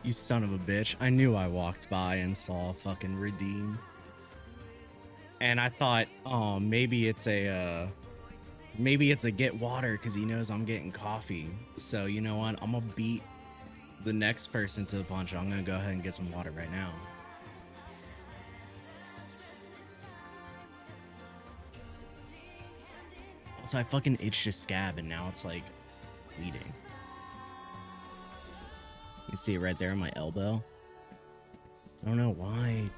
You son of a bitch. I knew I walked by and saw fucking redeem. And I thought, oh, maybe it's a get water because he knows I'm getting coffee. So you know what? I'm gonna beat the next person to the punch. I'm gonna go ahead and get some water right now. Also, I fucking itched a scab and now it's like bleeding. You can see it right there on my elbow. I don't know why.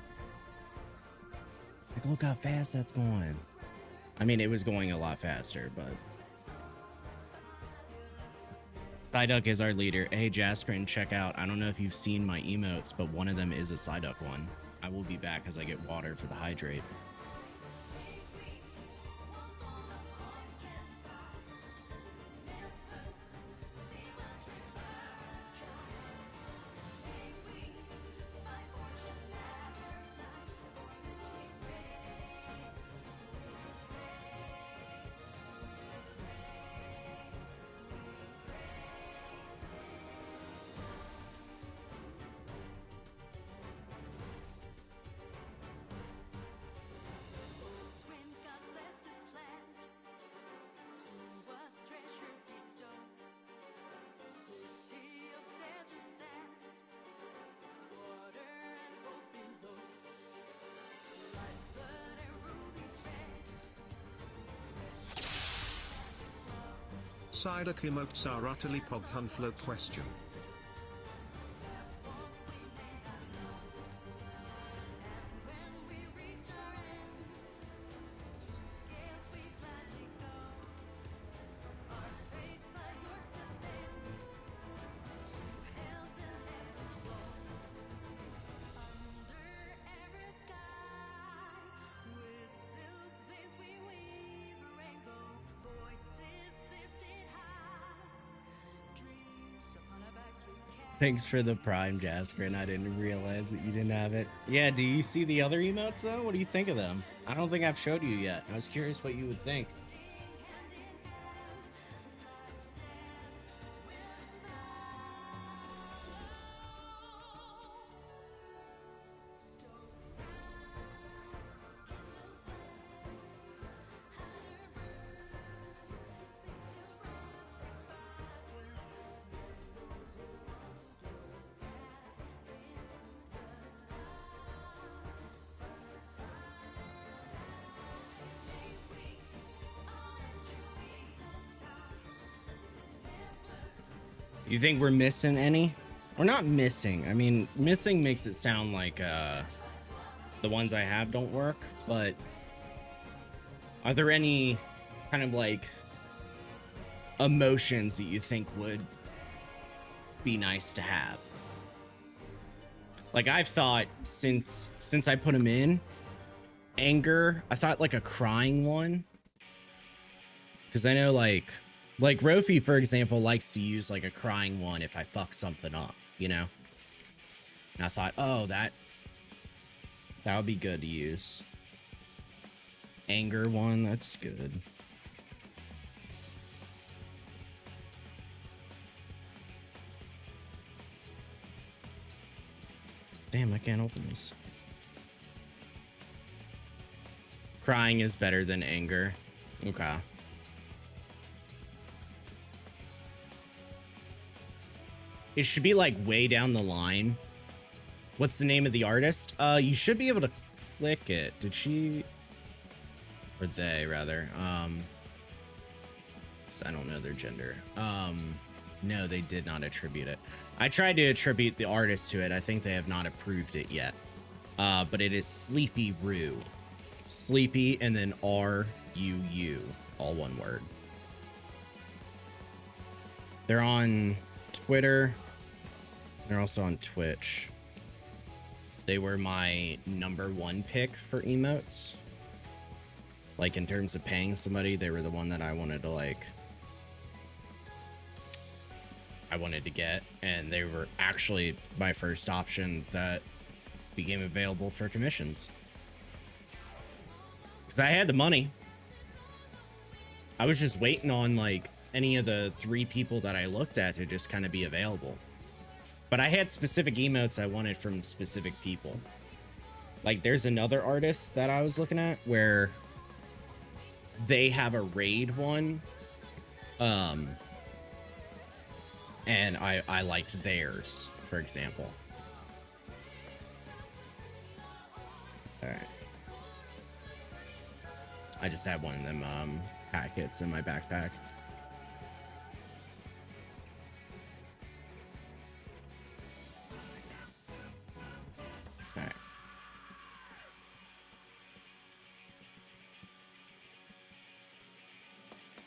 Like, look how fast that's going. I mean, it was going a lot faster, but... Psyduck is our leader. Hey, Jaskrin, check out. I don't know if you've seen my emotes, but one of them is a Psyduck one. I will be back as I get water for the hydrate. Psyduck emotes are utterly pogcunflo question. Thanks for the Prime, Jasper, and I didn't realize that you didn't have it. Yeah, do you see the other emotes, though? What do you think of them? I don't think I've showed you yet. I was curious what you would think. You think we're missing any? We're not missing. I mean, missing makes it sound like the ones I have don't work, but are there any kind of like emotions that you think would be nice to have? Like I've thought since I put them in, anger, I thought like a crying one. Because I know like Rofi, for example, likes to use like a crying one if I fuck something up, you know? And I thought, oh, that would be good to use. Anger one, that's good. Damn, I can't open this. Crying is better than anger. Okay. It should be like way down the line. What's the name of the artist? You should be able to click it. Did she? Or they, rather. I don't know their gender. No, they did not attribute it. I tried to attribute the artist to it. I think they have not approved it yet. But it is Sleepy Rue. Sleepy and then R-U-U. All one word. They're on Twitter. They're also on Twitch. They were my #1 pick for emotes. Like in terms of paying somebody, they were the one that I wanted to like. I wanted to get, and they were actually my first option that became available for commissions. Because I had the money. I was just waiting on like any of the 3 people that I looked at to just kind of be available. But I had specific emotes I wanted from specific people. Like there's another artist that I was looking at where they have a raid one. And I liked theirs, for example. All right. I just had one of them packets in my backpack. All right.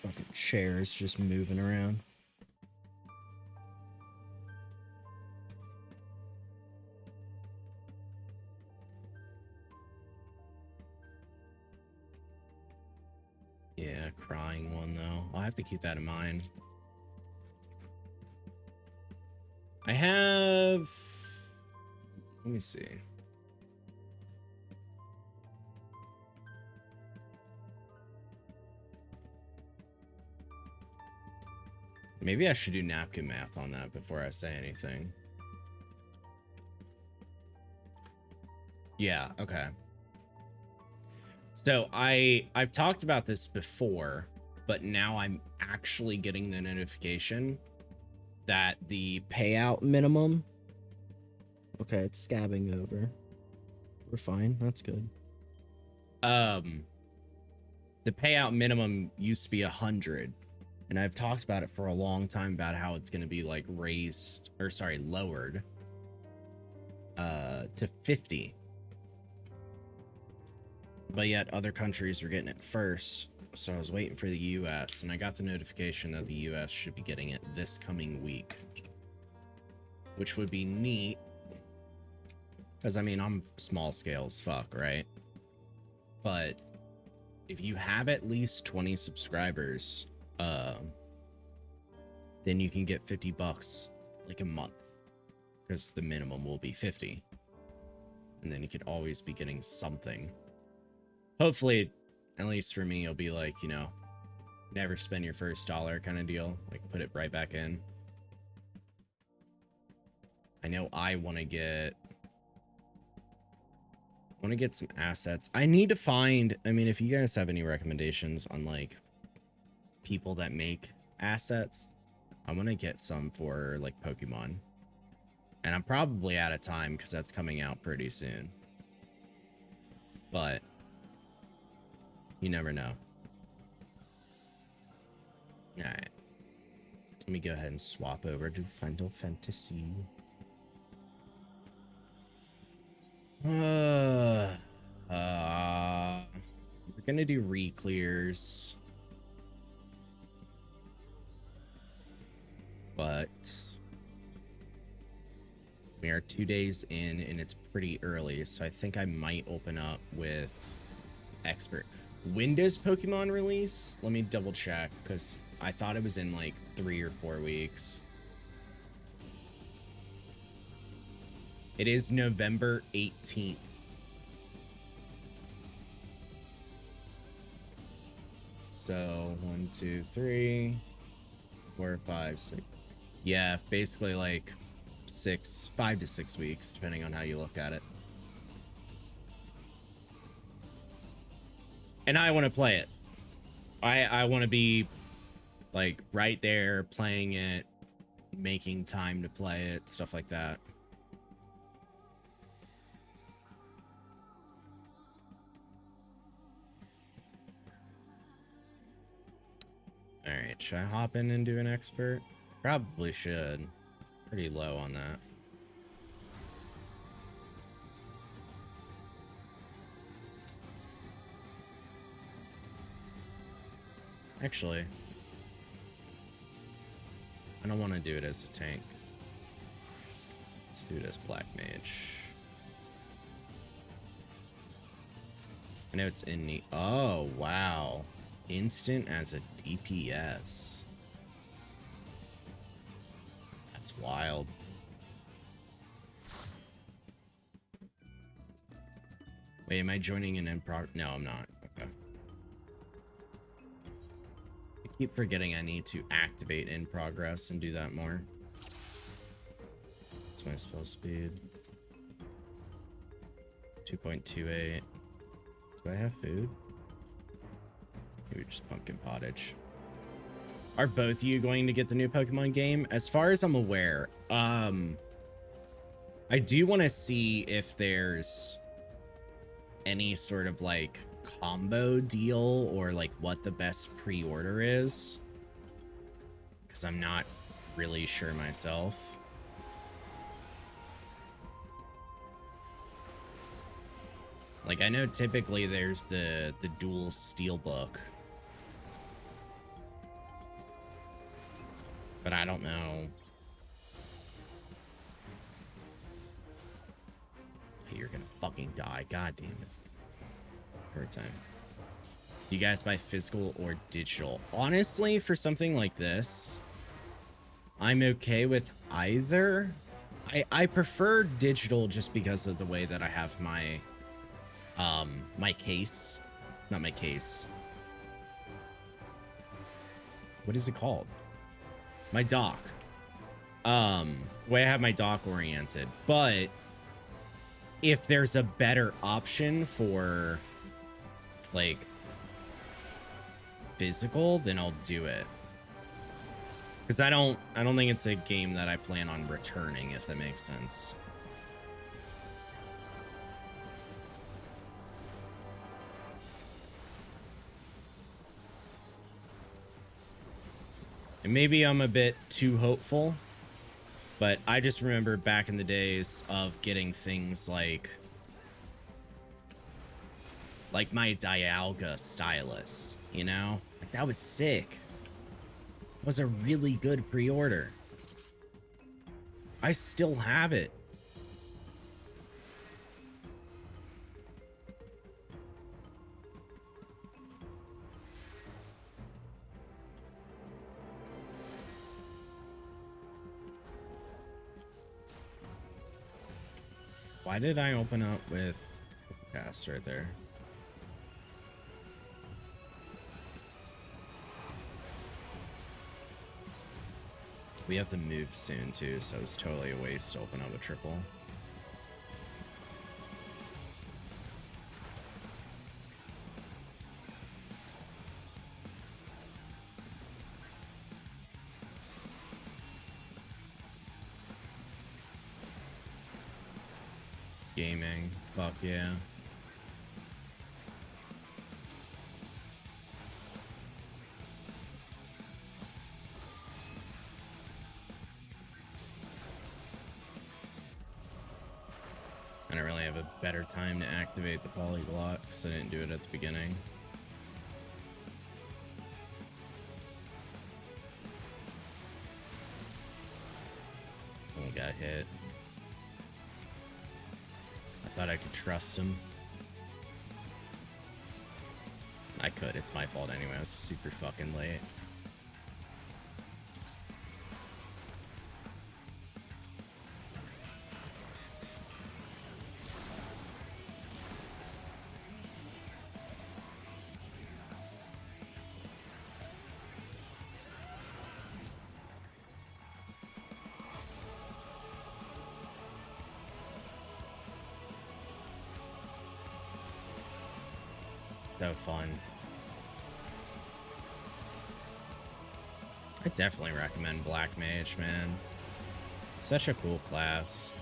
Fucking chairs just moving around. Yeah, crying one though. I'll have to keep that in mind. I have... Let me see. Maybe I should do napkin math on that before I say anything. Yeah, okay. So I've talked about this before, but now I'm actually getting the notification that the payout minimum... Okay, it's scabbing over. We're fine, that's good. The payout minimum used to be 100. And I've talked about it for a long time about how it's going to be like raised, or sorry, lowered to 50. But yet other countries were getting it first. So I was waiting for the US, and I got the notification that the US should be getting it this coming week, which would be neat. Because I mean, I'm small scale as fuck, right? But if you have at least 20 subscribers, then you can get $50 like a month, because the minimum will be 50, and then you could always be getting something. Hopefully, at least for me, it'll be like, you know, never spend your first dollar kind of deal, like put it right back in. I know I want to get some assets. I need to find, I mean, if you guys have any recommendations on like people that make assets, I want to get some for like Pokemon. And I'm probably out of time because that's coming out pretty soon. But you never know. All right. Let me go ahead and swap over to Final Fantasy. We're gonna do reclears, but we are 2 days in and it's pretty early, so I think I might open up with expert. When does Pokemon release? Let me double check, because I thought it was in like 3 or 4 weeks. It is November 18th. So 1, 2, 3, 4, 5, 6. Yeah, basically like 5 to 6 weeks, depending on how you look at it. And I want to play it. I want to be like right there playing it, making time to play it, stuff like that. All right, should I hop in and do an expert? Probably should. Pretty low on that. Actually, I don't want to do it as a tank. Let's do it as Black Mage. I know it's in the... Oh, wow. Instant as a DPS. That's wild. Wait, am I joining an improv? No, I'm not. Okay. I keep forgetting I need to activate in progress and do that more. That's my spell speed. 2.28. Do I have food? Maybe just pumpkin pottage. Are both of you going to get the new Pokemon game? As far as I'm aware, I do want to see if there's any sort of like combo deal or like what the best pre-order is, because I'm not really sure myself. Like, I know typically there's the dual steelbook, but I don't know. Hey, you're gonna fucking die. God damn it. Third time. Do you guys buy physical or digital? Honestly, for something like this, I'm okay with either. I prefer digital just because of the way that I have my my case. Not my case. What is it called? My dock. The way I have my dock oriented. But if there's a better option for like physical, then I'll do it. Because I don't think it's a game that I plan on returning, if that makes sense. And maybe I'm a bit too hopeful, but I just remember back in the days of getting things like my Dialga stylus, you know? Like, that was sick. It was a really good pre-order. I still have it. Why did I open up with cast right there? We have to move soon too, so it's totally a waste to open up a triple. Gaming, fuck yeah. don't really have a better time to activate the polyglot because I didn't do it at the beginning. Oh, got hit. I thought I could trust him. I could. It's my fault anyway. I was super fucking late. So fun. I definitely recommend Black Mage, man. Such a cool class.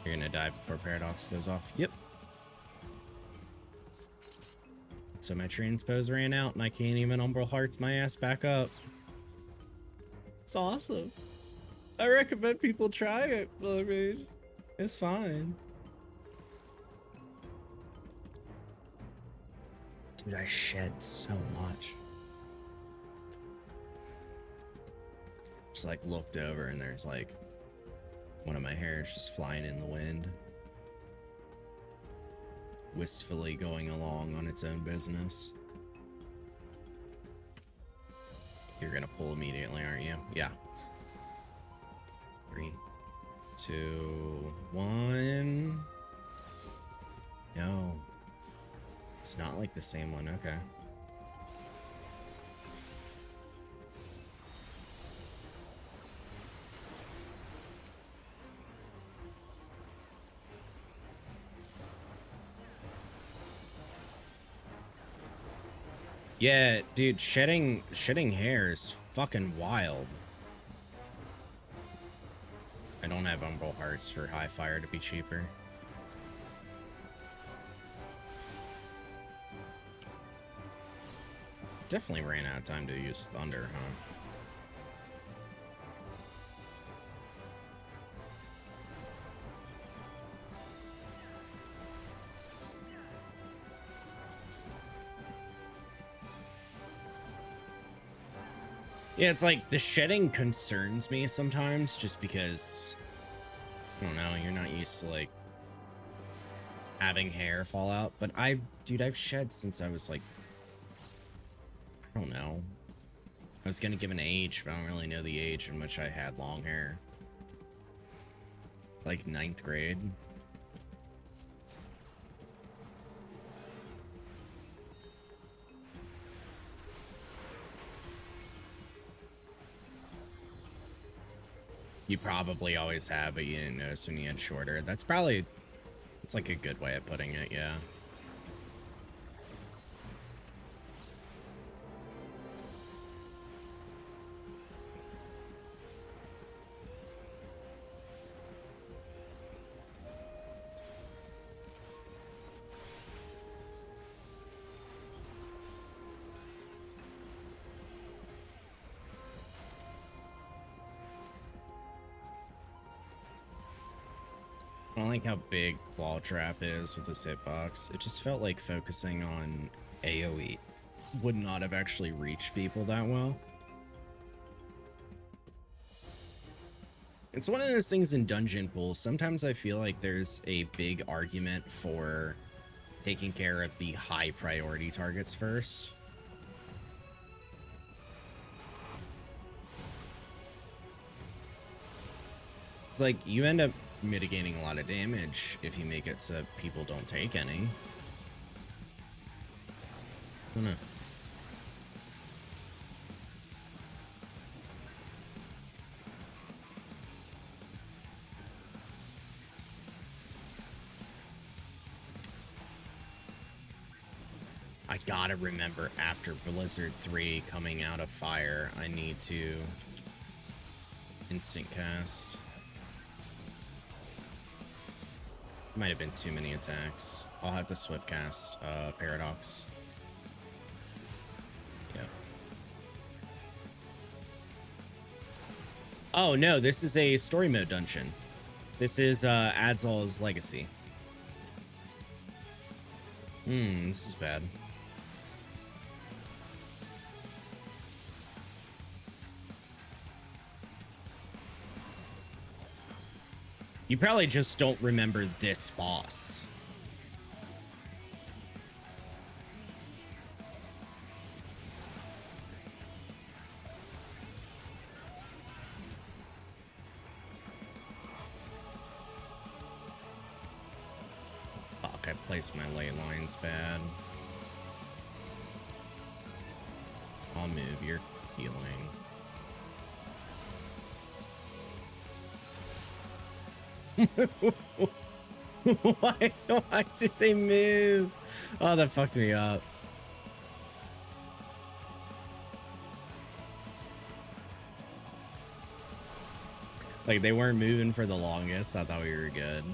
You're gonna die before Paradox goes off. Yep. So my transpose ran out and I can't even Umbral Hearts my ass back up. It's awesome. I recommend people try it, but I mean, it's fine. Dude, I shed so much. Just like looked over and there's like one of my hairs just flying in the wind. Wistfully going along on its own business. You're gonna pull immediately, aren't you? Yeah. 3, 2, 1. No. It's not like the same one. Okay. Yeah, dude, shedding hair is fucking wild. I don't have Umbral Hearts for High Fire to be cheaper. Definitely ran out of time to use Thunder, huh? Yeah, it's like the shedding concerns me sometimes just because, I don't know, you're not used to like having hair fall out. But dude, I've shed since I was like, I don't know. I was gonna give an age, but I don't really know the age in which I had long hair. Like 9th grade. You probably always have, but you didn't notice when you had shorter. That's probably, it's like a good way of putting it, yeah. I don't like how big Claw Trap is with this hitbox. It just felt like focusing on AoE would not have actually reached people that well. It's one of those things in dungeon pools. Sometimes I feel like there's a big argument for taking care of the high priority targets first. It's like you end up mitigating a lot of damage if you make it so people don't take any. I don't know. I gotta remember after Blizzard 3 coming out of fire, I need to instant cast. Might have been too many attacks. I'll have to swift cast Paradox. Yep. Oh no, this is a story mode dungeon. This is Adzal's Legacy. This is bad. You probably just don't remember this boss. Fuck, I placed my ley lines bad. I'll move, you're healing. Why did they move? Oh, that fucked me up. Like, they weren't moving for the longest. I thought we were good.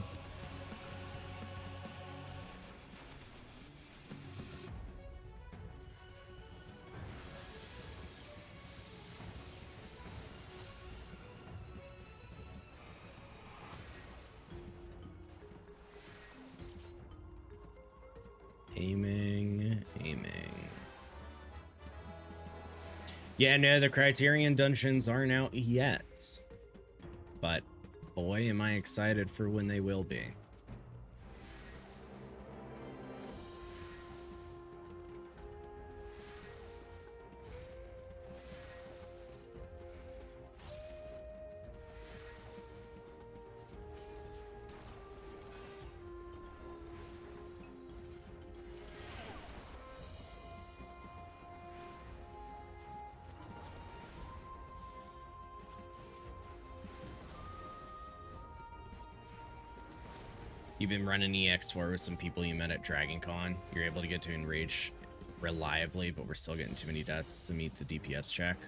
Aiming. Yeah, no, the Criterion dungeons aren't out yet. But boy, am I excited for when they will be. You've been running EX4 with some people you met at Dragon Con. You're able to get to enrage reliably, but we're still getting too many deaths to meet the DPS check.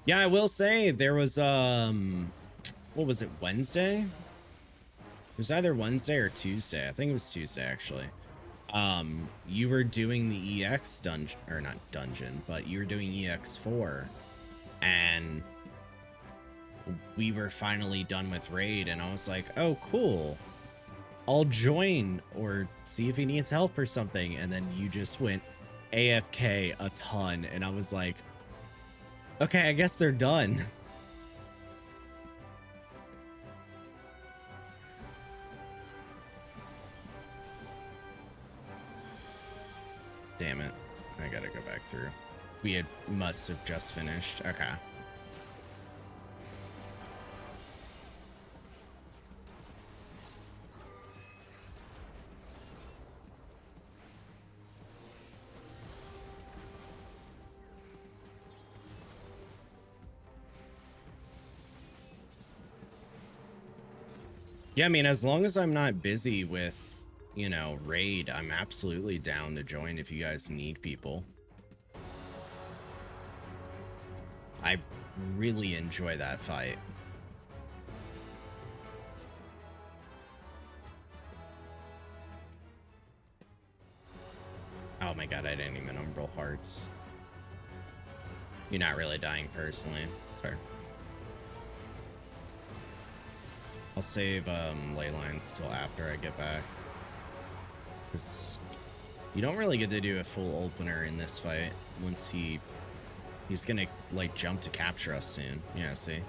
Yeah, I will say there was what was it, Wednesday? It was either Wednesday or Tuesday. I think it was Tuesday actually. You were doing the EX dungeon, or not dungeon, but you were doing EX4, and we were finally done with raid, and I was like, oh cool, I'll join or see if he needs help or something. And then you just went AFK a ton, and I was like, okay, I guess they're done. Damn it, I gotta go back through. We must have just finished. Okay. Yeah, I mean, as long as I'm not busy with, you know, raid, I'm absolutely down to join if you guys need people. I really enjoy that fight. Oh my god, I didn't even roll hearts. You're not really dying personally. It's fair. I'll save ley lines till after I get back, because you don't really get to do a full opener in this fight. Once he's gonna like jump to capture us soon. Yeah, see,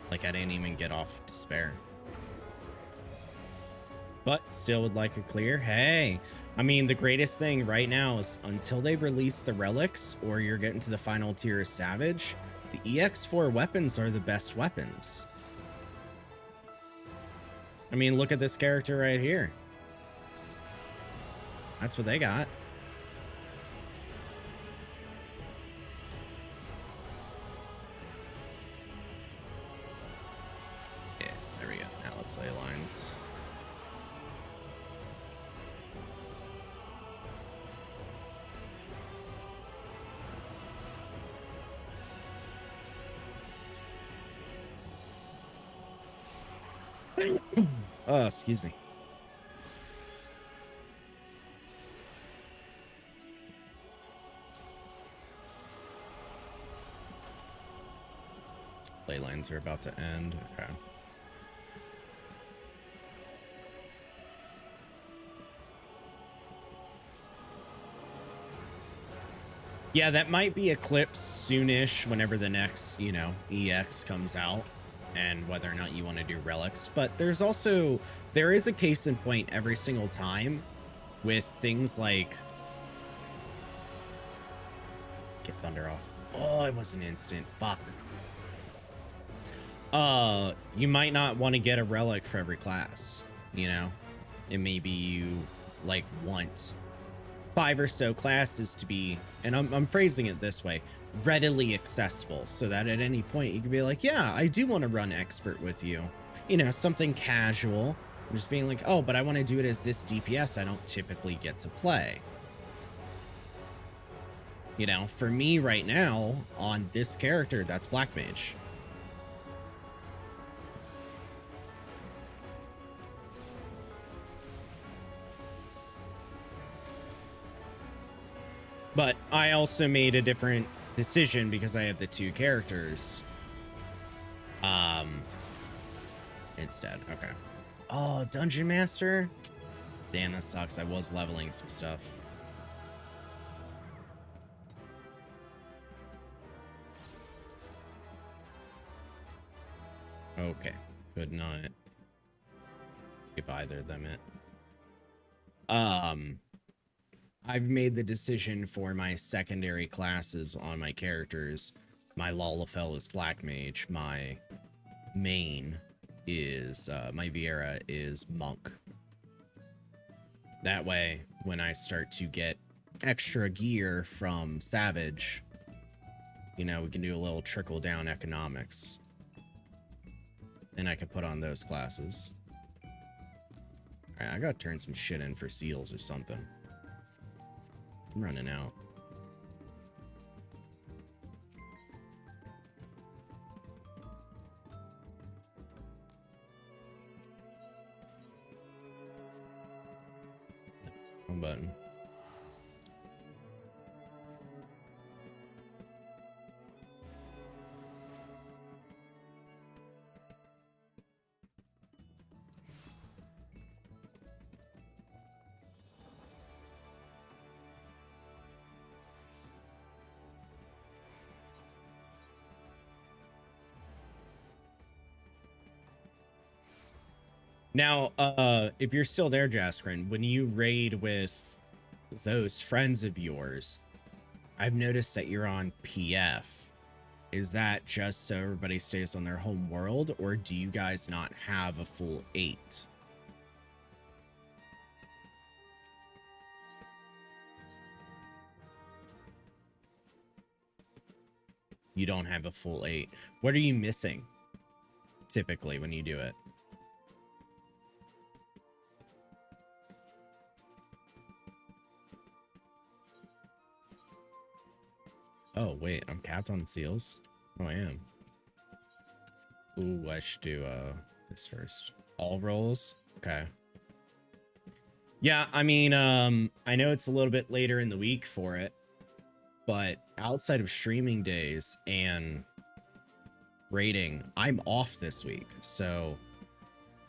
like I didn't even get off despair, but still would like a clear. Hey, I mean, the greatest thing right now is until they release the relics or you're getting to the final tier of Savage, the EX4 weapons are the best weapons. I mean, look at this character right here. That's what they got. Yeah, there we go. Now let's lay lines. Oh, excuse me. play lines are about to end. Okay. Yeah, that might be eclipsed soonish whenever the next, you know, EX comes out and whether or not you want to do relics. But there's also, there is a case in point every single time with things like, get thunder off. Oh, it was an instant. Fuck. You might not want to get a relic for every class, you know? And maybe you like want 5 or so classes to be, and I'm phrasing it this way, readily accessible, so that at any point you can be like, yeah, I do want to run expert with you, you know, something casual, just being like, oh, but I want to do it as this DPS I don't typically get to play. You know, for me right now on this character, that's Black Mage. But I also made a different decision because I have the 2 characters. Instead. Okay. Oh, Dungeon Master? Damn, that sucks. I was leveling some stuff. Okay. Could not give either of them it. I've made the decision for my secondary classes on my characters. My Lalafell is Black Mage. My main is, my Vieira is Monk. That way, when I start to get extra gear from Savage, you know, we can do a little trickle down economics. And I can put on those classes. Alright, I gotta turn some shit in for seals or something. I'm running out. One button. Now, if you're still there, Jaskrin, when you raid with those friends of yours, I've noticed that you're on PF. Is that just so everybody stays on their home world, or do you guys not have a full 8? You don't have a full 8. What are you missing, typically, when you do it? Oh, wait, I'm capped on seals? Oh, I am. Ooh, I should do this first. All rolls? Okay. Yeah, I mean, I know it's a little bit later in the week for it, but outside of streaming days and raiding, I'm off this week. So,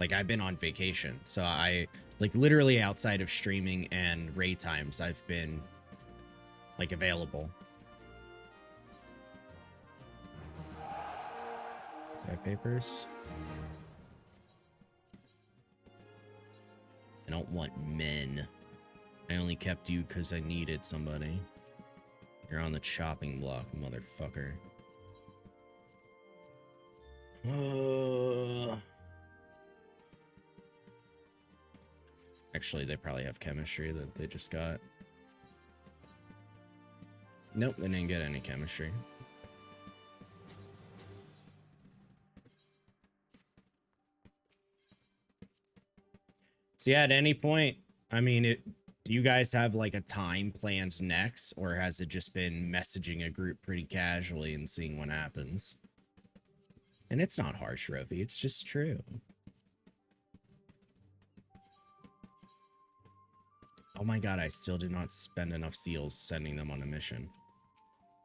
like, I've been on vacation. So I, like, literally outside of streaming and raid times, I've been, like, available. Type papers. I don't want men. I only kept you because I needed somebody. You're on the chopping block, motherfucker. Actually, they probably have chemistry that they just got. Nope, they didn't get any chemistry. So yeah, at any point, I mean, do you guys have like a time planned next, or has it just been messaging a group pretty casually and seeing what happens? And it's not harsh, Rofi, it's just true. Oh my god, I still did not spend enough seals sending them on a mission.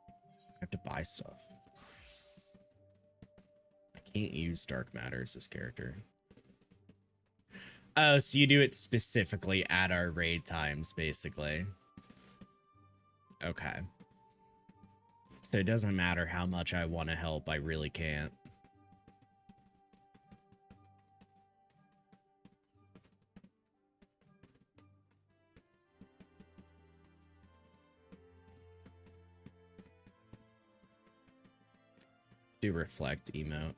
I have to buy stuff. Can't use dark matter as this character. Oh, so you do it specifically at our raid times, basically. Okay. So it doesn't matter how much I want to help, I really can't. Do reflect emote.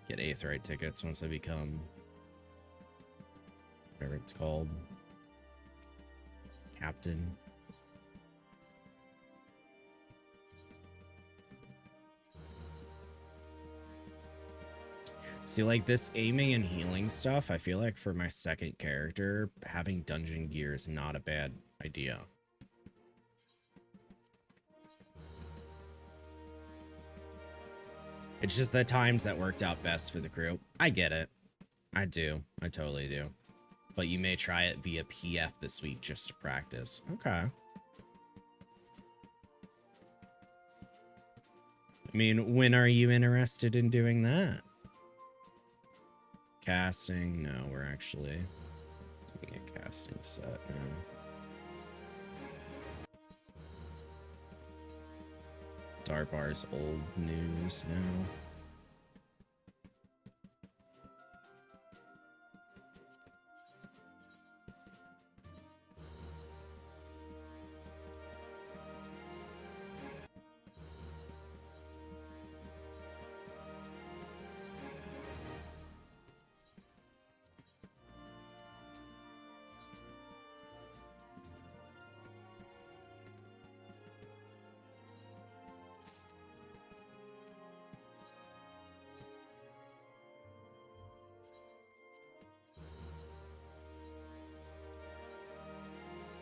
Get Aetheryte tickets once I become whatever it's called. Captain. See, like this aiming and healing stuff, I feel like for my second character, having dungeon gear is not a bad idea. It's just the times that worked out best for the crew. I get it. I do. I totally do. But you may try it via PF this week just to practice. Okay. I mean, when are you interested in doing that? Casting? No, we're actually doing a casting set now. Darbar's old news now.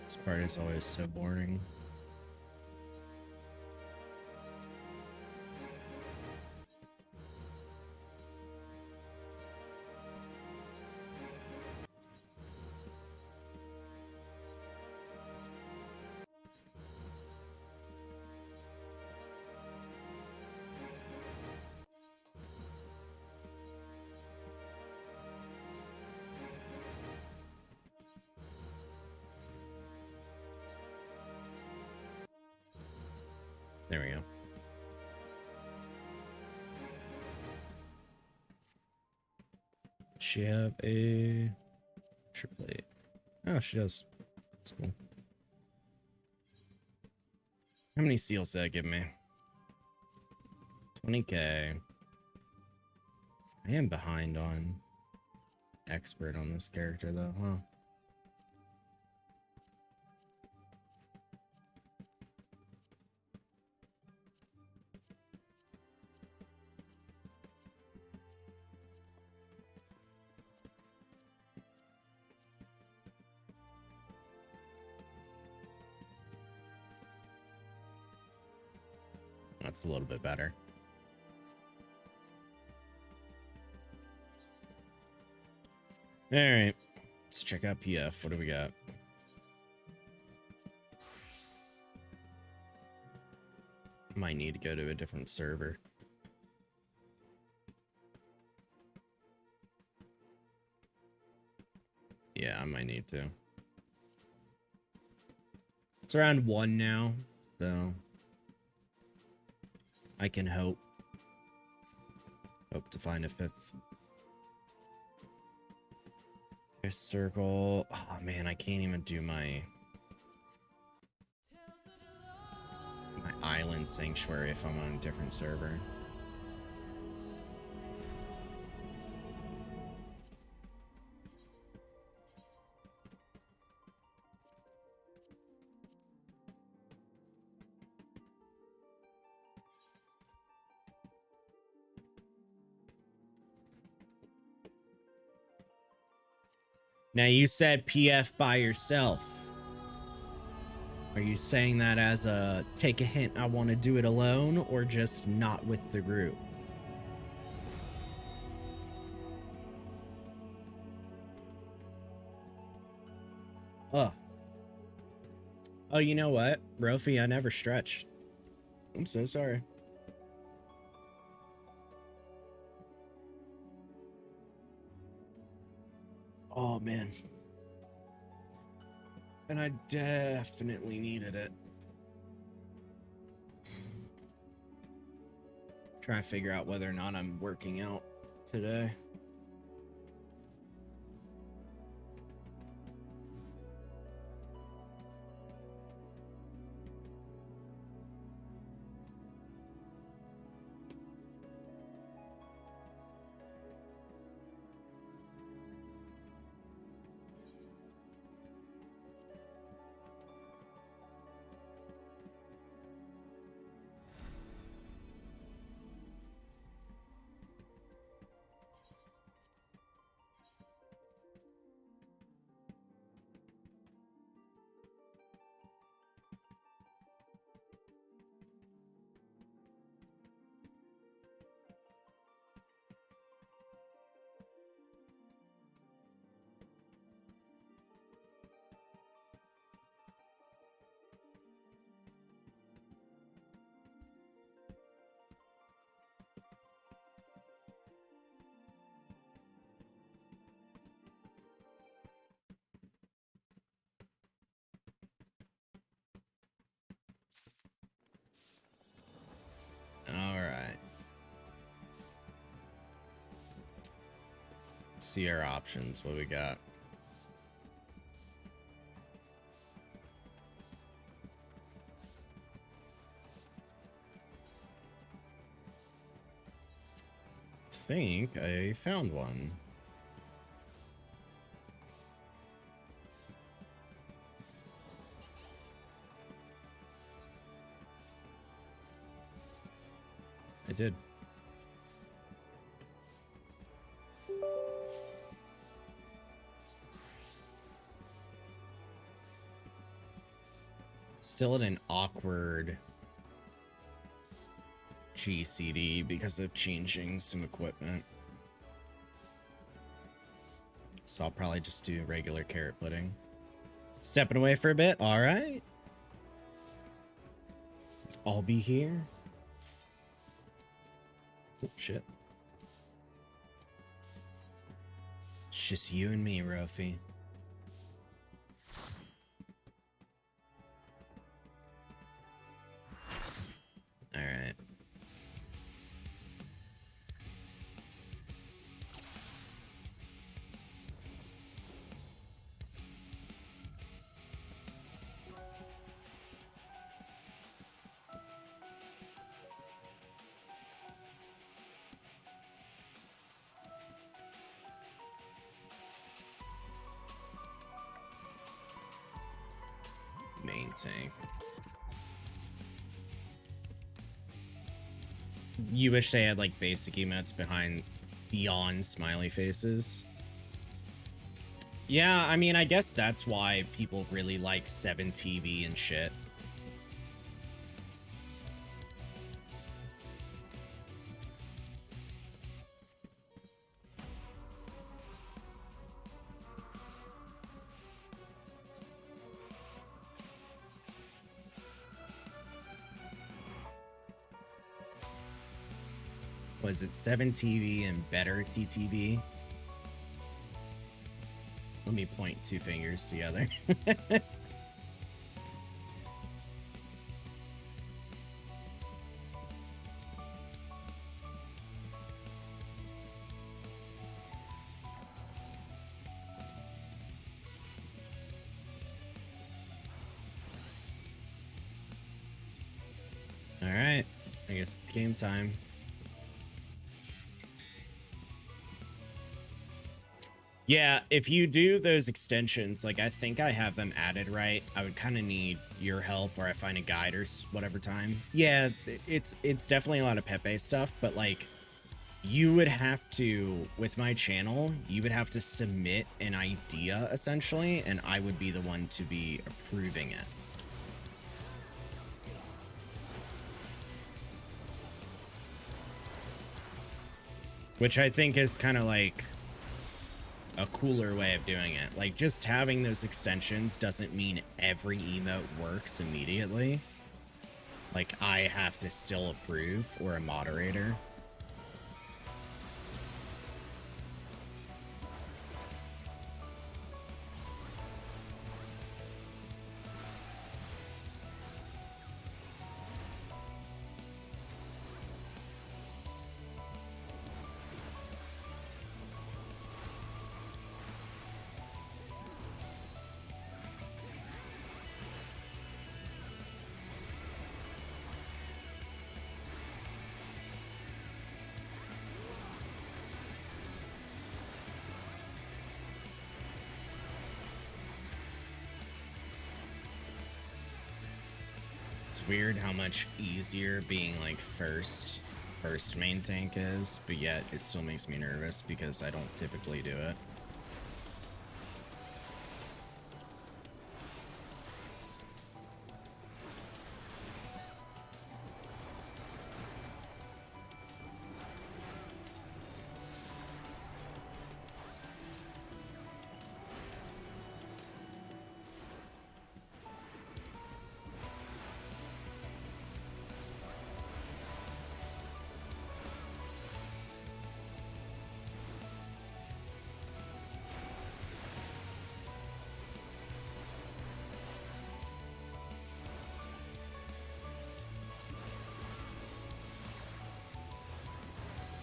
This part is always so boring. There we go. Does she have a triple eight? Oh, she does. That's cool. How many seals did that give me? 20k. I am behind on expert on this character though, huh? That's a little bit better. All right, let's check out PF. What do we got? Might need to go to a different server. Yeah, I might need to. It's around 1 now, so I can hope to find a 5th. This circle. Oh man, I can't even do my island sanctuary if I'm on a different server. Now you said PF by yourself. Are you saying that as a take a hint, I want to do it alone, or just not with the group? Oh. Oh, you know what? Rofi, I never stretched. I'm so sorry. Oh, man. And I definitely needed it. Trying to figure out whether or not I'm working out today. All right. See our options. What we got? I think I found one. I did. Still in an awkward GCD because of changing some equipment. So I'll probably just do regular carrot pudding. Stepping away for a bit. All right. I'll be here. Oh, shit. It's just you and me, Rofi. All right. Main tank. You wish they had like basic emotes behind beyond smiley faces. Yeah, I mean, I guess that's why people really like 7TV and shit. Was it 7TV and better TTV? Let me point two fingers together. All right, I guess it's game time. Yeah, if you do those extensions, like I think I have them added right. I would kind of need your help, or I find a guide or whatever time. Yeah, it's definitely a lot of Pepe stuff, but like you would have to, with my channel, you would have to submit an idea essentially, and I would be the one to be approving it. Which I think is kind of like a cooler way of doing it. Like, just having those extensions doesn't mean every emote works immediately. Like, I have to still approve, or a moderator. It's weird how much easier being like first main tank is, but yet it still makes me nervous because I don't typically do it.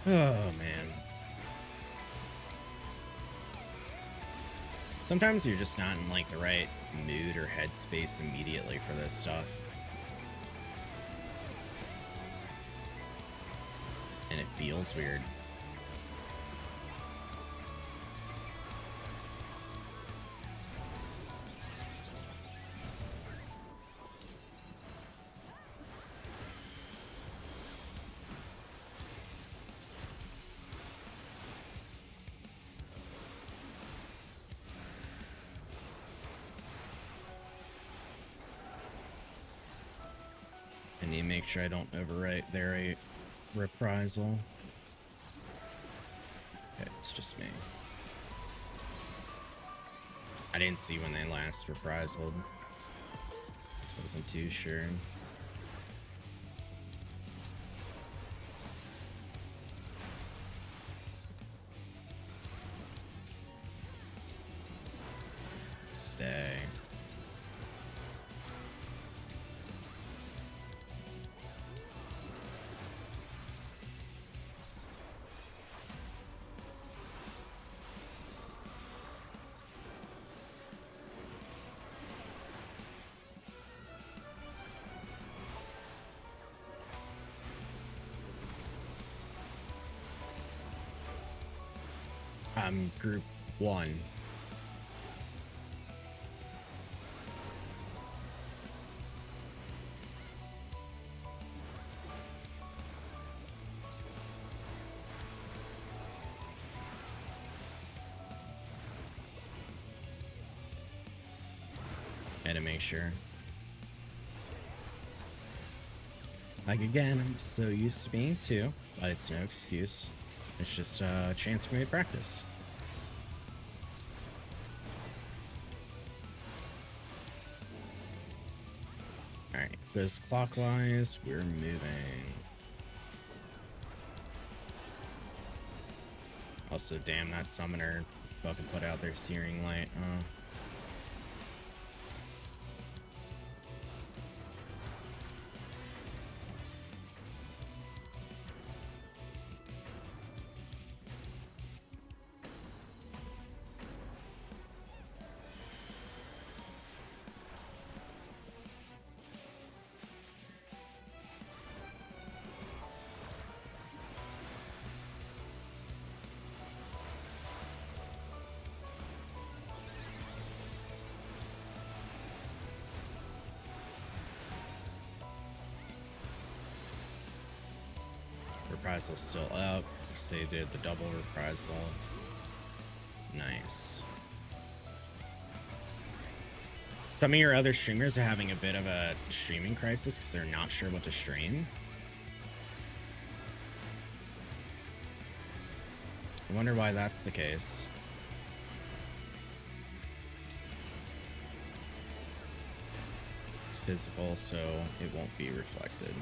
Oh, man. Sometimes you're just not in, like, the right mood or headspace immediately for this stuff. And it feels weird. I need to make sure I don't overwrite their reprisal. Okay, it's just me. I didn't see when they last reprisal. Just wasn't too sure. Stay. I'm group 1. Had to make sure. Like, again, I'm so used to being 2, but it's no excuse. It's just a chance for me to practice. Alright, goes clockwise. We're moving. Also, damn, that summoner fucking put out their searing light. Reprisal's still up. So they did the double reprisal. Nice. Some of your other streamers are having a bit of a streaming crisis because they're not sure what to stream. I wonder why that's the case. It's physical, so it won't be reflected.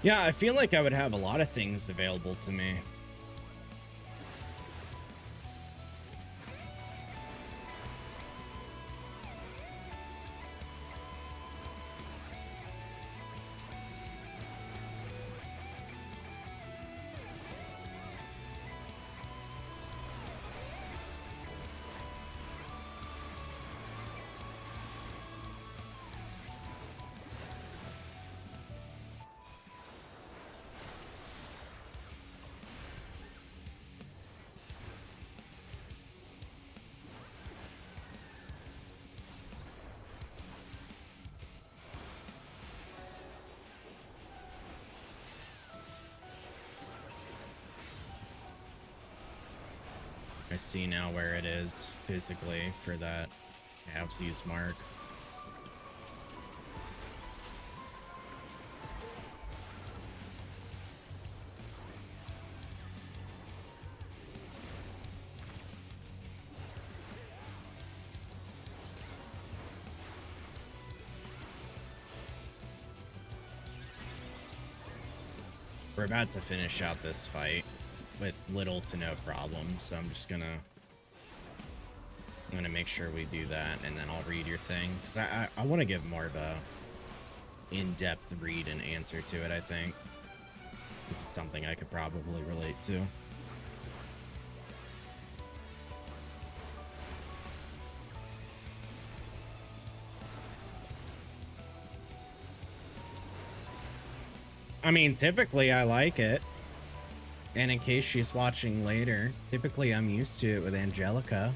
Yeah, I feel like I would have a lot of things available to me. I see now where it is physically for that Absi's mark. We're about to finish out this fight with little to no problem, so I'm gonna make sure we do that, and then I'll read your thing, because I want to give more of a in-depth read and answer to it, I think, because it's something I could probably relate to. I mean, typically I like it. And in case she's watching later, typically I'm used to it with Angelica.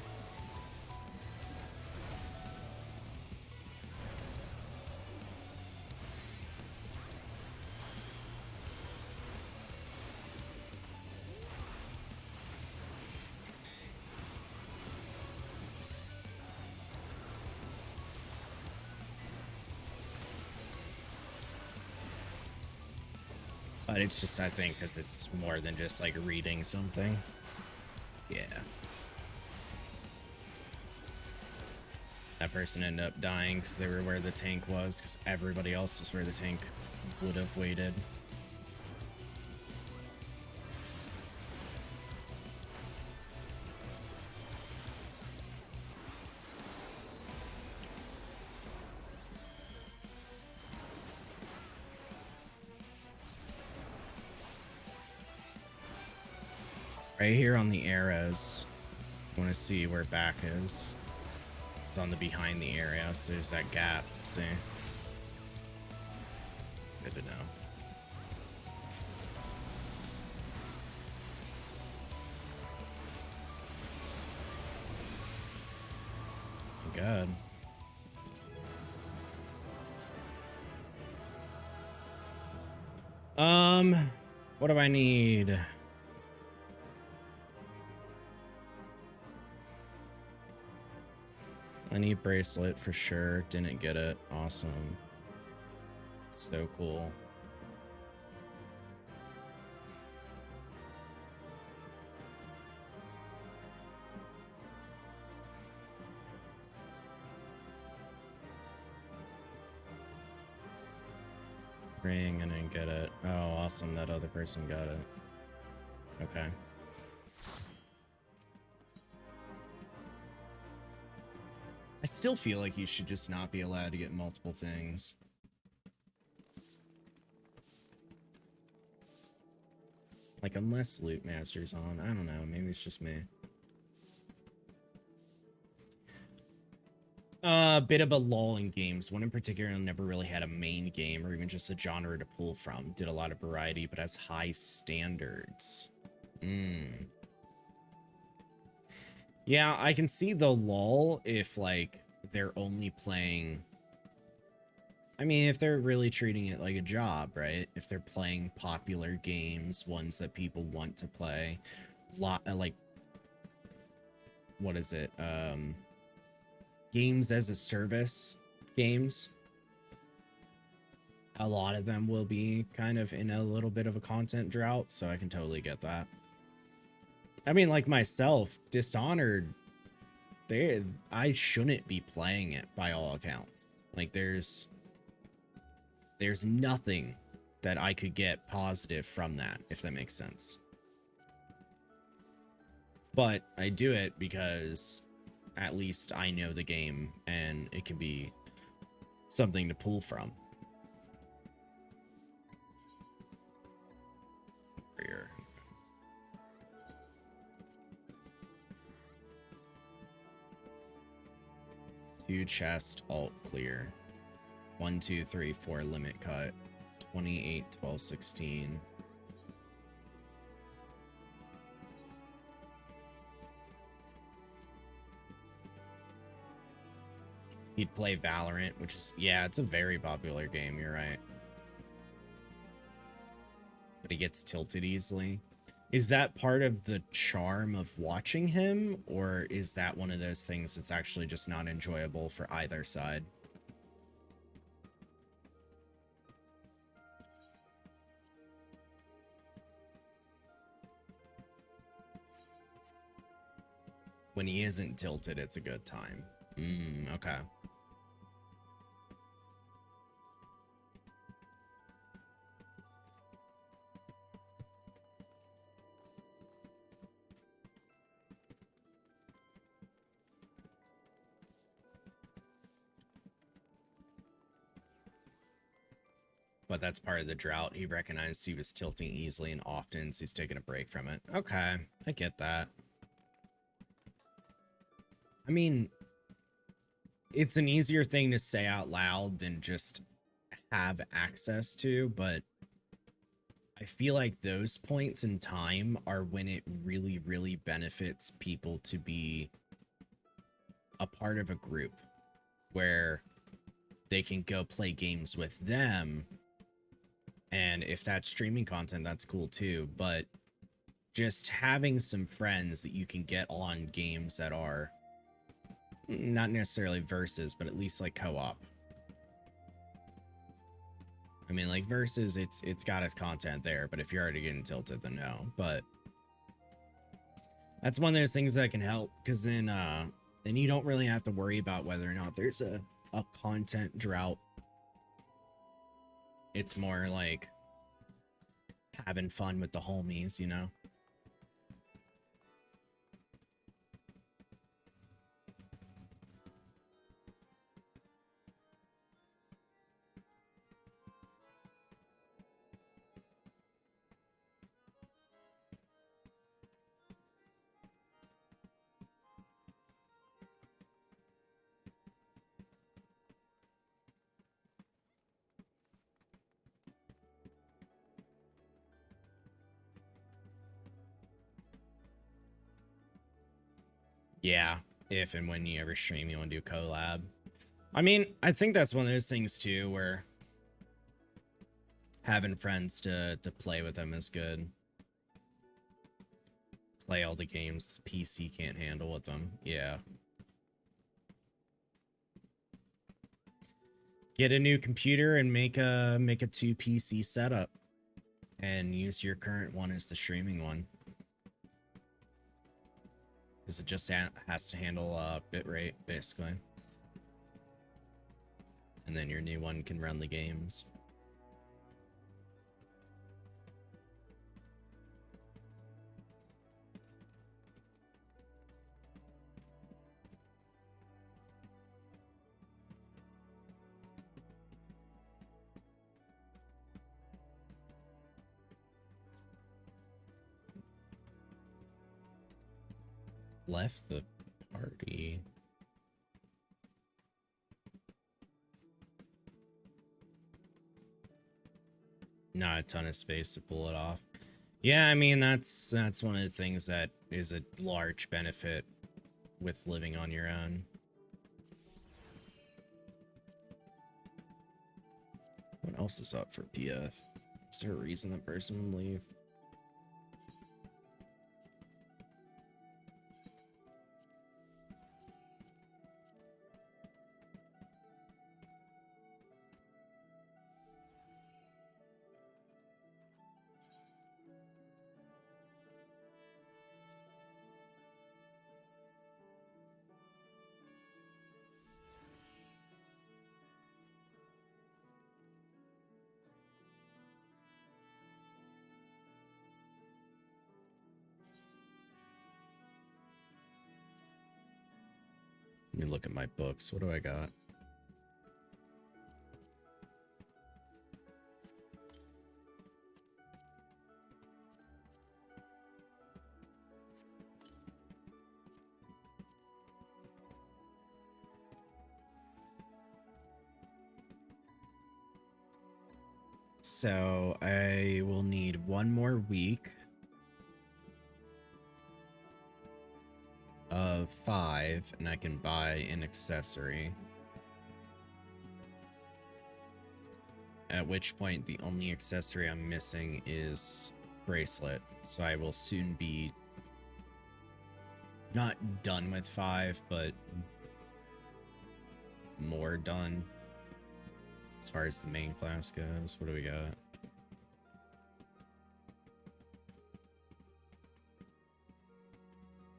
But it's just, I think, because it's more than just like reading something. Yeah. That person ended up dying because they were where the tank was, because everybody else was where the tank would have waited. Right here on the arrows, I want to see where back is. It's on the behind the area, so there's that gap, see? Good to know. Good. What do I need? I need bracelet for sure. Didn't get it. Awesome. So cool. Ring, and didn't get it. Oh, awesome. That other person got it. Okay. I still feel like you should just not be allowed to get multiple things. Like, unless Loot Master's on. I don't know. Maybe it's just me. Bit of a lull in games. One in particular never really had a main game or even just a genre to pull from. Did a lot of variety, but has high standards. Yeah, I can see the lull if, like, they're only playing... I mean, if they're really treating it like a job, right? If they're playing popular games, ones that people want to play. Like... What is it? Games as a service games. A lot of them will be kind of in a little bit of a content drought, so I can totally get that. I mean, like myself, Dishonored, I shouldn't be playing it by all accounts. Like, there's nothing that I could get positive from that, if that makes sense. But I do it because at least I know the game and it can be something to pull from. Here. 2 chest, alt clear. 1, 2, 3, 4 limit cut. 28, 12, 16. He'd play Valorant, which is, yeah, it's a very popular game, you're right. But he gets tilted easily. Is that part of the charm of watching him, or is that one of those things that's actually just not enjoyable for either side? When he isn't tilted, it's a good time. Okay. But that's part of the drought. He recognized he was tilting easily and often, so he's taking a break from it. Okay, I get that. I mean, it's an easier thing to say out loud than just have access to, but I feel like those points in time are when it really, really benefits people to be a part of a group where they can go play games with them. And if that's streaming content, that's cool too. But just having some friends that you can get on games that are not necessarily versus, but at least like co-op. I mean, like versus, it's got its content there, but if you're already getting tilted, then no. But that's one of those things that can help, because then you don't really have to worry about whether or not there's a content drought. It's more like having fun with the homies, you know? Yeah, if and when you ever stream, you want to do collab. I mean, I think that's one of those things too, where having friends to play with them is good. Play all the games the PC can't handle with them. Yeah. Get a new computer and make a 2 PC setup and use your current one as the streaming one. Because it just has to handle bitrate, basically. And then your new one can run the games. Left the party. Not a ton of space to pull it off. Yeah, I mean, that's one of the things that is a large benefit with living on your own. What else is up for PF? Is there a reason that person would leave? Let me look at my books. What do I got? So I will need one more week of 5, and I can buy an accessory. At which point, the only accessory I'm missing is bracelet. So I will soon be not done with 5, but more done. As far as the main class goes, what do we got?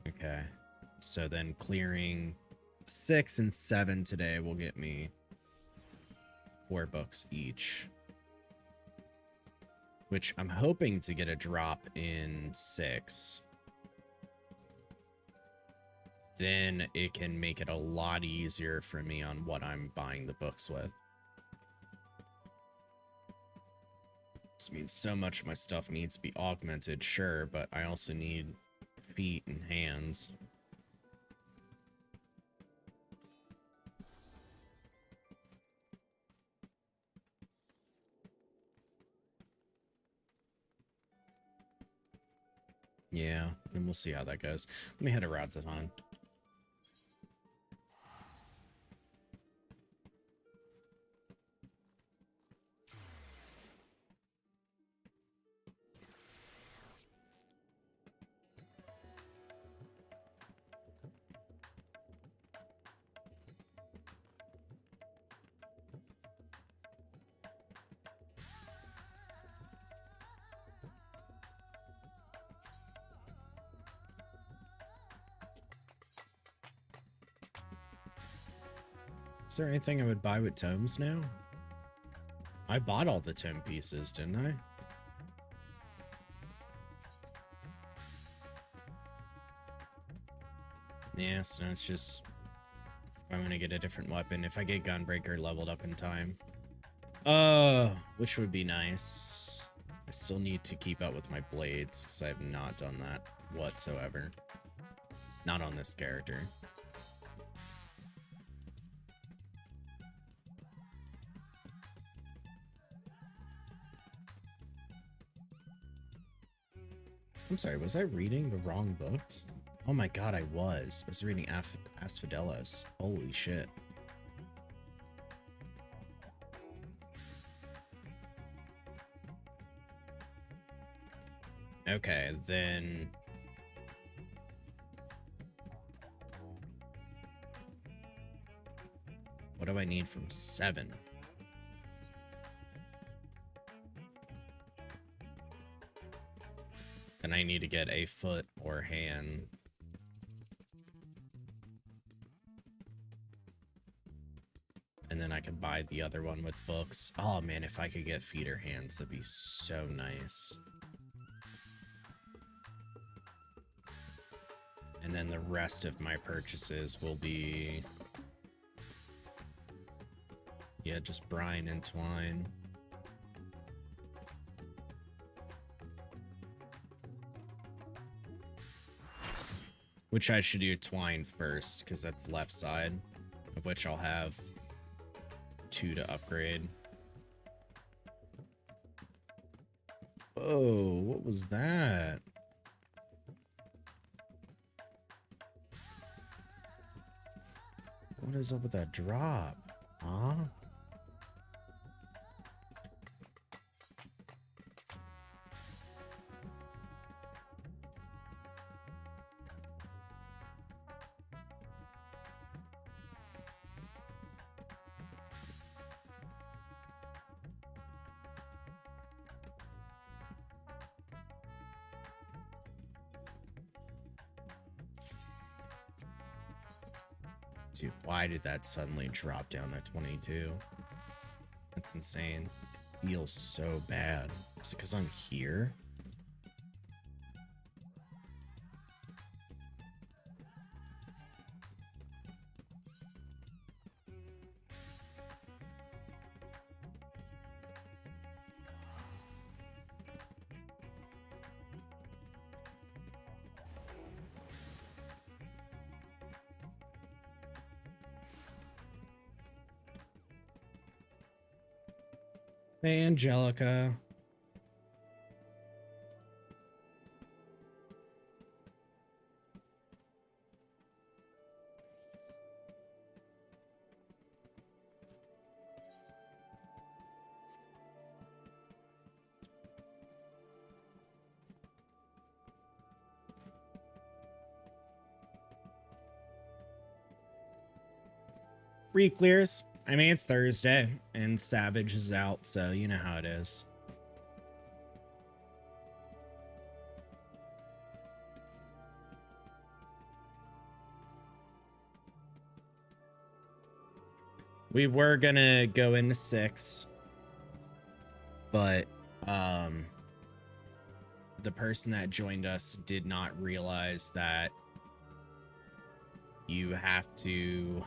Okay, so then clearing 6 and 7 today will get me 4 books each. Which I'm hoping to get a drop in 6. Then it can make it a lot easier for me on what I'm buying the books with. This means so much of my stuff needs to be augmented, sure, but I also need feet and hands. Yeah, and we'll see how that goes. Let me head to Radzathon. Is there anything I would buy with tomes now? I bought all the tome pieces, didn't I? Yeah, so now it's just... I'm gonna get a different weapon if I get Gunbreaker leveled up in time. Which would be nice. I still need to keep up with my blades, because I have not done that whatsoever. Not on this character. I'm sorry, was I reading the wrong books? Oh my god, I was. I was reading Asphodelos. Holy shit. Okay, then... what do I need from 7? And I need to get a foot or hand. And then I can buy the other one with books. Oh man, if I could get feet or hands, that'd be so nice. And then the rest of my purchases will be... yeah, just brine and twine. Which I should do twine first, because that's left side, of which I'll have 2 to upgrade. Oh, what was that? What is up with that drop? Huh? Dude, why did that suddenly drop down to 22? That's insane. Feels so bad. Is it because I'm here? Hey, Angelica. Reclears. I mean, it's Thursday and Savage is out, so you know how it is. We were gonna go into 6, but the person that joined us did not realize that you have to.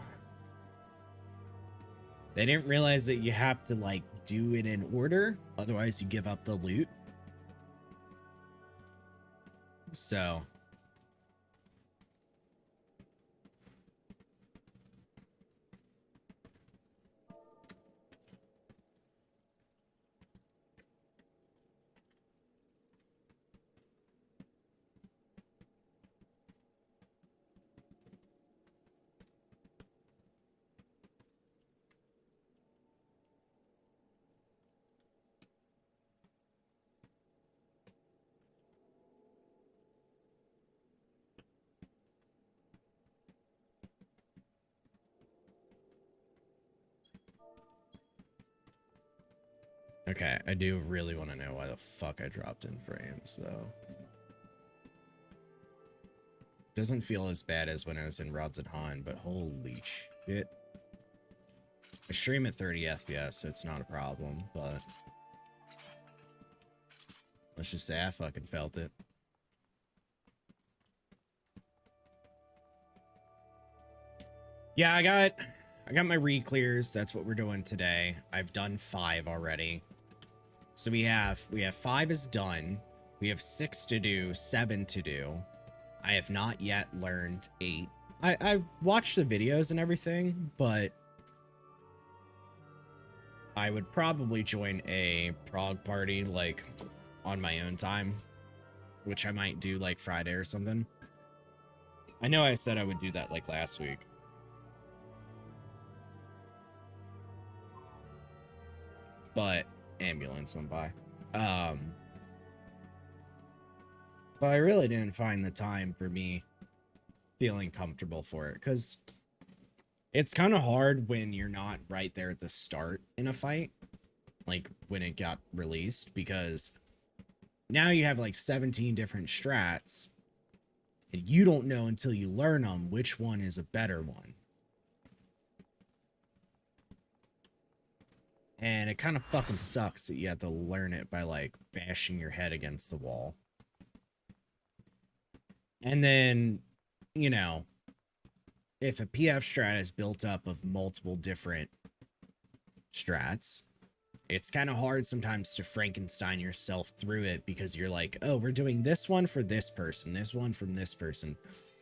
They didn't realize that you have to like do it in order, otherwise you give up the loot. So okay, I do really want to know why the fuck I dropped in frames though. Doesn't feel as bad as when I was in Rods and Han, but holy shit. I stream at 30 FPS, so it's not a problem, but let's just say I fucking felt it. Yeah, I got my re-clears. That's what we're doing today. I've done 5 already. So we have 5 is done. We have 6 to do, 7 to do. I have not yet learned 8. I've watched the videos and everything, but I would probably join a prog party like on my own time, which I might do like Friday or something. I know I said I would do that like last week. But ambulance went by. But I really didn't find the time for me feeling comfortable for it, because it's kind of hard when you're not right there at the start in a fight, like when it got released, because now you have like 17 different strats, and you don't know until you learn them which one is a better one. And it kind of fucking sucks that you have to learn it by like bashing your head against the wall. And then, you know, if a PF strat is built up of multiple different strats, it's kind of hard sometimes to Frankenstein yourself through it, because you're like, oh, we're doing this one for this person, this one from this person.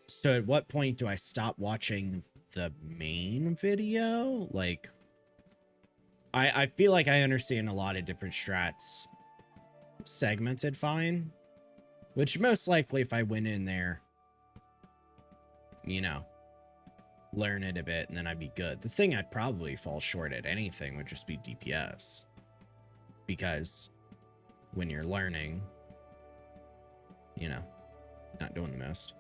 So at what point do I stop watching the main video? Like, I feel like I understand a lot of different strats segmented fine, which most likely if I went in there, you know, learn it a bit and then I'd be good. The thing I'd probably fall short at anything would just be DPS, because when you're learning, you know, not doing the most.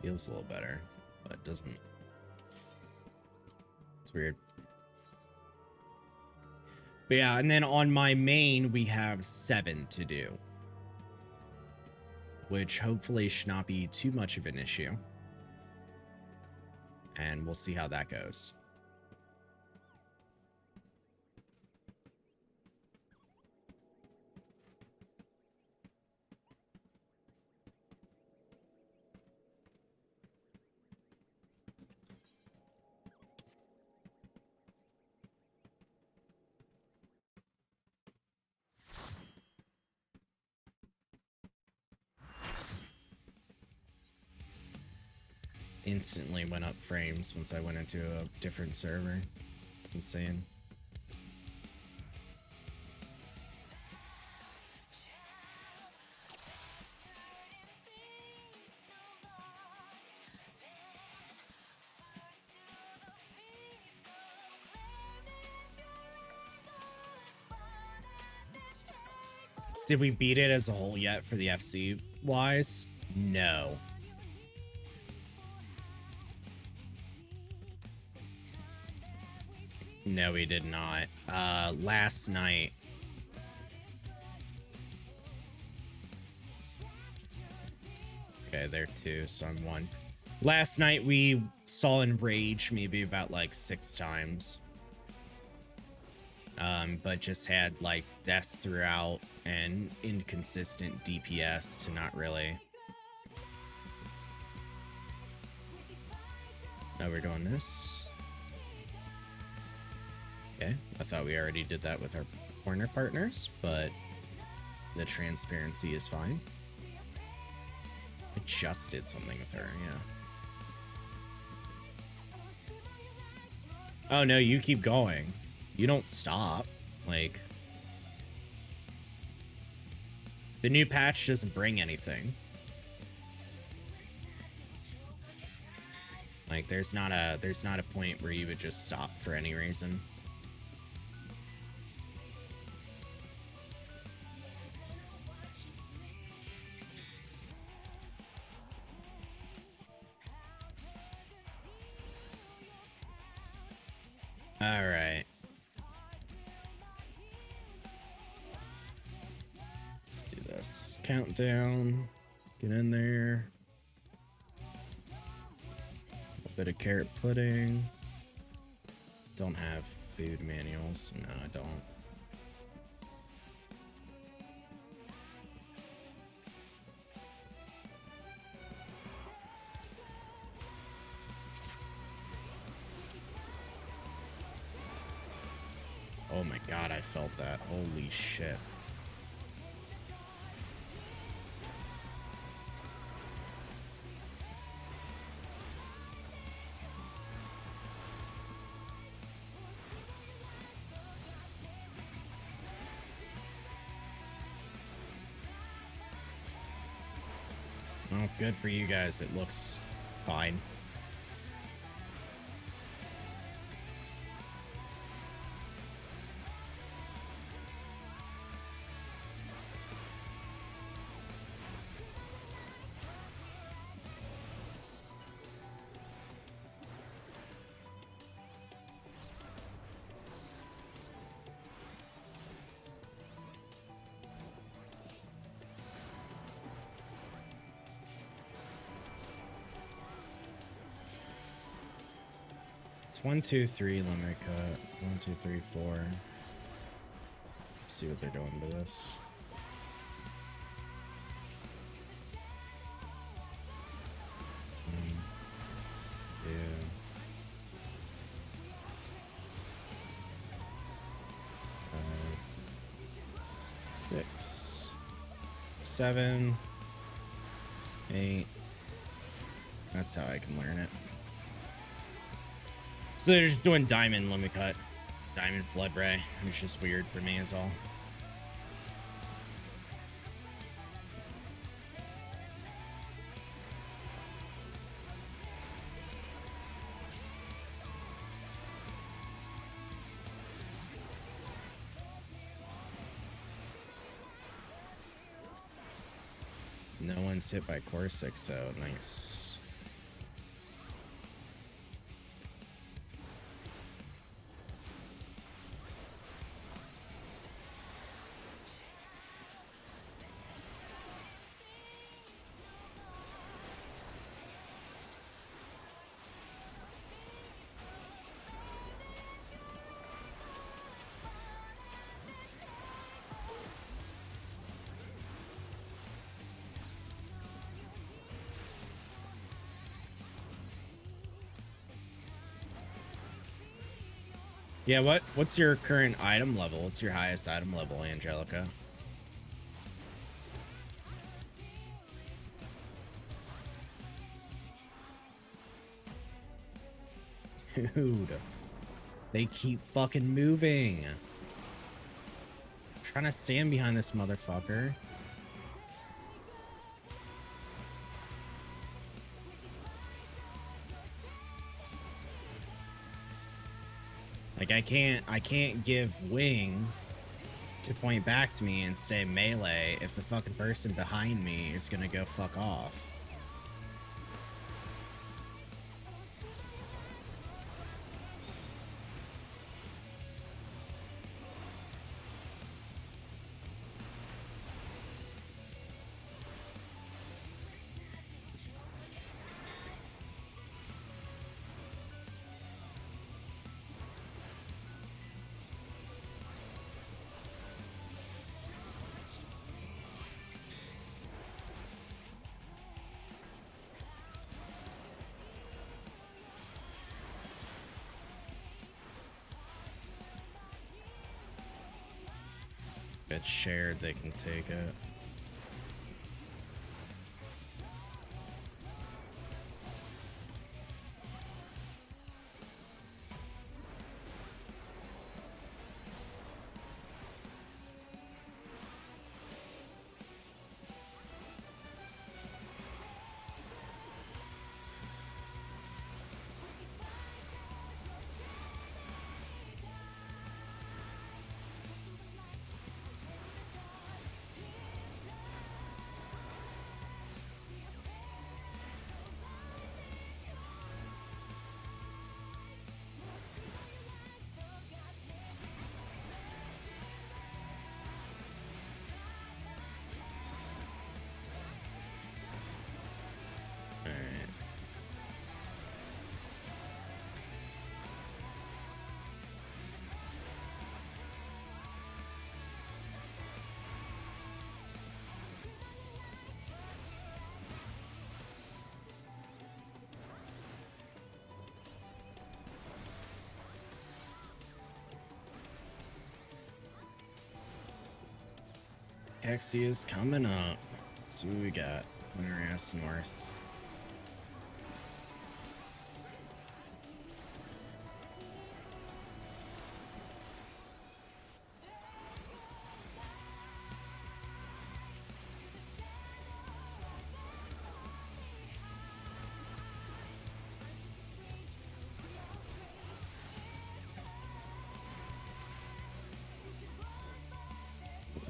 Feels a little better, but doesn't. It's weird. But yeah, and then on my main, we have 7 to do, which hopefully should not be too much of an issue. And we'll see how that goes. instantly went up frames once I went into a different server. It's insane. Did we beat it as a whole yet for the FC wise? No. No, we did not. Last night. Okay, there two, so I'm one. Last night we saw Enrage maybe about like 6 times. But just had like deaths throughout and inconsistent DPS to not really. Now we're doing this. Okay, I thought we already did that with our corner partners, but the transparency is fine. I just did something with her, yeah. Oh no, you keep going. You don't stop. Like, the new patch doesn't bring anything. Like, there's not a point where you would just stop for any reason. All right. Let's do this. Countdown. Let's get in there. A bit of carrot pudding. Don't have food manuals. No, I don't. Oh my god, I felt that. Holy shit. Oh, good for you guys. It looks fine. It's 1, 2, 3, limit cut. 1, 2, 3, 4. See what they're doing to this. Two. 5, 6, 7, 8. That's how I can learn it. So they're just doing diamond limit cut. Diamond flood ray. It's just weird for me is all. No one's hit by Corsic, so nice. Yeah, what's your current item level? What's your highest item level, Angelica? Dude, they keep fucking moving. I'm trying to stand behind this motherfucker. Like I can't give wing to point back to me and stay melee if the fucking person behind me is gonna go fuck off. If it's shared, they can take it. Hexy is coming up. Let's see what we got. Winter Ass North.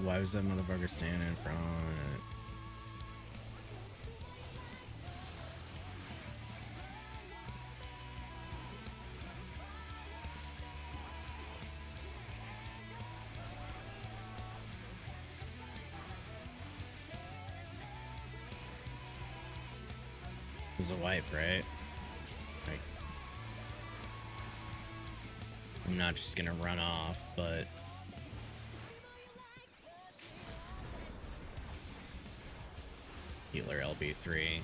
Why was that motherfucker standing in front? This is a wipe, right? Like, I'm not just gonna run off, but healer LB3.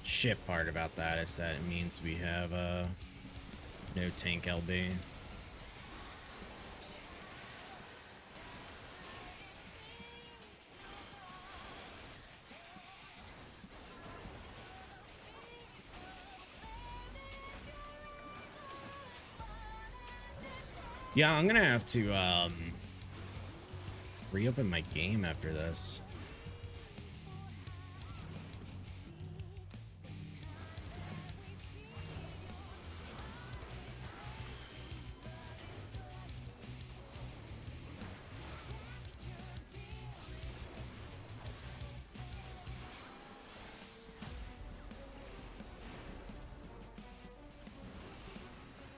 Shit part about that is that it means we have no tank LB. Yeah, I'm gonna have to reopen my game after this.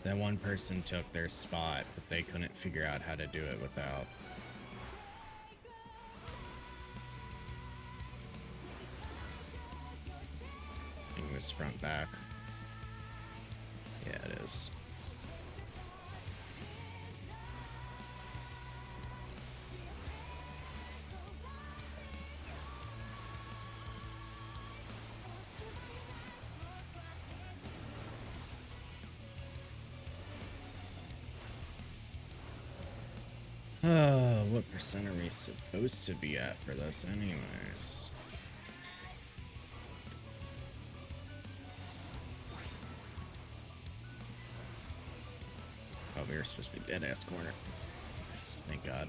That one person took their spot, but they couldn't figure out how to do it without. Getting this front back. Yeah, it is. What percent are we supposed to be at for this anyways? we were supposed to be dead ass corner. Thank God.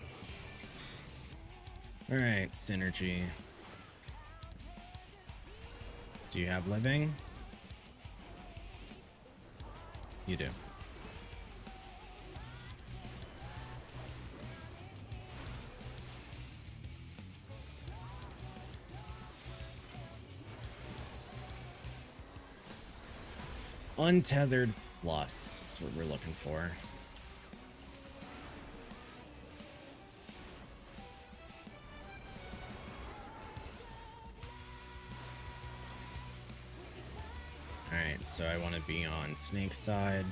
Alright, synergy. Do you have living? You do. Untethered plus is what we're looking for. Alright, so I want to be on Snake's side,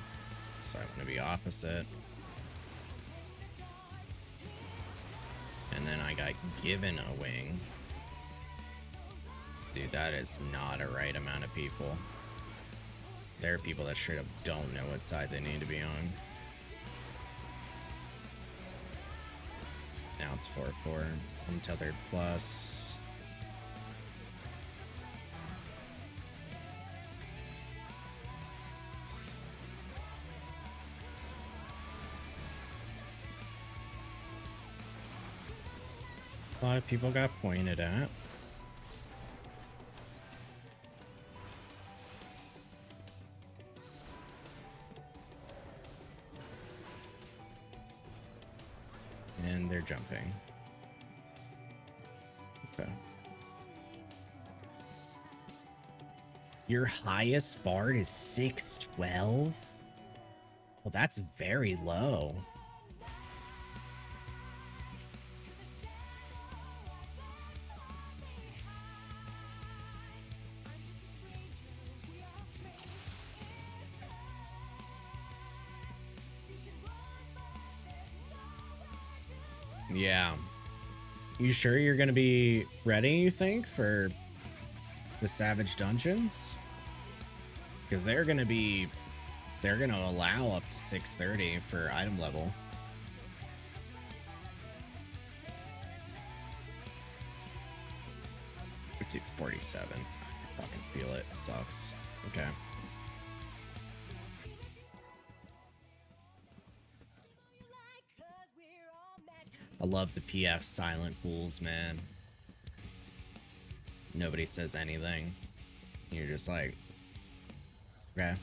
so I want to be opposite. And then I got given a wing. Dude, that is not a right amount of people. There are people that straight up don't know what side they need to be on. Now it's 4-4. Untethered plus. A lot of people got pointed at. And they're jumping. Okay. Your highest bard is 612? Well, that's very low. Yeah. You sure you're gonna be ready, you think, for the Savage Dungeons? Because they're gonna allow up to 630 for item level. Dude, 47. I can fucking feel it. It sucks. Okay. I love the PF silent pools, man. Nobody says anything. You're just like, okay.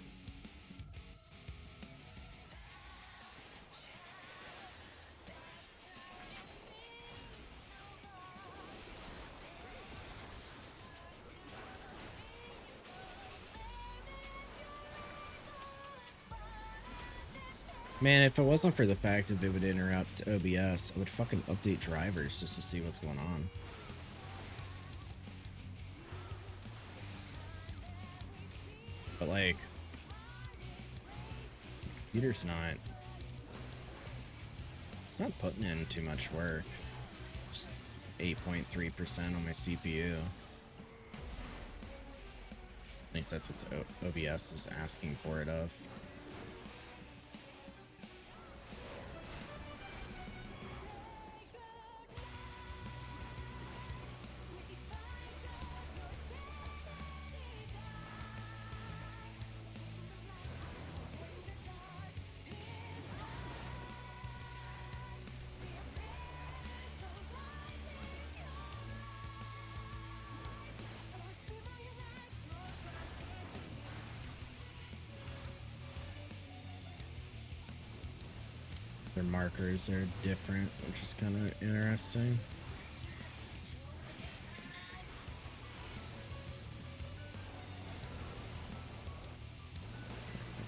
Man, if it wasn't for the fact that it would interrupt OBS, I would fucking update drivers just to see what's going on. But like, computer's not, it's not putting in too much work. Just 8.3% on my CPU. At least that's what OBS is asking for it of. Their markers are different, which is kind of interesting.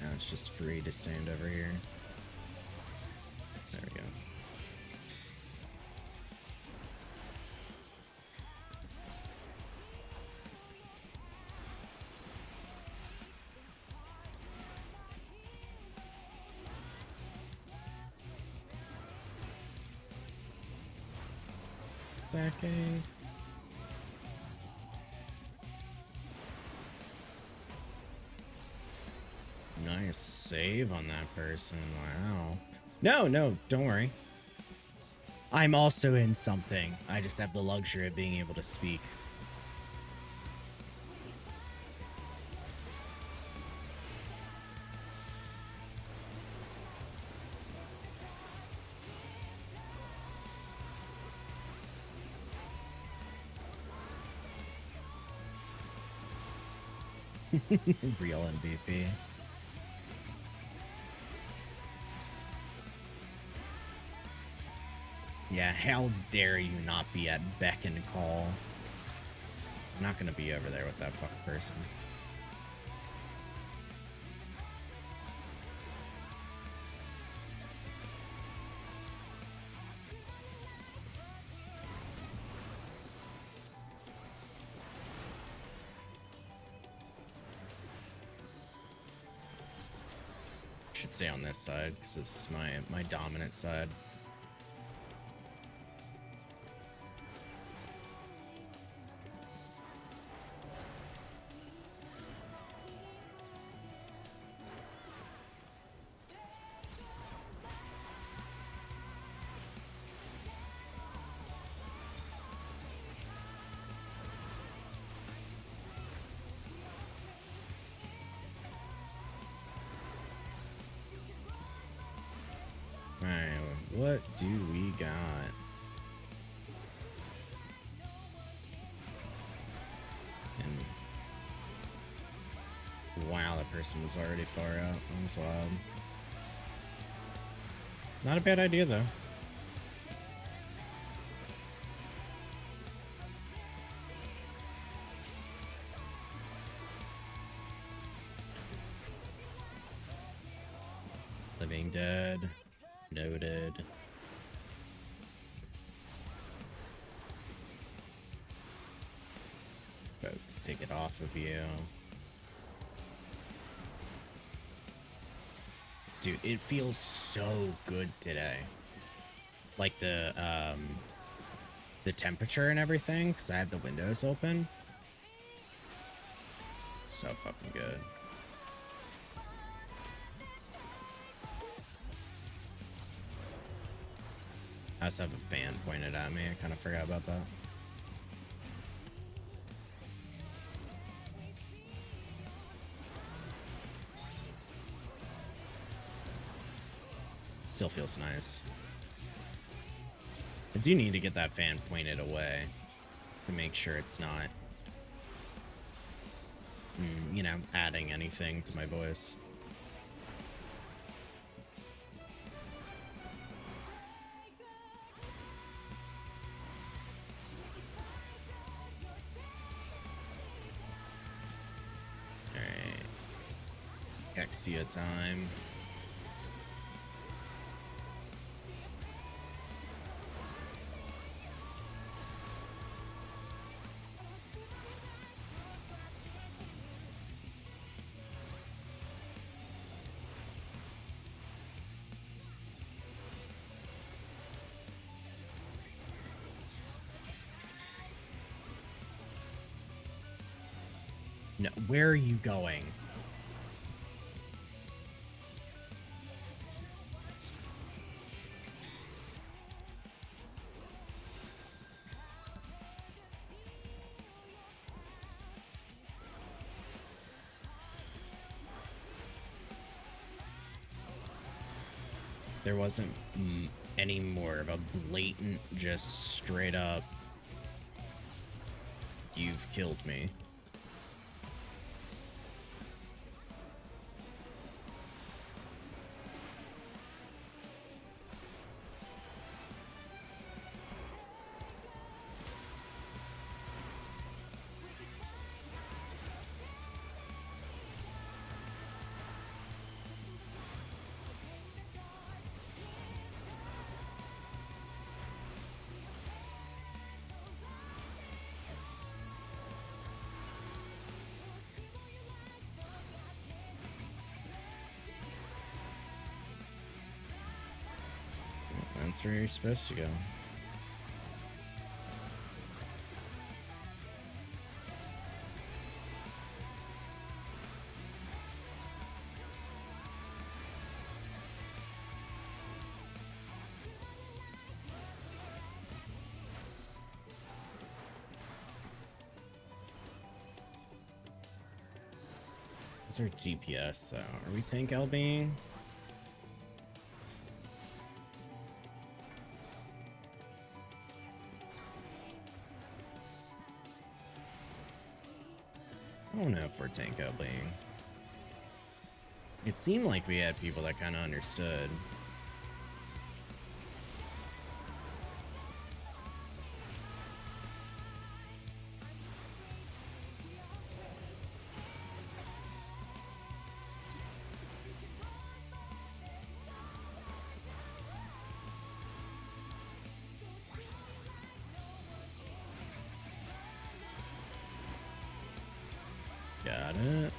Now it's just free to stand over here. There we go. Stacking. Nice save on that person. Wow. No, don't worry. I'm also in something. I just have the luxury of being able to speak. Real MVP. Yeah, how dare you not be at beck and call? I'm not gonna be over there with that fucking person. Should stay on this side because this is my dominant side. What do we got? And wow, that person was already far out. That was wild. Not a bad idea though. Living Dead. Noted. About to take it off of you. Dude, it feels so good today. Like the temperature and everything, because I have the windows open. It's so fucking good. I also have a fan pointed at me. I kind of forgot about that. Still feels nice. I do need to get that fan pointed away just to make sure it's not, you know, adding anything to my voice. Exia time. No, where are you going? There wasn't any more of a blatant, just straight up, you've killed me. That's where you're supposed to go. Is there DPS though? Are we tank LBing? I don't know if we're tank being. It seemed like we had people that kind of understood. Got it.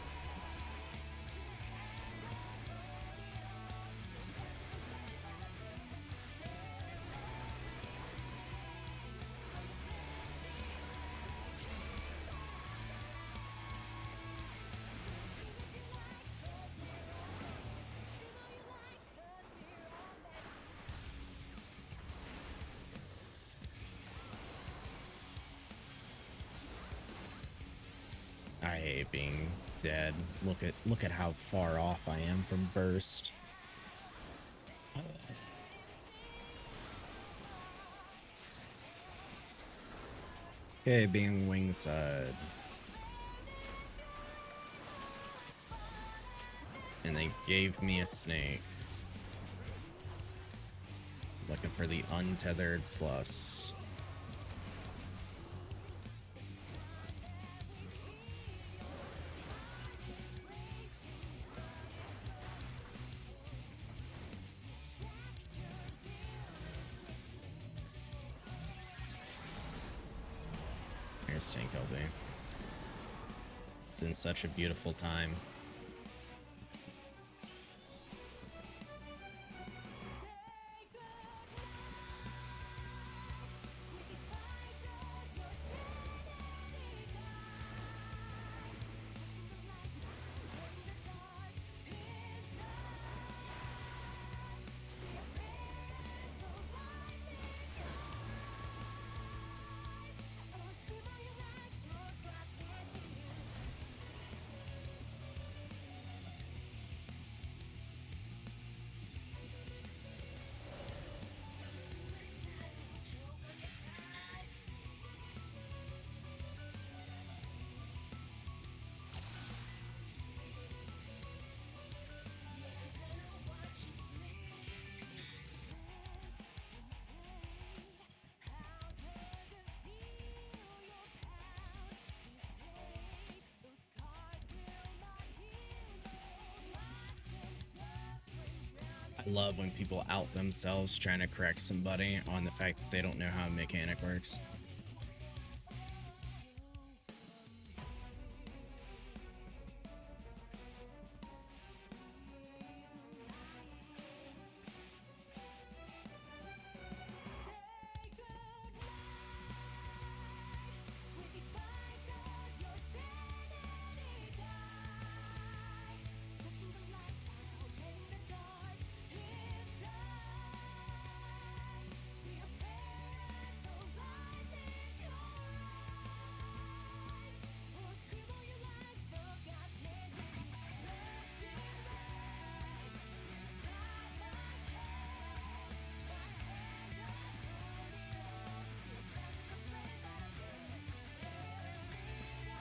I hate being dead. Look at how far off I am from burst. Okay, being wingside. And they gave me a snake. Looking for the untethered plus. Here's Tank LB. It's in such a beautiful time. I love when people out themselves trying to correct somebody on the fact that they don't know how a mechanic works.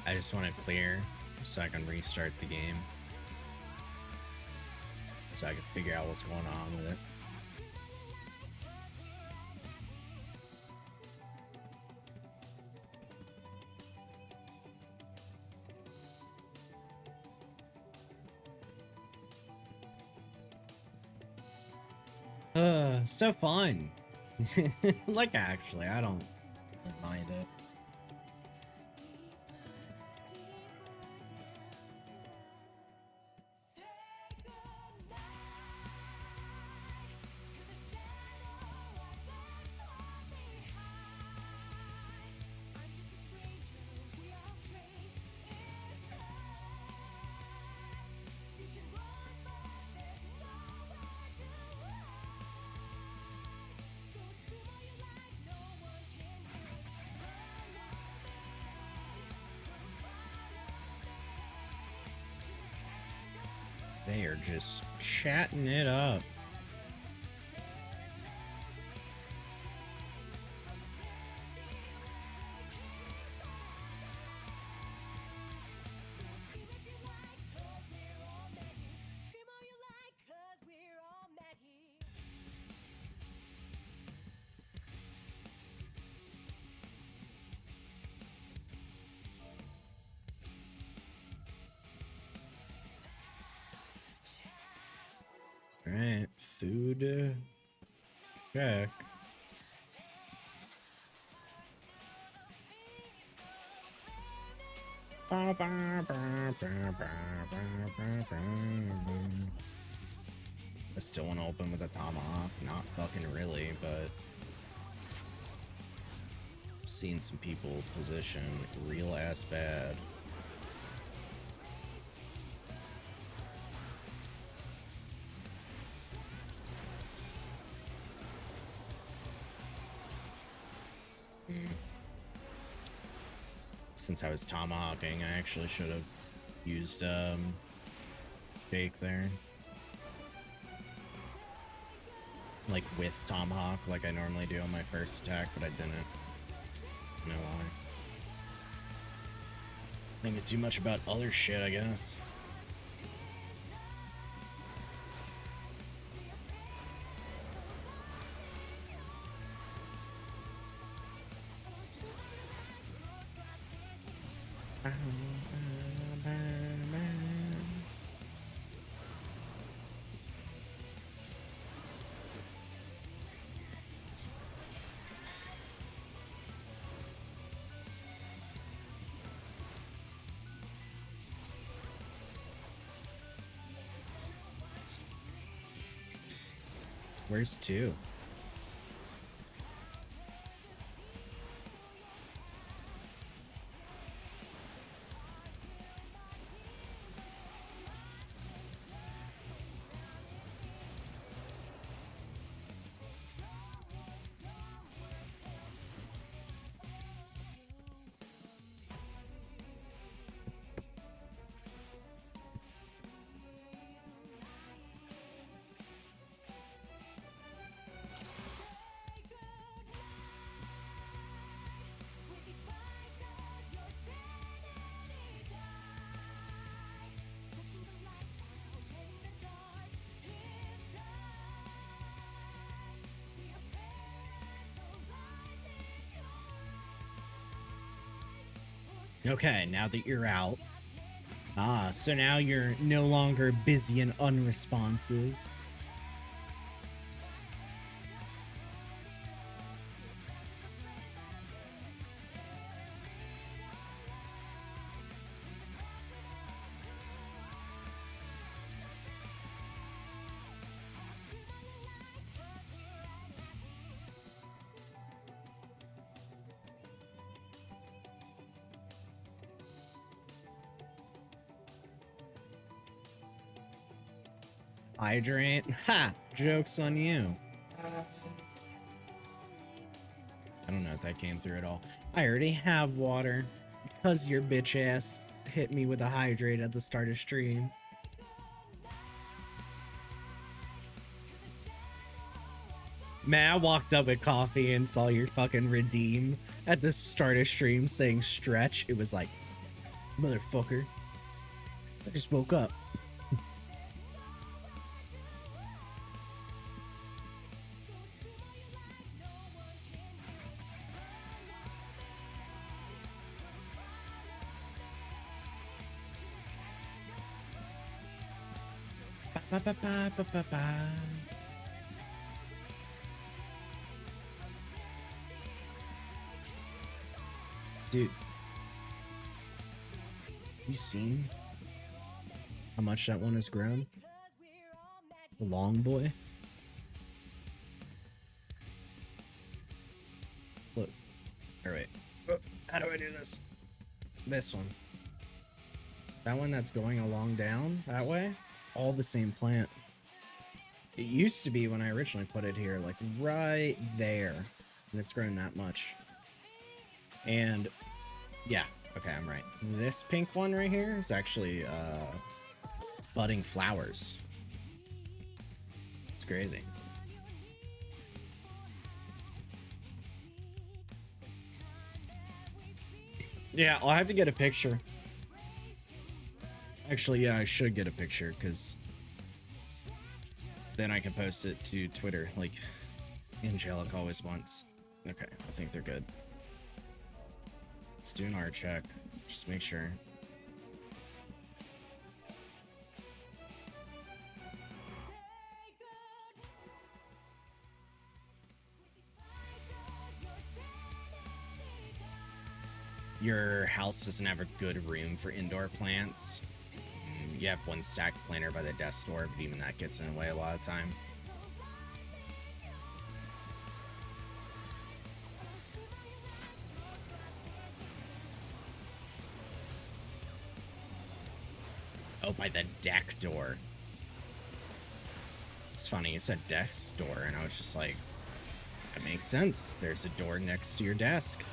I just want to clear so I can restart the game. So I can figure out what's going on with it. So fun. Like, actually, I don't mind it. They are just chatting it up. Alright, food check. I still want to open with a tomahawk. Not fucking really, but I've seen some people position real ass bad. Since I was tomahawking, I actually should have used shake there. Like with tomahawk, like I normally do on my first attack, but I didn't. No why. Thinking too much about other shit, I guess. Where's 2? Okay, now that you're out. So now you're no longer busy and unresponsive. Hydrate? Ha! Joke's on you. I don't know if that came through at all. I already have water because your bitch ass hit me with a hydrate at the start of stream. Man, I walked up with coffee and saw your fucking redeem at the start of stream saying stretch. It was like, motherfucker. I just woke up. Ba, ba, ba, ba, ba, ba. Dude, you seen how much that one has grown? The long boy. Look. All right. Oh, how do I do this? This one. That one that's going along down that way. It's all the same plant. It used to be when I originally put it here, like right there, and it's grown that much. And yeah, okay, I'm right. This pink one right here is actually it's budding flowers. It's crazy. Yeah, I'll have to get a picture. Actually, yeah, I should get a picture because then I can post it to Twitter like Angelic always wants. Okay, I think they're good. Let's do an art check. Just make sure. your house doesn't have a good room for indoor plants. You have one stacked planter by the desk door, but even that gets in the way a lot of the time. Oh, by the deck door. It's funny, you said desk door, and I was just like, that makes sense. There's a door next to your desk.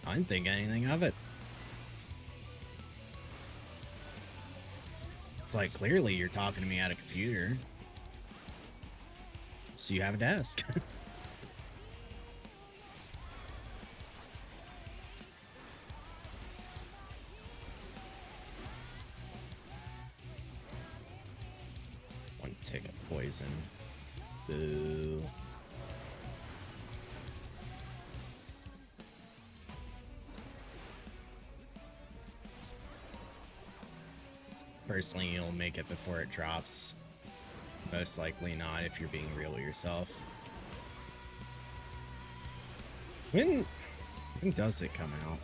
I didn't think anything of it. It's like, clearly you're talking to me at a computer. So you have a desk. One tick of poison. Boo. Personally, you'll make it before it drops. Most likely not if you're being real with yourself. When does it come out?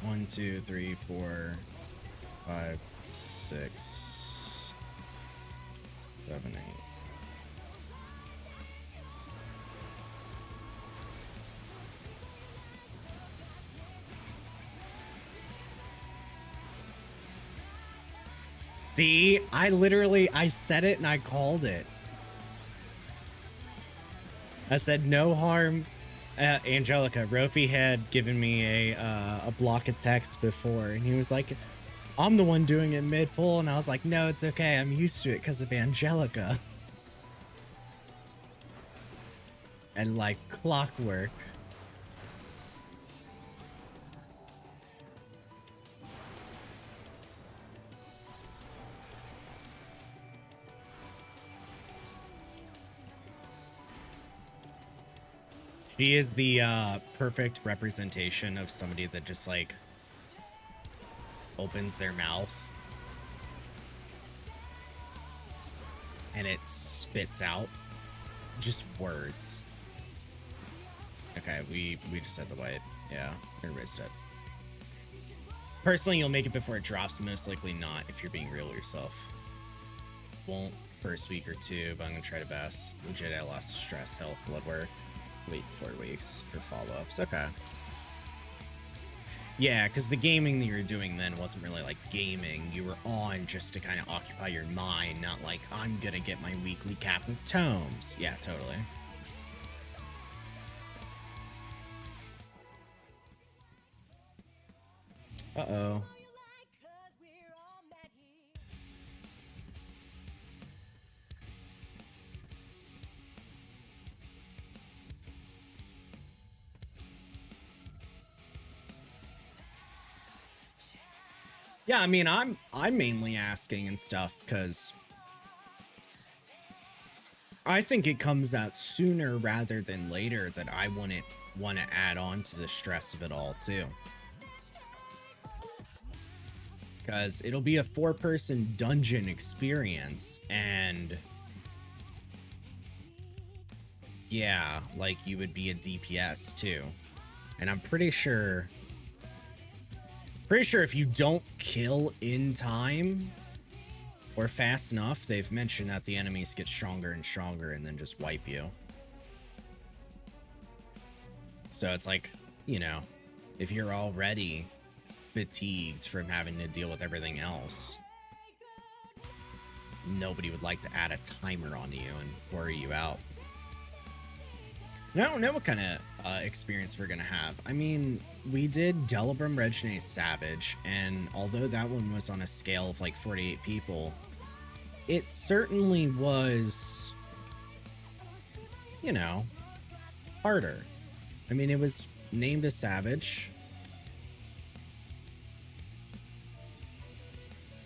1, 2, 3, 4, 5, 6, 7, 8. See, I said it and I called it. I said no harm. Angelica, Rofi had given me a block of text before, and he was like, I'm the one doing it mid-pull, and I was like, no, it's okay. I'm used to it because of Angelica. And like clockwork. She is the perfect representation of somebody that just like opens their mouth and it spits out just words. Okay, we just said the white. Yeah, everybody's dead. Personally, you'll make it before it drops. Most likely not if you're being real with yourself. Won't first week or two, but I'm gonna try to best. Legit, I lost stress, health, blood work. Wait 4 weeks for follow-ups. Okay. Yeah, because the gaming that you were doing then wasn't really like gaming. You were on just to kind of occupy your mind, not like, I'm gonna get my weekly cap of tomes. Yeah, totally. Uh-oh. Yeah, I mean, I'm mainly asking and stuff because I think it comes out sooner rather than later that I wouldn't want to add on to the stress of it all too. Because it'll be a 4-person dungeon experience, and yeah, like you would be a DPS too. And I'm pretty sure if you don't kill in time or fast enough, they've mentioned that the enemies get stronger and stronger and then just wipe you. So it's like, you know, if you're already fatigued from having to deal with everything else, nobody would like to add a timer on you and worry you out. And I don't know what kind of experience we're gonna have. I mean, we did Delibram Regine Savage, and although that one was on a scale of like 48 people, it certainly was, you know, harder. I mean, it was named a Savage.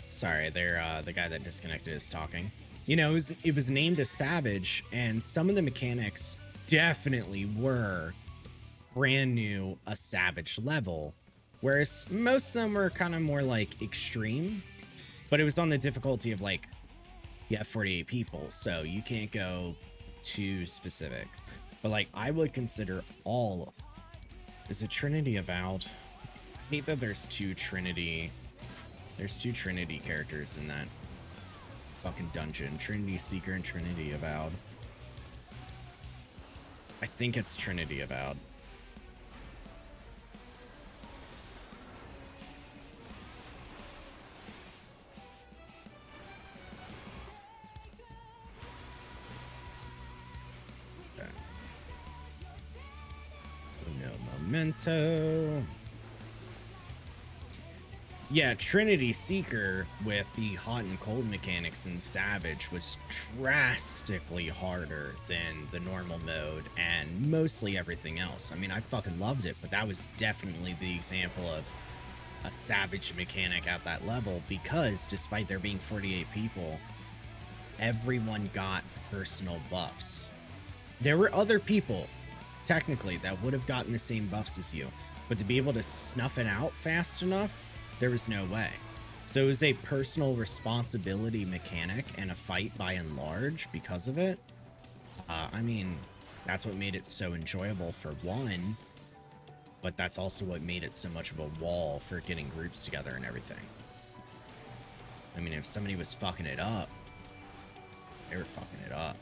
Sorry, they're the guy that disconnected is talking. You know, it was named a Savage, and some of the mechanics definitely were brand new, a Savage level, whereas most of them were kind of more like extreme, but it was on the difficulty of like, you have 48 people, so you can't go too specific. But like, I would consider all Is it Trinity Avowed? I hate that there's two Trinity characters in that fucking dungeon. Trinity Seeker and Trinity Avowed. I think it's Trinity Avowed. Okay. No memento. Yeah, Trinity Seeker with the hot and cold mechanics in Savage was drastically harder than the normal mode and mostly everything else. I mean, I fucking loved it, but that was definitely the example of a Savage mechanic at that level because despite there being 48 people, everyone got personal buffs. There were other people, technically, that would have gotten the same buffs as you, but to be able to snuff it out fast enough, there was no way. So it was a personal responsibility mechanic and a fight by and large because of it. I mean, that's what made it so enjoyable for one, but that's also what made it so much of a wall for getting groups together and everything. I mean, if somebody was fucking it up, they were fucking it up.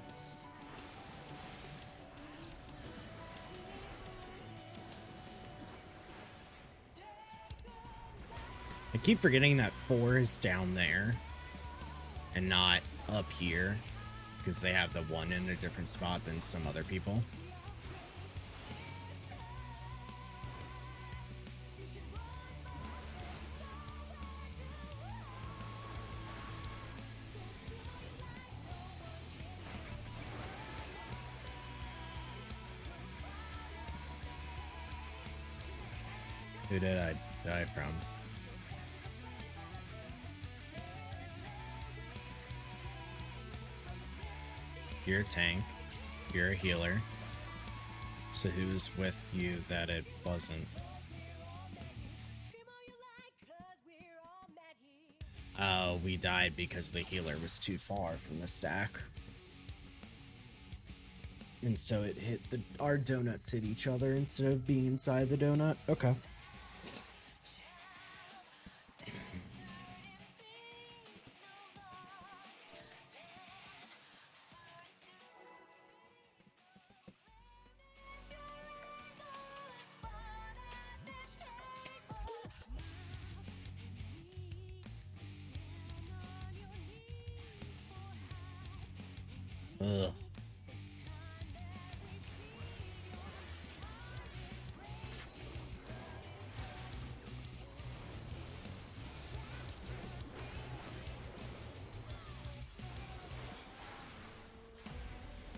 I keep forgetting that 4 is down there and not up here because they have the 1 in a different spot than some other people. Who did I die from? You're a tank. You're a healer. So who's with you that it wasn't? Oh, we died because the healer was too far from the stack. And so it hit our donuts hit each other instead of being inside the donut. Okay. Ugh.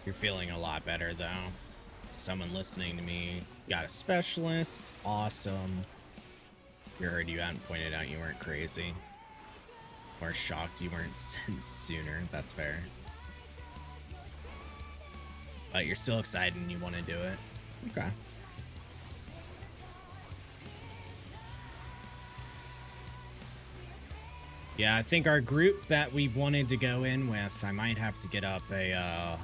You're feeling a lot better though. Someone listening to me got a specialist. It's awesome. You heard you hadn't pointed out you weren't crazy. Or shocked you weren't sent sooner. That's fair. But you're still excited and you want to do it. Okay. Yeah, I think our group that we wanted to go in with, I might have to get up a,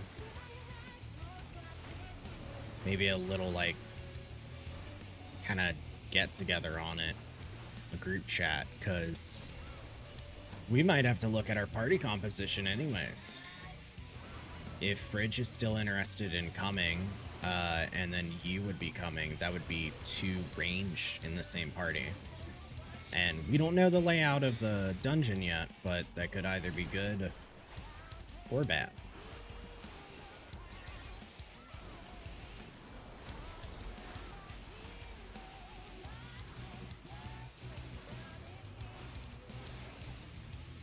maybe a little, like, kind of get together on it. A group chat, because we might have to look at our party composition anyways. If Fridge is still interested in coming, and then you would be coming, that would be 2 ranged in the same party. And we don't know the layout of the dungeon yet, but that could either be good or bad.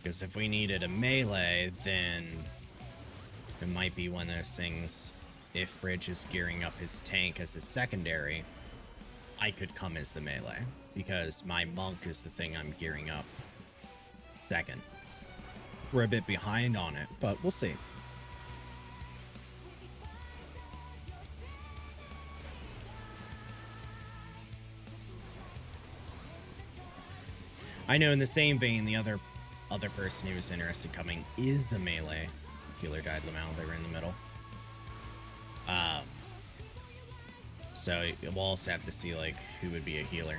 Because if we needed a melee, then it might be one of those things. If Fridge is gearing up his tank as a secondary, I could come as the melee, because my monk is the thing I'm gearing up second. We're a bit behind on it, but we'll see. I know in the same vein, the other person who was interested in coming is a melee. Healer died Lamau, they were in the middle. So we'll also have to see like who would be a healer.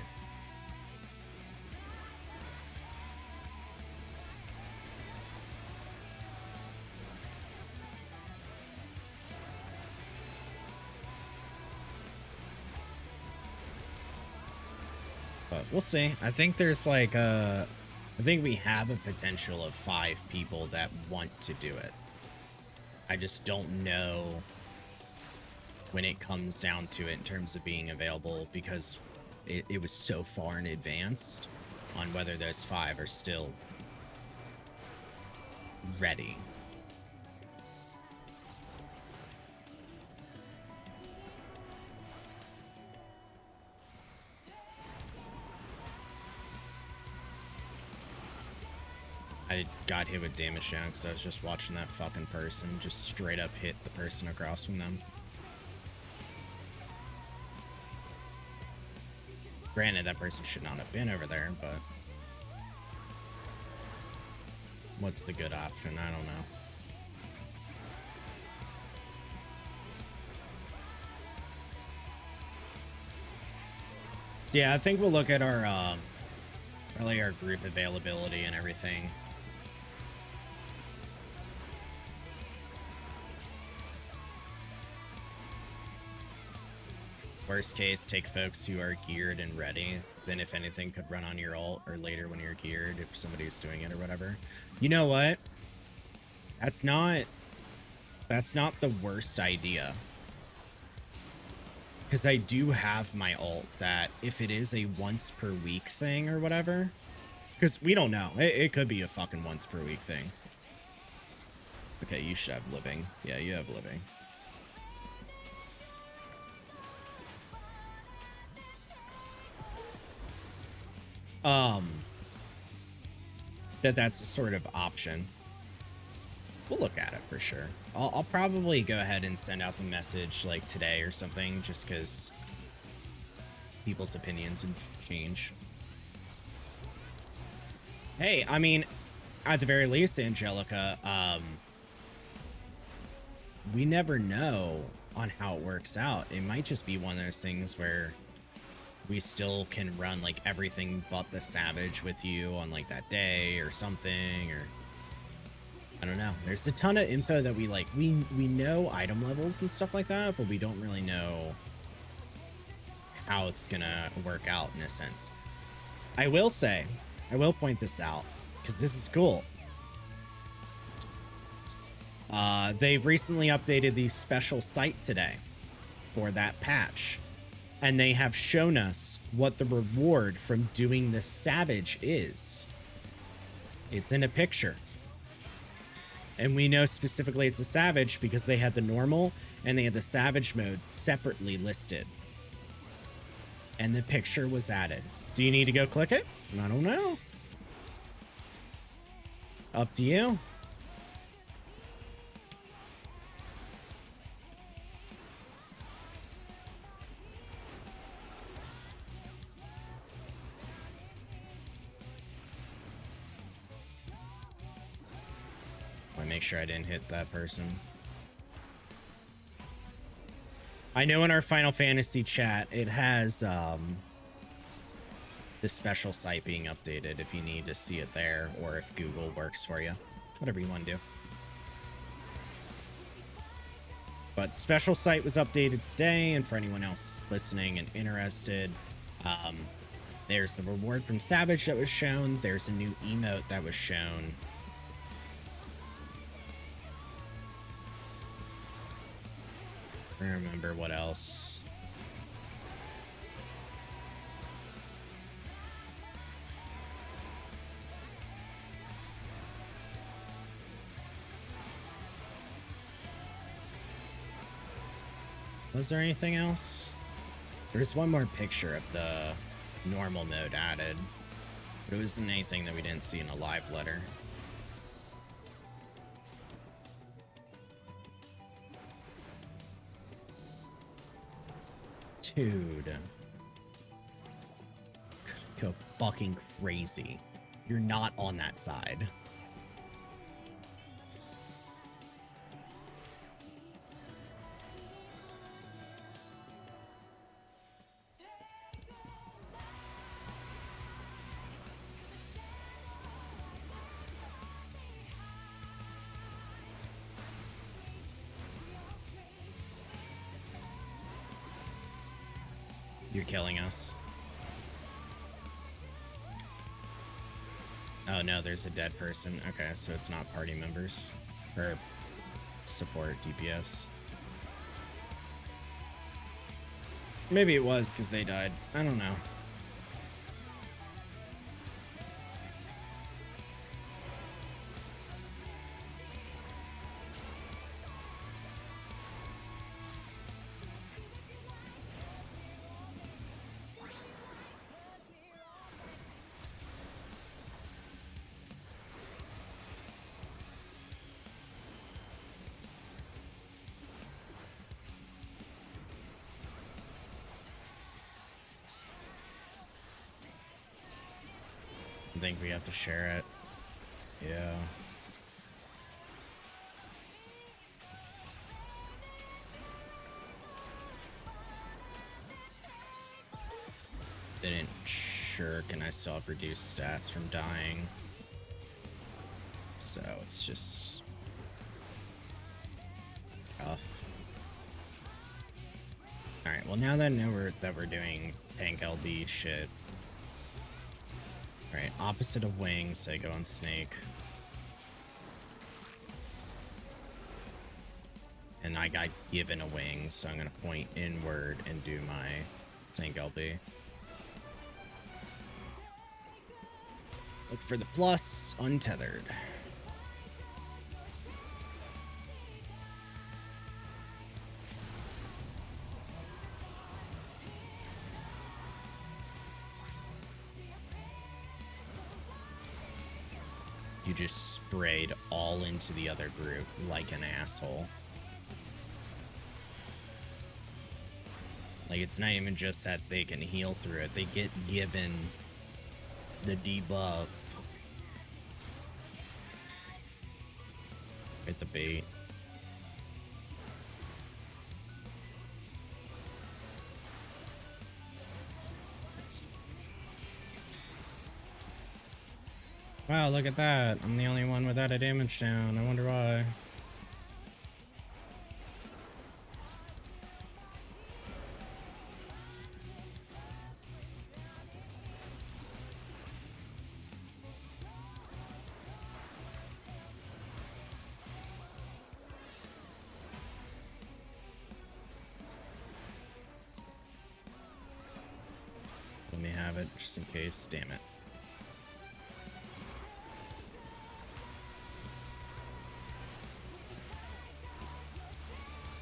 But we'll see. I think there's like I think we have a potential of 5 people that want to do it. I just don't know when it comes down to it in terms of being available, because it was so far in advance on whether those 5 are still ready. I got hit with damage down because I was just watching that fucking person just straight up hit the person across from them. Granted, that person should not have been over there, but what's the good option? I don't know. So yeah, I think we'll look at our really our group availability and everything. Worst case, take folks who are geared and ready. Then if anything could run on your ult or later when you're geared, if somebody's doing it or whatever. You know what? That's not the worst idea. Because I do have my ult that if it is a once per week thing or whatever, because we don't know. It could be a fucking once per week thing. Okay, you should have living. Yeah, you have living. That's a sort of option. We'll look at it for sure. I'll probably go ahead and send out the message like today or something, just because people's opinions change. Hey, I mean, at the very least, Angelica, we never know on how it works out. It might just be one of those things where we still can run like everything but the Savage with you on like that day or something, or I don't know. There's a ton of info that we like. We know item levels and stuff like that, but we don't really know how it's gonna work out in a sense. I will say, I will point this out because this is cool. They've recently updated the special site today for that patch. And they have shown us what the reward from doing the Savage is. It's in a picture. And we know specifically it's a Savage because they had the normal and they had the Savage mode separately listed. And the picture was added. Do you need to go click it? I don't know. Up to you. Make sure I didn't hit that person. I know in our Final Fantasy chat, it has the special site being updated if you need to see it there, or if Google works for you. Whatever you want to do. But special site was updated today, and for anyone else listening and interested, there's the reward from Savage that was shown. There's a new emote that was shown. I don't remember what else. Was there anything else? There's one more picture of the normal mode added, but it wasn't anything that we didn't see in a live letter. Dude. Go fucking crazy. You're not on that side. You're killing us. Oh no, there's a dead person. Okay, so it's not party members. Or support DPS. Maybe it was because they died. I don't know. I think we have to share it. Yeah. Didn't sure can I still have reduced stats from dying? So it's just tough. Alright, well now that we're doing tank LB shit. Alright, opposite of wings, I go on snake. And I got given a wing, so I'm gonna point inward and do my tank LB. Look for the plus, untethered. You just sprayed all into the other group like an asshole. Like, it's not even just that they can heal through it. They get given the debuff. Hit the bait. Wow, look at that. I'm the only one without a damage down. I wonder why. Let me have it just in case. Damn it.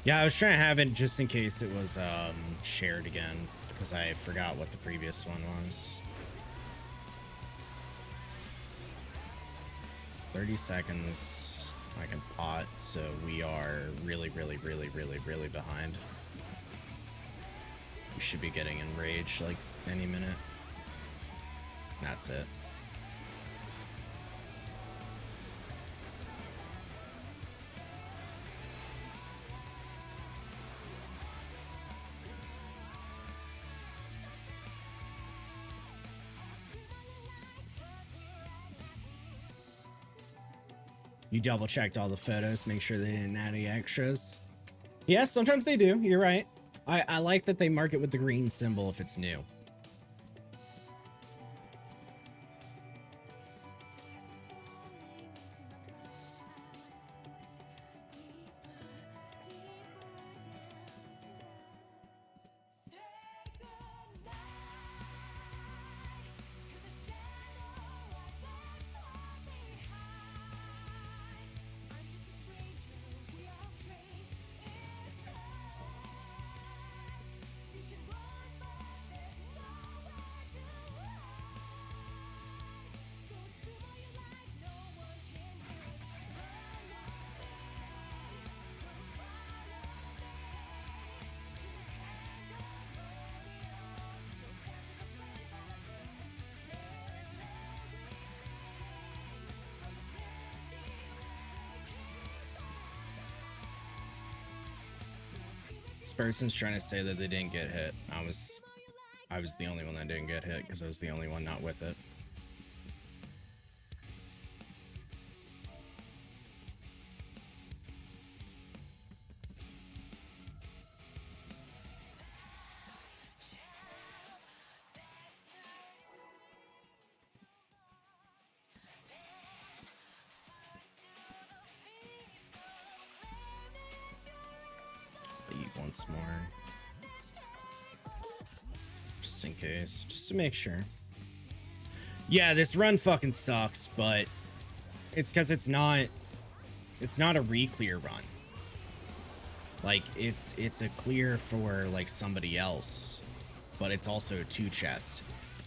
Yeah, I was trying to have it just in case it was shared again, because I forgot what the previous one was. 30 seconds, I can pot, so we are really behind. We should be getting enraged like any minute. That's it. You double checked all the photos, make sure they didn't add any extras. Yeah, sometimes they do. You're right. I like that they mark it with the green symbol if it's new. This person's trying to say that they didn't get hit. I was the only one that didn't get hit because I was the only one not with it. once more. Just in case. Just to make sure. Yeah, this run fucking sucks, but it's because it's not a reclear run. Like, it's a clear for, like, somebody else, but it's also a 2-chest.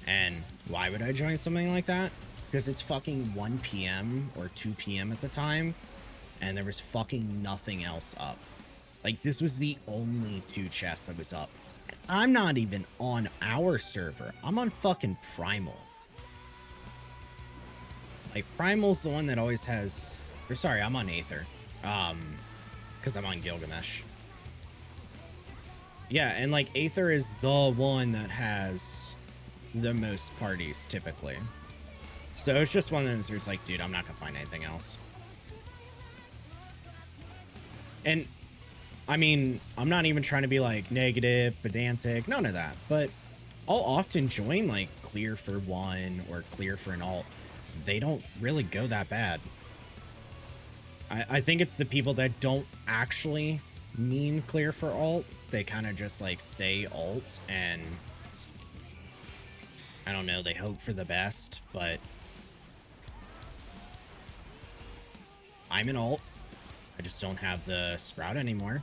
And why would I join something like that? Because it's fucking 1 p.m. or 2 p.m. at the time, and there was fucking nothing else up. Like, this was the only 2 chests that was up. And I'm not even on our server. I'm on fucking Primal. Like, Primal's the one that always has... Or, sorry, I'm on Aether. Because I'm on Gilgamesh. Yeah, and, like, Aether is the one that has the most parties, typically. So it's just one of those where it's like, dude, I'm not gonna find anything else. And, I mean, I'm not even trying to be, like, negative, pedantic, none of that. But I'll often join, like, clear for one or clear for an alt. They don't really go that bad. I think it's the people that don't actually mean clear for alt. They kind of just, like, say alt and... I don't know, they hope for the best, but... I'm an alt. I just don't have the sprout anymore.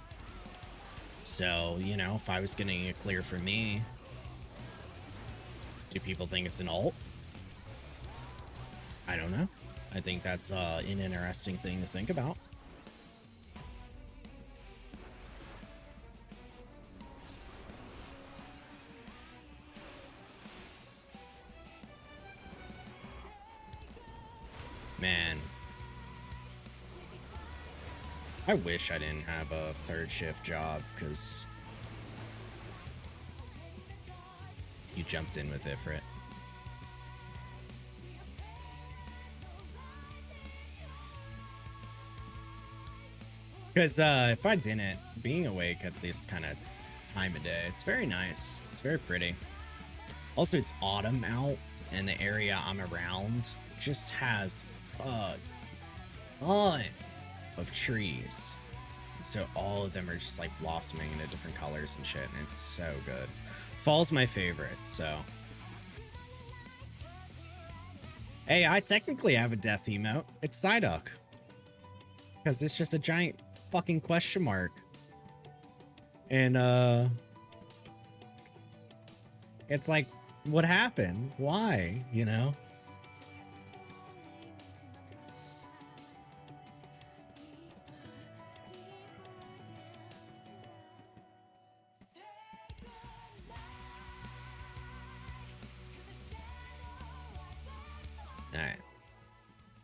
So, you know, if I was getting a clear for me, do people think it's an alt? I don't know. I think that's an interesting thing to think about. Man. I wish I didn't have a 3rd shift job, because you jumped in with Ifrit. Because if I didn't, being awake at this kind of time of day, it's very nice. It's very pretty. Also, it's autumn out, and the area I'm around just has a ton of trees. So all of them are just like blossoming into different colors and shit, and it's so good. Fall's my favorite, so. Hey, I technically have a death emote. It's Psyduck. Because it's just a giant fucking question mark. And, it's like, what happened? Why? You know? Alright.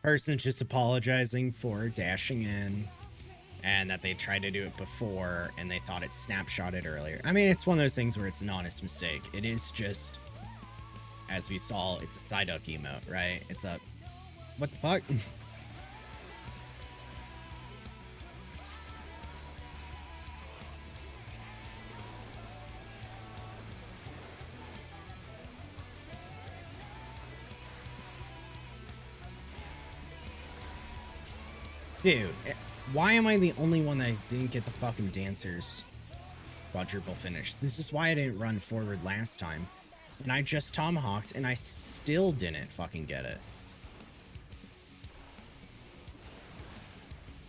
Person's just apologizing for dashing in and that they tried to do it before and they thought it snapshotted earlier. I mean, it's one of those things where it's an honest mistake. It is just, as we saw, it's a Psyduck emote, right? It's a... What the fuck? Dude, why am I the only one that didn't get the fucking dancers quadruple finish? This is why I didn't run forward last time. And I just tomahawked and I still didn't fucking get it.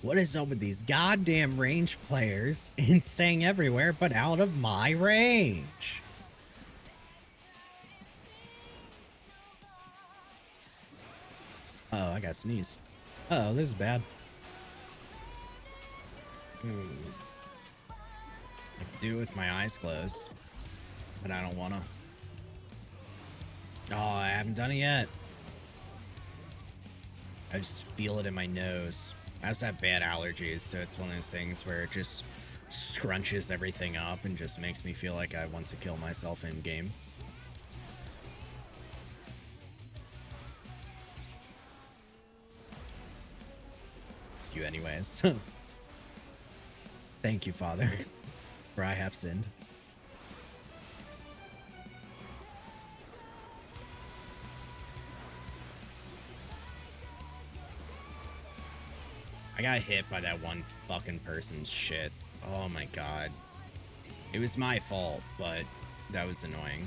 What is up with these goddamn range players and staying everywhere but out of my range? Oh, I got sneeze. Uh oh, this is bad. I could do it with my eyes closed, but I don't want to. Oh, I haven't done it yet. I just feel it in my nose. I also have bad allergies, so it's one of those things where it just scrunches everything up and just makes me feel like I want to kill myself in game. It's you anyways. Thank you, Father, for I have sinned. I got hit by that one fucking person's shit. Oh my god. It was my fault, but that was annoying.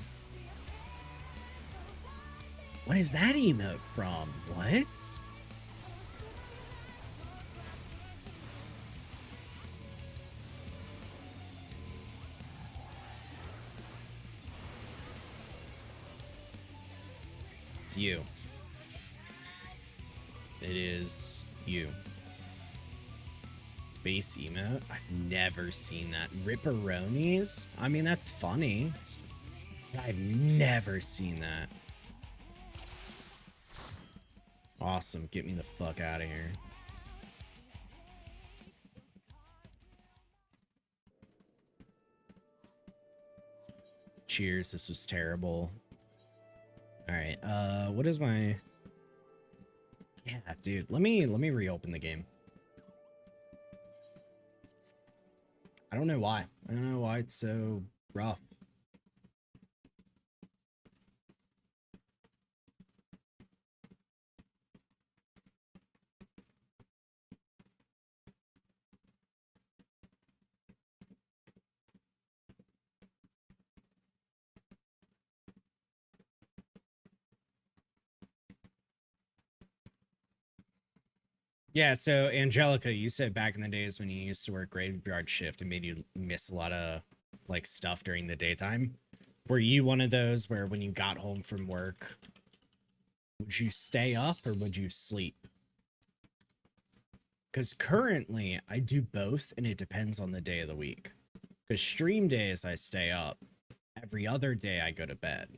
What is that emote from? What? It's you. It is you. Base emote? I've never seen that. Ripperonis? I mean, that's funny. I've never seen that. Awesome. Get me the fuck out of here. Cheers. This was terrible. All right. What is my... Yeah, dude. Let me reopen the game. I don't know why. I don't know why it's so rough. Yeah, so Angelica, you said back in the days when you used to work graveyard shift, it made you miss a lot of like stuff during the daytime. Were you one of those where when you got home from work, would you stay up or would you sleep? Because currently I do both and it depends on the day of the week. Because stream days I stay up. Every other day I go to bed.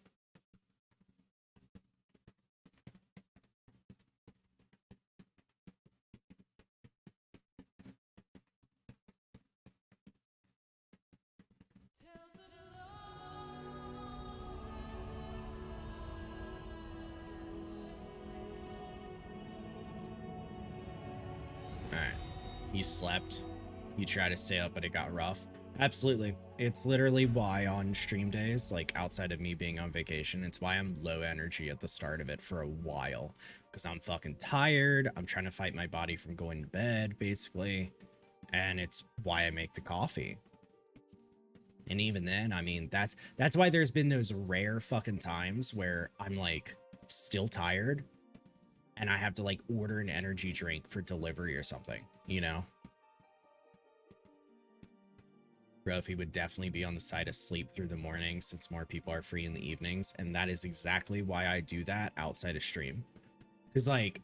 Alright. You slept. You try to stay up, but it got rough. Absolutely. It's literally why on stream days, like outside of me being on vacation, it's why I'm low energy at the start of it for a while. Because I'm fucking tired. I'm trying to fight my body from going to bed, basically. And it's why I make the coffee. And even then, I mean, that's why there's been those rare fucking times where I'm like still tired and I have to like order an energy drink for delivery or something, you know? Brophy would definitely be on the side of sleep through the morning since more people are free in the evenings. And that is exactly why I do that outside of stream. Because like,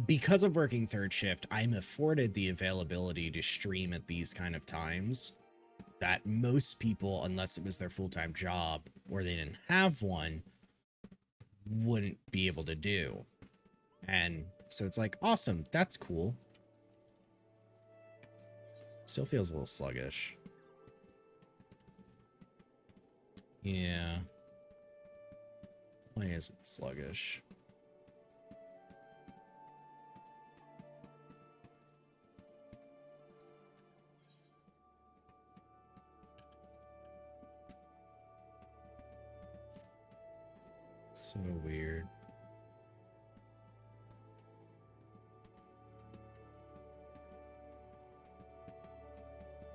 because of working third shift, I'm afforded the availability to stream at these kind of times that most people, unless it was their full-time job or they didn't have one, wouldn't be able to do. And so it's like, awesome, that's cool. Still feels a little sluggish. Yeah. Why is it sluggish? So weird.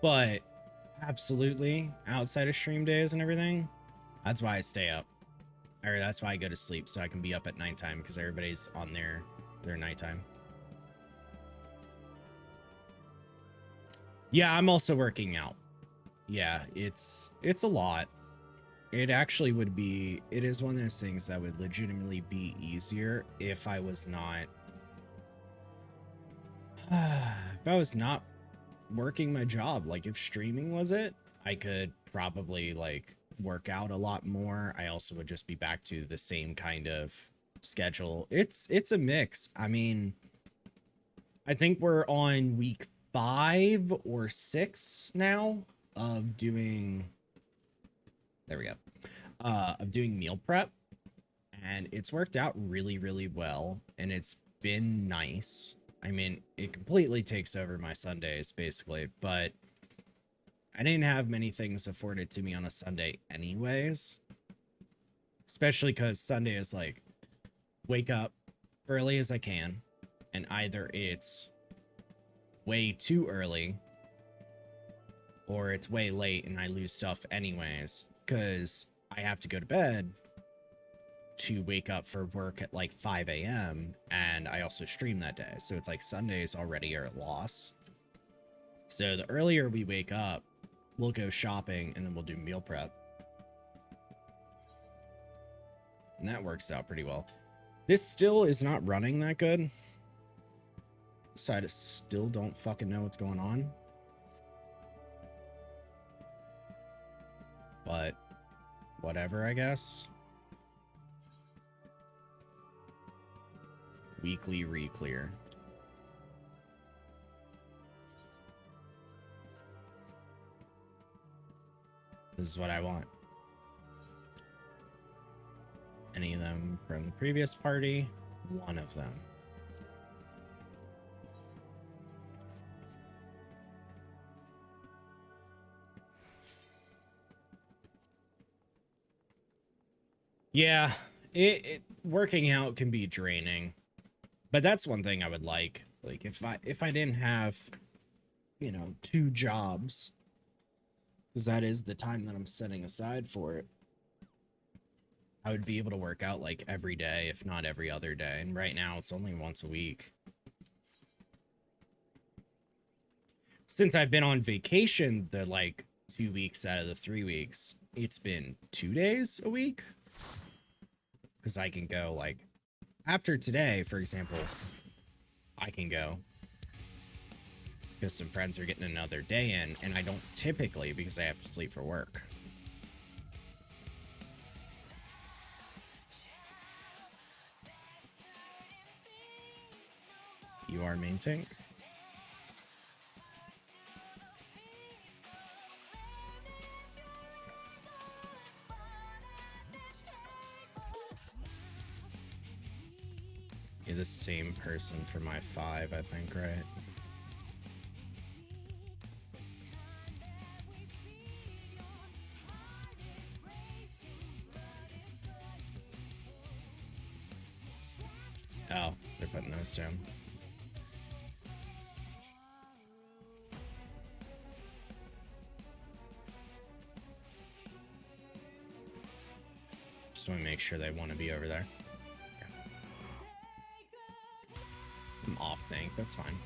But absolutely, outside of stream days and everything, that's why I stay up. Or that's why I go to sleep, so I can be up at nighttime because everybody's on their nighttime. Yeah, I'm also working out. Yeah, it's a lot. It actually would be, it is one of those things that would legitimately be easier if I was not, if I was not working my job. Like if streaming was it, I could probably like work out a lot more. I also would just be back to the same kind of schedule. It's a mix. I mean, I think we're on week 5 or 6 now of doing, there we go, of doing meal prep, and it's worked out really, really well, and it's been nice. I mean, it completely takes over my Sundays, basically, but I didn't have many things afforded to me on a Sunday anyways, especially because Sunday is like, wake up early as I can, and either it's way too early or it's way late and I lose stuff anyways, because I have to go to bed to wake up for work at like 5 a.m. and I also stream that day. So it's like Sundays already are a loss. So the earlier we wake up, we'll go shopping and then we'll do meal prep. And that works out pretty well. This still is not running that good. So I still don't fucking know what's going on. But whatever, I guess. Weekly reclear. This is what I want. Any of them from the previous party? One of them. Yeah, it working out can be draining. But that's one thing I would like. Like if I didn't have, you know, 2 jobs, because that is the time that I'm setting aside for it, I would be able to work out like every day, if not every other day. And right now it's only once a week. Since I've been on vacation the like 2 weeks out of the 3 weeks, it's been 2 days a week. Because I can go like after today, for example, I can go because some friends are getting another day in, and I don't typically because I have to sleep for work. You are main tank? You're the same person for my 5, I think, right? Oh, they're putting those down. Just want to make sure they want to be over there. Okay. I'm off tank, that's fine.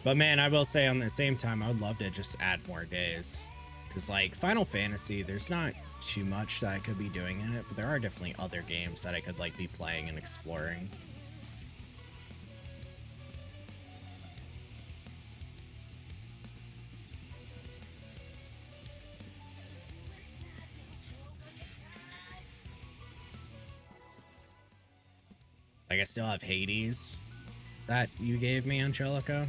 But man, I will say on the same time, I would love to just add more days. Because like Final Fantasy, there's not too much that I could be doing in it, but there are definitely other games that I could like be playing and exploring. Like I still have Hades that you gave me, Angelica.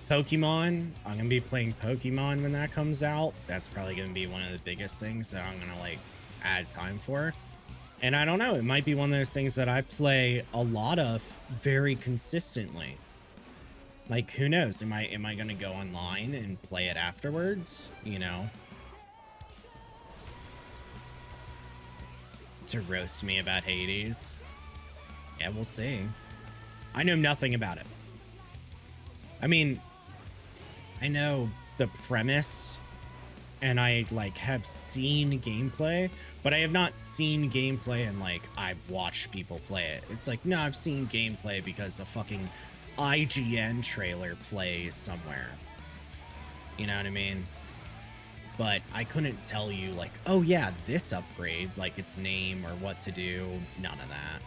Pokemon, I'm gonna be playing Pokemon when that comes out. That's probably gonna be one of the biggest things that I'm gonna like add time for. And I don't know, it might be one of those things that I play a lot of very consistently. Like who knows? Am I gonna go online and play it afterwards? You know? To roast me about Hades. Yeah, we'll see. I know nothing about it. I mean, I know the premise and I like have seen gameplay, but I have not seen gameplay and like I've watched people play it. It's like, no, I've seen gameplay because a fucking IGN trailer plays somewhere. You know what I mean? But I couldn't tell you like, oh yeah, this upgrade, like its name or what to do. None of that.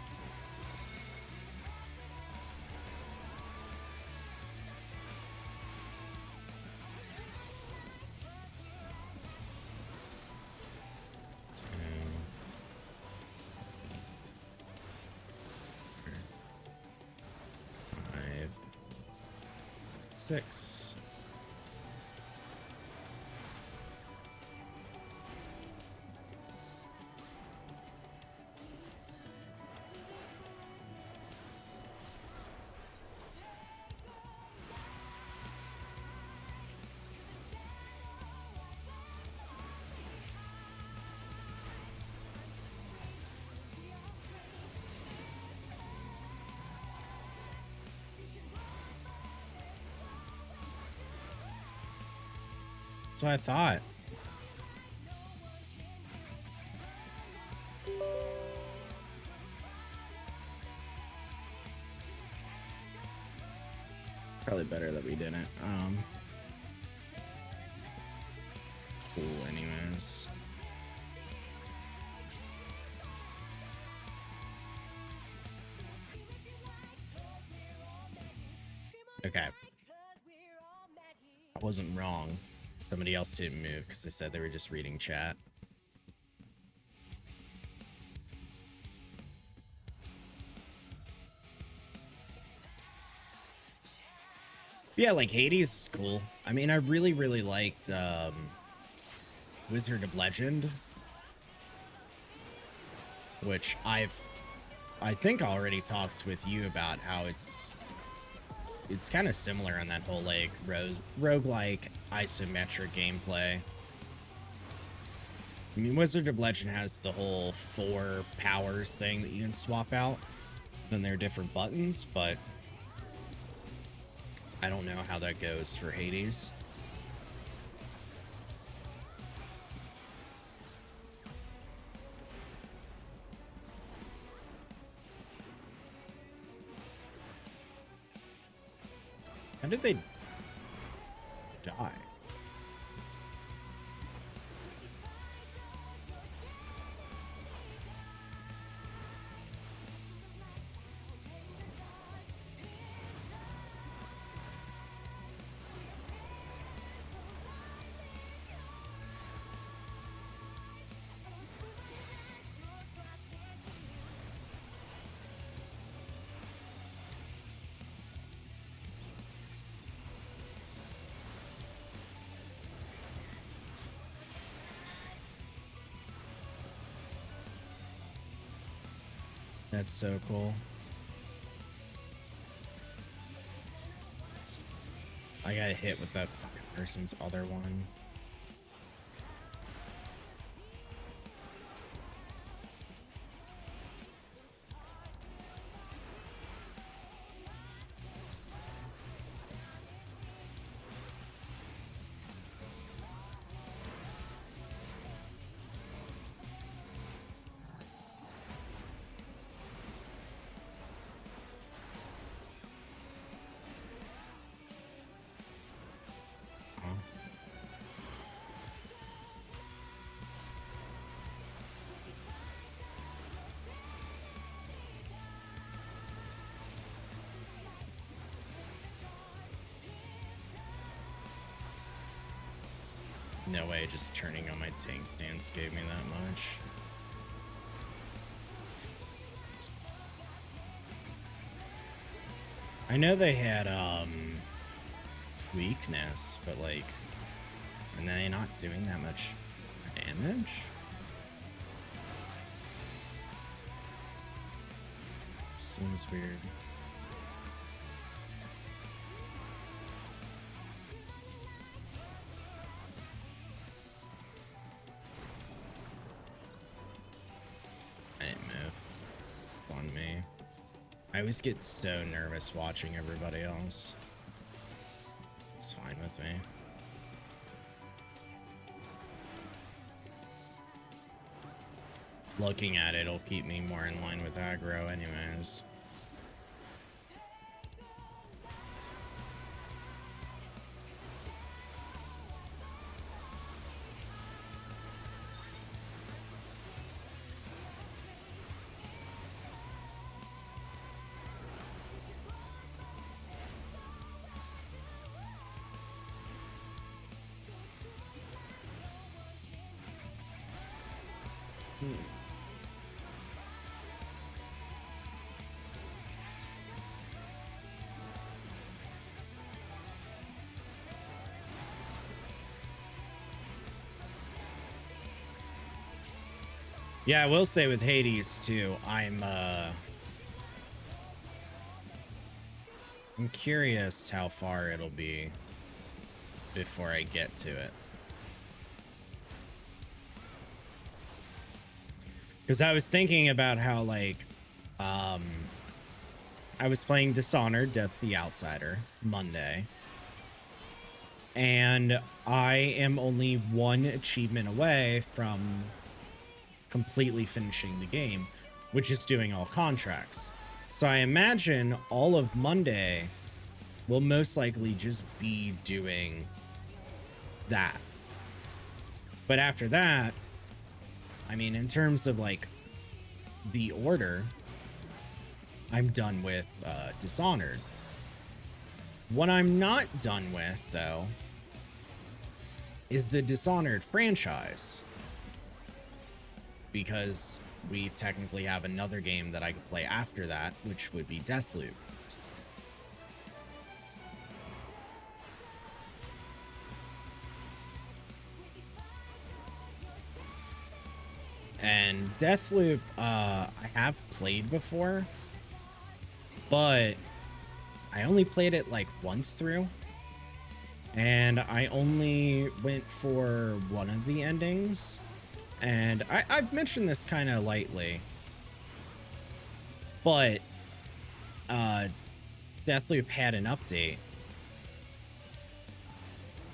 Six. That's what I thought. It's probably better that we didn't. Cool, anyways. Okay. I wasn't wrong. Somebody else didn't move because they said they were just reading chat. Yeah, like Hades is cool. I mean, I really, really liked Wizard of Legend, which I think I already talked with you about how it's kind of similar on that whole like roguelike isometric gameplay. I mean, Wizard of Legend has the whole 4 powers thing that you can swap out. Then there are different buttons, but I don't know how that goes for Hades. How did they die? That's so cool. I got hit with that fucking person's other one. No way, just turning on my tank stance gave me that much. I know they had weakness, but like, are they not doing that much damage? Seems weird. I always get so nervous watching everybody else. It's fine with me. Looking at it'll keep me more in line with aggro anyways. Yeah, I will say with Hades too, I'm curious how far it'll be before I get to it. Because I was thinking about how, like, I was playing Dishonored, Death the Outsider, Monday. And I am only one achievement away from completely finishing the game, which is doing all contracts. So I imagine all of Monday will most likely just be doing that. But after that, I mean, in terms of like the order, I'm done with Dishonored. What I'm not done with, though, is the Dishonored franchise. Because we technically have another game that I could play after that, which would be Deathloop. And Deathloop, I have played before, but I only played it like once through. And I only went for one of the endings. And I've mentioned this kind of lightly, but Deathloop had an update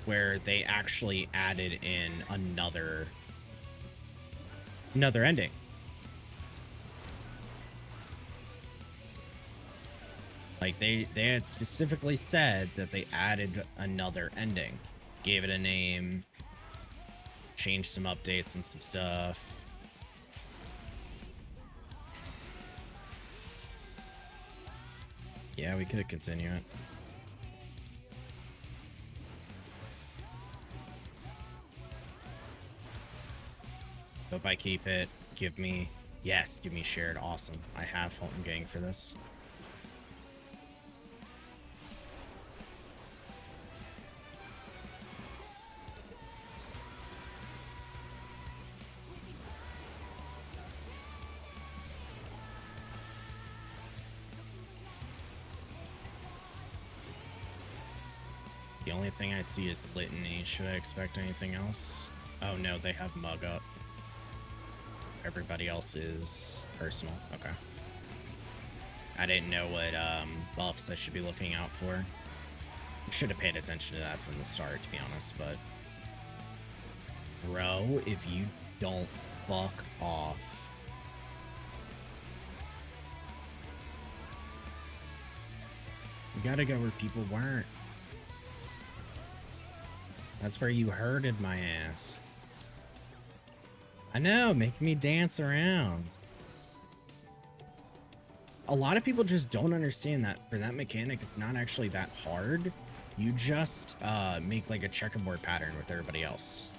where they actually added in another ending. Like they had specifically said that they added another ending, gave it a name, changed some updates and some stuff. Yeah, we could continue it. Hope I keep it. Give me shared. Awesome. I have Holton Gang for this. The only thing I see is Litany. Should I expect anything else? Oh no, they have Mug up. Everybody else is personal. Okay. I didn't know what buffs I should be looking out for. I should have paid attention to that from the start, to be honest, but... Bro, if you don't fuck off... You gotta go where people weren't. That's where you herded my ass. I know, making me dance around. A lot of people just don't understand that for that mechanic, it's not actually that hard. You just make like a checkerboard pattern with everybody else.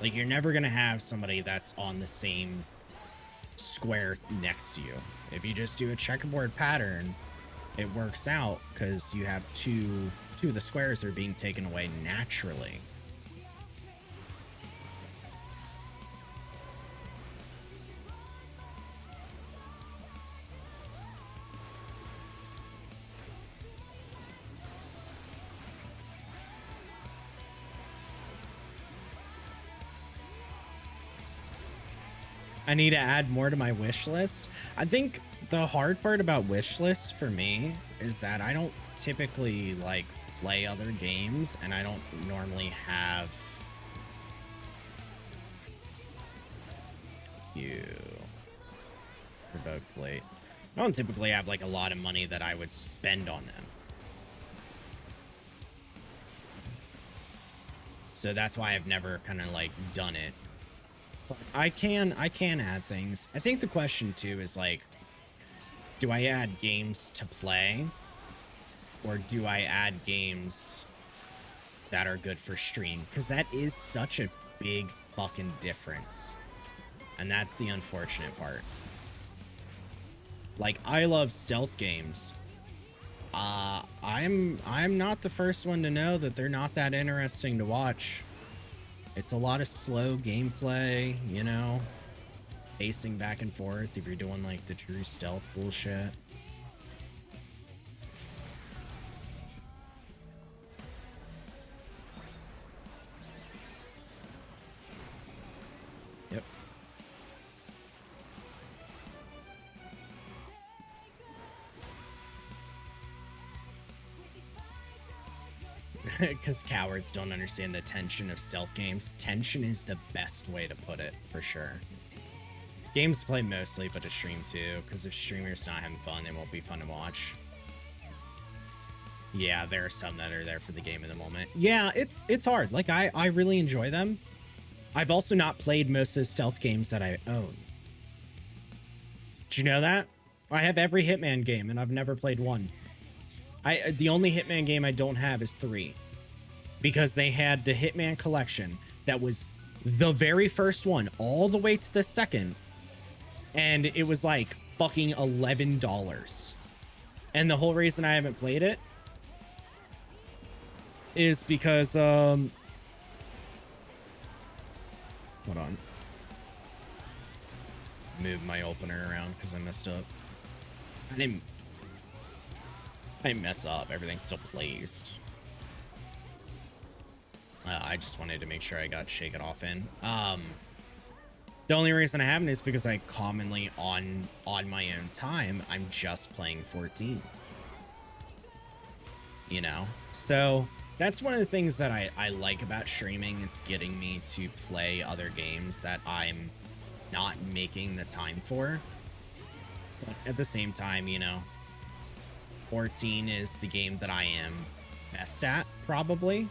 Like, you're never gonna have somebody that's on the same square next to you. If you just do a checkerboard pattern, it works out because you have two of the squares are being taken away naturally. I need to add more to my wish list. I think the hard part about wish lists for me is that I don't typically like play other games, and I don't normally have you provoked late. I don't typically have like a lot of money that I would spend on them. So that's why I've never kind of like done it. But I can add things. I think the question too is like, do I add games to play, or do I add games that are good for stream? Because that is such a big fucking difference, and that's the unfortunate part. Like, I love stealth games. I'm not the first one to know that they're not that interesting to watch. It's a lot of slow gameplay, you know, pacing back and forth if you're doing like the true stealth bullshit. Yep. Because cowards don't understand the tension of stealth games. Tension is the best way to put it, for sure. Games to play mostly, but to stream too, because if streamers not having fun, it won't be fun to watch. Yeah, there are some that are there for the game in the moment. Yeah, it's hard. Like, I really enjoy them. I've also not played most of the stealth games that I own. Did you know that? I have every Hitman game, and I've never played one. The only Hitman game I don't have is 3. Because they had the Hitman collection that was the very first one all the way to the second. And it was like fucking $11. And the whole reason I haven't played it is because, hold on. Move my opener around because I messed up. I didn't mess up. Everything's still placed. I just wanted to make sure I got Shake It Off in. The only reason I haven't is because I commonly, on my own time, I'm just playing 14. You know? So, that's one of the things that I like about streaming. It's getting me to play other games that I'm not making the time for. But at the same time, you know, 14 is the game that I am best at, probably.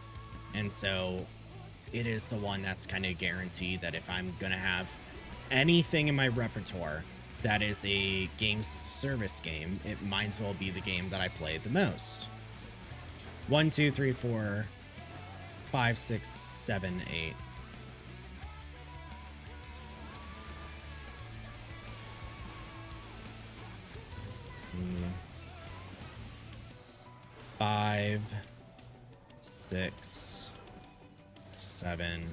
And so it is the one that's kind of guaranteed that if I'm going to have anything in my repertoire that is a games service game, it might as well be the game that I play the most. 1, 2, 3, 4, 5, 6, 7, 8. Five, 6, 7,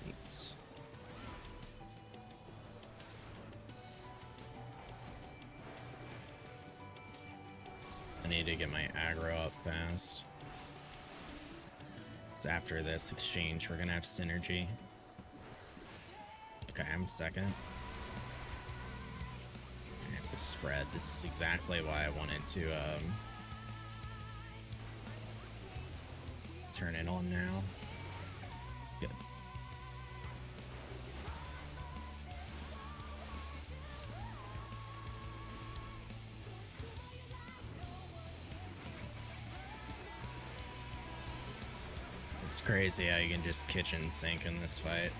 8. I need to get my aggro up fast. So after this exchange, we're gonna have synergy. Okay, I'm second. I have to spread. This is exactly why I wanted to turn it on now. Good. It's crazy how you can just kitchen sink in this fight.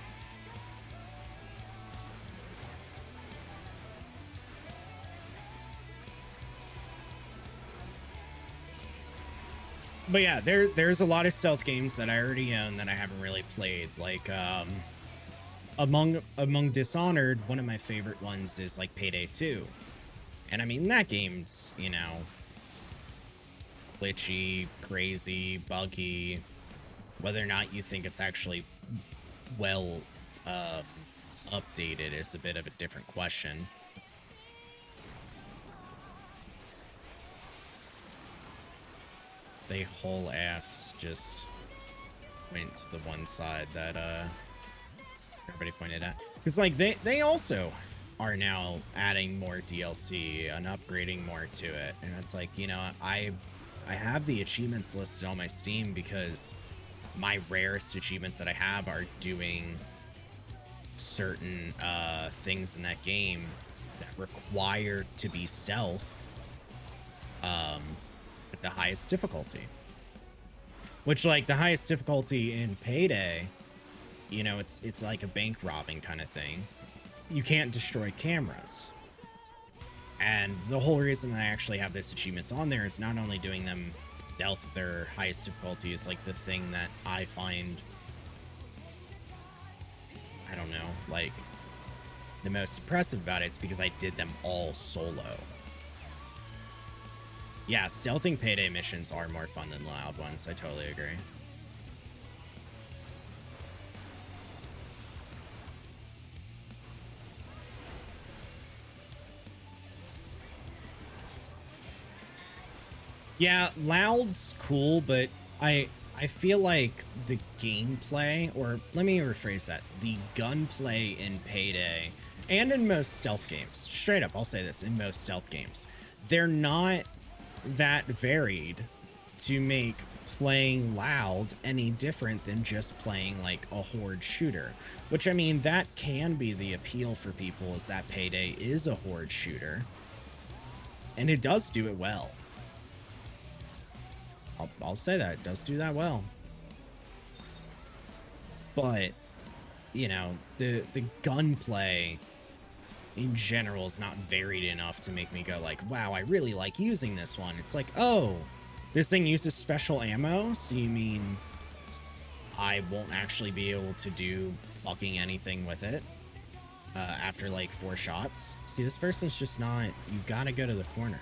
But yeah, there's a lot of stealth games that I already own that I haven't really played. Like among Dishonored, one of my favorite ones is like Payday 2. And I mean that game's, you know, glitchy, crazy, buggy. Whether or not you think it's actually well updated is a bit of a different question. They whole ass just went to the one side that everybody pointed at. Because like they also are now adding more DLC and upgrading more to it. And it's like, you know, I have the achievements listed on my Steam because my rarest achievements that I have are doing certain things in that game that require to be stealth at the highest difficulty. Which, like, the highest difficulty in Payday, you know, it's like a bank robbing kind of thing. You can't destroy cameras. And the whole reason I actually have those achievements on there is not only doing them stealth at their highest difficulty is like the thing that I find, I don't know, like the most impressive about it. It's because I did them all solo. Yeah, stealthing Payday missions are more fun than loud ones. I totally agree. Yeah, loud's cool, but I feel like the gameplay, or let me rephrase that, the gunplay in Payday and in most stealth games, straight up, I'll say this, in most stealth games, they're not that varied to make playing loud any different than just playing like a horde shooter, which I mean, that can be the appeal for people, is that Payday is a horde shooter and it does do it well. I'll say that it does do that well, but you know, the gunplay in general is not varied enough to make me go like, wow, I really like using this one. It's like, oh, this thing uses special ammo, so you mean I won't actually be able to do fucking anything with it after like 4 shots? See, this person's just not, you gotta go to the corner.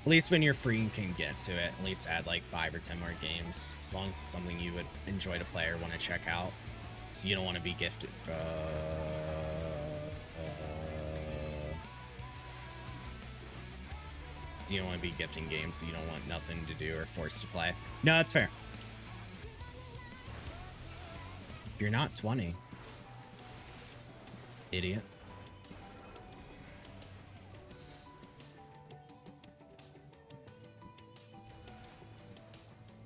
At least when you're free, you can get to it. At least add like 5 or 10 more games, as long as it's something you would enjoy to play or want to check out. So you don't want to be gifted. So you don't want to be gifting games, so you don't want nothing to do or forced to play. No, that's fair. You're not 20. Idiot.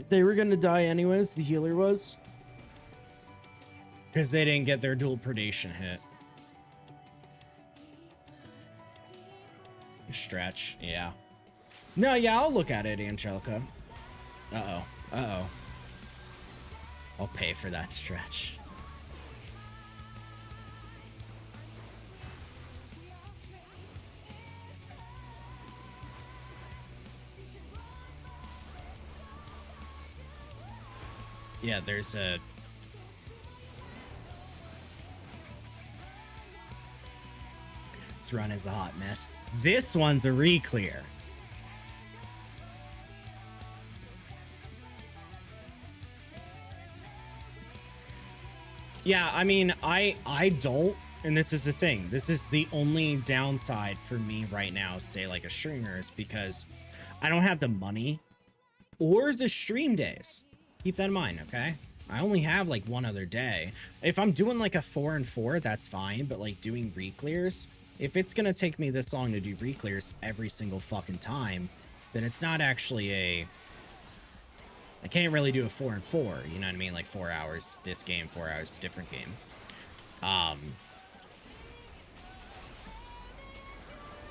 They were gonna die anyways, the healer was. Because they didn't get their dual predation hit. Stretch, yeah. No, yeah, I'll look at it, Angelica. Uh-oh, uh-oh. I'll pay for that stretch. Yeah, there's a... This run is a hot mess. This one's a reclear. Yeah, I mean, I don't, and this is the thing. This is the only downside for me right now, say like a streamer, is because I don't have the money or the stream days. Keep that in mind, okay? I only have like one other day. If I'm doing like a 4 and 4, that's fine, but like doing reclears, if it's gonna take me this long to do reclears every single fucking time, then it's not actually a... I can't really do a 4 and 4, you know what I mean? Like 4 hours this game, 4 hours different game.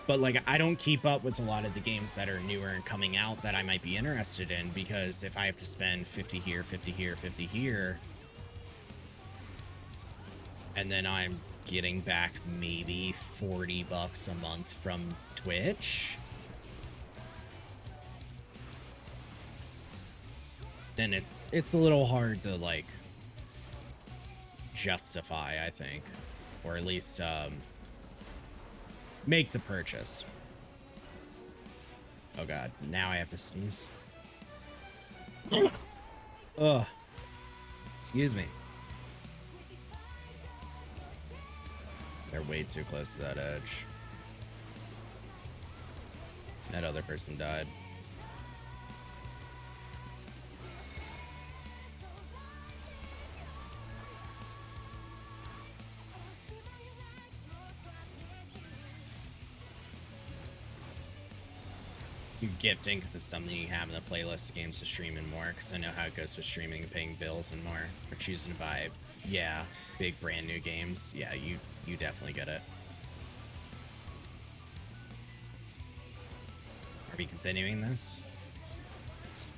But like, I don't keep up with a lot of the games that are newer and coming out that I might be interested in, because if I have to spend 50 here, 50 here, 50 here, and then I'm getting back maybe 40 bucks a month from Twitch, then it's a little hard to like justify, I think, or at least make the purchase. Oh god, now I have to sneeze. Ugh. Excuse me. They're way too close to that edge. That other person died. You gifting because it's something you have in the playlist, games to stream and more, because I know how it goes with streaming and paying bills and more, or choosing to buy, yeah, big brand new games. Yeah, you definitely get it. Are we continuing this?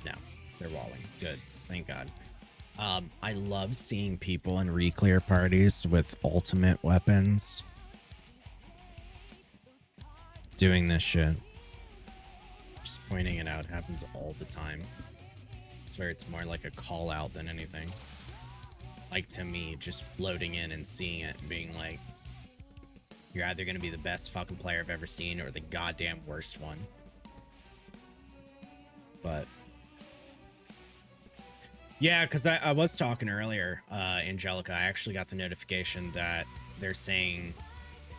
No, they're walling. Good, thank God. I love seeing people in reclear parties with ultimate weapons doing this shit. Just pointing it out, happens all the time. I swear it's more like a call out than anything. Like, to me, just loading in and seeing it and being like, you're either gonna be the best fucking player I've ever seen or the goddamn worst one. But yeah, because I was talking earlier, Angelica, I actually got the notification that they're saying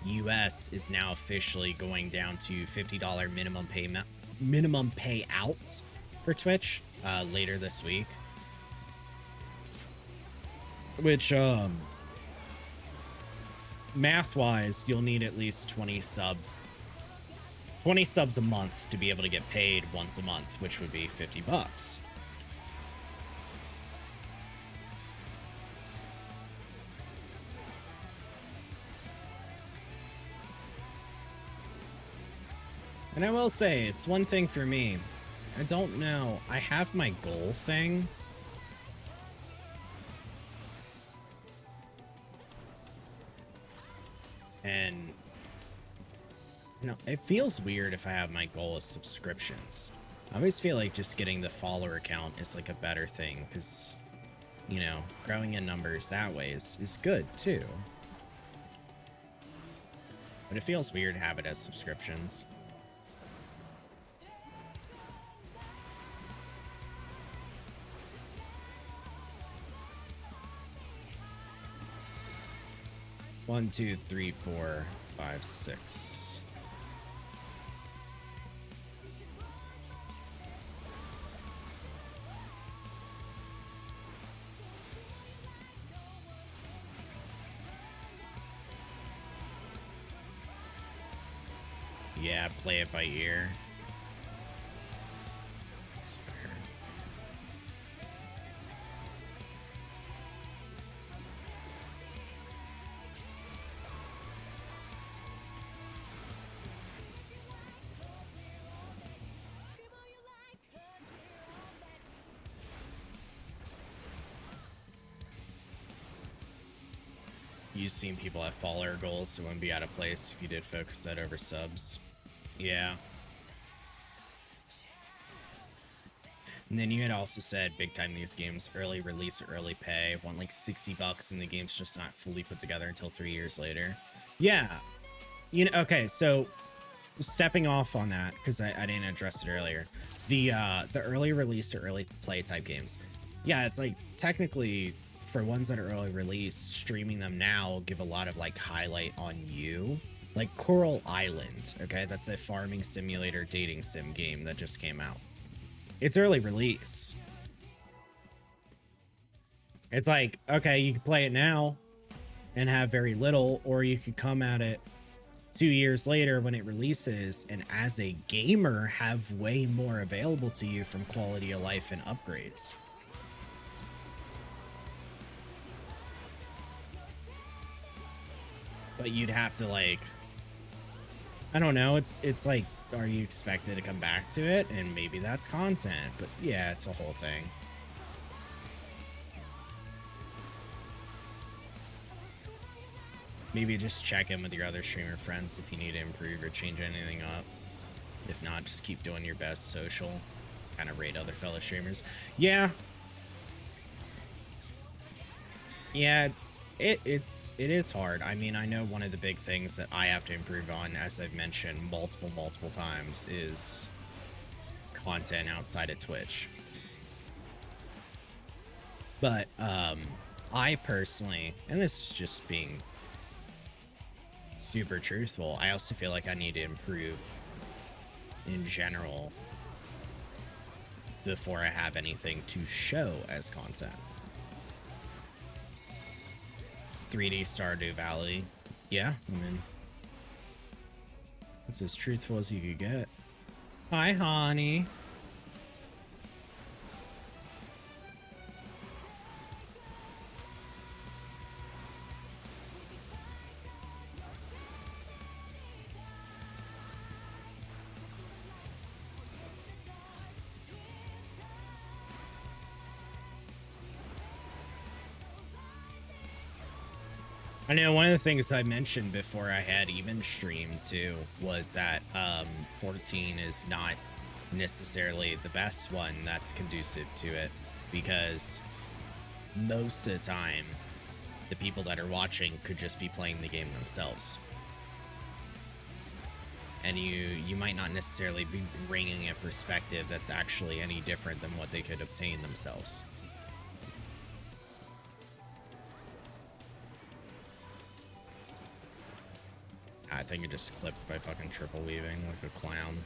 US is now officially going down to $50 minimum payouts for Twitch later this week, math-wise, you'll need at least 20 subs a month to be able to get paid once a month, which would be $50. And I will say, it's one thing for me. I don't know. I have my goal thing. And you know, it feels weird if I have my goal as subscriptions. I always feel like just getting the follower count is like a better thing because, you know, growing in numbers that way is good too. But it feels weird to have it as subscriptions. One, two, three, four, five, six. Yeah, play it by ear. You've seen people have follower goals, so it wouldn't be out of place if you did focus that over subs. Yeah. And then you had also said big time these games, early release or early pay, want like $60 and the game's just not fully put together until 3 years later. Yeah. You know, okay, so stepping off on that, because I didn't address it earlier. The early release or early play type games. Yeah, it's like technically for ones that are early release, streaming them now give a lot of like highlight on you. Like Coral Island, okay? That's a farming simulator dating sim game that just came out. It's early release. It's like, okay, you can play it now and have very little, or you could come at it 2 years later when it releases and as a gamer have way more available to you from quality of life and upgrades. But you'd have to like, I don't know, it's like, are you expected to come back to it? And maybe that's content, but yeah, it's a whole thing. Maybe just check in with your other streamer friends if you need to improve or change anything up. If not, just keep doing your best social. Kind of rate other fellow streamers. Yeah. Yeah, it is hard. I mean, I know one of the big things that I have to improve on, as I've mentioned multiple times, is content outside of Twitch. But I personally, and this is just being super truthful, I also feel like I need to improve in general before I have anything to show as content. 3D Stardew Valley. Yeah, I mean, it's as truthful as you could get. Hi, honey. I know one of the things I mentioned before I had even streamed too was that 14 is not necessarily the best one that's conducive to it, because most of the time the people that are watching could just be playing the game themselves, and you might not necessarily be bringing a perspective that's actually any different than what they could obtain themselves. I think it just clipped by fucking triple weaving like a clown.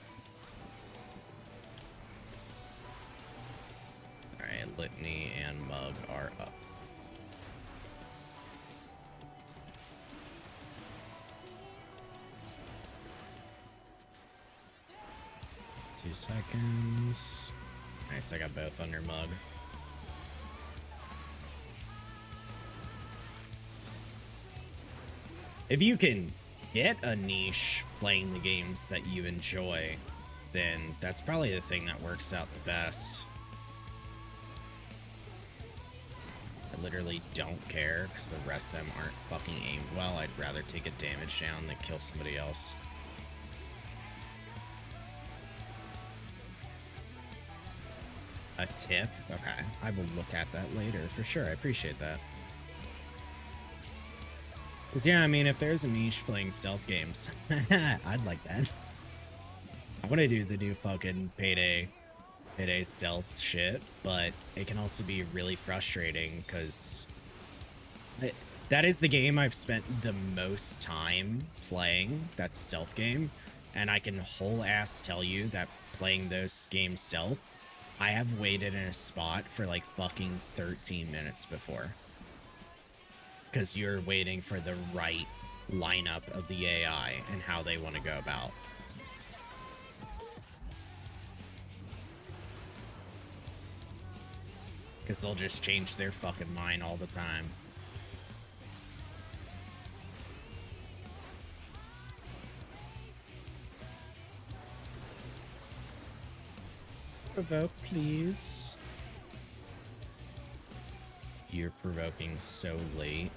Alright, Litany and Mug are up. 2 seconds. Nice, I got both under mug. If you can get a niche playing the games that you enjoy, then that's probably the thing that works out the best. I literally don't care because the rest of them aren't fucking aimed well. I'd rather take a damage down than kill somebody else. A tip? Okay, I will look at that later for sure. I appreciate that. Because, yeah, I mean, if there's a niche playing stealth games, I'd like that. I want to do the new fucking payday stealth shit, but it can also be really frustrating because that is the game I've spent the most time playing. That's a stealth game, and I can whole ass tell you that playing those games stealth, I have waited in a spot for like fucking 13 minutes before. Because you're waiting for the right lineup of the AI and how they want to go about. Because they'll just change their fucking mind all the time. Provoke, please. You're provoking so late.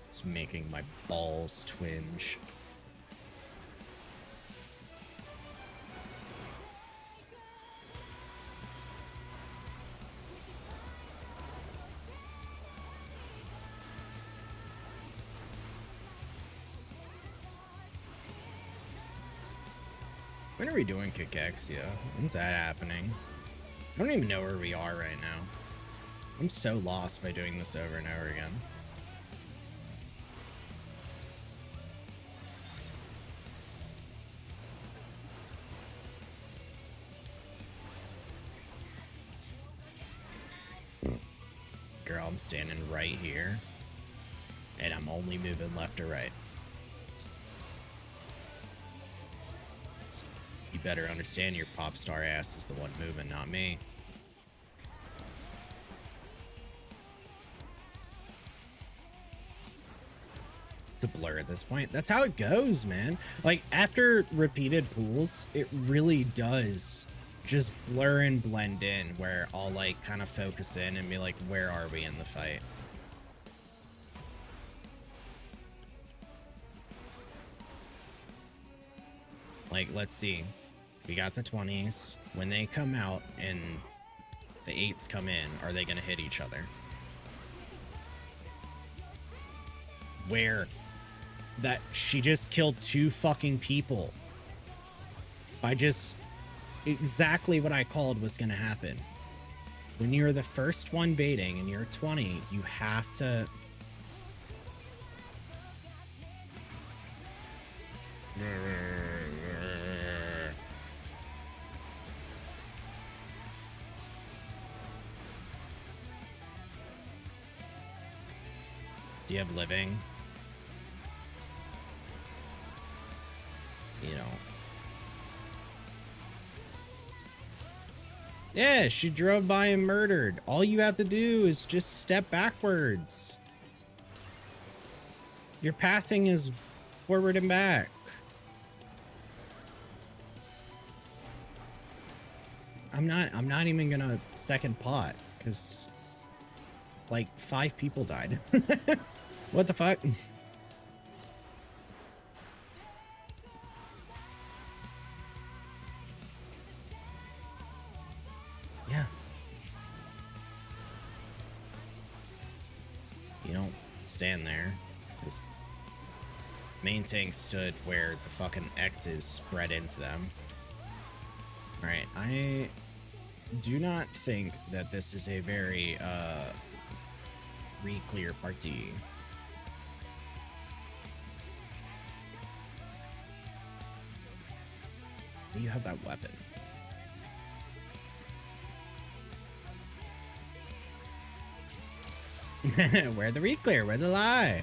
It's making my balls twinge. When are we doing Cachexia? When's that happening? I don't even know where we are right now. I'm so lost by doing this over and over again. Girl, I'm standing right here. And I'm only moving left or right. You better understand your pop star ass is the one moving, not me. It's a blur at this point. That's how it goes, man. Like, after repeated pools, it really does just blur and blend in, where I'll, like, kind of focus in and be like, where are we in the fight? Like, let's see. We got the 20s. When they come out and the 8s come in, are they going to hit each other? Where? That she just killed 2 fucking people by just exactly what I called was going to happen. When you're the first one baiting and you're 20, you have to... Do you have living? You know. Yeah, she drove by and murdered. All you have to do is just step backwards. Your pathing is forward and back. I'm not even gonna second pot, because like 5 people died. What the fuck? Yeah. You don't stand there. This main tank stood where the fucking X's spread into them. Alright, I do not think that this is a very reclear party. You have that weapon. Where the reclear? Where the lie?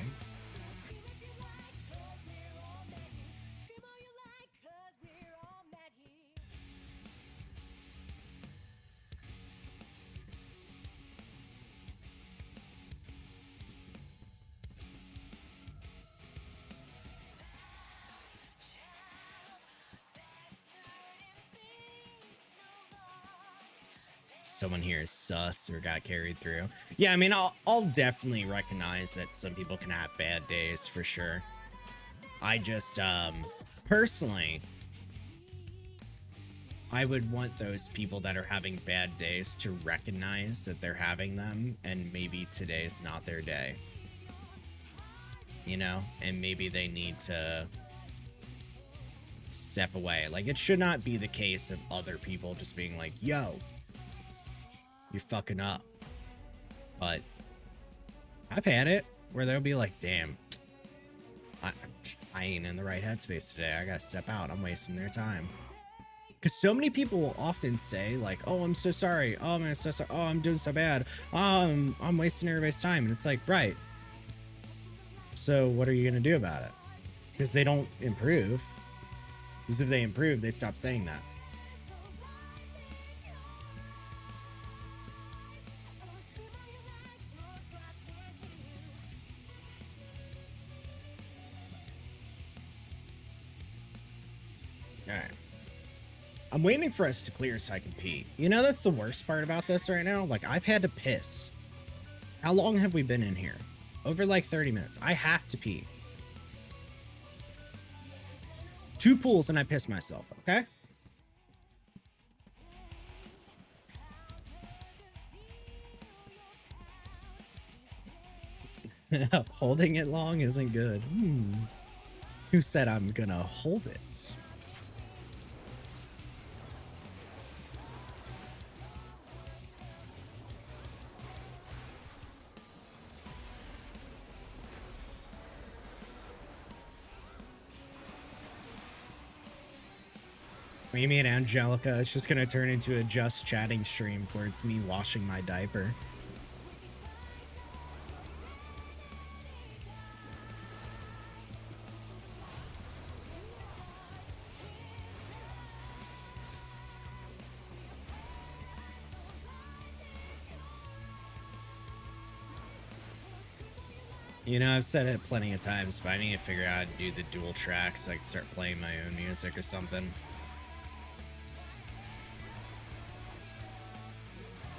someone here is sus or got carried through. Yeah, I mean, I'll definitely recognize that some people can have bad days for sure. I just, personally, I would want those people that are having bad days to recognize that they're having them, and maybe today's not their day. You know? And maybe they need to step away. Like, it should not be the case of other people just being like, yo, you're fucking up. But I've had it where they'll be like, damn, I ain't in the right headspace today. I gotta step out. I'm wasting their time. Because so many people will often say, like, oh, I'm so sorry. Oh, man, so sorry. Oh, I'm doing so bad. I'm wasting everybody's time. And it's like, right. So what are you going to do about it? Because they don't improve. Because if they improve, they stop saying that. All right. I'm waiting for us to clear so I can pee. You know, that's the worst part about this right now. Like, I've had to piss. How long have we been in here? Over like 30 minutes. I have to pee. 2 pools and I piss myself, okay? Holding it long isn't good. Who said I'm gonna hold it? Amy and Angelica, it's just gonna turn into a just chatting stream where it's me washing my diaper. You know, I've said it plenty of times, but I need to figure out how to do the dual tracks so I can start playing my own music or something.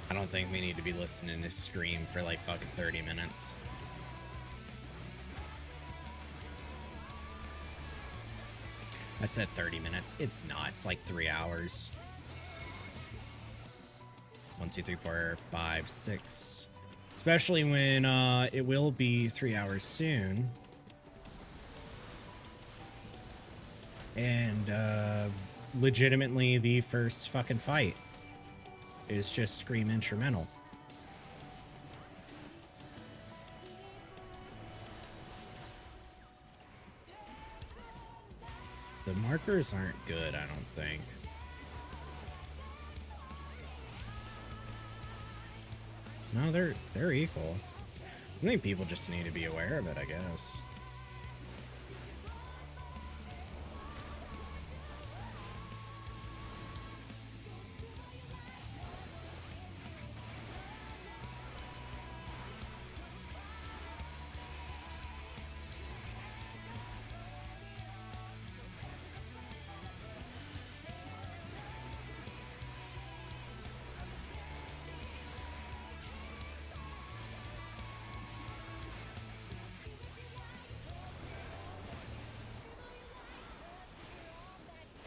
I don't think we need to be listening to Scream for like fucking 30 minutes. I said 30 minutes. It's not. It's like 3 hours. 1, 2, 3, 4, 5, 6. Especially when it will be 3 hours soon. And legitimately the first fucking fight is just Scream instrumental. The markers aren't good, I don't think. No, they're equal. I think people just need to be aware of it, I guess.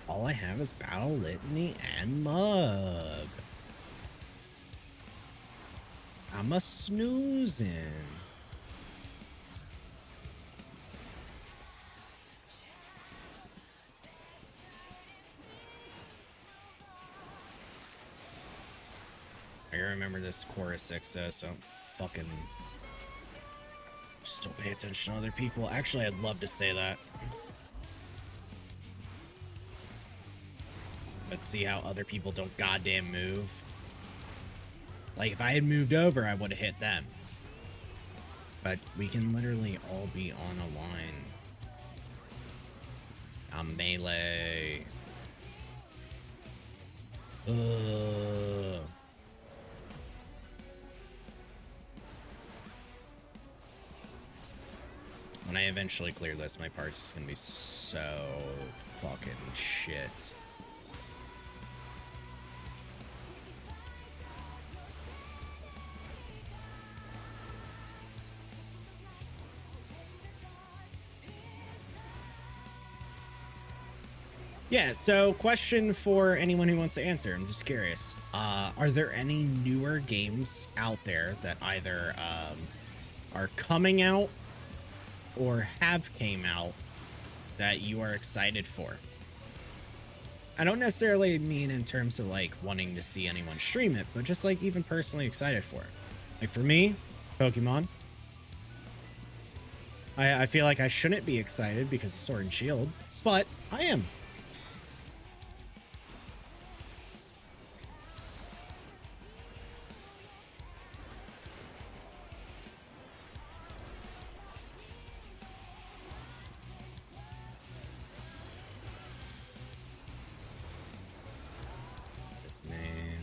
All I have is Battle, Litany, and Mug. I'm a snoozing. I remember this chorus 6 so don't fucking just don't pay attention to other people. Actually, I'd love to say that. But see how other people don't goddamn move. Like, if I had moved over, I would have hit them. But we can literally all be on a line. I'm melee. When I eventually clear this, my parts is gonna be so fucking shit. Yeah, so question for anyone who wants to answer. I'm just curious. Are there any newer games out there that either are coming out or have came out that you are excited for? I don't necessarily mean in terms of like wanting to see anyone stream it, but just like even personally excited for it. Like for me, Pokemon. I feel like I shouldn't be excited because of Sword and Shield, but I am. Man,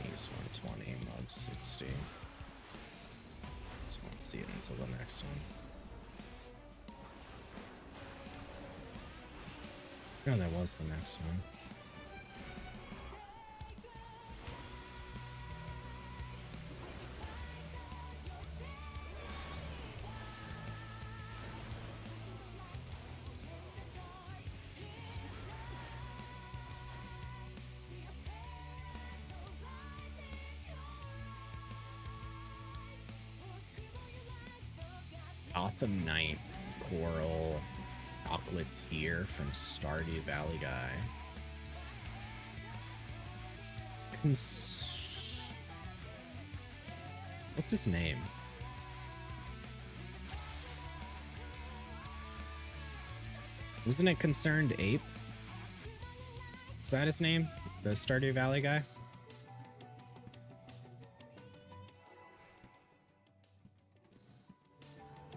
he's 120, Mug 60. So won't see it until the next one. No, that was the next one. Gotham Knight, Coral, Chocolatier from Stardew Valley guy. What's his name? Wasn't it Concerned Ape? Is that his name? The Stardew Valley guy?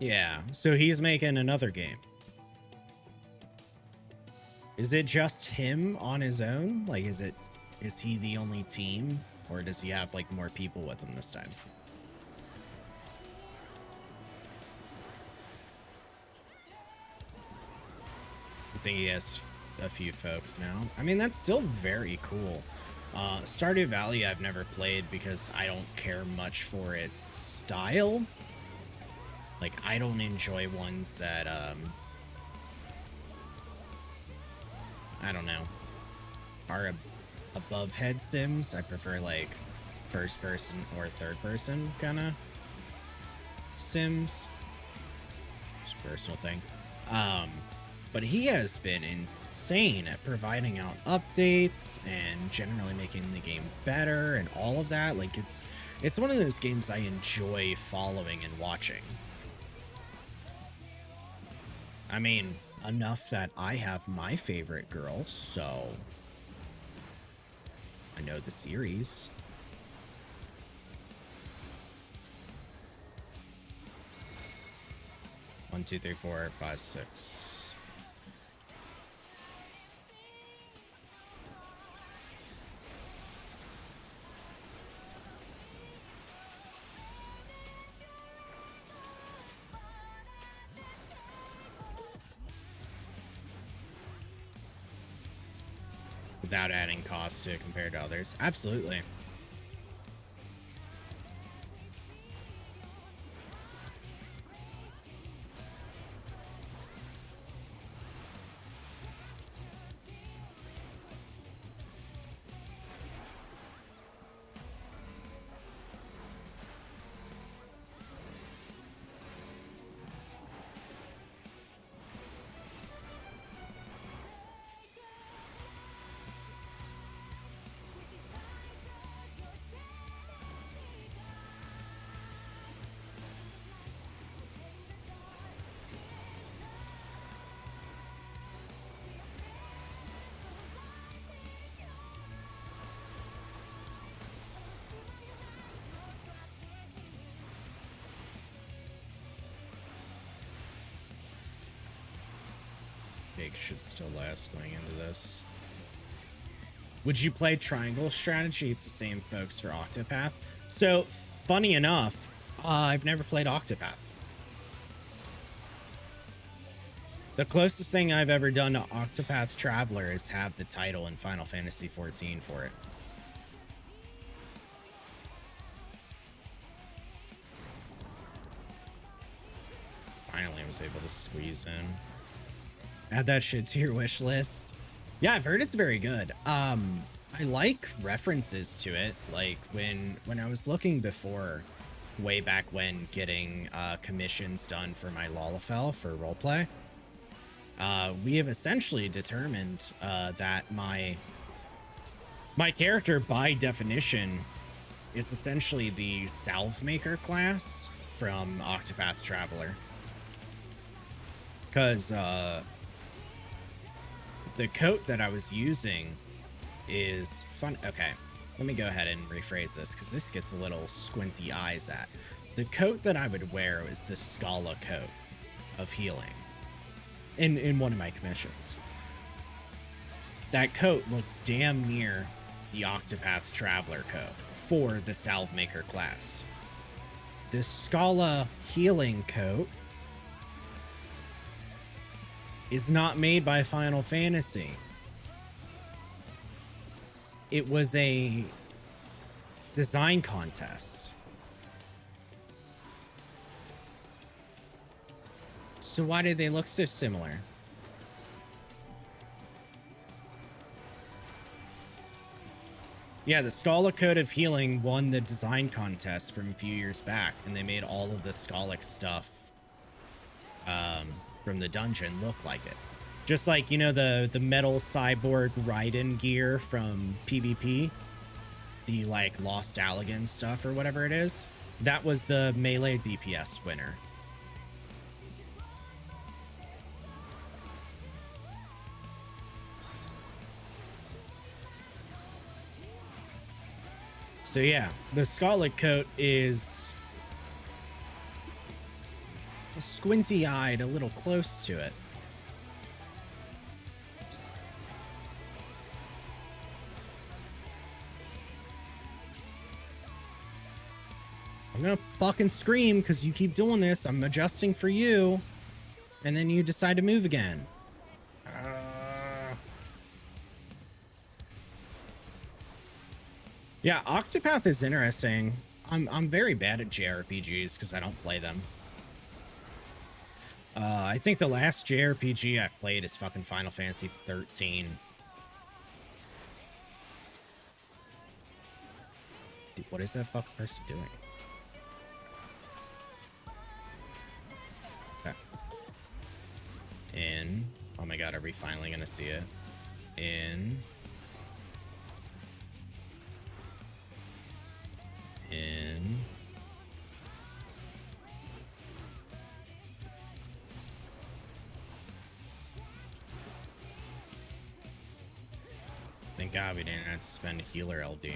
Yeah, so he's making another game. Is it just him on his own? Like, is he the only team? Or does he have, like, more people with him this time? I think he has a few folks now. I mean, that's still very cool. Stardew Valley I've never played because I don't care much for its style. Like, I don't enjoy ones that, I don't know, are above head sims. I prefer, like, first person or third person kind of sims. Just a personal thing. But he has been insane at providing out updates and generally making the game better and all of that. Like, it's one of those games I enjoy following and watching. I mean, enough that I have my favorite girl, so I know the series. One, two, three, four, five, six. Without adding cost to it compared to others. Absolutely. Should still last going into this. Would you play Triangle Strategy? It's the same folks for Octopath. So, funny enough, I've never played Octopath. The closest thing I've ever done to Octopath Traveler is have the title in Final Fantasy XIV for it. Finally, I was able to squeeze in. Add that shit to your wish list. Yeah, I've heard it's very good. I like references to it. Like when I was looking before, way back when, getting commissions done for my Lalafell for roleplay, we have essentially determined that my character, by definition, is essentially the salve maker class from Octopath Traveler. Because the coat that I was using is fun. Okay, let me go ahead and rephrase this because this gets a little squinty eyes at. The coat that I would wear was the Scala coat of healing in one of my commissions. That coat looks damn near the Octopath Traveler coat for the Salve Maker class. The Scala healing coat is not made by Final Fantasy. It was a design contest. So why did they look so similar? Yeah, the Scala Code of Healing won the design contest from a few years back, and they made all of the Scalic stuff from the dungeon look like it. Just like, you know, the metal cyborg Raiden gear from PvP, the like Lost Allegan stuff or whatever it is, that was the melee DPS winner. So yeah, the Scalic coat is squinty-eyed, a little close to it. I'm gonna fucking scream because you keep doing this. I'm adjusting for you, and then you decide to move again. Yeah, Octopath is interesting. I'm very bad at JRPGs because I don't play them. I think the last JRPG I've played is fucking Final Fantasy 13. Dude, what is that fucking person doing? Okay. In. Oh my god, are we finally gonna see it? In. In. Thank God we didn't have to spend a healer LD.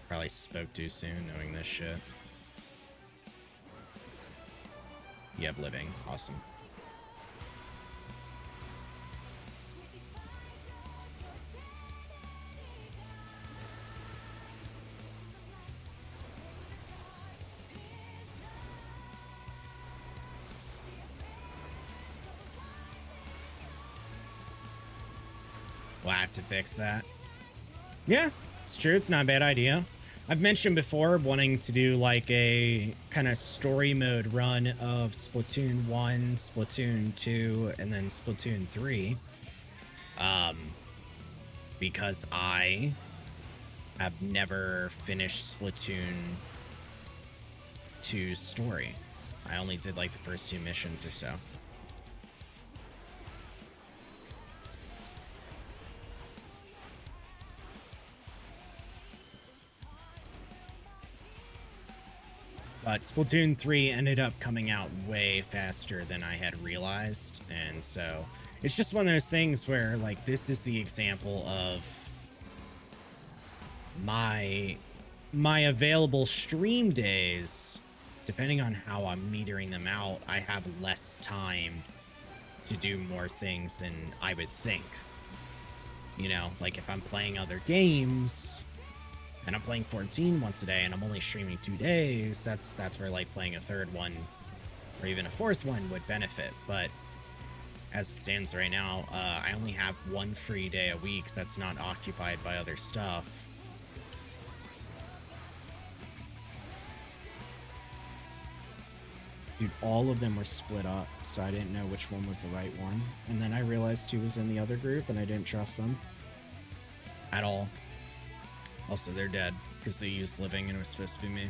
Probably spoke too soon knowing this shit. You have living. Awesome. We'll have to fix that. Yeah, it's true. It's not a bad idea. I've mentioned before wanting to do like a kind of story mode run of Splatoon 1, Splatoon 2, and then Splatoon 3. Because I have never finished Splatoon 2's story. I only did like the first 2 missions or so. But Splatoon 3 ended up coming out way faster than I had realized, and so it's just one of those things where, like, this is the example of my available stream days. Depending on how I'm metering them out, I have less time to do more things than I would think. You know, like if I'm playing other games and I'm playing 14 once a day and I'm only streaming 2 days, that's where like playing a third one or even a fourth one would benefit. But as it stands right now, I only have 1 free day a week that's not occupied by other stuff. Dude, all of them were split up, so I didn't know which one was the right one. And then I realized who was in the other group, and I didn't trust them at all. Also, they're dead because they used living and it was supposed to be me.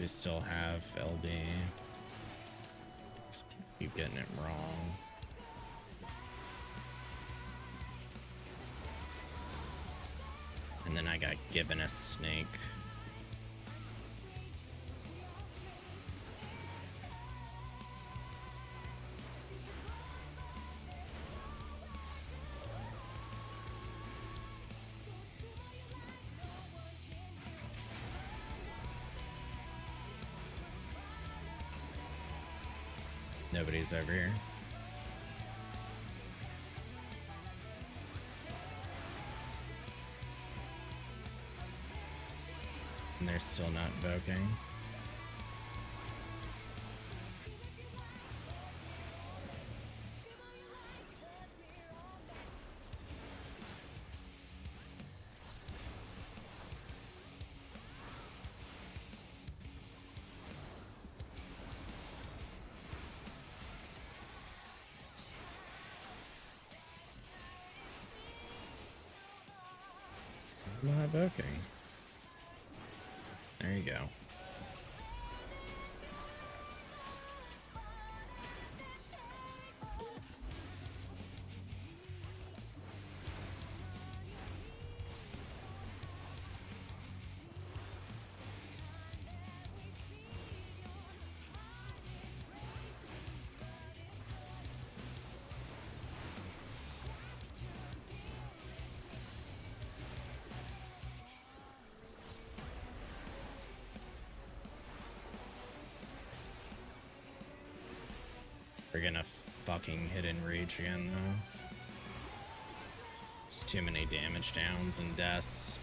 We still have LD. Just keep getting it wrong. And then I got given a snake. Nobody's over here. And they're still not invoking. Not invoking. There you go. We're gonna fucking hidden reach again, though. It's too many damage downs and deaths.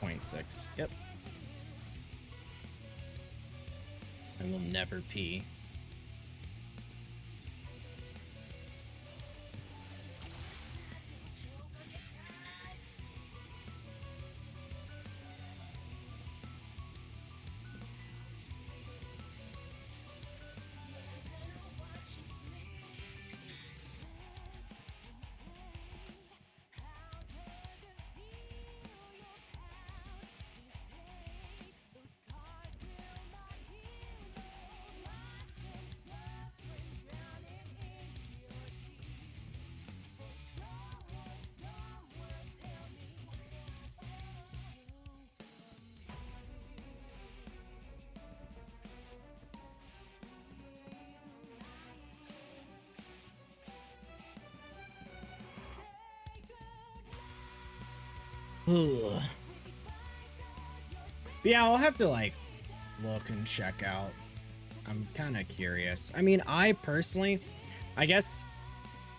.6. Yep. I will never pee. Ugh. Yeah, I'll have to like look and check out. I'm kind of curious. I mean, I personally, I guess,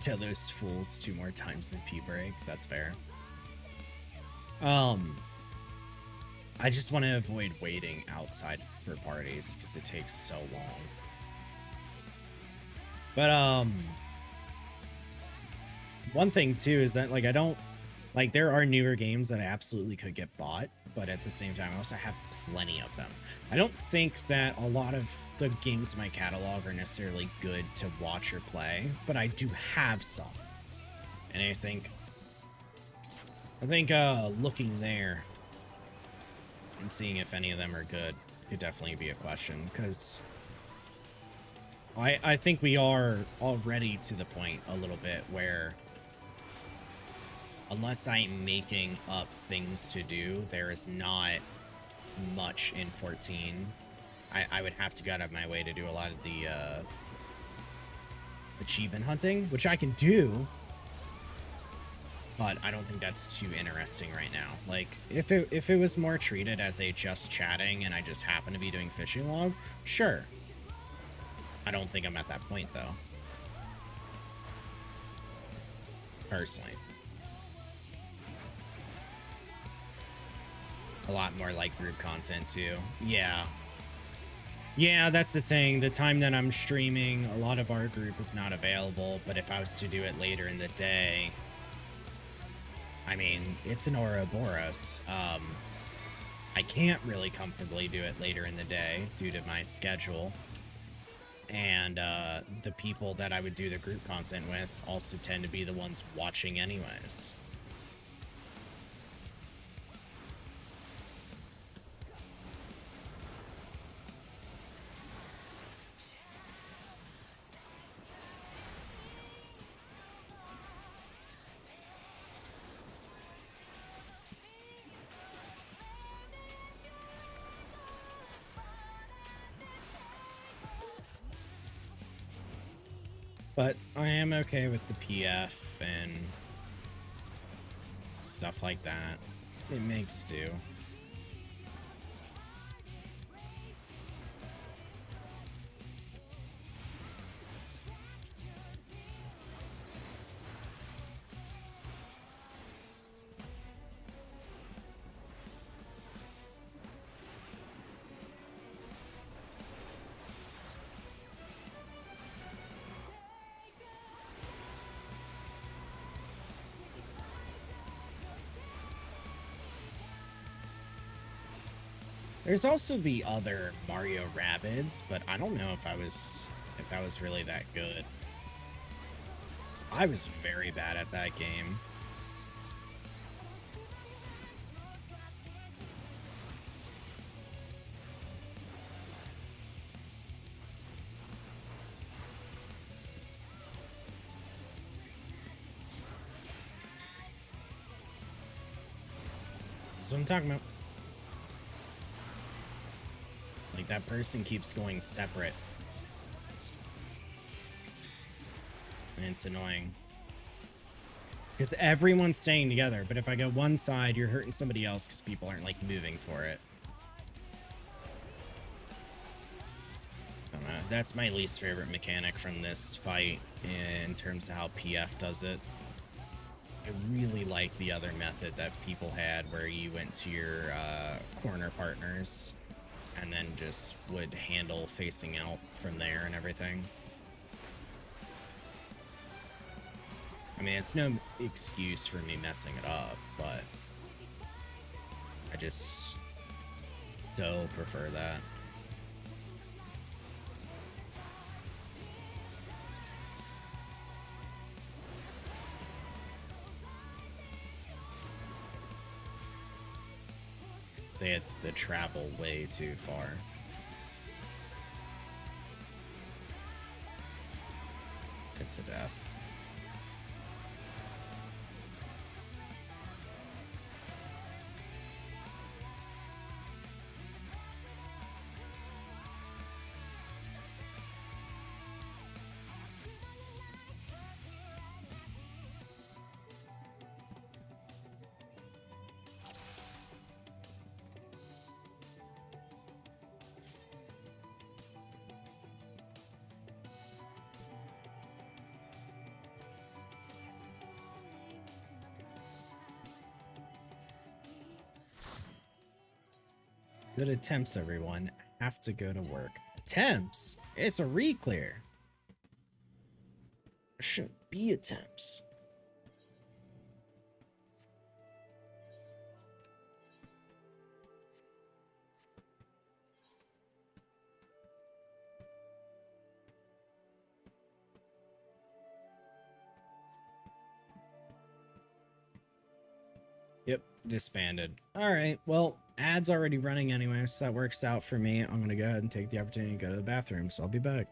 to those fools 2 more times than P break. That's fair. I just want to avoid waiting outside for parties because it takes so long. But one thing too is that like I don't like there are newer games that I absolutely could get bought, but at the same time I also have plenty of them. I don't think that a lot of the games in my catalog are necessarily good to watch or play, but I do have some. And I think looking there and seeing if any of them are good could definitely be a question, because I think we are already to the point a little bit where unless I'm making up things to do, there is not much in 14. I would have to go out of my way to do a lot of the achievement hunting, which I can do, but I don't think that's too interesting right now. Like, if it was more treated as a just chatting and I just happen to be doing fishing log, sure. I don't think I'm at that point, though. Personally. A lot more like group content, too. Yeah. Yeah, that's the thing. The time that I'm streaming, a lot of our group is not available, but if I was to do it later in the day, I mean, it's an Ouroboros. I can't really comfortably do it later in the day due to my schedule. And the people that I would do the group content with also tend to be the ones watching anyways. But I am okay with the PF and stuff like that. It makes do. There's also the other Mario Rabbids, but I don't know if that was really that good. 'Cause I was very bad at that game. That's what I'm talking about. Like, that person keeps going separate. And it's annoying. Because everyone's staying together, but if I go one side, you're hurting somebody else because people aren't, like, moving for it. I don't know. That's my least favorite mechanic from this fight in terms of how PF does it. I really like the other method that people had where you went to your corner partners and then just would handle facing out from there and everything. I mean, it's no excuse for me messing it up, but I just so prefer that. They had to travel way too far. It's a death. Good attempts, everyone. Have to go to work. Attempts? It's a reclear. There shouldn't be attempts. Yep, disbanded. All right, well, ad's already running anyway, so that works out for me. I'm gonna go ahead and take the opportunity to go to the bathroom, so I'll be back.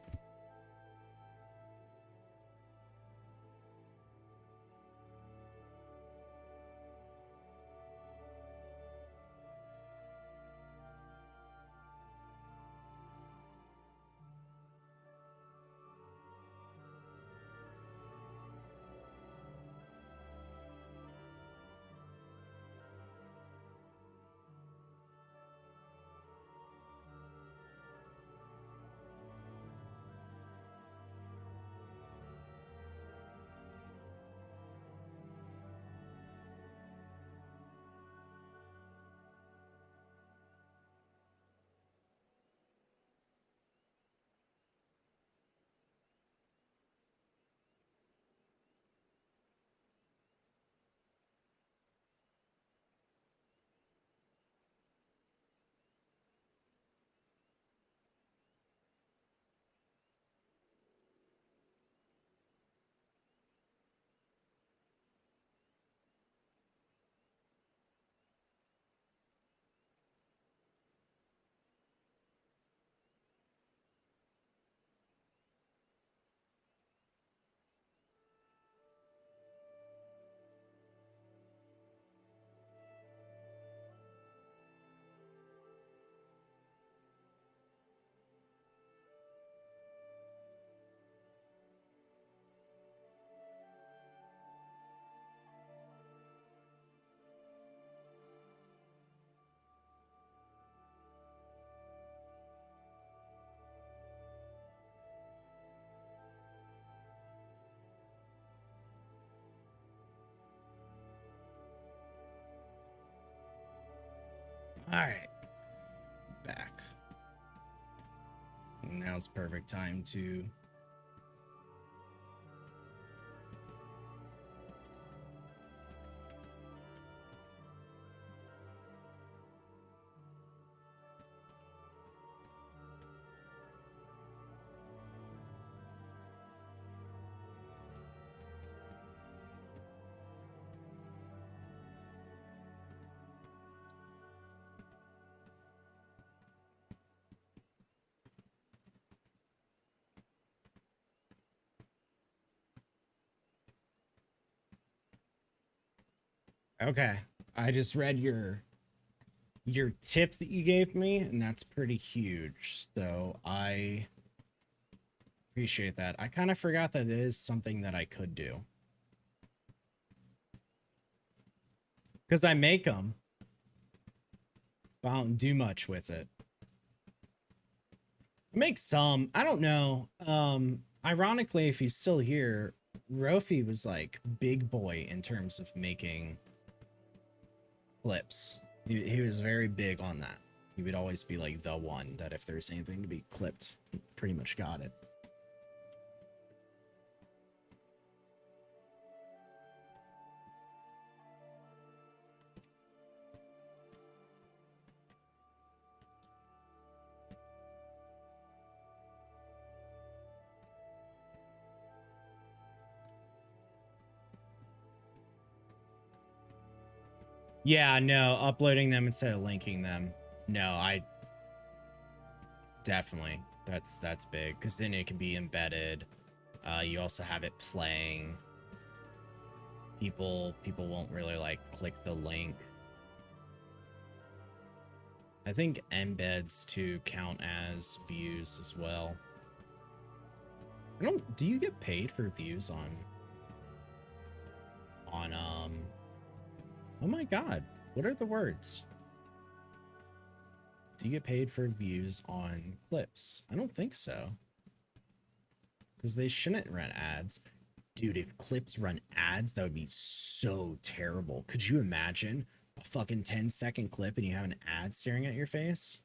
All right, back. Now's perfect time to. Okay, I just read your tip that you gave me, and that's pretty huge. So I appreciate that. I kind of forgot that it is something that I could do because I make them, but I don't do much with it. I make some. I don't know. Ironically, if he's still here, Rofi was like big boy in terms of making clips. He was very big on that. He would always be like the one that if there's anything to be clipped, he pretty much got it. Yeah, no, uploading them instead of linking them. No, I definitely. That's big because then it can be embedded. You also have it playing. People won't really like click the link. I think embeds to count as views as well. I don't. Do you get paid for views on? Oh my god, what are the words? Do you get paid for views on clips? I don't think so. Because they shouldn't run ads. Dude, if clips run ads, that would be so terrible. Could you imagine a fucking 10-second clip and you have an ad staring at your face?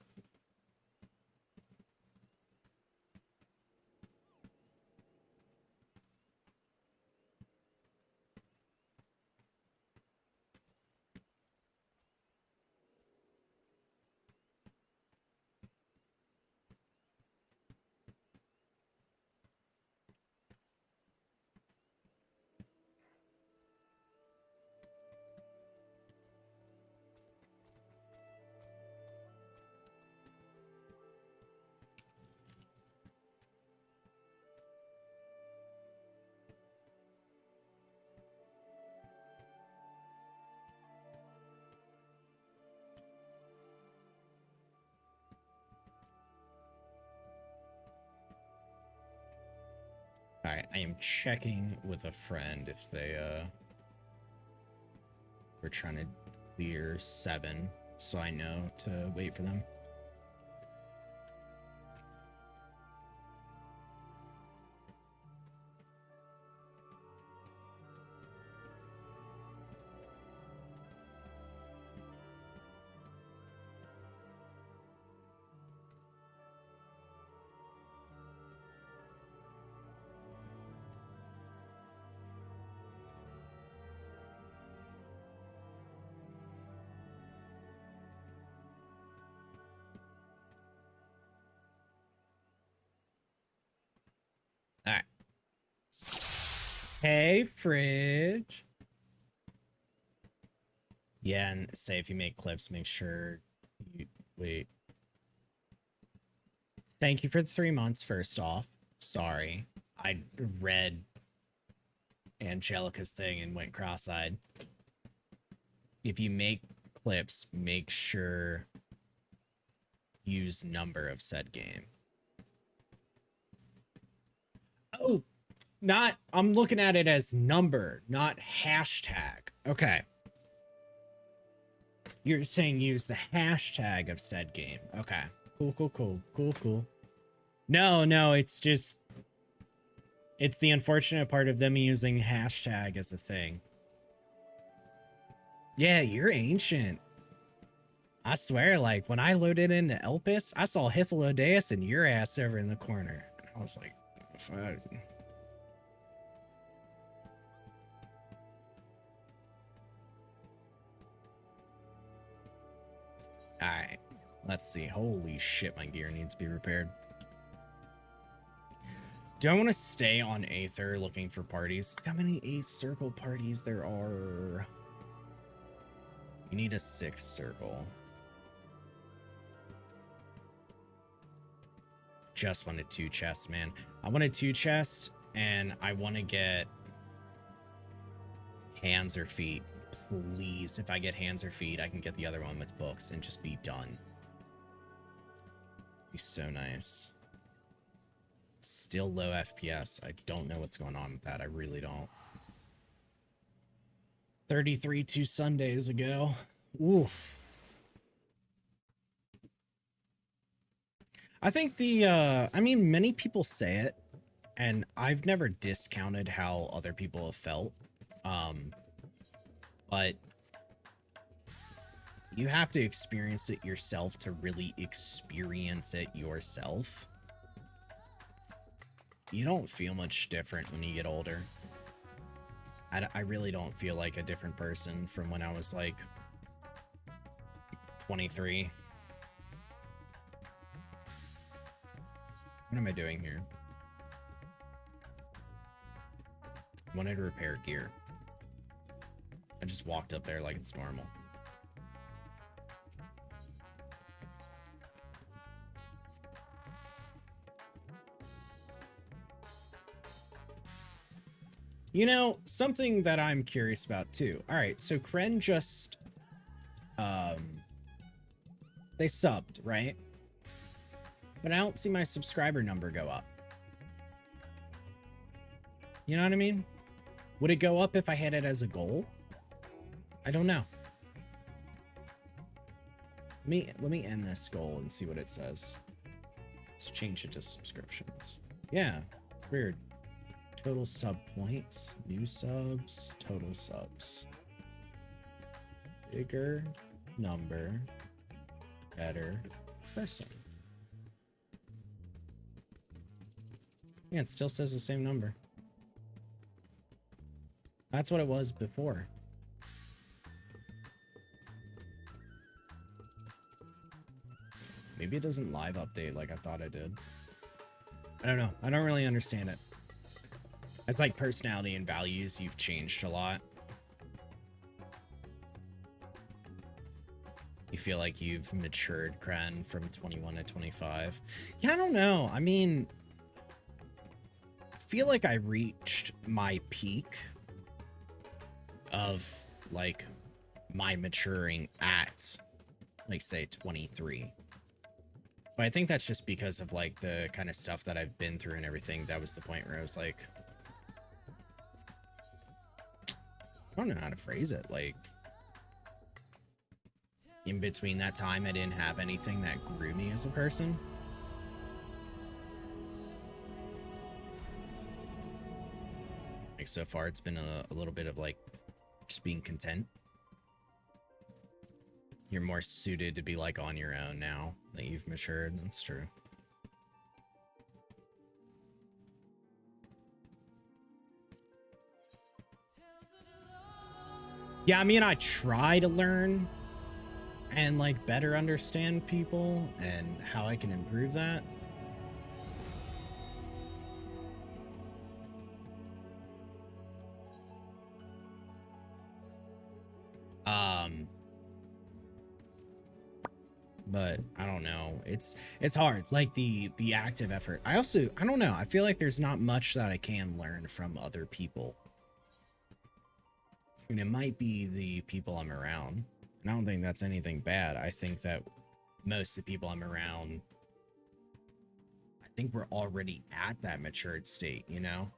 All right, I am checking with a friend if they were trying to clear 7, so I know to wait for them. All right. Hey, Fridge. Yeah, and say if you make clips, make sure you wait. Thank you for the 3 months, first off. Sorry. I read Angelica's thing and went cross-eyed. If you make clips, make sure use number of said game. Oh, not, I'm looking at it as number, not hashtag. Okay. You're saying use the hashtag of said game. Okay. Cool. No, it's just, it's the unfortunate part of them using hashtag as a thing. Yeah, you're ancient. I swear, like, when I loaded into Elpis, I saw Hythlodeus and your ass over in the corner. I was like, fuck. Alright, let's see. Holy shit, my gear needs to be repaired. Do I want to stay on Aether looking for parties? Look how many 8th circle parties there are. You need a 6th circle. Just wanted 2 chests, man. I wanted 2 chests, and I want to get hands or feet. Please, if I get hands or feet, I can get the other one with books and just be done. Be so nice. Still low FPS. I don't know what's going on with that. I really don't. 33 2 Sundays ago. Oof. I think I mean, many people say it, and I've never discounted how other people have felt. But you have to experience it yourself to really experience it yourself. You don't feel much different when you get older. I really don't feel like a different person from when I was like 23. What am I doing here? I wanted to repair gear. I just walked up there like it's normal. You know, something that I'm curious about too. All right, so Kren just, they subbed, right? But I don't see my subscriber number go up. You know what I mean? Would it go up if I had it as a goal? I don't know. Let me end this goal and see what it says. Let's change it to subscriptions. Yeah, it's weird. Total sub points, new subs, total subs. Bigger number, better person. Yeah, it still says the same number. That's what it was before. Maybe it doesn't live update like I thought it did. I don't know. I don't really understand it. As like personality and values, you've changed a lot. You feel like you've matured, Kren, from 21 to 25. Yeah, I don't know. I mean, I feel like I reached my peak of like my maturing at like say 23. But I think that's just because of like the kind of stuff that I've been through and everything. That was the point where I was like, I don't know how to phrase it. Like, in between that time, I didn't have anything that grew me as a person. Like, so far, it's been a little bit of like just being content. You're more suited to be like on your own now that you've matured. That's true. Yeah, I mean, I try to learn and like better understand people and how I can improve that. But I don't know. It's hard, like the active effort. I don't know. I feel like there's not much that I can learn from other people. I mean, it might be the people I'm around. And I don't think that's anything bad. I think that most of the people I'm around, I think we're already at that matured state, you know?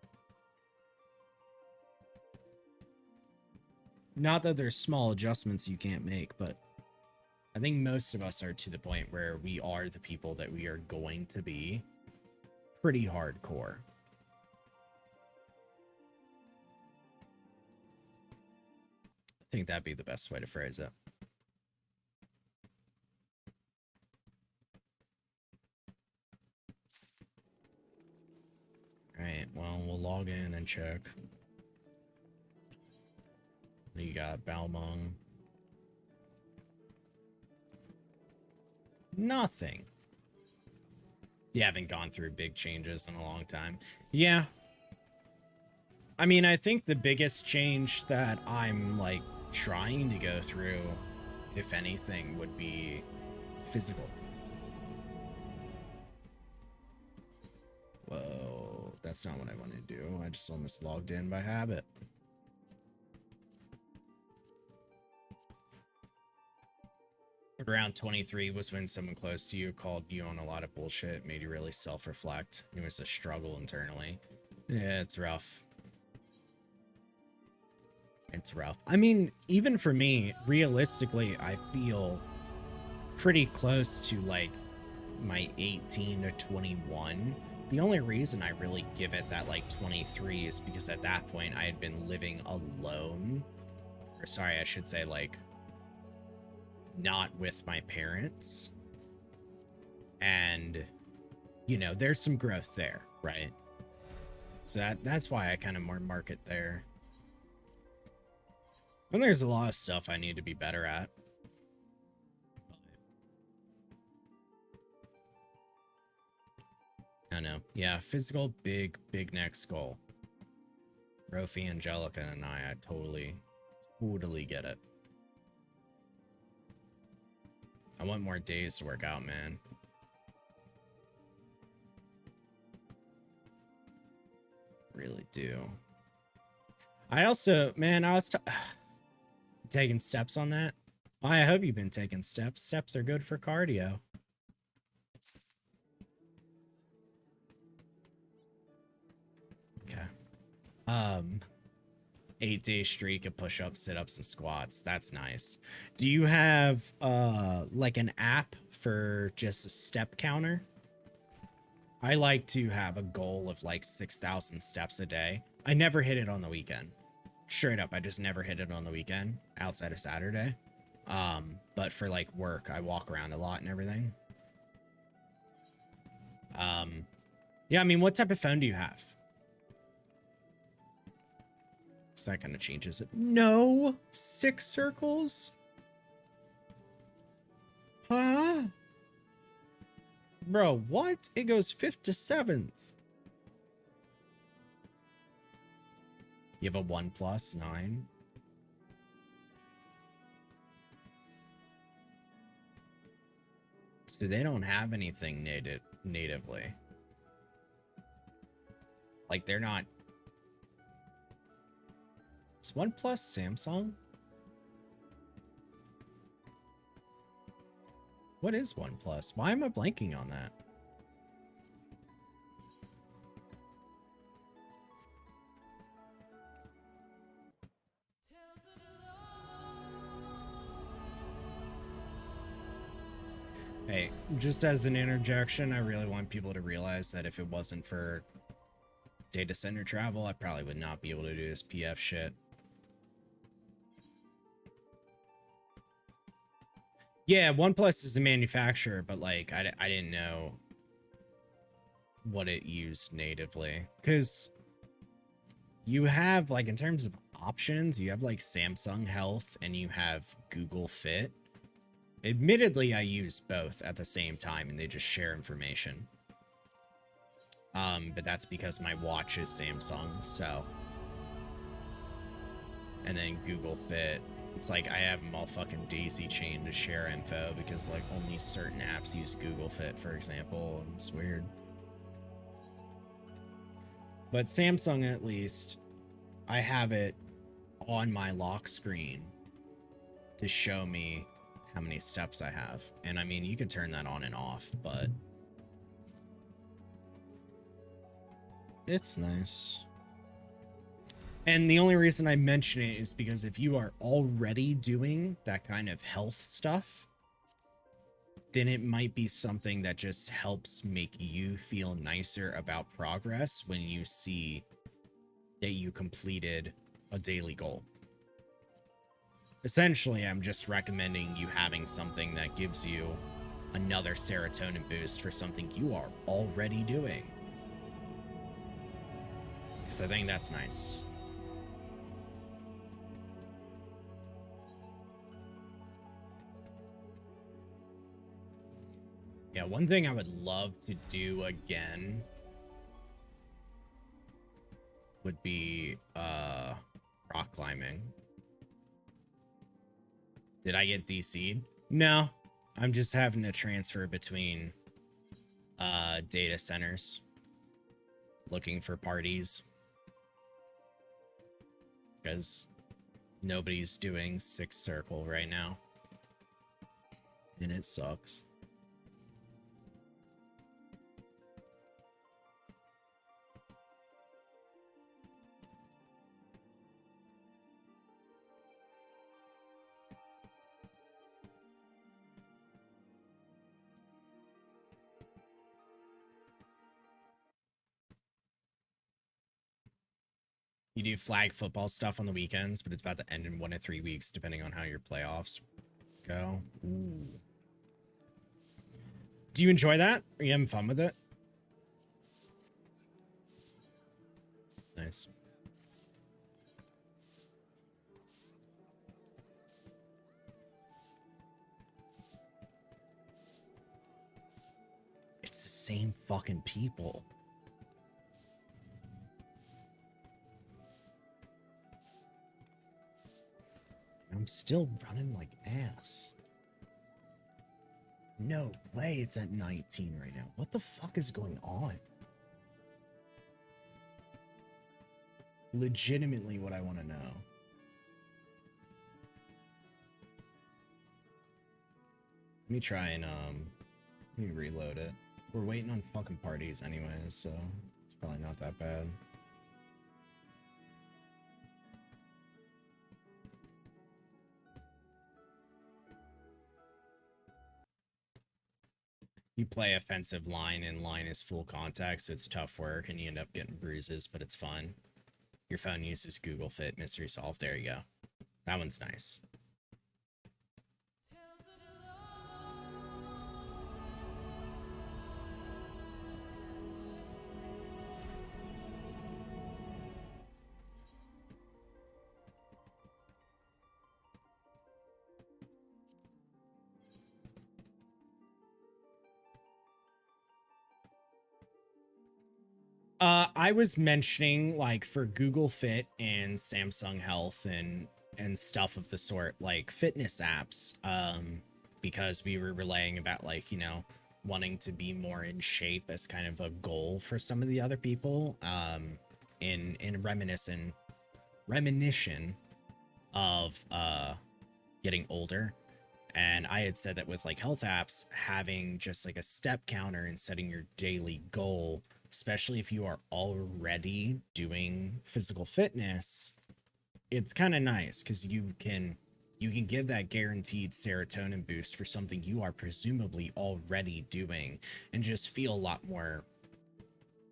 Not that there's small adjustments you can't make, but I think most of us are to the point where we are the people that we are going to be pretty hardcore. I think that'd be the best way to phrase it. Alright, well, we'll log in and check. You got Balmung. Nothing. You haven't gone through big changes in a long time. Yeah. I mean, I think the biggest change that I'm, like, trying to go through, if anything, would be physical. Whoa, that's not what I want to do. I just almost logged in by habit. Around 23 was when someone close to you called you on a lot of bullshit, made you really self-reflect. It was a struggle internally. Yeah, it's rough. It's rough. I mean, even for me, realistically, I feel pretty close to, like, my 18 to 21. The only reason I really give it that, like, 23 is because at that point I had been living alone. Or sorry, I should say, like, not with my parents. And, you know, there's some growth there, right? So that's why I kind of more mark it there. And there's a lot of stuff I need to be better at. I know. Yeah, physical, big neck goal. Rofi, Angelica, and I totally get it. I want more days to work out, man. Really do. I also, man, I was taking steps on that. I hope you've been taking steps. Steps are good for cardio. Okay. 8-day streak of push-ups, sit-ups, and squats. That's nice. Do you have like an app for just a step counter? I like to have a goal of like 6,000 steps a day. I never hit it on the weekend. Straight up, I just never hit it on the weekend outside of Saturday. But for like work, I walk around a lot and everything. Yeah, I mean, what type of phone do you have? So that kind of changes it. No, 6 circles? Huh? Bro, what? It goes 5th to 7th. You have a OnePlus 9. So they don't have anything natively. Like, they're not... Is OnePlus Samsung? What is OnePlus? Why am I blanking on that? Hey, just as an interjection, I really want people to realize that if it wasn't for data center travel, I probably would not be able to do this PF shit. Yeah, OnePlus is a manufacturer, but like I didn't know what it used natively. Because you have, like, in terms of options, you have like Samsung Health and you have Google Fit. Admittedly, I use both at the same time and they just share information. But that's because my watch is Samsung, so. And then Google Fit. It's like I have them all fucking daisy chained to share info because like only certain apps use Google Fit, for example, and it's weird. But Samsung, at least, I have it on my lock screen to show me how many steps I have. And I mean, you can turn that on and off, but it's nice. And the only reason I mention it is because if you are already doing that kind of health stuff, then it might be something that just helps make you feel nicer about progress when you see that you completed a daily goal. Essentially, I'm just recommending you having something that gives you another serotonin boost for something you are already doing. Because I think that's nice. Yeah, one thing I would love to do again would be rock climbing. Did I get DC'd? No. I'm just having to transfer between data centers looking for parties because nobody's doing 6 circle right now and it sucks. You do flag football stuff on the weekends, but it's about to end in 1 to 3 weeks, depending on how your playoffs go. Ooh. Do you enjoy that? Are you having fun with it? Nice. It's the same fucking people. I'm still running like ass. No way it's at 19 right now. What the fuck is going on? Legitimately what I want to know. Let me try and, let me reload it. We're waiting on fucking parties anyways, so it's probably not that bad. You play offensive line and line is full contact, so it's tough work and you end up getting bruises, but it's fun. Your phone uses Google Fit mystery solve. There you go. That one's nice. I was mentioning like for Google Fit and Samsung Health and stuff of the sort, like fitness apps, because we were relaying about like, you know, wanting to be more in shape as kind of a goal for some of the other people, in reminiscent reminiscent of getting older. And I had said that with like health apps, having just like a step counter and setting your daily goal, especially if you are already doing physical fitness, it's kind of nice because you can give that guaranteed serotonin boost for something you are presumably already doing and just feel a lot more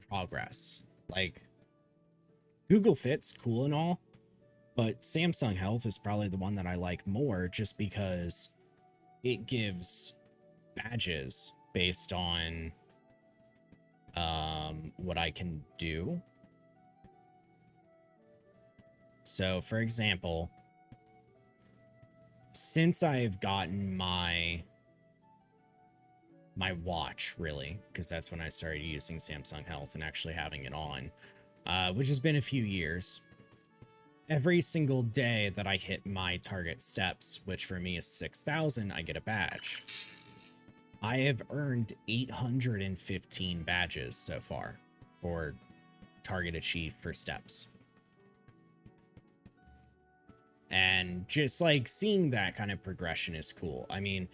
progress. Like Google Fit's cool and all, but Samsung Health is probably the one that I like more just because it gives badges based on what I can do. So for example, since I've gotten my watch, really, because that's when I started using Samsung Health and actually having it on, which has been a few years, every single day that I hit my target steps, which for me is 6,000, I get a badge. I have earned 815 badges so far for target achieved for steps. And just like seeing that kind of progression is cool. I mean,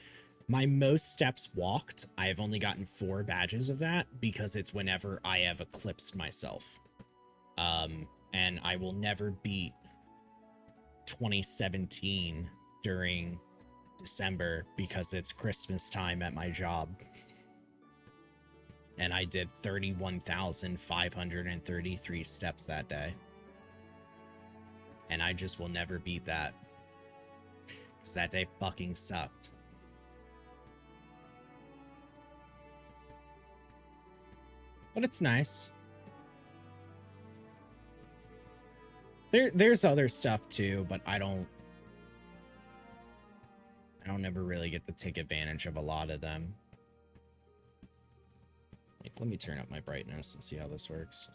my most steps walked, I've only gotten 4 badges of that because it's whenever I have eclipsed myself. And I will never beat 2017 during December because it's Christmas time at my job. And I did 31,533 steps that day. And I just will never beat that. Because that day fucking sucked. But it's nice. There's other stuff too, but I don't ever really get to take advantage of a lot of them. Like, let me turn up my brightness and see how this works.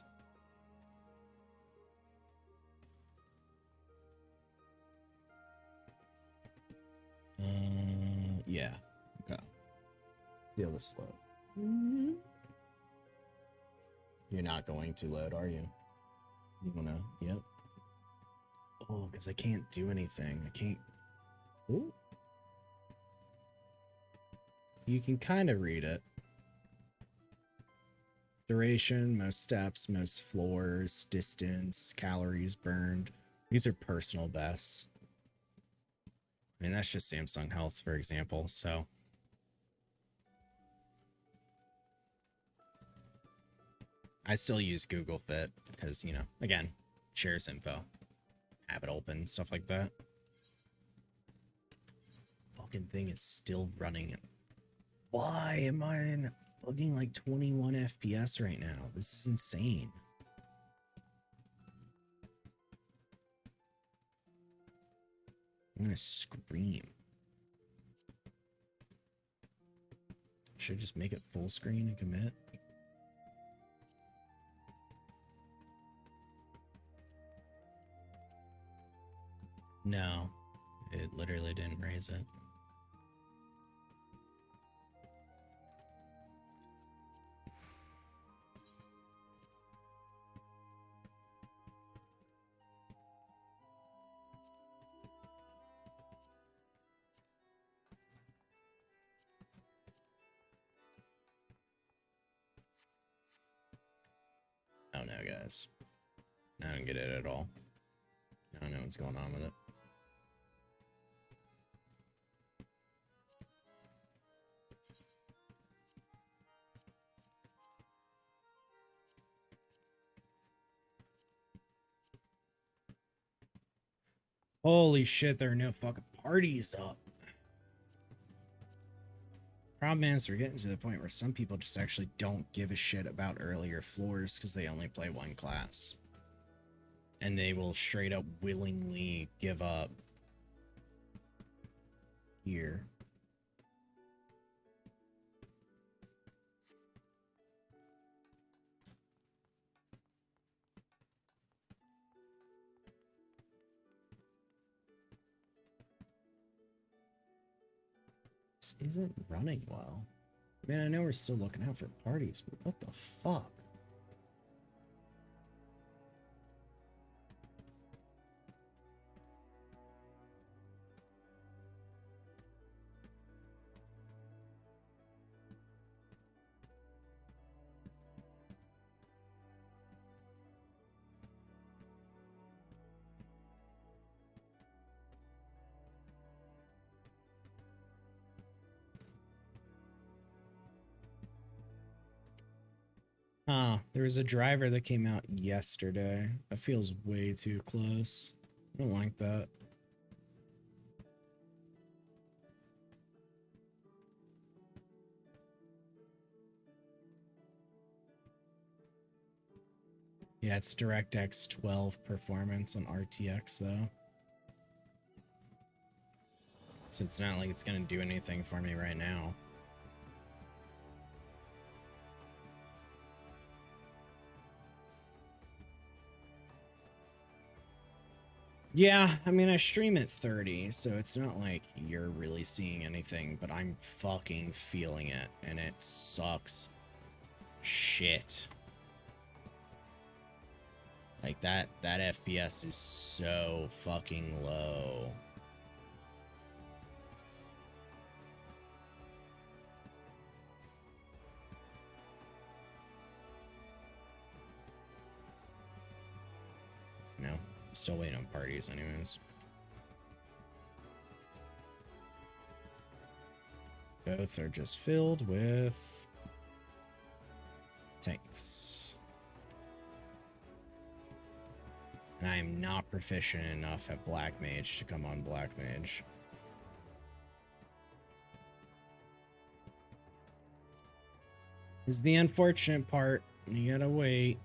Yeah. Okay. See how this loads. You're not going to load, are you? You wanna? Yep. Oh, because I can't do anything. I can't. Ooh. You can kind of read it. Duration, most steps, most floors, distance, calories burned. These are personal bests. I mean, that's just Samsung Health, for example, so. I still use Google Fit because, you know, again, shares info. Have it open, stuff like that. Fucking thing is still running. Why am I in fucking like 21 FPS right now? This is insane. I'm gonna scream. Should I just make it full screen and commit? No, it literally didn't raise it. I don't know, guys. I don't get it at all. I don't know what's going on with it. Holy shit, there are no fucking parties up. Problem is, we're getting to the point where some people just actually don't give a shit about earlier floors because they only play one class. And they will straight up willingly give up here. This isn't running well. Man, I know we're still looking out for parties, but what the fuck? Huh, there was a driver that came out yesterday. That feels way too close. I don't like that. Yeah, it's DirectX 12 performance on RTX though. So it's not like it's gonna do anything for me right now. Yeah, I mean, I stream at 30, so it's not like you're really seeing anything, but I'm fucking feeling it, and it sucks shit. Like, that FPS is so fucking low. You know, still waiting on parties anyways. Both are just filled with tanks. And I am not proficient enough at Black Mage to come on Black Mage. This is the unfortunate part. You gotta wait.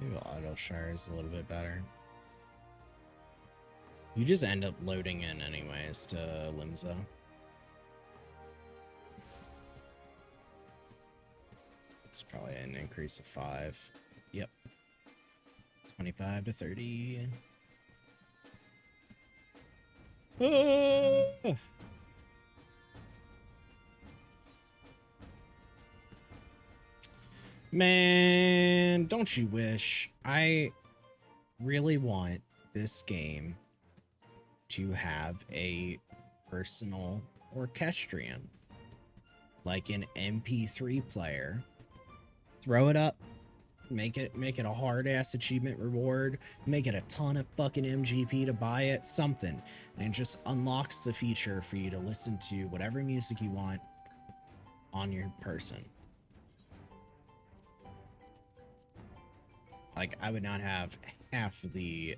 Maybe auto share is a little bit better. You just end up loading in anyways to Limsa. It's probably an increase of 5. Yep. 25 to 30. Ah! Man, don't you wish? I really want this game to have a personal orchestrion, like an MP3 player. Throw it up, make it a hard ass achievement reward, make it a ton of fucking MGP to buy it, something, and it just unlocks the feature for you to listen to whatever music you want on your person. Like, I would not have half of the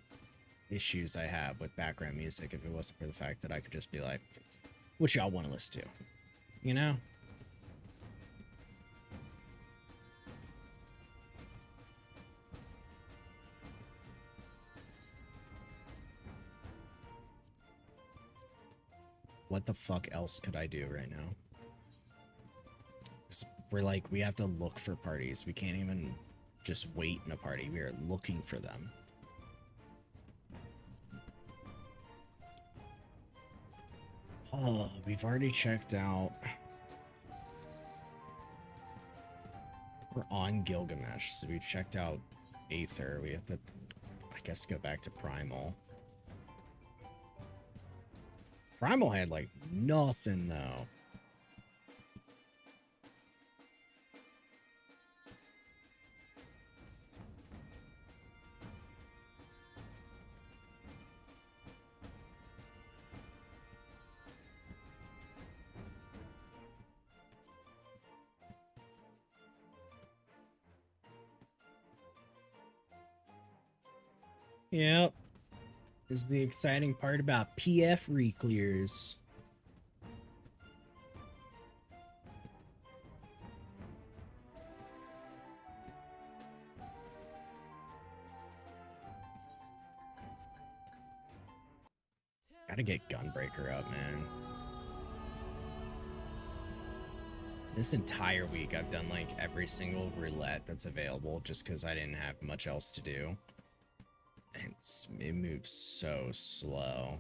issues I have with background music if it wasn't for the fact that I could just be like, what y'all want to listen to? You know? What the fuck else could I do right now? 'Cause we're like, we have to look for parties. We can't even just wait in a party. We are looking for them. Oh, we've already checked out. We're on Gilgamesh, so we've checked out Aether. We have to, I guess, go back to Primal. Primal had, like, nothing, though. Yep. This is the exciting part about PF reclears. Gotta get Gunbreaker up, man. This entire week, I've done, like, every single roulette that's available just because I didn't have much else to do. And it moves so slow.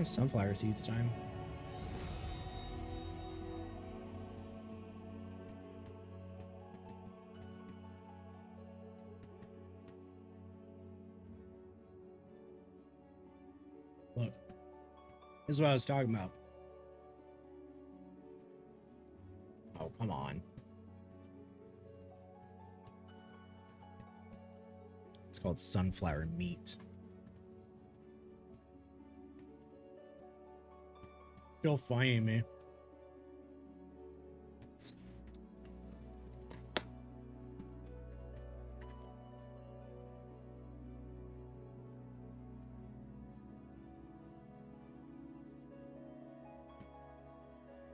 Sunflower seeds time. Look, this is what I was talking about. Oh, come on. It's called sunflower meat. Still funny me.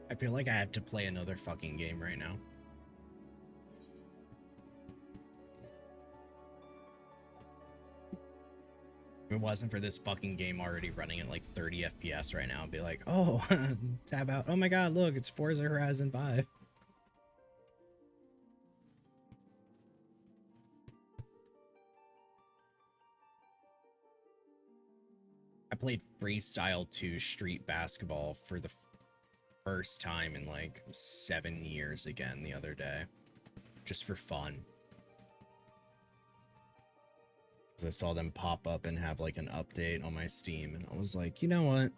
I feel like I have to play another fucking game right now. If it wasn't for this fucking game already running at like 30 FPS right now, I'd be like, oh, tab out. Oh my god, look, it's Forza Horizon 5. I played Freestyle 2 Street Basketball for the first time in like 7 years again the other day. Just for fun. Because I saw them pop up and have like an update on my Steam, and I was like, you know what?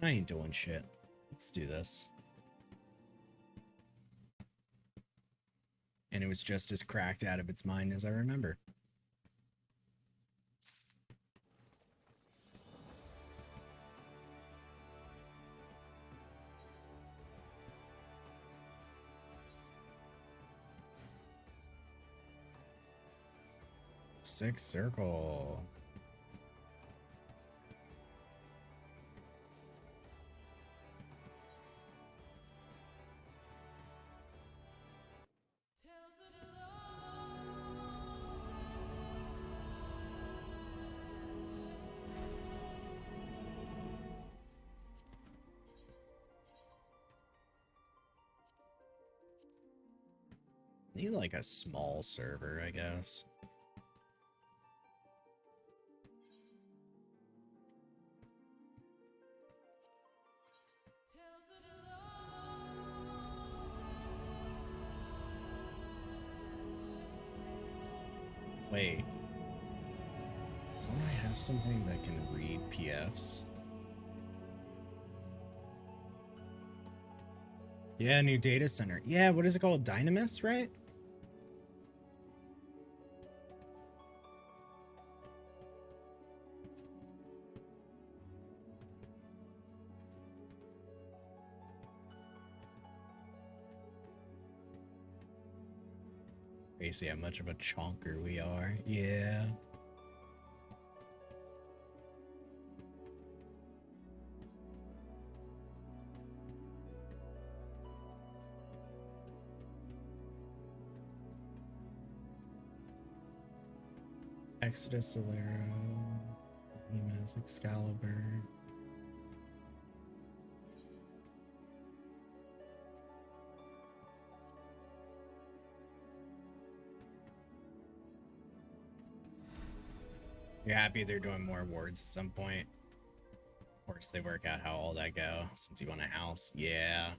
I ain't doing shit. Let's do this. And it was just as cracked out of its mind as I remember. 6 circle. Need like a small server, I guess. Wait. Don't I have something that can read PFs? Yeah, new data center. Yeah, what is it called? Dynamis, right? Crazy how much of a chonker we are. Yeah. Exodus, Solero, Behemoth, Excalibur. You're happy they're doing more awards at some point. Of course, they work out how all that go since you want a house. Yeah.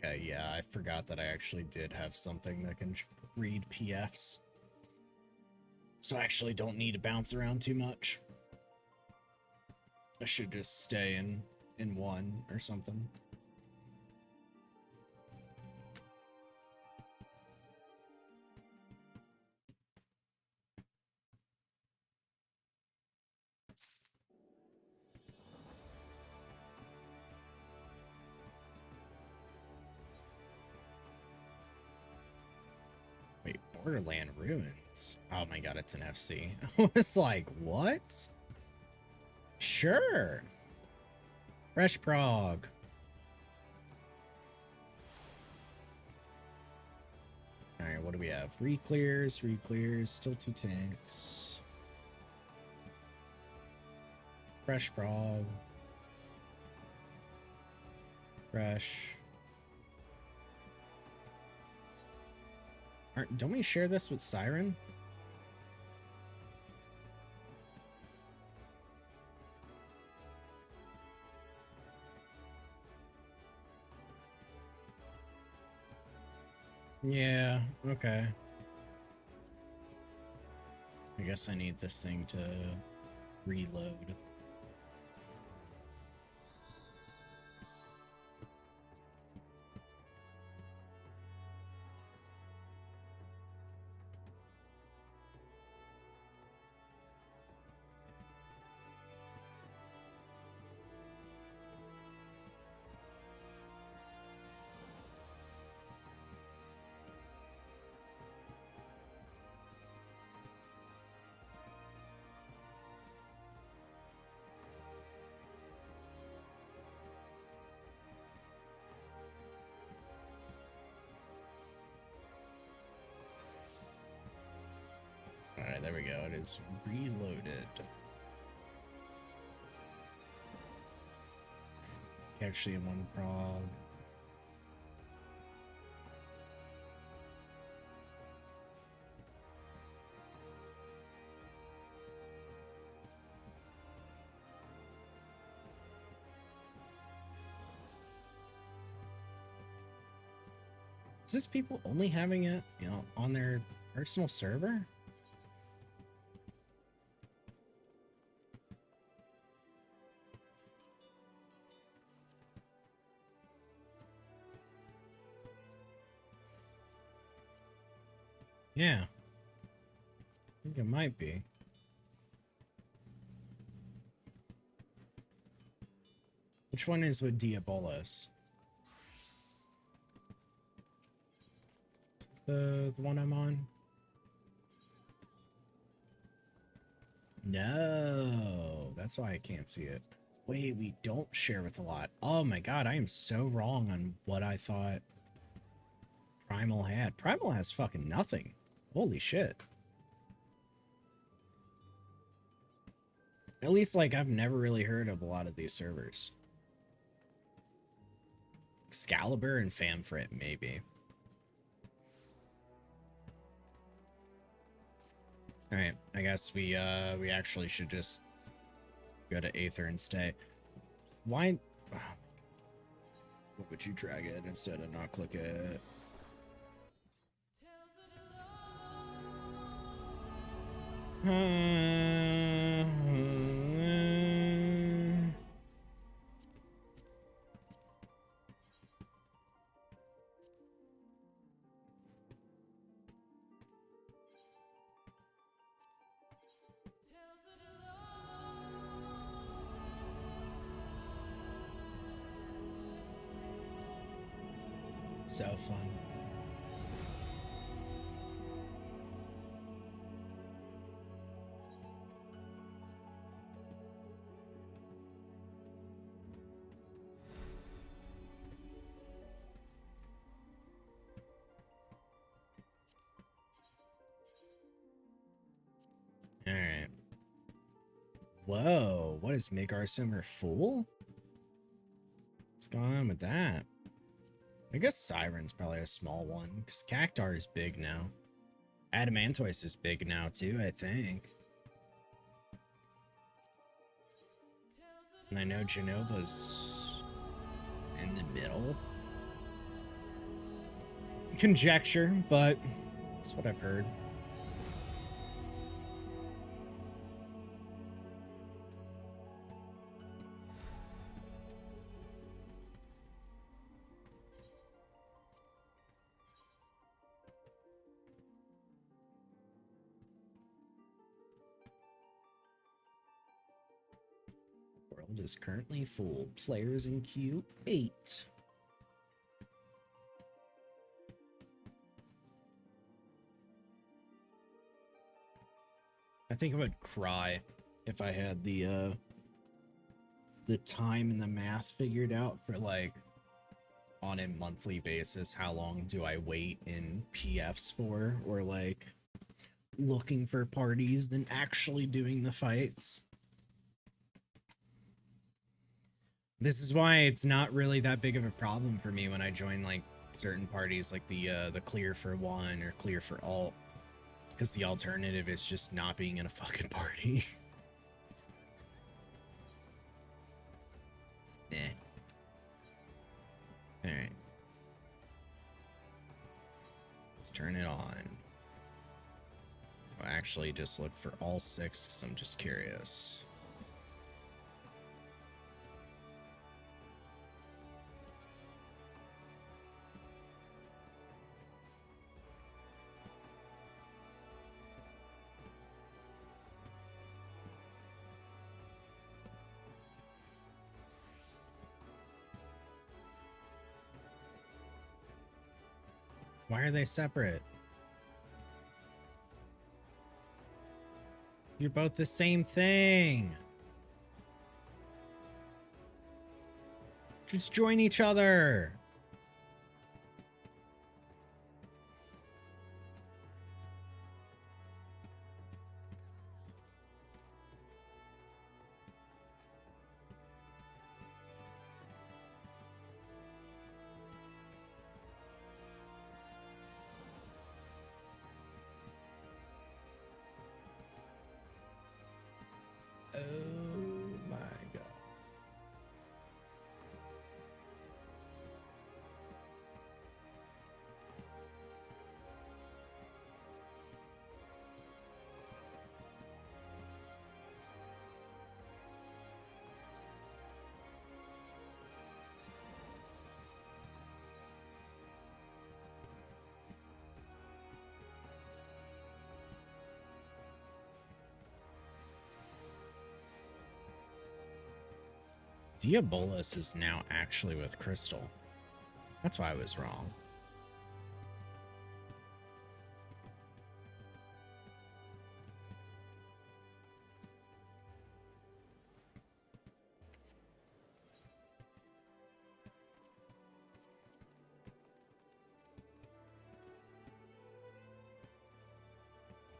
Okay, yeah, I forgot that I actually did have something that can read PFs. So I actually don't need to bounce around too much. I should just stay in one or something. Wait, Borderland Ruins? Oh my god, it's an FC. I was like, what? Sure. Fresh Prog. Alright, what do we have? Reclears, still 2 tanks. Fresh Prog. Fresh. Don't we share this with Siren? Yeah, okay. I guess I need this thing to reload. Alright, there we go. It is reloaded. Actually, in one prog. Is this people only having it, you know, on their personal server? Yeah. I think it might be. Which one is with Diabolos? The one I'm on? No, that's why I can't see it. Wait, we don't share with a lot. Oh my god, I am so wrong on what I thought Primal had. Primal has fucking nothing. Holy shit. At least, like, I've never really heard of a lot of these servers. Excalibur and Famfrit, maybe. Alright, I guess we actually should just go to Aether and stay. Why? Oh, what would you drag it instead of not click it? So fun. Alright. Whoa, what is Magar Simmer Fool? What's going on with that? I guess Siren's probably a small one, because Cactar is big now. Adamantoise is big now too, I think. And I know Genova's in the middle. Conjecture, but that's what I've heard. World is currently full. Players in queue 8. I think I would cry if I had the time and the math figured out for, like, on a monthly basis, how long do I wait in PFs for, or like looking for parties than actually doing the fights. This is why it's not really that big of a problem for me when I join like certain parties, like the clear for one or clear for alt, because the alternative is just not being in a fucking party. Nah. Alright. Let's turn it on. I'll actually just look for all 6 because I'm just curious. Why are they separate? You're both the same thing. Just join each other. Oh my god. Diabolus is now actually with Crystal. That's why I was wrong.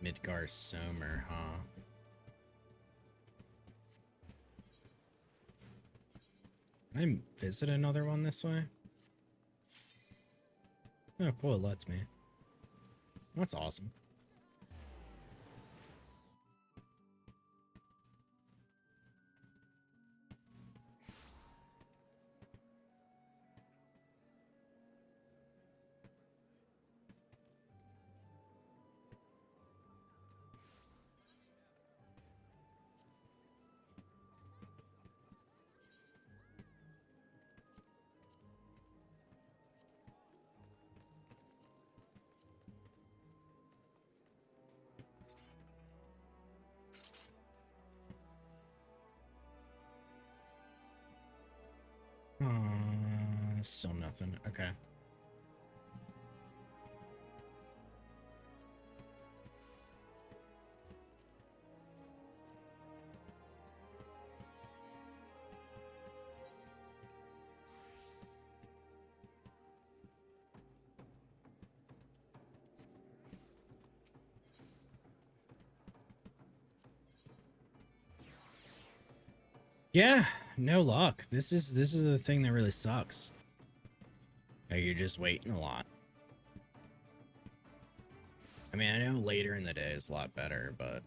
Midgar Somer, huh? Can I visit another one this way? Oh, cool, it lets me. That's awesome. Still nothing. Okay. Yeah, no luck. This is the thing that really sucks. Like, you're just waiting a lot. I mean, I know later in the day is a lot better, but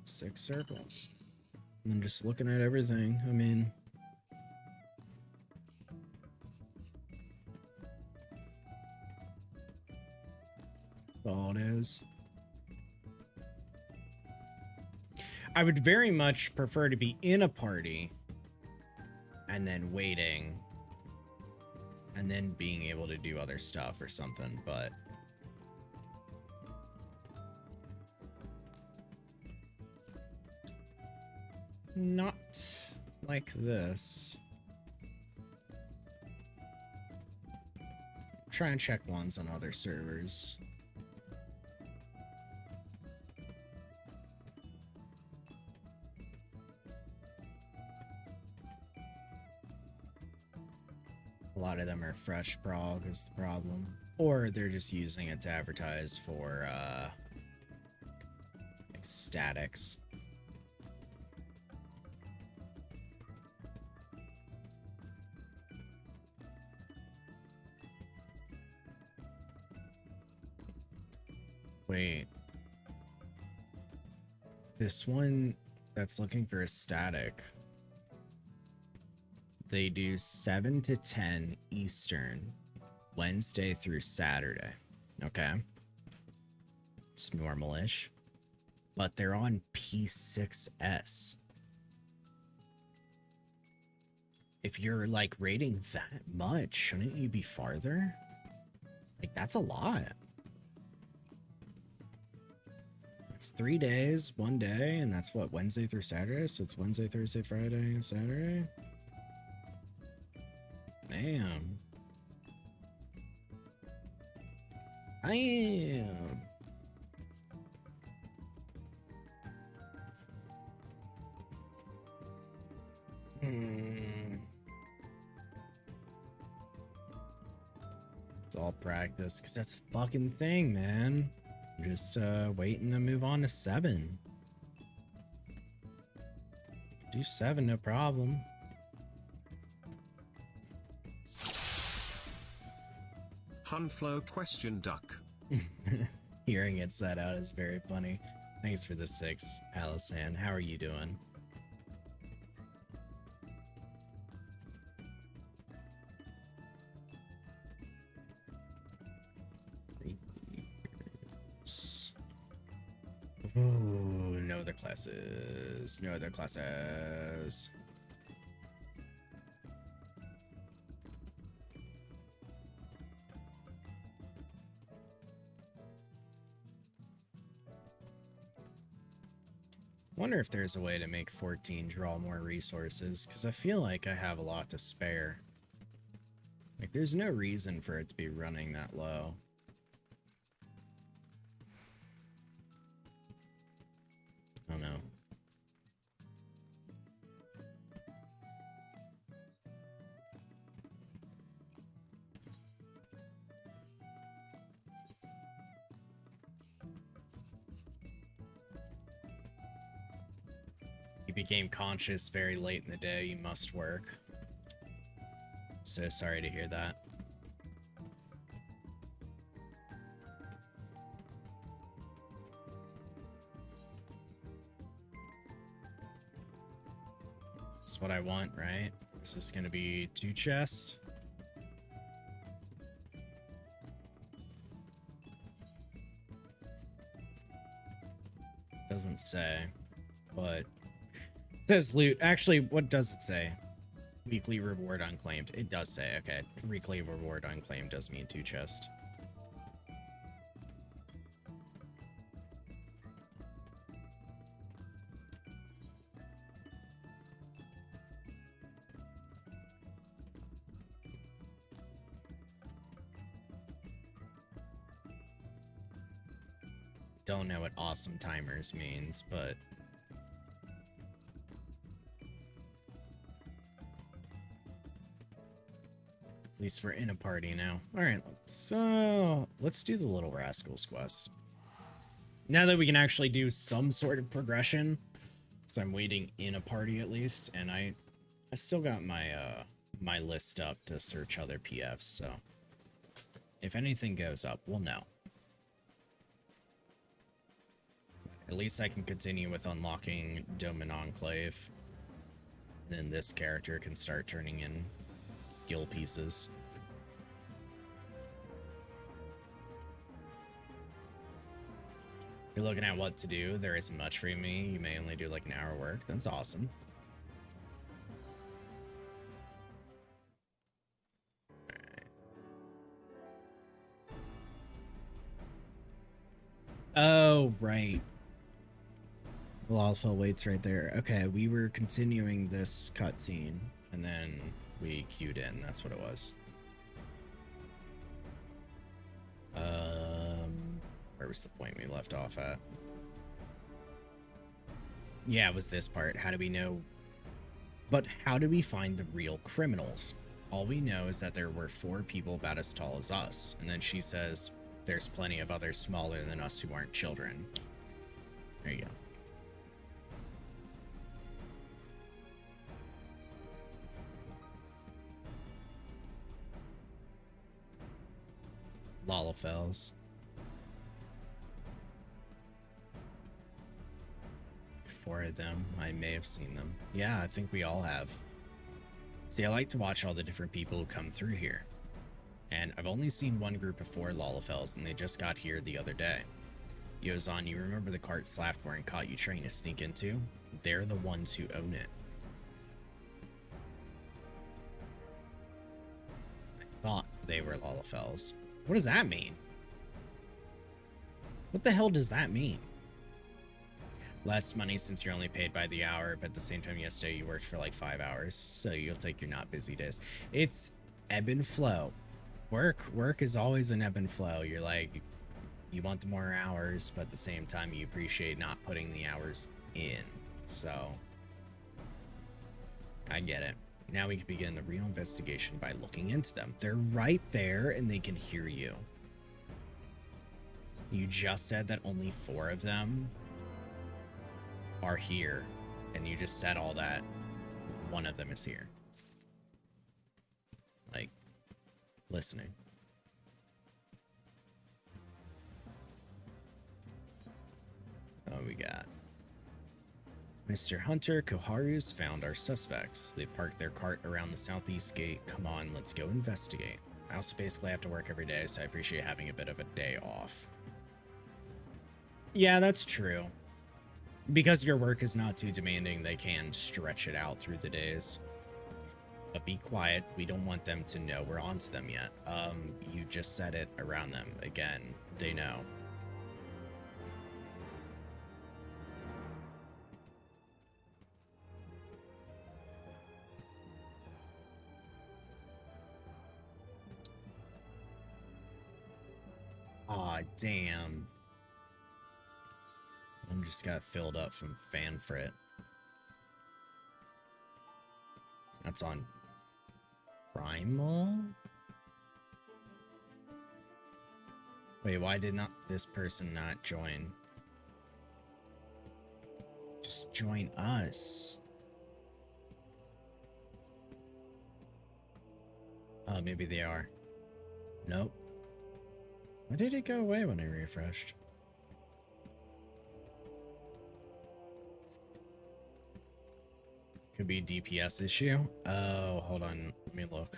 six circle. And then just looking at everything. I mean, all it is. I would very much prefer to be in a party and then waiting and then being able to do other stuff or something, but not like this. Try and check ones on other servers. A lot of them are fresh prog is the problem. Or they're just using it to advertise for like statics. Wait. This one that's looking for a static. They do 7 to 10 Eastern, Wednesday through Saturday. Okay. It's normal-ish. But they're on P6S. If you're, like, rating that much, shouldn't you be farther? Like, that's a lot. It's 3 days, 1 day, and that's what, Wednesday through Saturday? So it's Wednesday, Thursday, Friday, Saturday? Damn. I am. It's all practice, because that's a fucking thing, man. I'm just waiting to move on to 7. Do 7, no problem. Hunflow question duck. Hearing it said out is very funny. Thanks for the 6, Allison. How are you doing? Ooh, no other classes. No other classes. Wonder if there's a way to make 14 draw more resources, because I feel like I have a lot to spare. Like, there's no reason for it to be running that low. I don't know. You became conscious very late in the day. You must work. So sorry to hear that. That's what I want, right? Is this gonna be 2 chests? Doesn't say, but it says loot. Actually, what does it say? Weekly reward unclaimed. It does say, okay. Weekly reward unclaimed does mean 2 chests. Don't know what awesome timers means, but at least we're in a party now. All right, let's do the Little Rascals quest. Now that we can actually do some sort of progression, because I'm waiting in a party at least, and I still got my my list up to search other PFs, so if anything goes up, we'll know. At least I can continue with unlocking Dome and Enclave. Then this character can start turning in gill pieces. You're looking at what to do. There isn't much for me. You may only do like an hour work. That's awesome. Oh, right. Lalfell waits right there. Okay, we were continuing this cutscene, and then we queued in. That's what it was. Where was the point we left off at? Yeah, it was this part. How do we know? But how do we find the real criminals? All we know is that there were 4 people about as tall as us, and then she says there's plenty of others smaller than us who aren't children. There you go. Lalafells. 4 of them. I may have seen them. Yeah, I think we all have. See, I like to watch all the different people who come through here. And I've only seen one group of 4 Lalafells, and they just got here the other day. Yozan, you remember the cart Slaftborn caught you trying to sneak into? They're the ones who own it. I thought they were Lalafells. What does that mean? What the hell does that mean? Less money since you're only paid by the hour, but at the same time yesterday you worked for like 5 hours, so you'll take your not busy days. It's ebb and flow. Work is always an ebb and flow. You're like, you want the more hours, but at the same time you appreciate not putting the hours in. So I get it. Now we can begin the real investigation by looking into them. They're right there and they can hear you. You just said that only 4 of them are here, and you just said all that. One of them is here. Like, listening. Oh, we got Mr. Hunter, Koharu's found our suspects. They parked their cart around the southeast gate. Come on, let's go investigate. I also basically have to work every day, so I appreciate having a bit of a day off. Yeah, that's true. Because your work is not too demanding, they can stretch it out through the days. But be quiet. We don't want them to know we're onto them yet. You just said it around them. Again, they know. damn. I'm just got filled up from Fanfrit. That's on Primal? Wait, why did not this person not join? Just join us. Oh, maybe they are. Nope. Why did it go away when I refreshed? Could be a DPS issue. Oh, hold on. Let me look.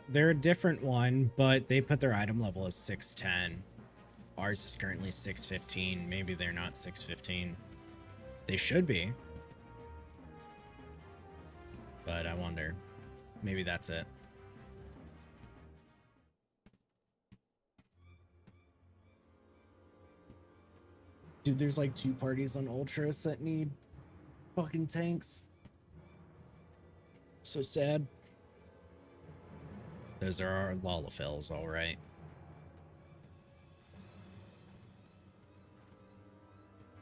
They're a different one, but they put their item level as 610. Ours is currently 615. Maybe they're not 615. They should be. But I wonder. Maybe that's it. Dude, there's like 2 parties on Ultras that need fucking tanks. So sad. Those are our Lalafels, alright.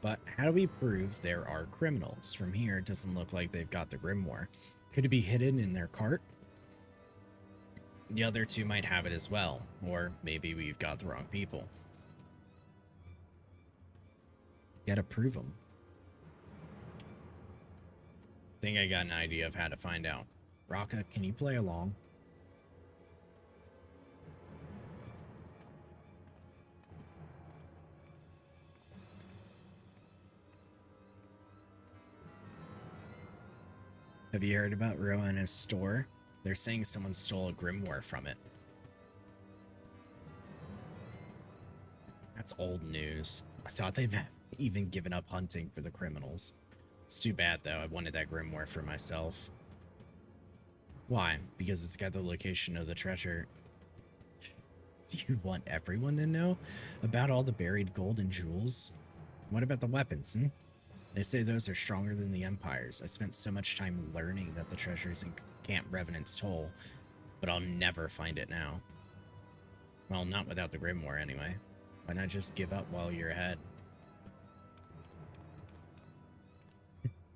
But how do we prove there are criminals? From here, it doesn't look like they've got the Grimoire. Could it be hidden in their cart? The other 2 might have it as well. Or maybe we've got the wrong people. Gotta prove them. Think I got an idea of how to find out. Raka, can you play along? Have you heard about Rowan's store? They're saying someone stole a grimoire from it. That's old news. I thought they've even given up hunting for the criminals. It's too bad, though. I wanted that grimoire for myself. Why? Because it's got the location of the treasure. Do you want everyone to know about all the buried gold and jewels? What about the weapons, They say those are stronger than the Empire's. I spent so much time learning that the treasure's in Camp Revenant's Toll, but I'll never find it now. Well, not without the Grimoire, anyway. Why not just give up while you're ahead?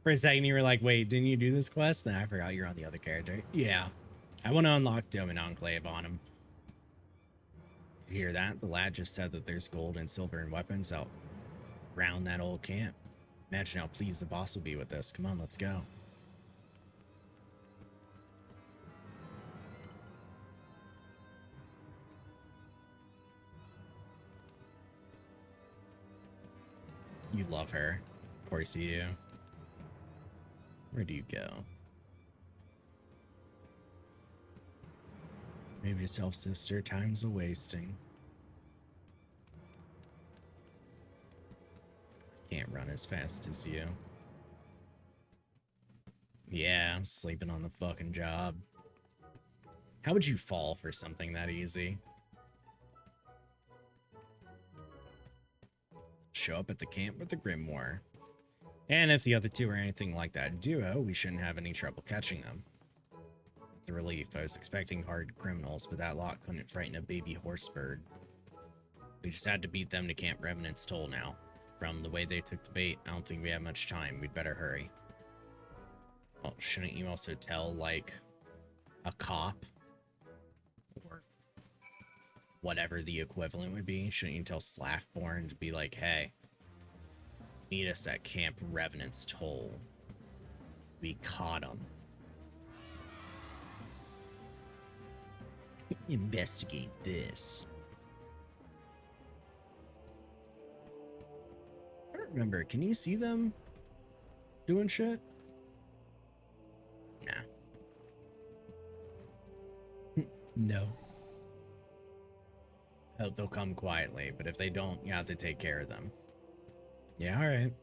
For a second, you were like, wait, didn't you do this quest? Then I forgot you're on the other character. Yeah. I want to unlock Dome and Enclave on him. You hear that? The lad just said that there's gold and silver and weapons out around that old camp. Imagine how pleased the boss will be with this. Come on, let's go. You love her. Of course you do. Where do you go? Move yourself, sister. Time's a-wasting. Can't run as fast as you. Yeah, sleeping on the fucking job. How would you fall for something that easy? Show up at the camp with the Grimoire. And if the other 2 are anything like that duo, we shouldn't have any trouble catching them. It's a relief. I was expecting hard criminals, but that lot couldn't frighten a baby horse bird. We just had to beat them to Camp Revenant's Toll now. From the way they took the bait, I don't think we have much time. We'd better hurry. Well, shouldn't you also tell, like, a cop? Or whatever the equivalent would be? Shouldn't you tell Slaffborn to be like, hey, meet us at Camp Revenant's Toll. We caught him. Investigate this. I don't remember. Can you see them doing shit? Nah. No. Oh, they'll come quietly, but if they don't, you have to take care of them. Yeah, alright.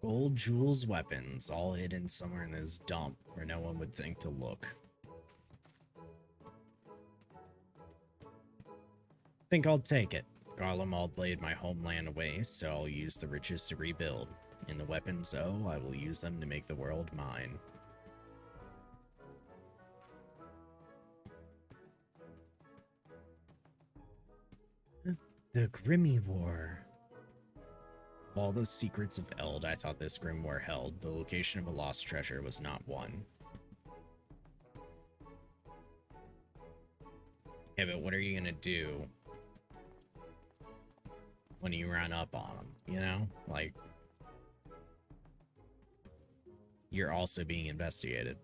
Gold Jules weapons, all hidden somewhere in this dump where no one would think to look. Think I'll take it. Garlemald laid my homeland away, so I'll use the riches to rebuild. In the weapons, oh, I will use them to make the world mine. The Grimmy War. Of all the secrets of Eld I thought this Grim War held, the location of a lost treasure was not one. Okay, but what are you gonna do when you run up on them, you know? Like, you're also being investigated.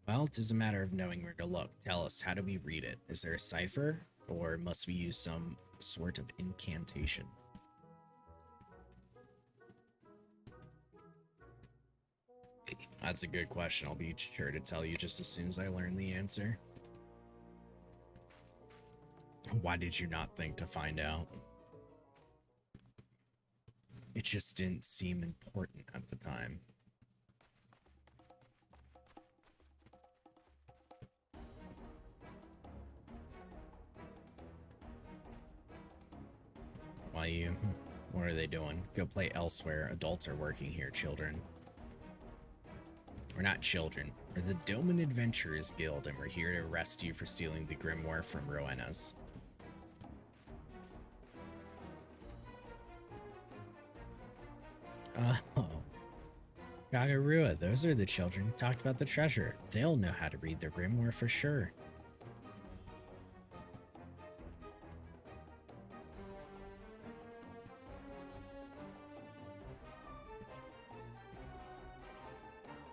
Well, it is a matter of knowing where to look. Tell us, how do we read it? Is there a cipher, or must we use some sort of incantation? That's a good question. I'll be sure to tell you just as soon as I learn the answer. Why did you not think to find out? It just didn't seem important at the time. Why you? What are they doing? Go play elsewhere. Adults are working here, children. We're not children. We're the Doman Adventurers Guild, and we're here to arrest you for stealing the Grimoire from Rowena's. Oh. Gagarua, those are the children who talked about the treasure. They'll know how to read their Grimoire for sure.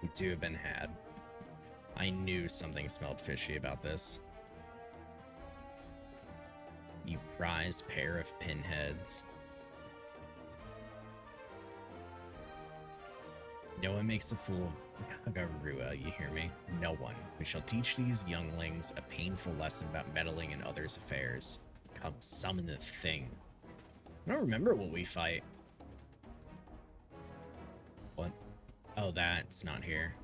You two have been had. I knew something smelled fishy about this. You prize pair of pinheads. No one makes a fool of Gagarua, you hear me? No one. We shall teach these younglings a painful lesson about meddling in others' affairs. Come, summon the thing. I don't remember what we fight. What? Oh, that's not here.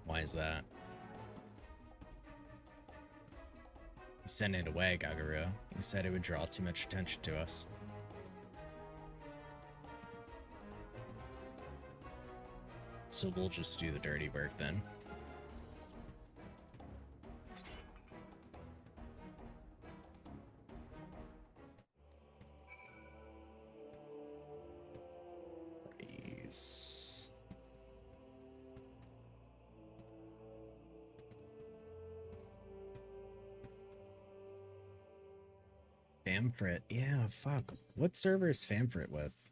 Why is that? You sent it away, Gagarua. You said it would draw too much attention to us. So we'll just do the dirty work then. Please. Famfrit. Yeah, fuck. What server is Famfrit with?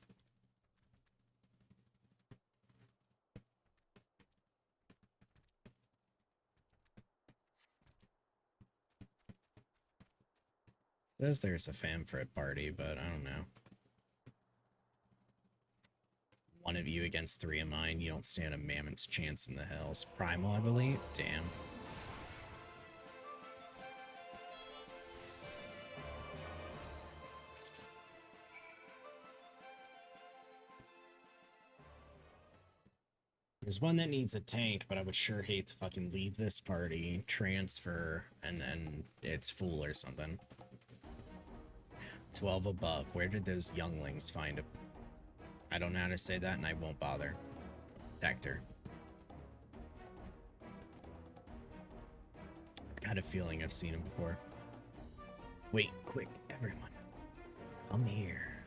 Says there's a Famfrit party, but I don't know. One of you against three of mine. You don't stand a mammoth's chance in the hells. Primal, I believe? Damn. There's one that needs a tank, but I would sure hate to fucking leave this party, transfer, and then it's full or something. 12 above. Where did those younglings find a... I don't know how to say that, and I won't bother. Protector. Got a feeling I've seen him before. Wait, quick, everyone. Come here.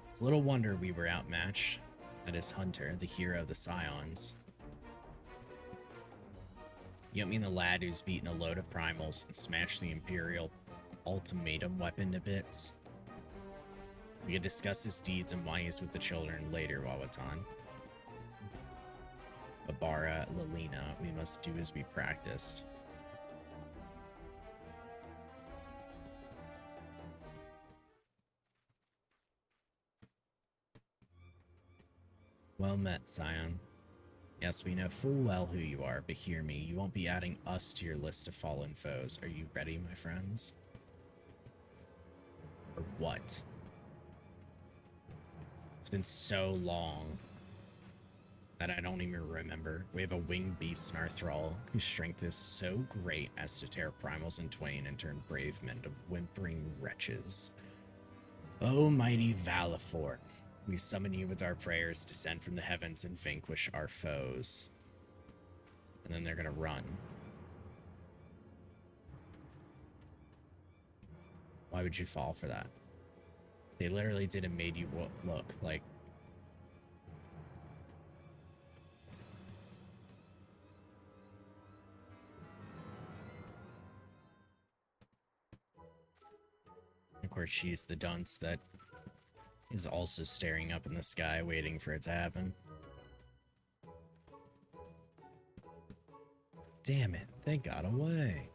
It's little wonder we were outmatched. That is Hunter, the hero of the Scions. You mean the lad who's beaten a load of primals and smashed the Imperial ultimatum weapon to bits? We can discuss his deeds and why he's with the children later, Wawatan. Abara, Lilina, we must do as we practiced. Well met, Scion. Yes, we know full well who you are, but hear me, you won't be adding us to your list of fallen foes. Are you ready, my friends? Or what? It's been so long that I don't even remember. We have a winged beast in our thrall, whose strength is so great as to tear primals in twain and turn brave men to whimpering wretches. O mighty Valifor, we summon you with our prayers, descend from the heavens and vanquish our foes. And then they're gonna run. Why would you fall for that? They literally did and made you look like... Of course, she's the dunce that is also staring up in the sky, waiting for it to happen. Damn it, they got away.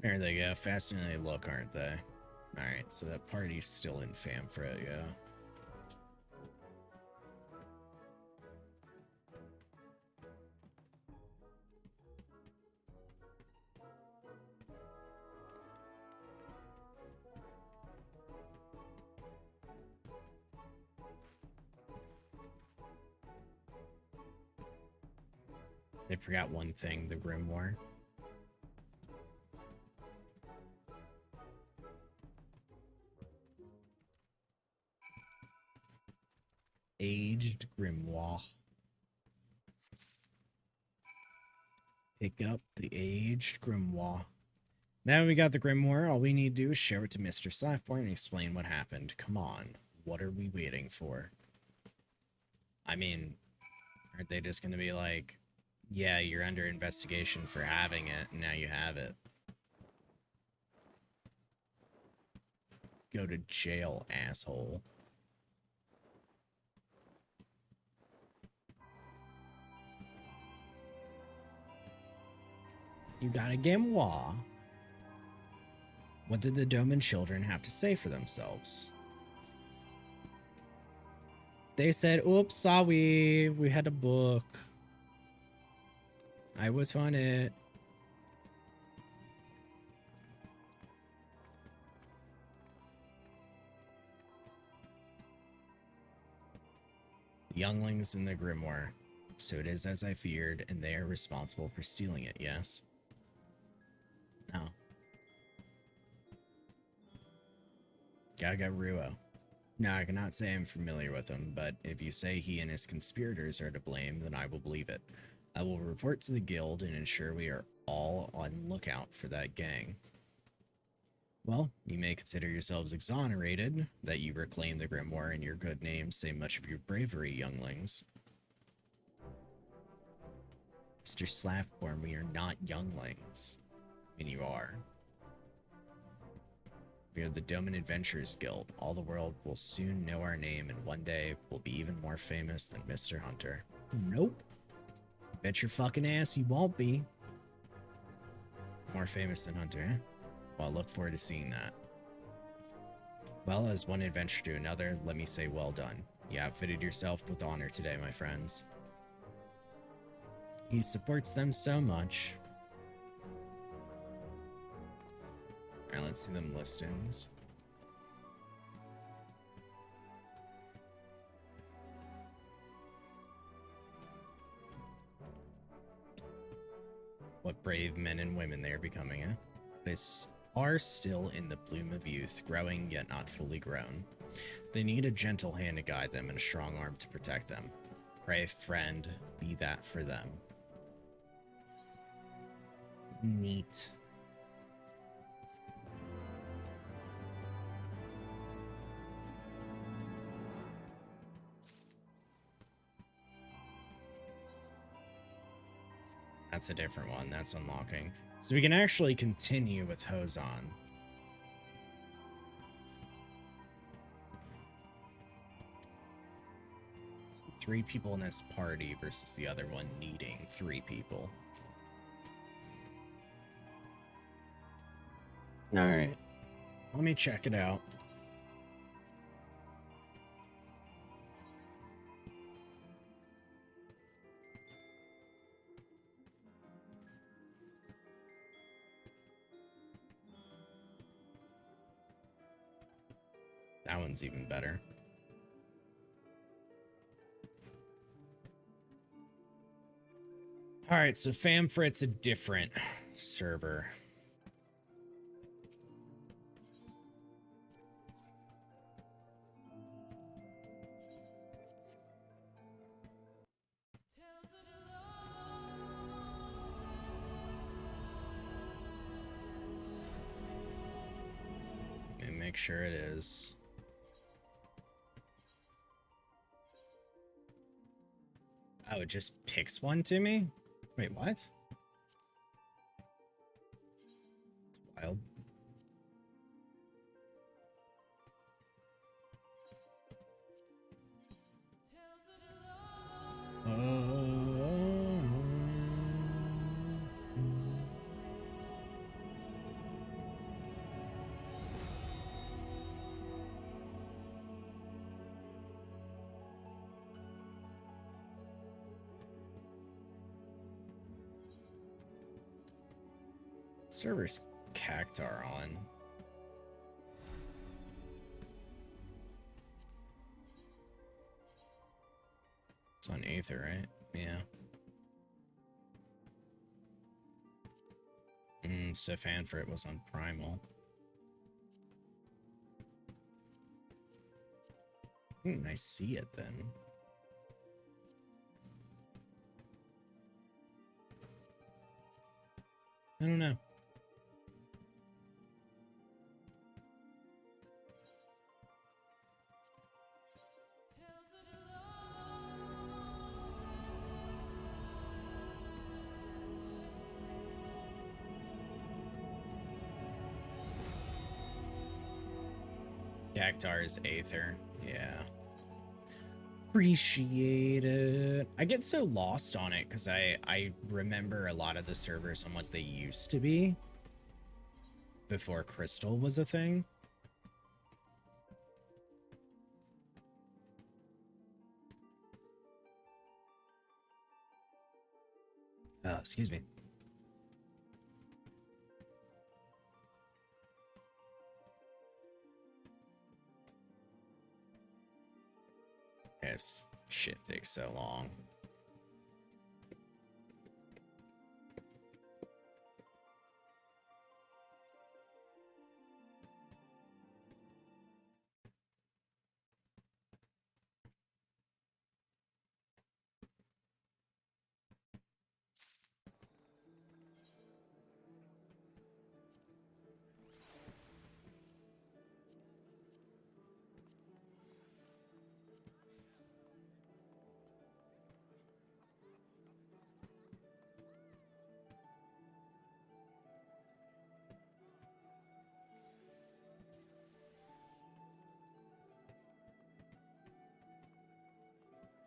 There they go, faster than they look, aren't they? Alright, so that party's still in Famfra, yeah. They forgot one thing, the Grimoire. Aged Grimoire. Pick up the aged Grimoire. Now we got the Grimoire, all we need to do is show it to Mr. Slackpoint and explain what happened. Come on, what are we waiting for? I mean, aren't they just gonna be like, yeah, you're under investigation for having it, and now you have it. Go to jail, asshole. You got a Grimoire. What did the Doman children have to say for themselves? They said, oops, sorry, we had a book. I was on it. Younglings in the Grimoire. So it is as I feared, and they are responsible for stealing it, yes? Oh. Gagaruo. Now, I cannot say I'm familiar with him, but if you say he and his conspirators are to blame, then I will believe it. I will report to the guild and ensure we are all on lookout for that gang. Well, you may consider yourselves exonerated, that you reclaim the Grimoire and your good name say much of your bravery, younglings. Mr. Slapborn, we are not younglings. I mean, you are. We are the Doman Adventurers Guild. All the world will soon know our name, and one day we'll be even more famous than Mr. Hunter. Nope. Bet your fucking ass you won't be. More famous than Hunter, eh? Well, I look forward to seeing that. Well, as one adventure to another, let me say well done. You outfitted yourself with honor today, my friends. He supports them so much. Alright, let's see them listings. What brave men and women they are becoming, eh? They are still in the bloom of youth, growing yet not fully grown. They need a gentle hand to guide them and a strong arm to protect them. Pray, friend, be that for them. Neat. That's a different one. That's unlocking. So we can actually continue with Hozan. It's 3 people in this party versus the other one needing 3 people. Alright. Let me check it out. That one's even better. All right, so Famfrit's a different server. Let me make sure it is. Oh, it just picks one to me? Wait, what? It's wild. Server's Cactar on. It's on Aether, right? Yeah. So Fanfrit was on Primal. I see it then. I don't know. Cactar is Aether. Yeah. Appreciate it. I get so lost on it because I remember a lot of the servers on what they used to be before Crystal was a thing. Excuse me. Yes, shit takes so long.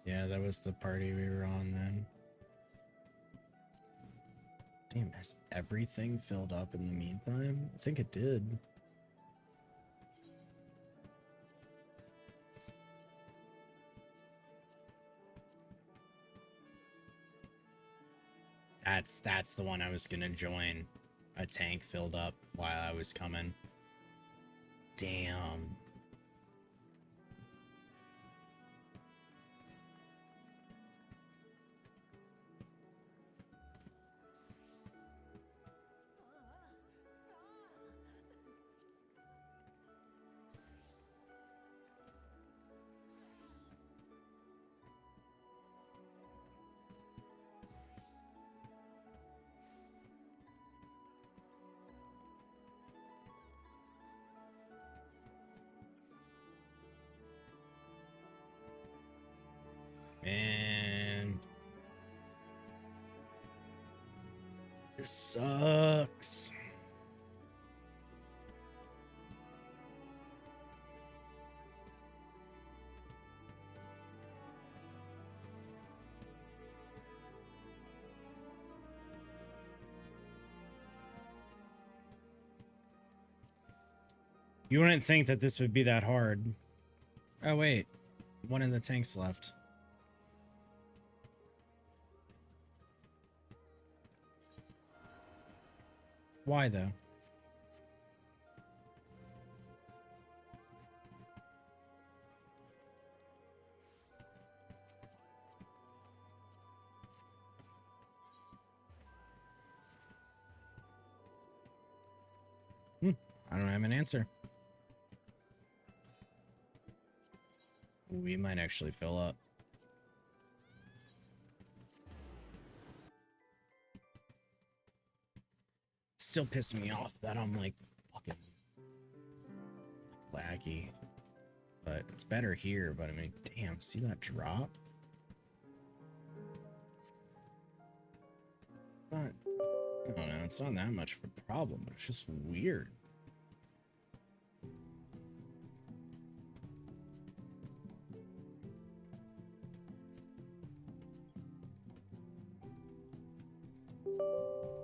Yeah, that was the party we were on then. Damn, has everything filled up in the meantime? I think it did. That's the one I was gonna join. A tank filled up while I was coming. Damn. Man. This sucks. You wouldn't think that this would be that hard. Oh, wait. One of the tanks left. Why, though? I don't have an answer. We might actually fill up. Still pissing me off that I'm like fucking laggy. But it's better here, but I mean, damn, see that drop? It's not, I don't know, it's not that much of a problem, but it's just weird.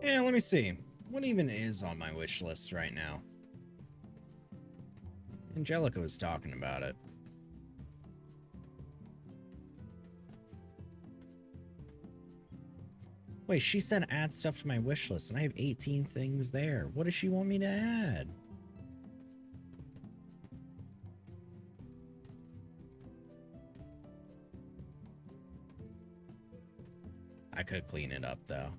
Yeah, let me see. What even is on my wish list right now? Angelica was talking about it. Wait, she said add stuff to my wish list, and I have 18 things there. What does she want me to add? I could clean it up, though.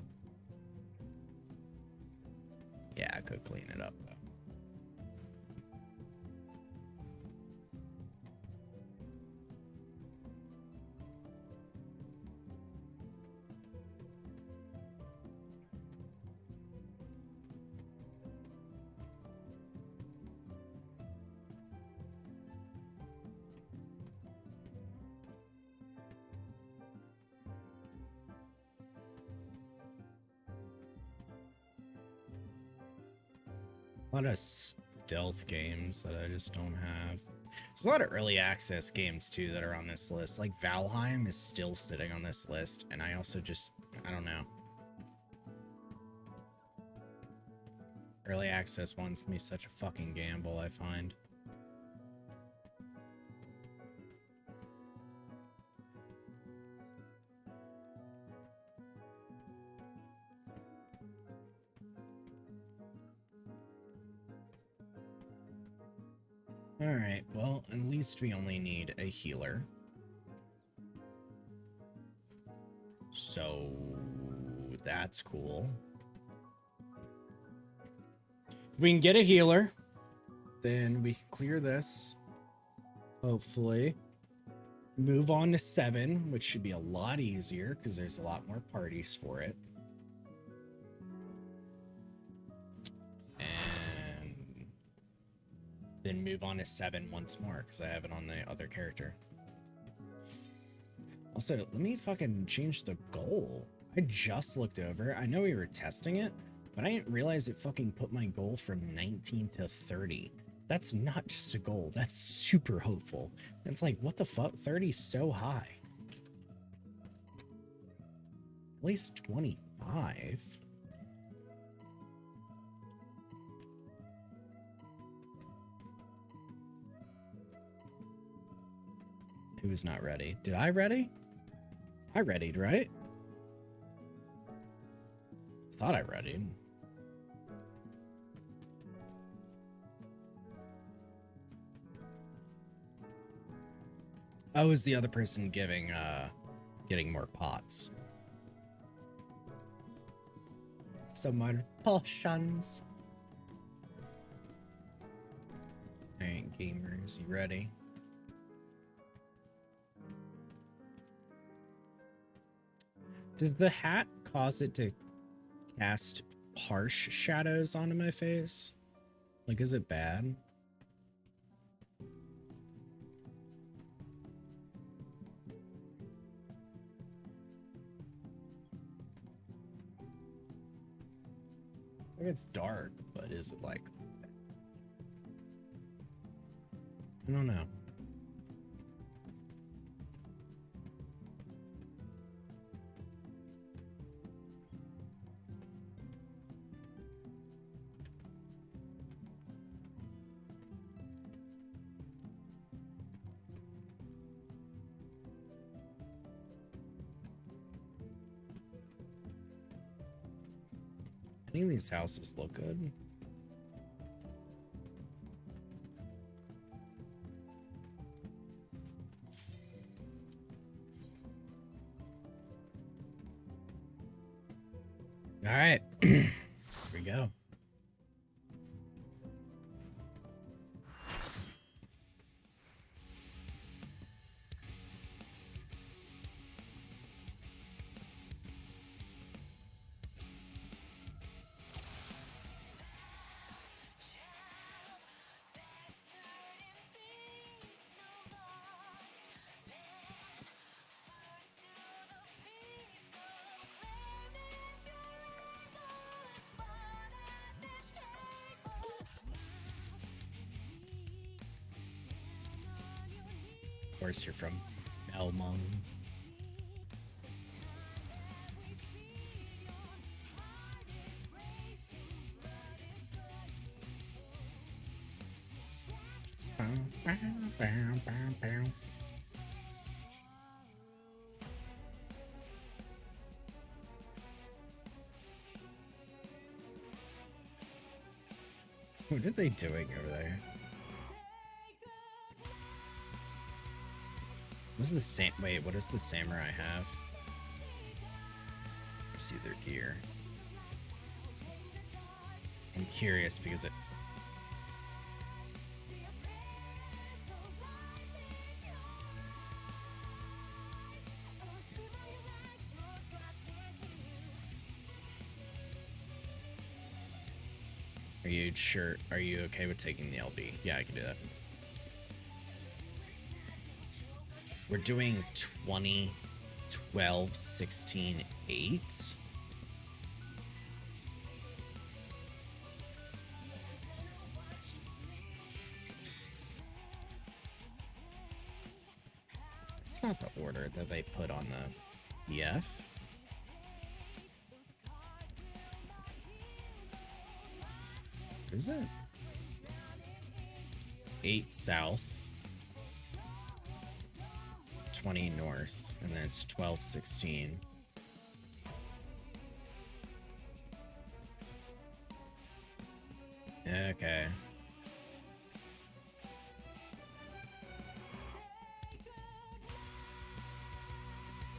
Yeah, I could clean it up, though. A lot of stealth games that I just don't have. There's a lot of early access games too that are on this list. Like Valheim is still sitting on this list, and I also just, I don't know. Early access ones can be such a fucking gamble, I find. Alright, well, at least we only need a healer. So, that's cool. If we can get a healer, then we can clear this. Hopefully. Move on to 7, which should be a lot easier because there's a lot more parties for it. And then move on to 7 once more because I have it on the other character. Also, let me fucking change the goal. I just looked over. I know we were testing it, but I didn't realize it fucking put my goal from 19 to 30. That's not just a goal. That's super hopeful. It's like, what the fuck? 30 is so high. At least 25. Who's not ready? Did I ready? I readied, right? Thought I readied. I was the other person getting more pots. Some more potions. Alright, gamers, you ready? Does the hat cause it to cast harsh shadows onto my face? Like, is it bad? Like, it's dark, but is it like... I don't know. Any of these houses look good? All right, here we go. Of course, you're from Elmung. What are they doing over there? What's the same? Wait, what does the samurai have? I see their gear. I'm curious because it. Are you sure? Are you okay with taking the LB? Yeah, I can do that. We're doing 20, 12, 16, 8. It's not the order that they put on the EF. Is it? 8 south, 20 north, and then it's 12, 16. Okay.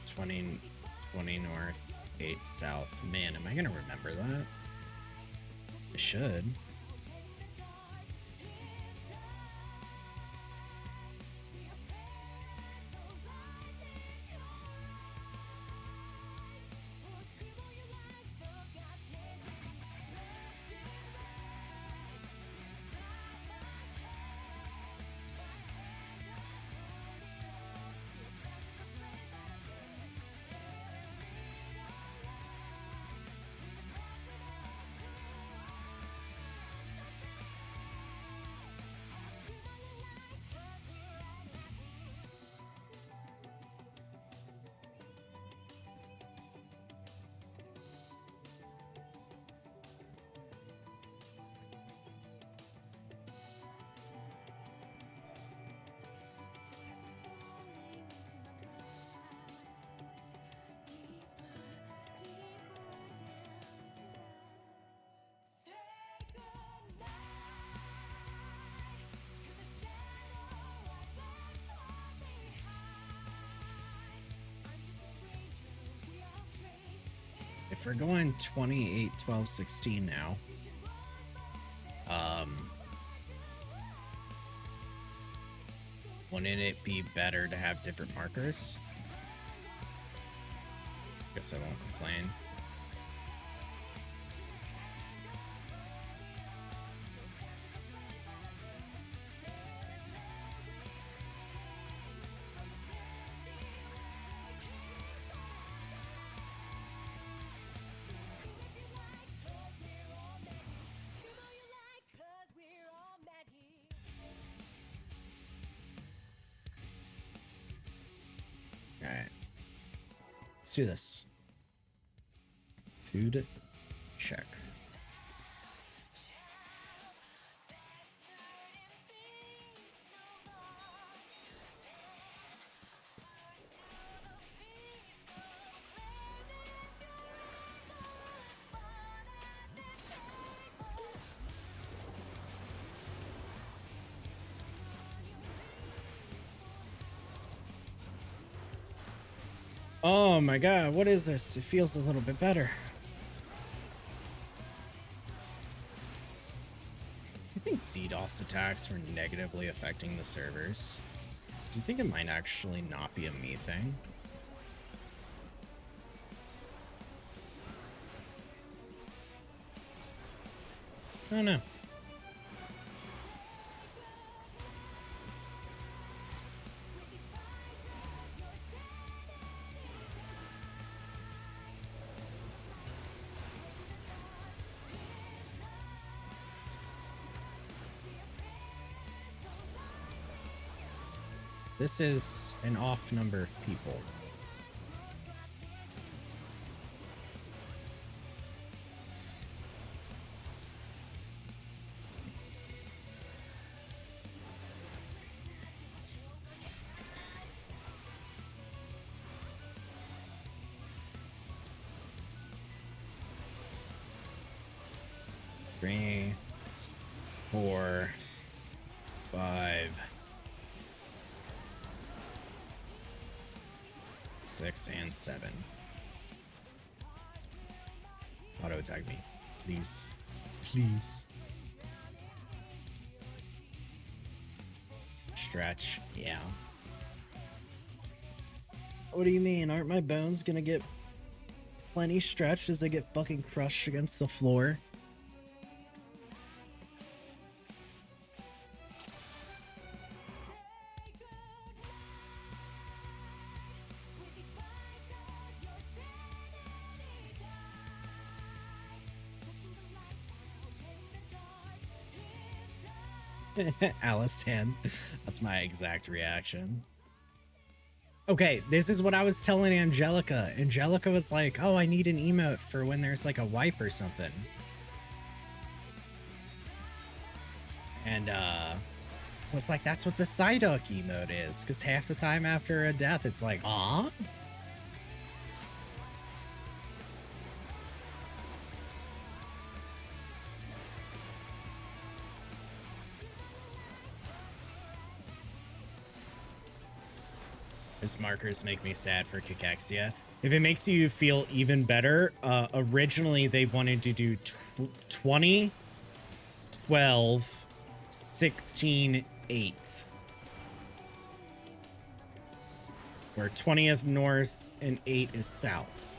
Twenty north, 8 south. Man, am I gonna remember that? I should. If we're going 28, 12, 16 now, wouldn't it be better to have different markers? Guess I won't complain. Alright. Let's do this. Food check. Oh my god, what is this? It feels a little bit better. Do you think DDoS attacks were negatively affecting the servers? Do you think it might actually not be a me thing? I don't know. This is an off number of people. Three, 4, 5, 6, and 7. Auto attack me, please. Please. Stretch, yeah. What do you mean? Aren't my bones gonna get plenty stretched as I get fucking crushed against the floor? Allison, that's my exact reaction. Okay, this is what I was telling Angelica. Angelica was like, oh, I need an emote for when there's like a wipe or something. And was like, that's what the Psyduck emote is, because half the time after a death, it's like, aw. Those markers make me sad for Cachexia. If it makes you feel even better, originally they wanted to do 20, 12, 16, 8. Where 20th north and 8 is south.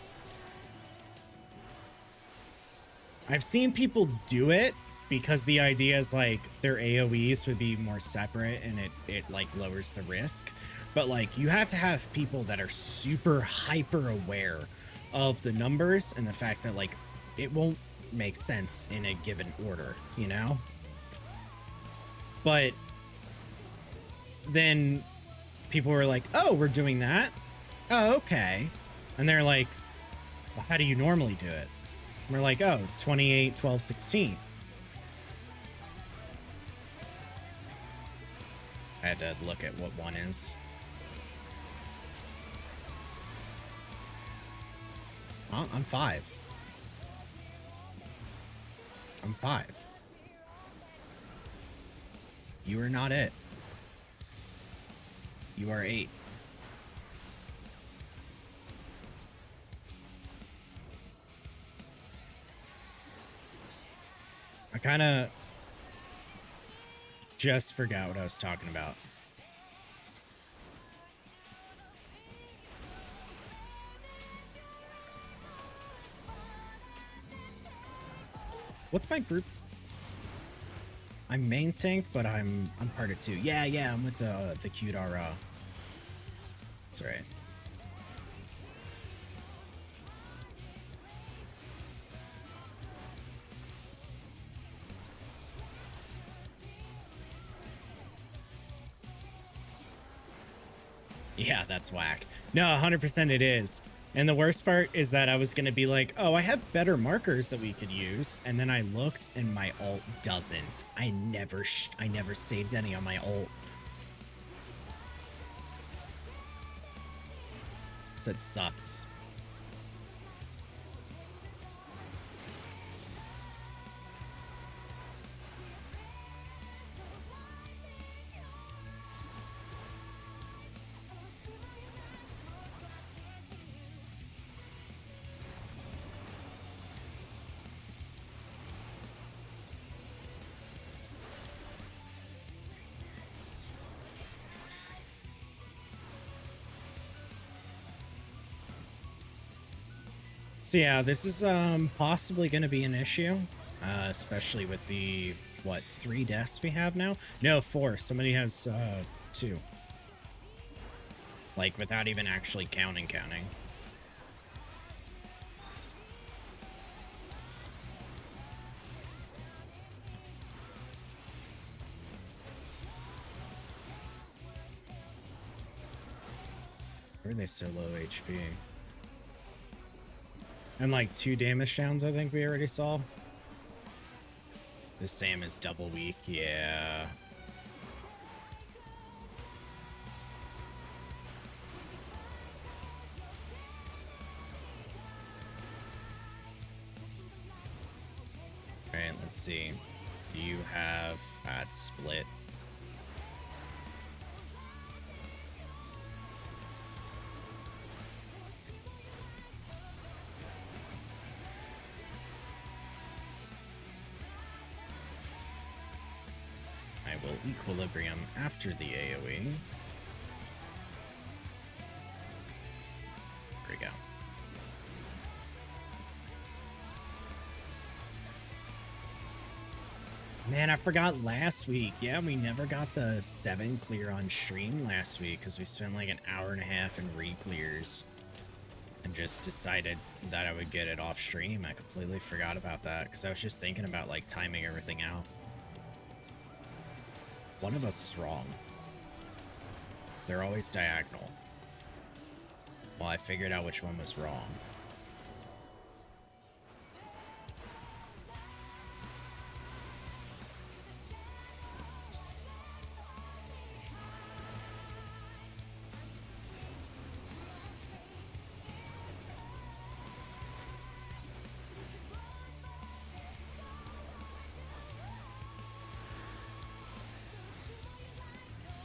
I've seen people do it because the idea is like their AoEs would be more separate and it like lowers the risk. But like you have to have people that are super hyper aware of the numbers and the fact that like it won't make sense in a given order, you know? But then people were like, oh, we're doing that? Oh, okay. And they're like, well, how do you normally do it? And we're like, oh, 28, 12, 16. I had to look at what one is. Oh, I'm 5. I'm 5. You are not it. You are 8. I kind of just forgot what I was talking about. What's my group? I'm main tank, but I'm part of 2. Yeah, I'm with the cute RO. That's right. Yeah, that's whack. No, 100% it is. And the worst part is that I was going to be like, oh, I have better markers that we could use. And then I looked and my ult doesn't. I never saved any on my ult. So it sucks. So yeah, this is possibly going to be an issue, especially with the what 3 deaths we have now. No, 4. Somebody has 2. Like without even actually counting. Why are they so low HP? And like 2 damage downs, I think we already saw. The Sam is double weak, yeah. Alright, let's see. Do you have that split? I will equilibrium after the AoE. There we go. Man, I forgot last week. Yeah, we never got the 7 clear on stream last week because we spent like an hour and a half in reclears and just decided that I would get it off stream. I completely forgot about that because I was just thinking about like timing everything out. One of us is wrong. They're always diagonal. Well, I figured out which one was wrong.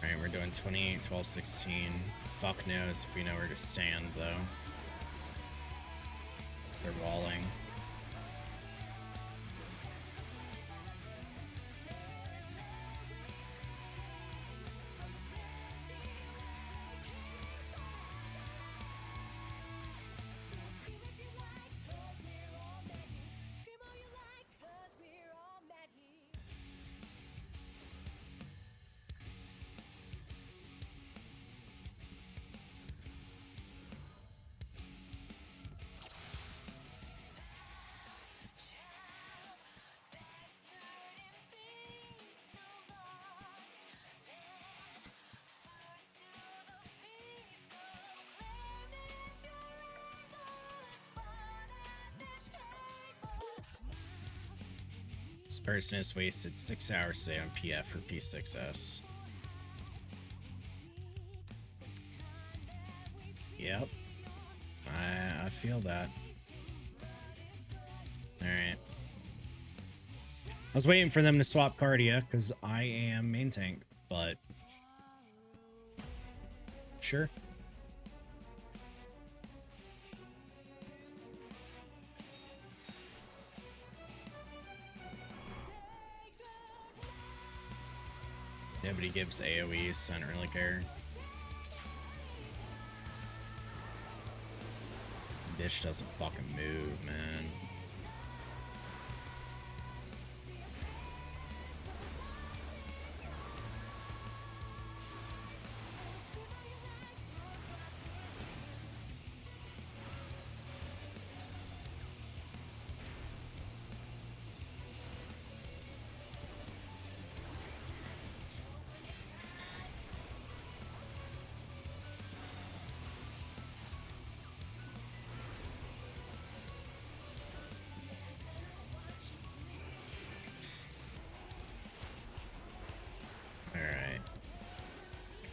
Alright, we're doing 28, 12, 16. Fuck knows if we know where to stand, though. They're walling. This person has wasted 6 hours today on PF for P6S. Yep. I feel that. Alright. I was waiting for them to swap Cardia, because I am main tank, but... Sure. Nobody gives AoEs, so I don't really care. Bitch doesn't fucking move, man.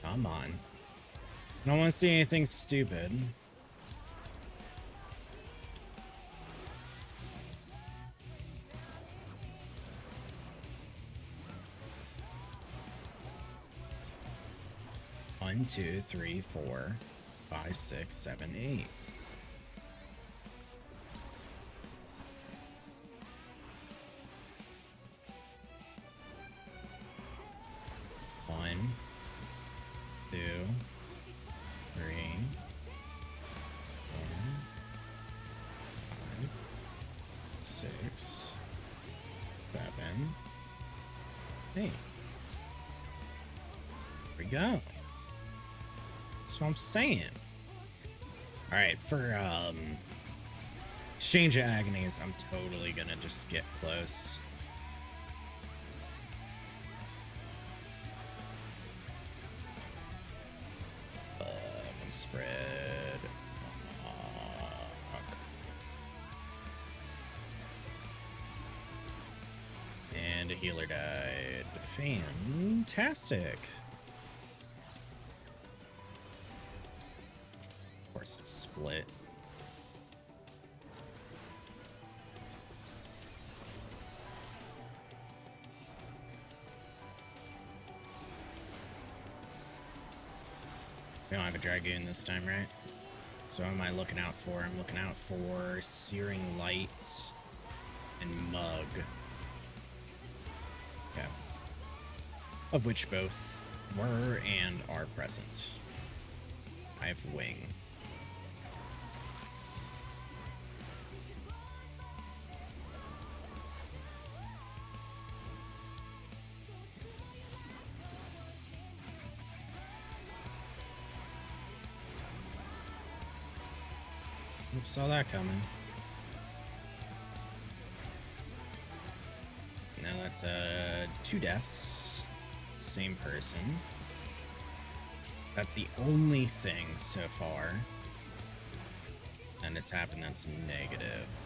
Come on. I don't want to see anything stupid. One, two, three, 4, 5, 6, 7, 8. One, 2, 3, 4, 6, 7. Hey. There we go. That's what I'm saying. Alright, for Exchange of Agonies, I'm totally gonna just get close. Spread. Fuck. And a healer died. Fantastic. Of course it's split. We don't have a Dragoon this time, right? So what am I looking out for? I'm looking out for Searing Lights and Mug. Okay. Of which both were and are present. I have Wing. Oops, saw that coming. Now that's 2 deaths. Same person. That's the only thing so far. And it's happened that's negative.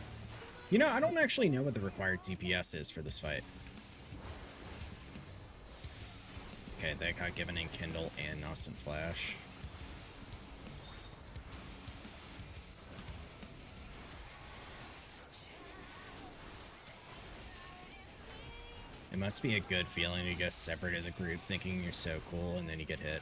You know, I don't actually know what the required DPS is for this fight. Okay, they got given in Kindle and Nascent Flash. It must be a good feeling to get separated the group thinking you're so cool and then you get hit.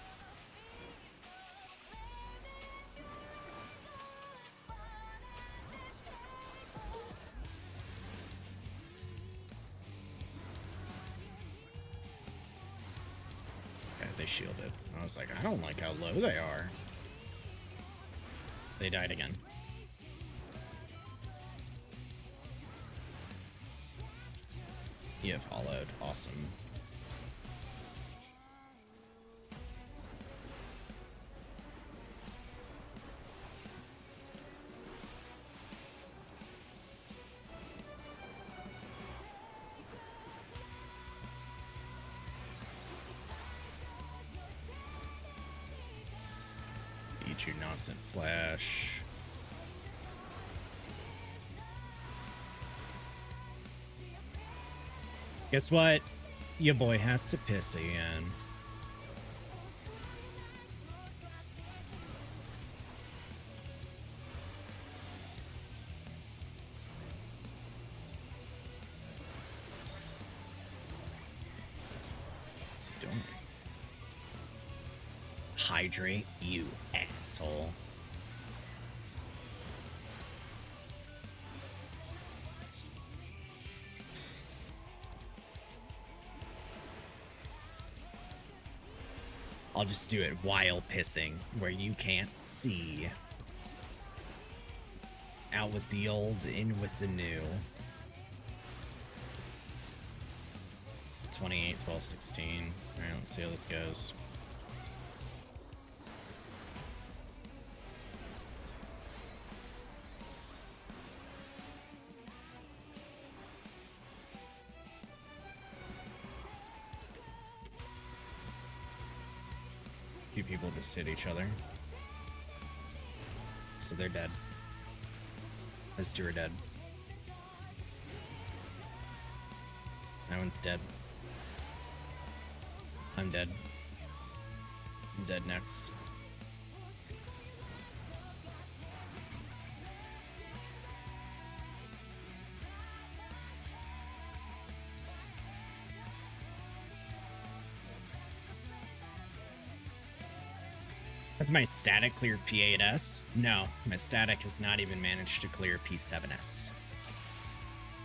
Okay, they shielded. I was like, I don't like how low they are. They died again. You have hollowed. Awesome. Eat your Nascent Flash. Guess what? Your boy has to piss again. What's he doing? Hydrate, you asshole. I'll just do it while pissing, where you can't see. Out with the old, in with the new. 28, 12, 16. Alright, let's see how this goes. Two people just hit each other. So they're dead. Those two are dead. That one's dead. I'm dead. I'm dead next. Has my static cleared P8S? No, my static has not even managed to clear P7S.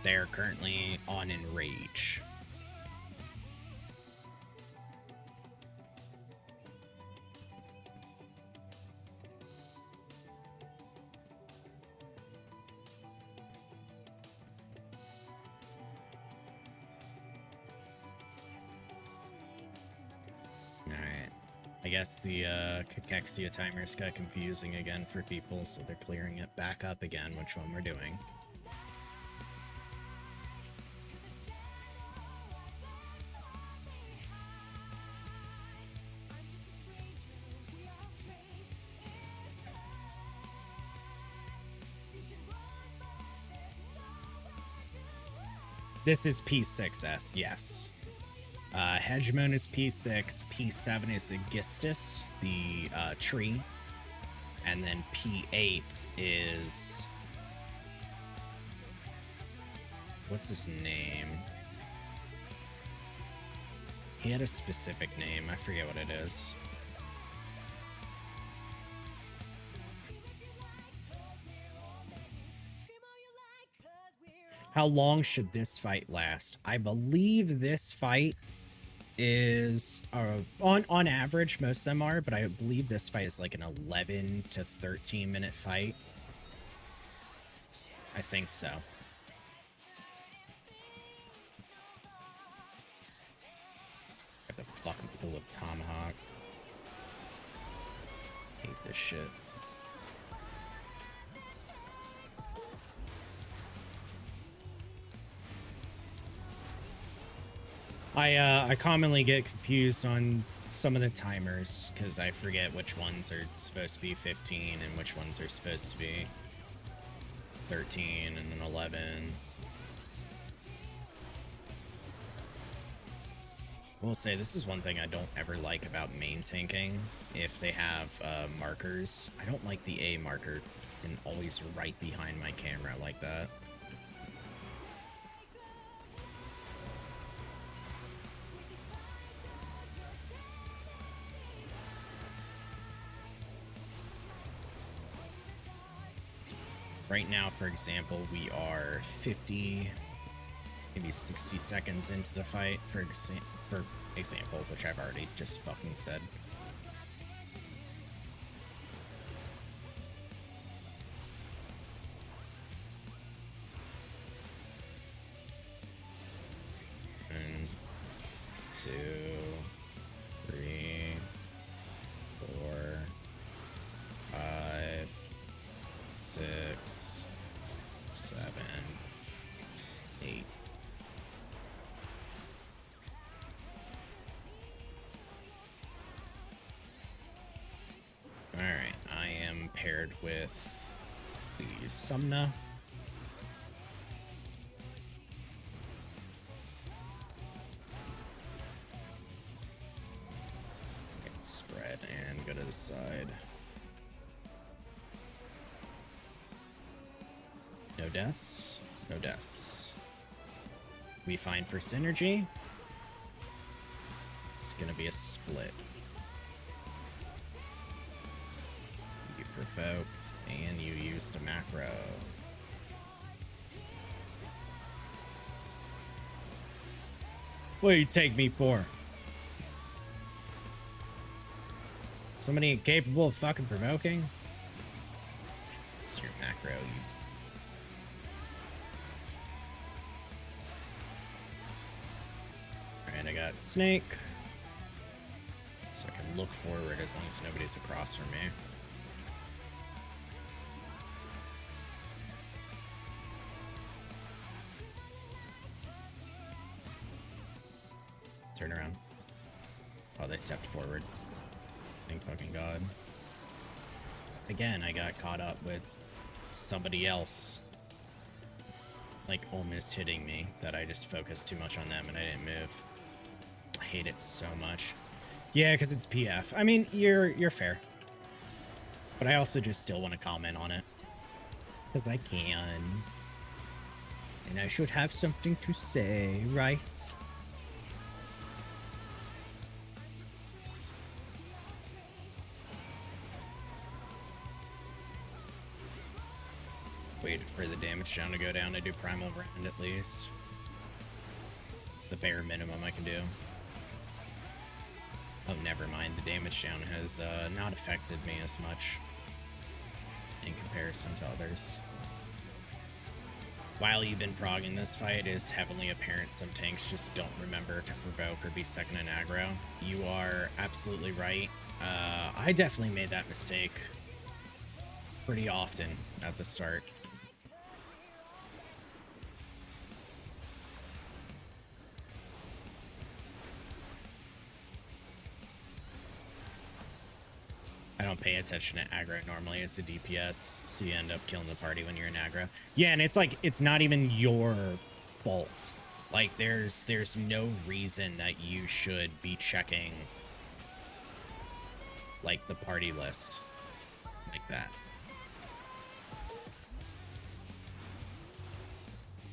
They are currently on Enrage. I guess the Cachexia timers got confusing again for people, so they're clearing it back up again, which one we're doing. This is P6S, yes. Hegemon is P6, P7 is Aegistus, the tree, and then P8 is... what's his name? He had a specific name, I forget what it is. How long should this fight last? I believe this fight is on average, most of them are, but I believe this fight is like an 11 to 13 minute fight. I think so. Got the fucking pull of tomahawk. Hate this shit. I commonly get confused on some of the timers because I forget which ones are supposed to be 15 and which ones are supposed to be 13 and then 11. I will say this is one thing I don't ever like about main tanking. If they have markers, I don't like the A marker and always right behind my camera like that. Right now, for example, we are 50, maybe 60 seconds into the fight, for example, which I've already just fucking said. One, 2, 3, 4, 5, 6, 7, 8. All right, I am paired with the Sumna. Spread and go to the side. No deaths, no deaths. We find for synergy. It's gonna be a split. You provoked and you used a macro. What do you take me for? Somebody incapable of fucking provoking? It's your macro, you. And I got Snake. So I can look forward as long as nobody's across from me. Turn around. Oh, they stepped forward. Thank fucking God. Again, I got caught up with somebody else, like, almost hitting me, that I just focused too much on them and I didn't move. I hate it so much. Yeah, because it's PF. I mean, you're fair. But I also just still want to comment on it. Because I can. And I should have something to say, right? Waited for the damage down to go down to do primal brand at least. It's the bare minimum I can do. Oh, never mind. The damage down has not affected me as much in comparison to others. While you've been progging this fight, it is heavily apparent some tanks just don't remember to provoke or be second in aggro. You are absolutely right. I definitely made that mistake pretty often at the start. I don't pay attention to aggro normally as a DPS, so you end up killing the party when you're in aggro. Yeah, and it's like, it's not even your fault. Like, there's no reason that you should be checking, like, the party list like that.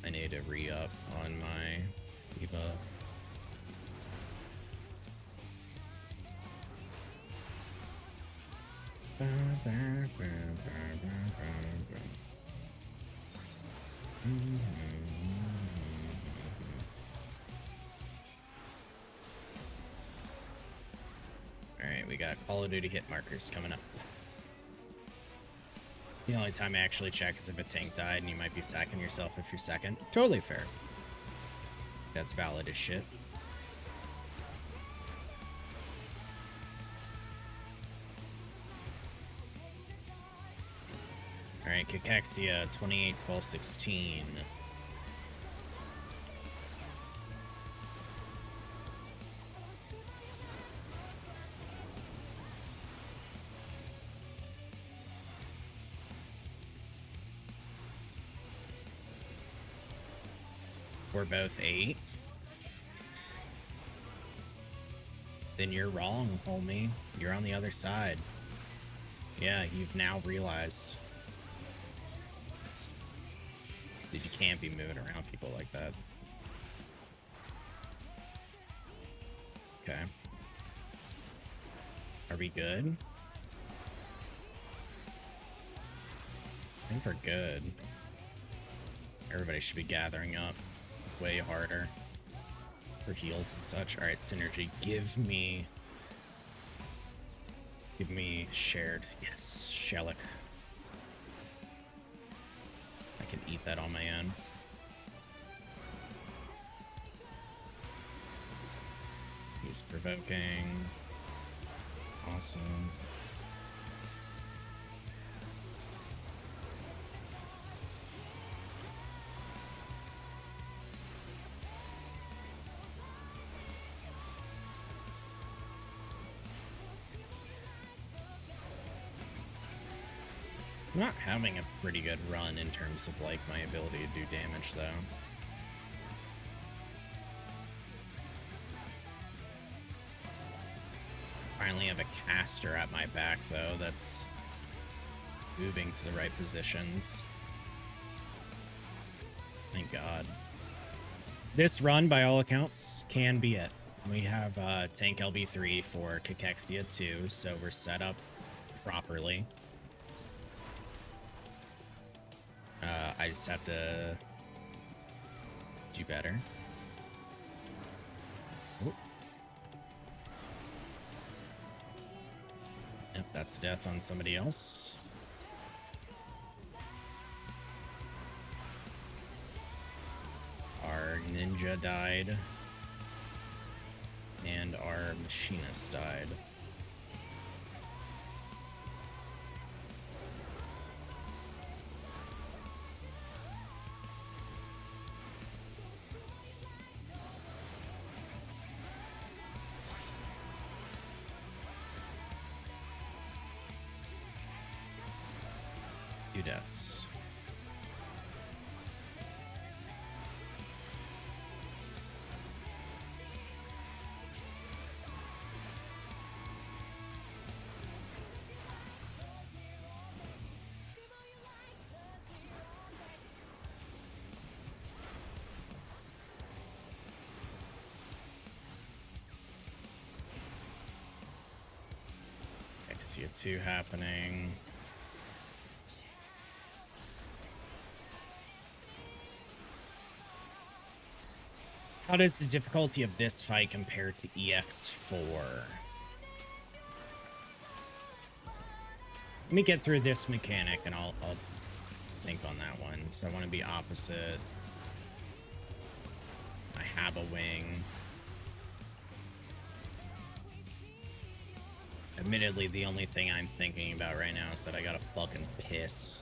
I need to re-up on my Eva. Alright, we got Call of Duty hit markers coming up. The only time I actually check is if a tank died and you might be sacking yourself if you're second. Totally fair. That's valid as shit. Alright, Cachexia 28, 12, 16. We're both 8. Then you're wrong, homie. You're on the other side. Yeah, you've now realized. Dude, you can't be moving around people like that. Okay. Are we good? I think we're good. Everybody should be gathering up way harder for heals and such. All right, synergy. Give me shared. Yes, Shellick. I can eat that on my own. He's provoking. Awesome. I'm not having a pretty good run in terms of, like, my ability to do damage, though. Finally have a caster at my back, though, that's moving to the right positions. Thank God. This run, by all accounts, can be it. We have tank LB3 for Cachexia 2, so we're set up properly. I just have to do better. Ooh. Yep, that's death on somebody else. Our ninja died. And our machinist died. Two deaths. Exia 2 happening. How does the difficulty of this fight compare to EX4? Let me get through this mechanic and I'll think on that one. So I want to be opposite. I have a wing. Admittedly, the only thing I'm thinking about right now is that I gotta fucking piss.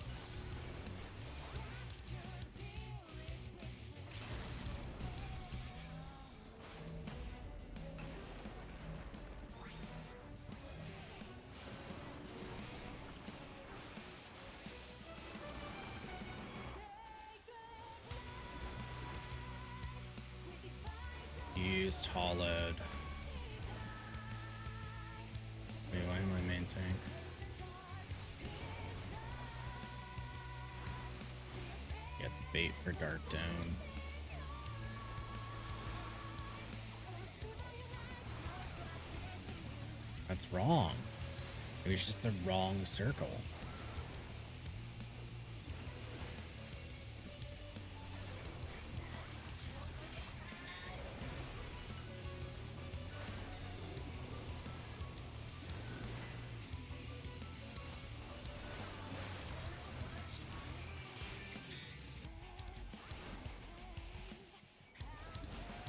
Used, hollowed. Wait, why am I main tank? Get the bait for Dark Dome. That's wrong. It was just the wrong circle.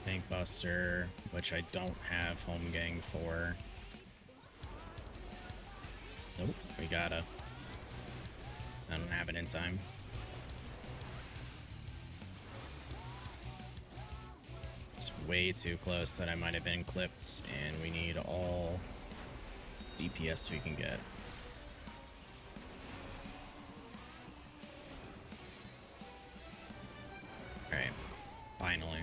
Tank Buster, which I don't have home gang for. Nope, we gotta. I don't have it in time. It's way too close that I might have been clipped, and we need all DPS we can get. Alright, finally.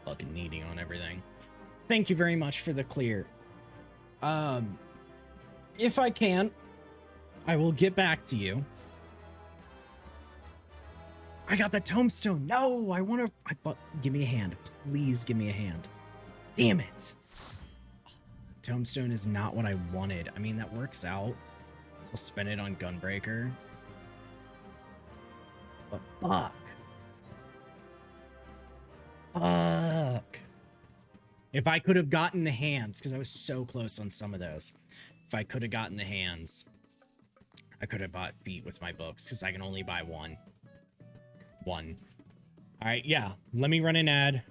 Fucking needing on everything. Thank you very much for the clear. If I can, I will get back to you. I got the tombstone. No, I want to. Give me a hand. Please give me a hand. Damn it. Tombstone is not what I wanted. I mean, that works out. So I'll spend it on Gunbreaker. But fuck. Fuck. If I could have gotten the hands, because I was so close on some of those. If I could have gotten the hands, I could have bought feet with my books, because I can only buy one. One. Alright, yeah. Let me run an ad.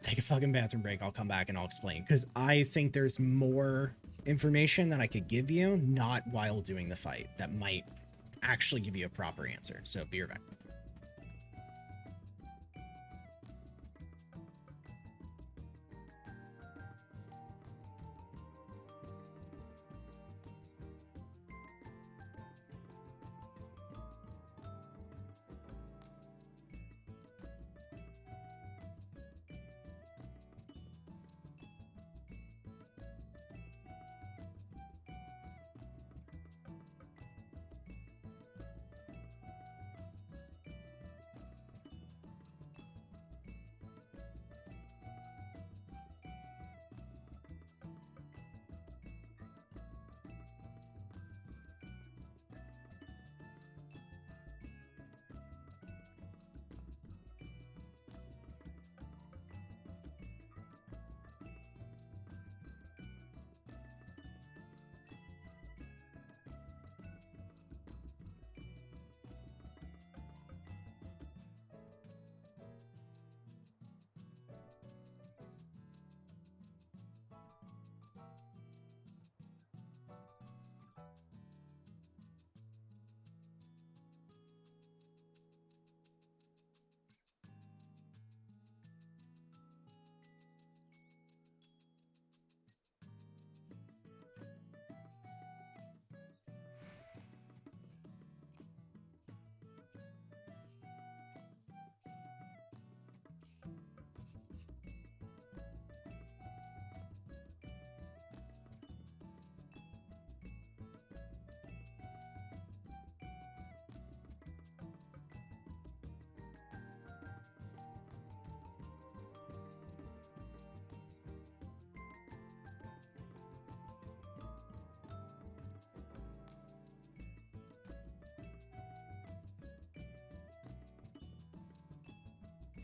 Take a fucking bathroom break. I'll come back and I'll explain. Because I think there's more information that I could give you, not while doing the fight, that might actually give you a proper answer. So be right back.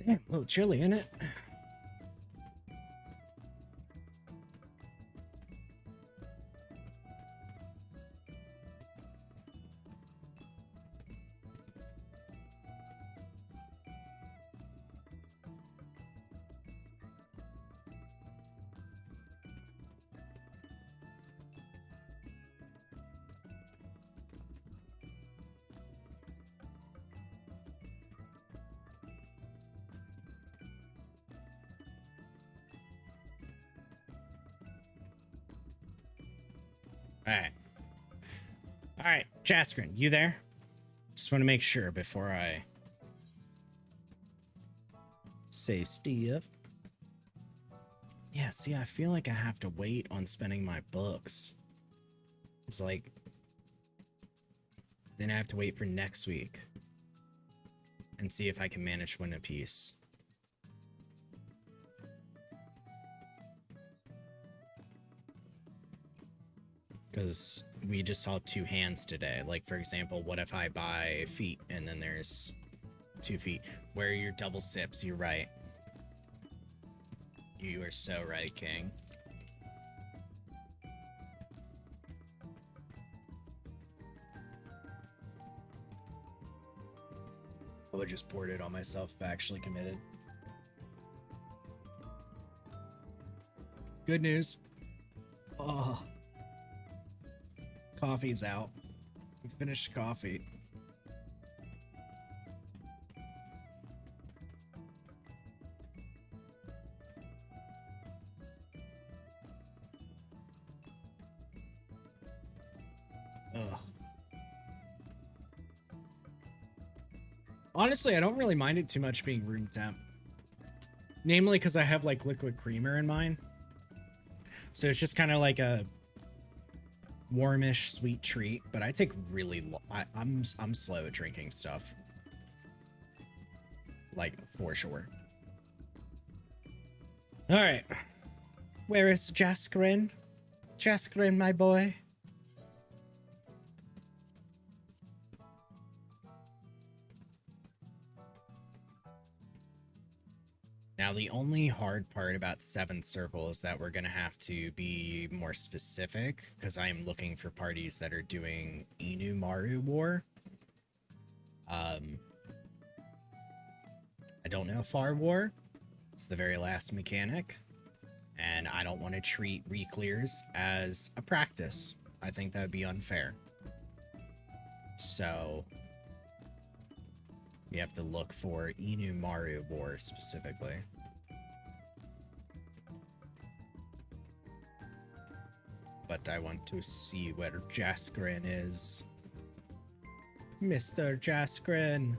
Damn, a little chilly, isn't it? All right. All right, Jaskrin, you there? Just want to make sure before I say Steve. Yeah, see, I feel like I have to wait on spending my books. It's like, then I have to wait for next week and see if I can manage win a piece. Because we just saw 2 hands today. Like, for example, what if I buy feet and then there's 2 feet? Where are your double sips? You're right. You are so right, King. I would just poured it on myself if I actually committed. Good news. Oh. Coffee's out. We finished coffee. Ugh. Honestly, I don't really mind it too much being room temp. Namely because I have like liquid creamer in mine. So it's just kind of like a warmish sweet treat, but I take really I'm slow at drinking stuff. Like, for sure. All right. Where is Jaskrin? Jaskrin, my boy. Now, the only hard part about 7th Circle is that we're going to have to be more specific, because I am looking for parties that are doing Inu Maru War. I don't know Far War. It's the very last mechanic. And I don't want to treat reclears as a practice. I think that would be unfair. So we have to look for Inu Maru War specifically. But I want to see where Jaskrin is. Mr. Jaskrin.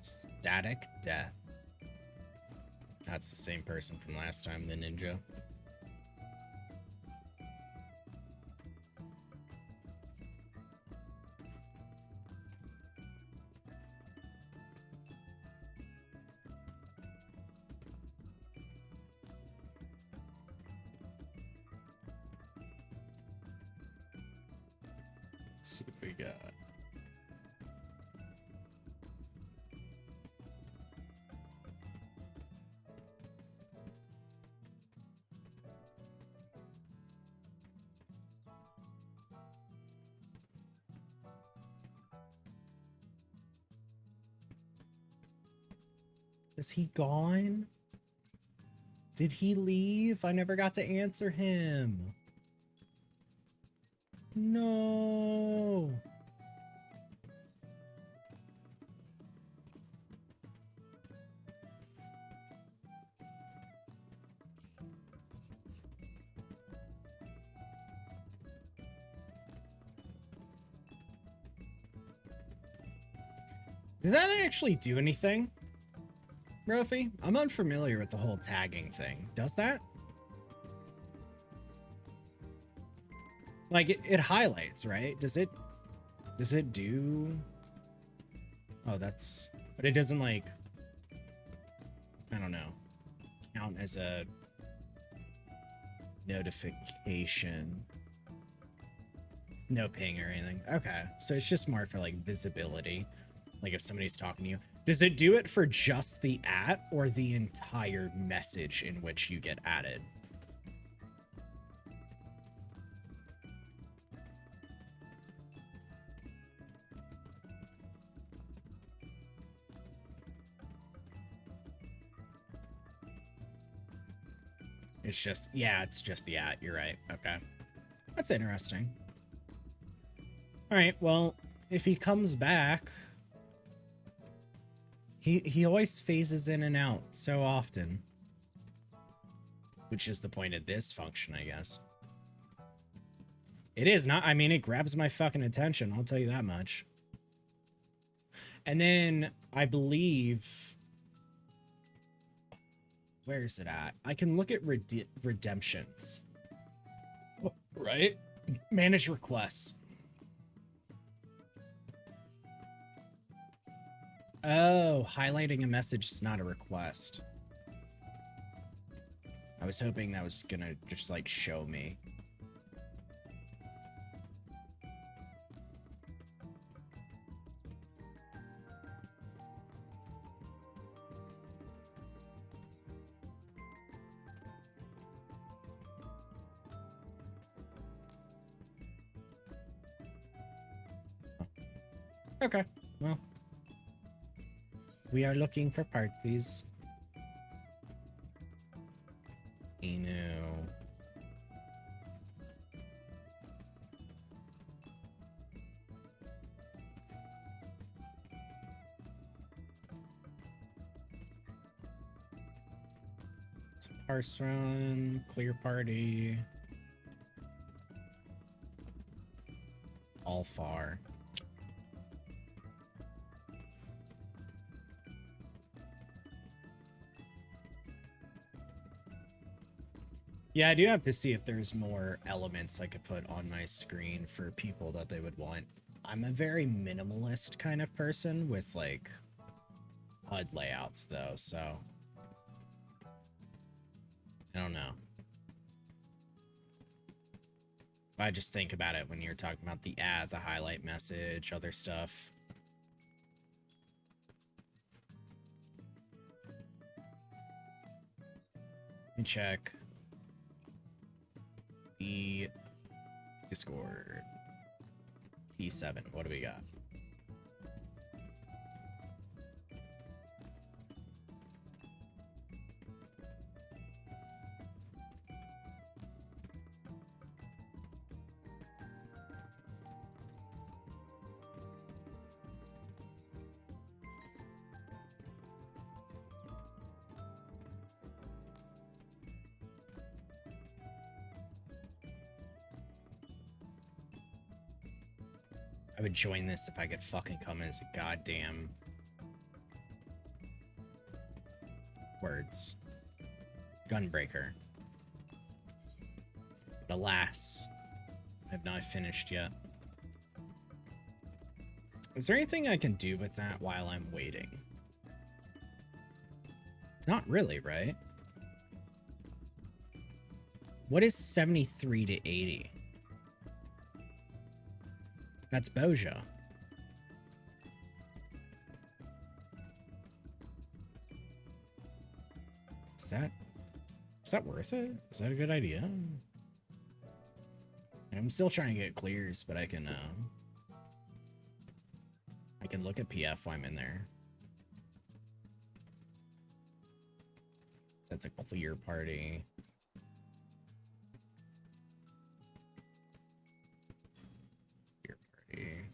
Static Death. That's the same person from last time, the ninja. Let's see what we got. Is he gone? Did he leave? I never got to answer him. No. Did that actually do anything? Rofi? I'm unfamiliar with the whole tagging thing. Does that? Like, it highlights, right? Does it do... Oh, that's... But it doesn't, like... I don't know. Count as a notification. No ping or anything. Okay. So it's just more for, like, visibility. Like, if somebody's talking to you. Does it do it for just the @ or the entire message in which you get added? It's just, yeah, it's just the @ you're right. Okay. That's interesting. All right, well, if he comes back, he always phases in and out so often. Which is the point of this function, I guess. It is not, I mean, it grabs my fucking attention, I'll tell you that much. And then I believe, where is it at? I can look at redemptions. Right? Manage requests. Oh, highlighting a message is not a request. I was hoping that was gonna just like show me. Okay, well. We are looking for parties. Eno. It's a parse run, clear party. All far. Yeah, I do have to see if there's more elements I could put on my screen for people that they would want. I'm a very minimalist kind of person with, like, HUD layouts, though, so... I don't know. I just think about it when you're talking about the ad, the highlight message, other stuff. Let me check. The Discord. P7. What do we got? I would join this if I could fucking come as a goddamn words. Gunbreaker. But alas, I have not finished yet. Is there anything I can do with that while I'm waiting? Not really, right? What is 73 to 80? That's Boja. Is that worth it? Is that a good idea? I'm still trying to get clears, but I can look at PF while I'm in there. So that's a clear party. Clear party.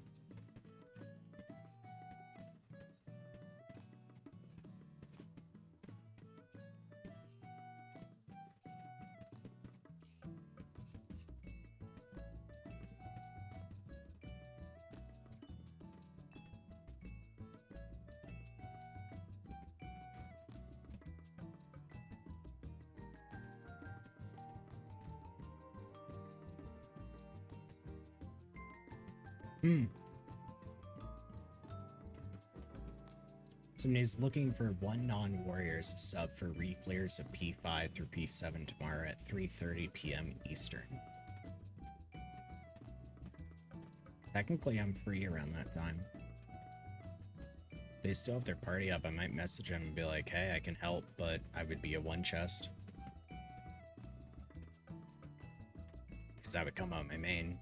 Somebody's looking for one non-warriors sub for reclears of P5 through P7 tomorrow at 3:30 p.m. Eastern. Technically, I'm free around that time. They still have their party up. I might message them and be like, hey, I can help, but I would be a one chest. Because I would come out my main.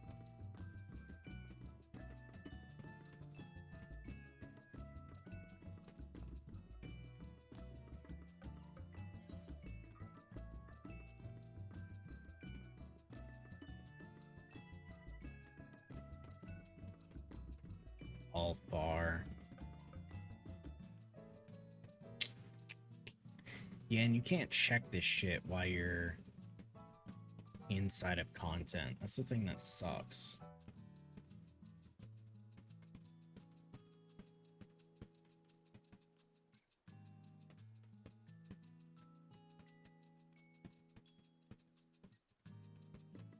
Yeah, and you can't check this shit while you're inside of content. That's the thing that sucks.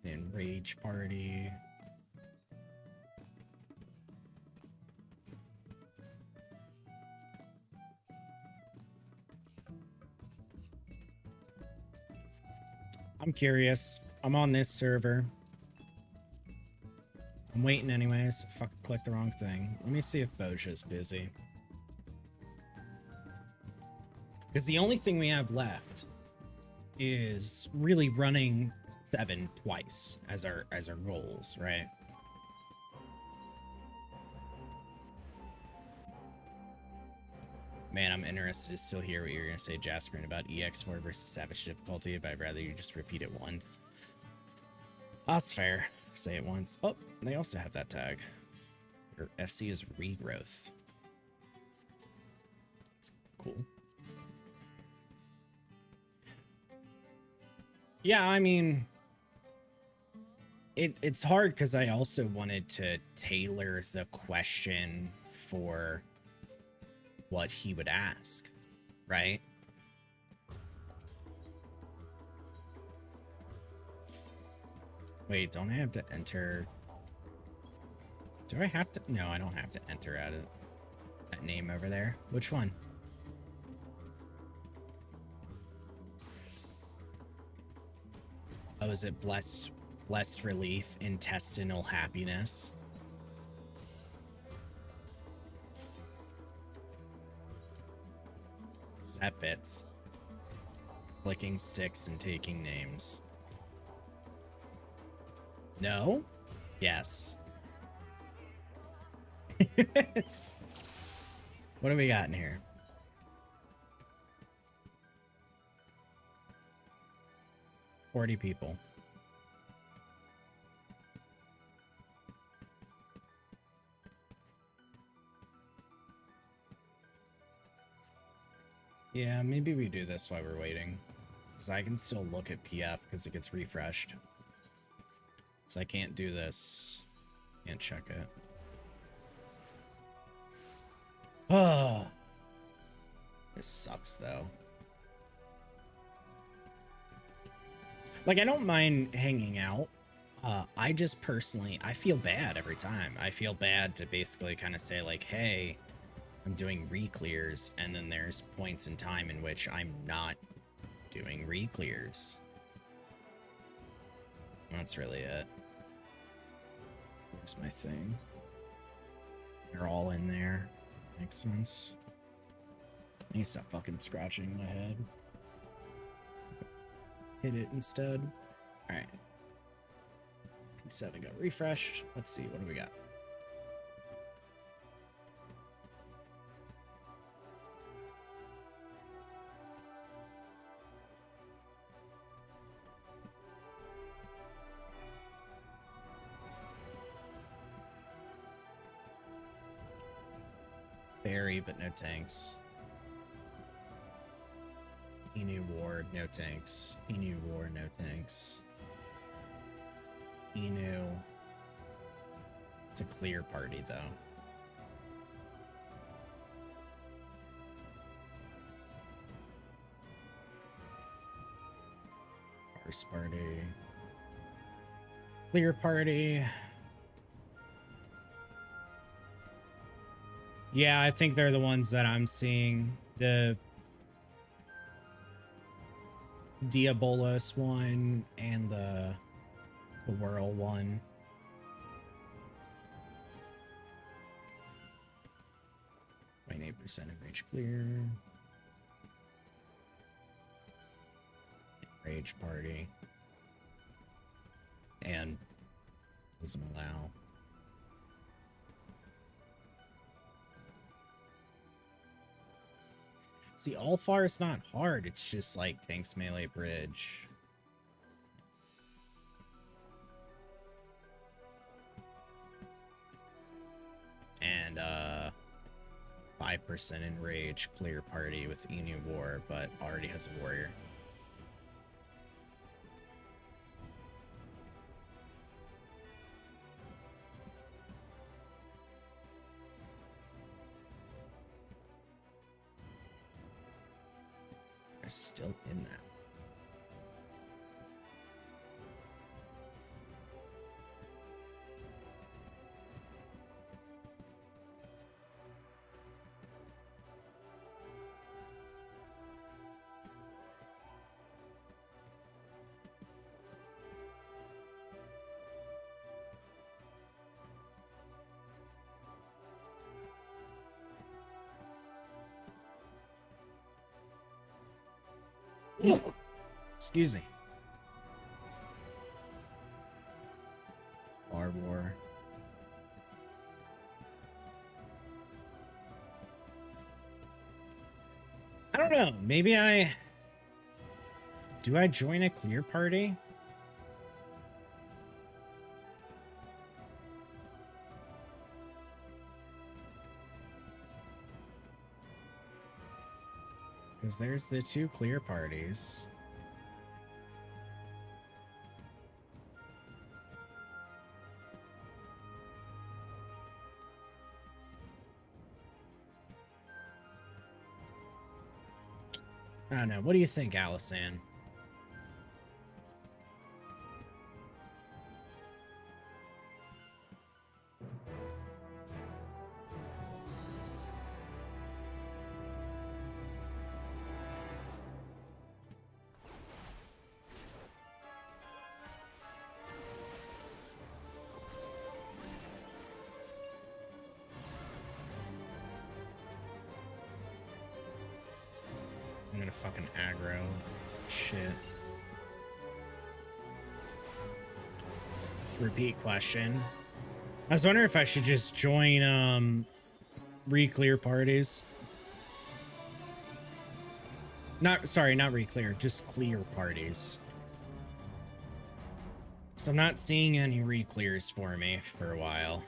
And rage party. I'm curious. I'm on this server. I'm waiting anyways. Fucking click the wrong thing. Let me see if Boja's busy. Because the only thing we have left is really running 7 twice as our goals, right? Man, I'm interested to still hear what you're gonna say, Jasper, about EX4 versus Savage difficulty, but I'd rather you just repeat it once. That's fair. Say it once. Oh, they also have that tag. Or FC is regrowth. It's cool. Yeah, I mean, it's hard because I also wanted to tailor the question for what he would ask, right? Wait, don't I have to enter? Do I have to? No, I don't have to enter out of that name over there. Which one? Oh, is it blessed relief, intestinal happiness? That fits. Flicking sticks and taking names. No? Yes. What do we got in here? $40 people. Yeah, maybe we do this while we're waiting. Because I can still look at PF because it gets refreshed. So I can't do this. Can't check it. Oh. This sucks, though. Like, I don't mind hanging out. I just personally, I feel bad every time. I feel bad to basically kind of say, like, hey, I'm doing reclears, and then there's points in time in which I'm not doing reclears. That's really it. Where's my thing? They're all in there. Makes sense. I need to stop fucking scratching my head. Hit it instead. Alright. P7 got refreshed. Let's see, what do we got? Berry, but no tanks. Enu Ward, no tanks. Enu War, no tanks. Enu. It's a clear party, though. First party. Clear party. Yeah, I think they're the ones that I'm seeing. The Diabolos one and the Whirl one. Wait, 8% of rage clear. Rage party. And doesn't allow. See, all far is not hard. It's just like tanks melee bridge. And 5% 5% enrage clear party with Enu War, but already has a warrior. They're still in that. Excuse me. Bar War. I don't know. Maybe do I join a clear party? Because there's the 2 clear parties. I don't know. What do you think, Allison? I'm gonna fucking aggro. Shit. Repeat question. I was wondering if I should just join reclear parties. Not reclear, just clear parties. So I'm not seeing any reclears for me for a while.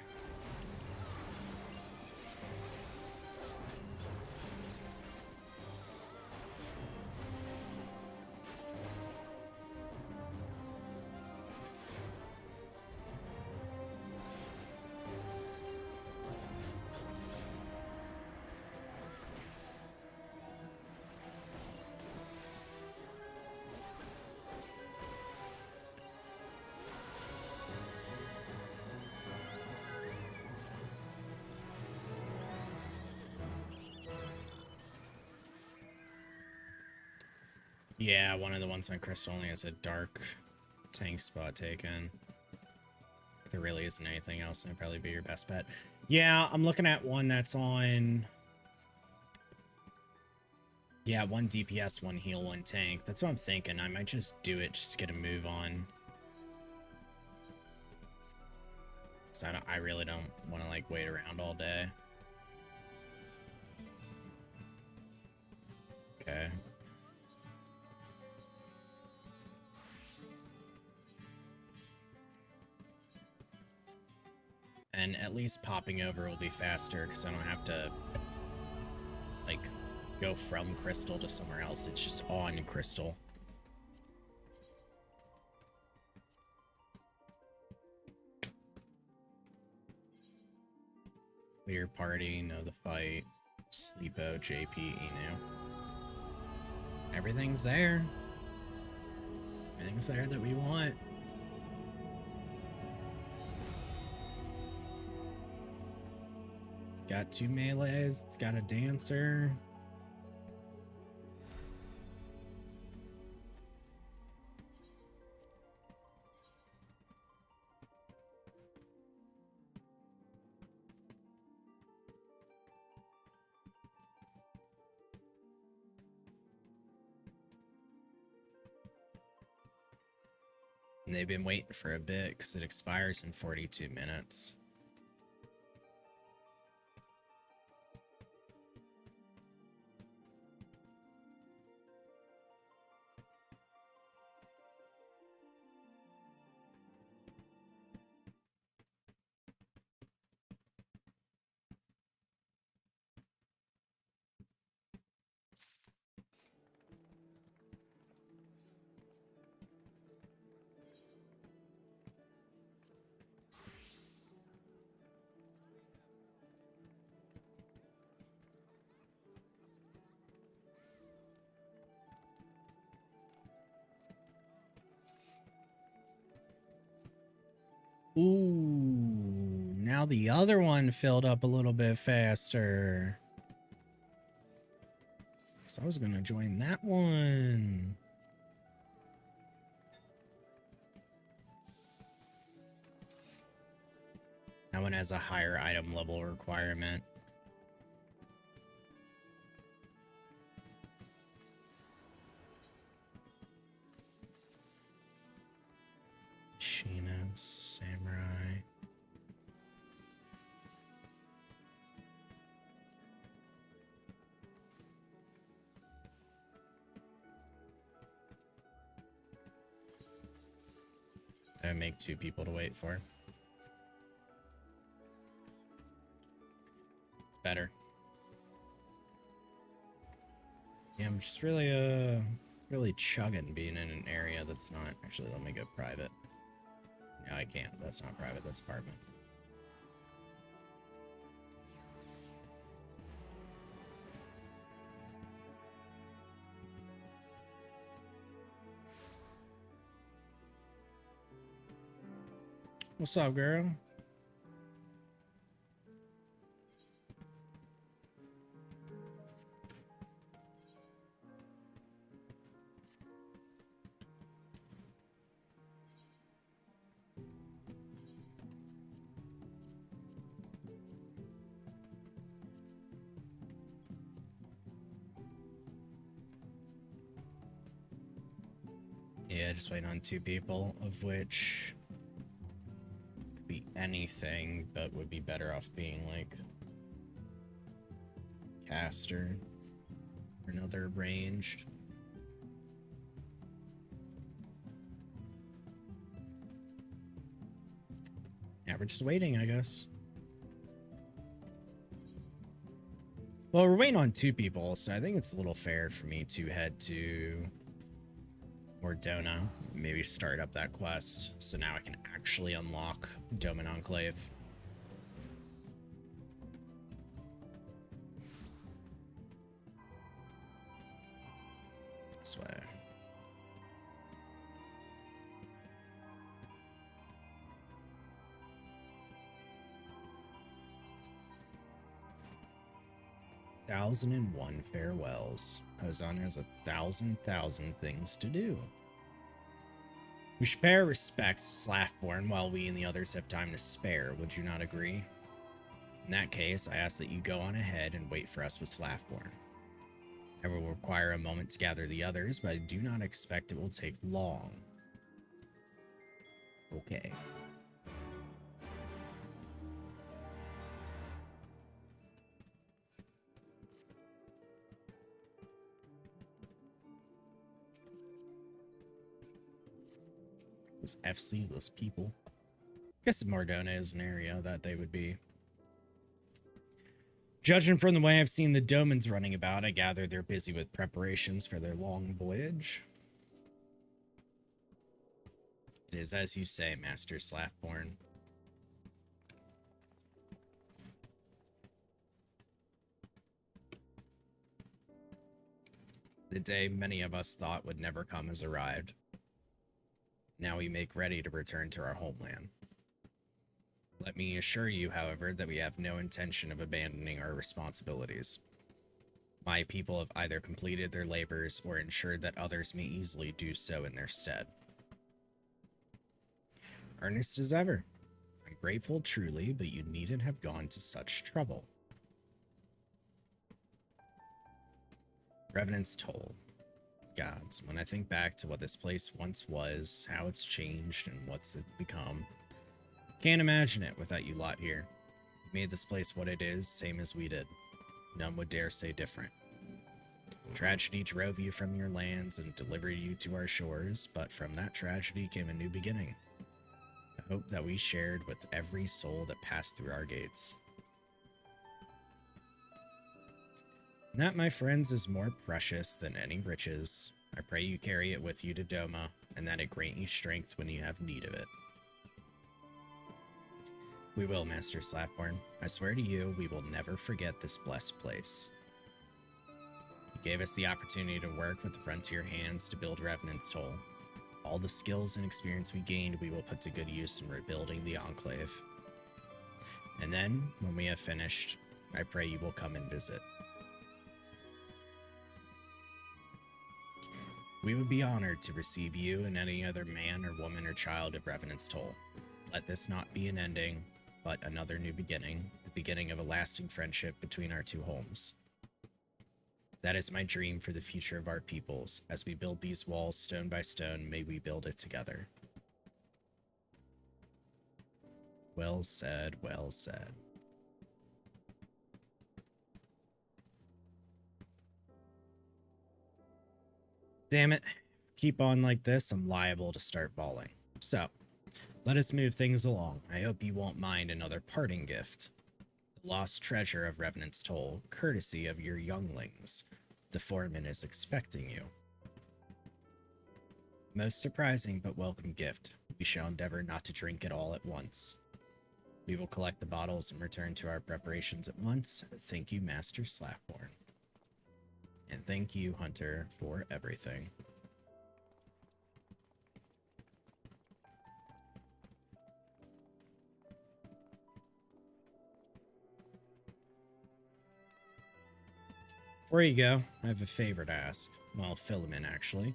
Yeah, one of the ones on Crystal only has a dark tank spot taken. If there really isn't anything else, that'd probably be your best bet. Yeah, I'm looking at one that's on... Yeah, 1 DPS, 1 heal, 1 tank. That's what I'm thinking. I might just do it just to get a move on. So I really don't want to, like, wait around all day. Okay. And at least popping over will be faster because I don't have to, like, go from Crystal to somewhere else. It's just on Crystal. Clear party, know the fight, Sleepo, JP, Enu. Everything's there. Everything's there that we want. It's got 2 melees, it's got a dancer. And they've been waiting for a bit because it expires in 42 minutes. Ooh, now the other one filled up a little bit faster. So I was gonna join that one. That one has a higher item level requirement. Sheena, Samurai. That would make 2 people to wait for. It's better. Yeah, I'm just really it's really chugging being in an area that's not actually. Let me go private. No, I can't. That's not private. That's apartment. What's up, girl? Yeah, just waiting on 2 people, of which could be anything, but would be better off being like caster or another ranged. Yeah, we're just waiting, I guess. Well, we're waiting on 2 people, so I think it's a little fair for me to head to Ordona, maybe start up that quest, so now I can actually unlock Doman Enclave. This way. Thousand and one farewells. Hosanna has 1,000 things to do. We should pay our respects to Slaftborn while we and the others have time to spare, would you not agree? In that case, I ask that you go on ahead and wait for us with Slaftborn. I will require a moment to gather the others, but I do not expect it will take long. Okay. Those FC-less people. I guess Mardona is an area that they would be. Judging from the way I've seen the Domans running about, I gather they're busy with preparations for their long voyage. It is as you say, Master Slaftborn. The day many of us thought would never come has arrived. Now we make ready to return to our homeland. Let me assure you, however, that we have no intention of abandoning our responsibilities. My people have either completed their labors or ensured that others may easily do so in their stead. Earnest as ever. I'm grateful truly, but you needn't have gone to such trouble. Revenant's Toll. Gods, when I think back to what this place once was, how it's changed, and what's it become, can't imagine it without you lot here. You made this place what it is, same as we did. None would dare say different. Tragedy drove you from your lands and delivered you to our shores, but from that tragedy came a new beginning. A hope that we shared with every soul that passed through our gates. And that, my friends, is more precious than any riches. I pray you carry it with you to Doma, and that it grant you strength when you have need of it. We will, Master Slaftborn. I swear to you, we will never forget this blessed place. You gave us the opportunity to work with the Frontier Hands to build Revenant's Toll. All the skills and experience we gained, we will put to good use in rebuilding the Enclave. And then, when we have finished, I pray you will come and visit. We would be honored to receive you and any other man or woman or child of Revenant's Toll. Let this not be an ending, but another new beginning, the beginning of a lasting friendship between our two homes. That is my dream for the future of our peoples. As we build these walls stone by stone, may we build it together. Well said, well said. Damn it. Keep on like this, I'm liable to start bawling. So, let us move things along. I hope you won't mind another parting gift. The lost treasure of Revenant's Toll, courtesy of your younglings. The foreman is expecting you. Most surprising but welcome gift. We shall endeavor not to drink it all at once. We will collect the bottles and return to our preparations at once. Thank you, Master Slapborn. And thank you, Hunter, for everything. Before you go, I have a favor to ask. Well, Philemon, actually.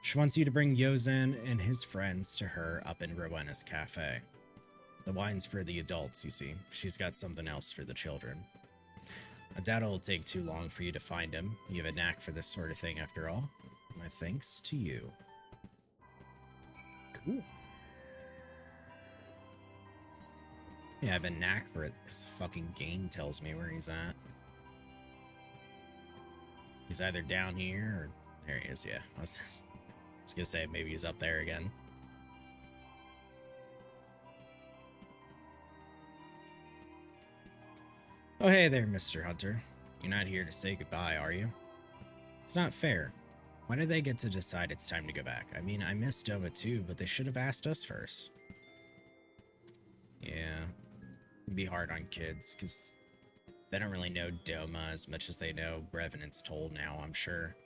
She wants you to bring Yozen and his friends to her up in Rowena's cafe. The wine's for the adults, you see. She's got something else for the children. I doubt it'll take too long for you to find him. You have a knack for this sort of thing, after all. My thanks to you. Cool. Yeah, I have a knack for it because the fucking game tells me where he's at. He's either down here or... There he is, yeah. I was gonna say, maybe he's up there again. Oh, hey there, Mr. Hunter. You're not here to say goodbye, are you? It's not fair. Why did they get to decide it's time to go back? I mean, I miss Doma too, but they should have asked us first. Yeah. It'd be hard on kids, because they don't really know Doma as much as they know Revenant's Toll now, I'm sure.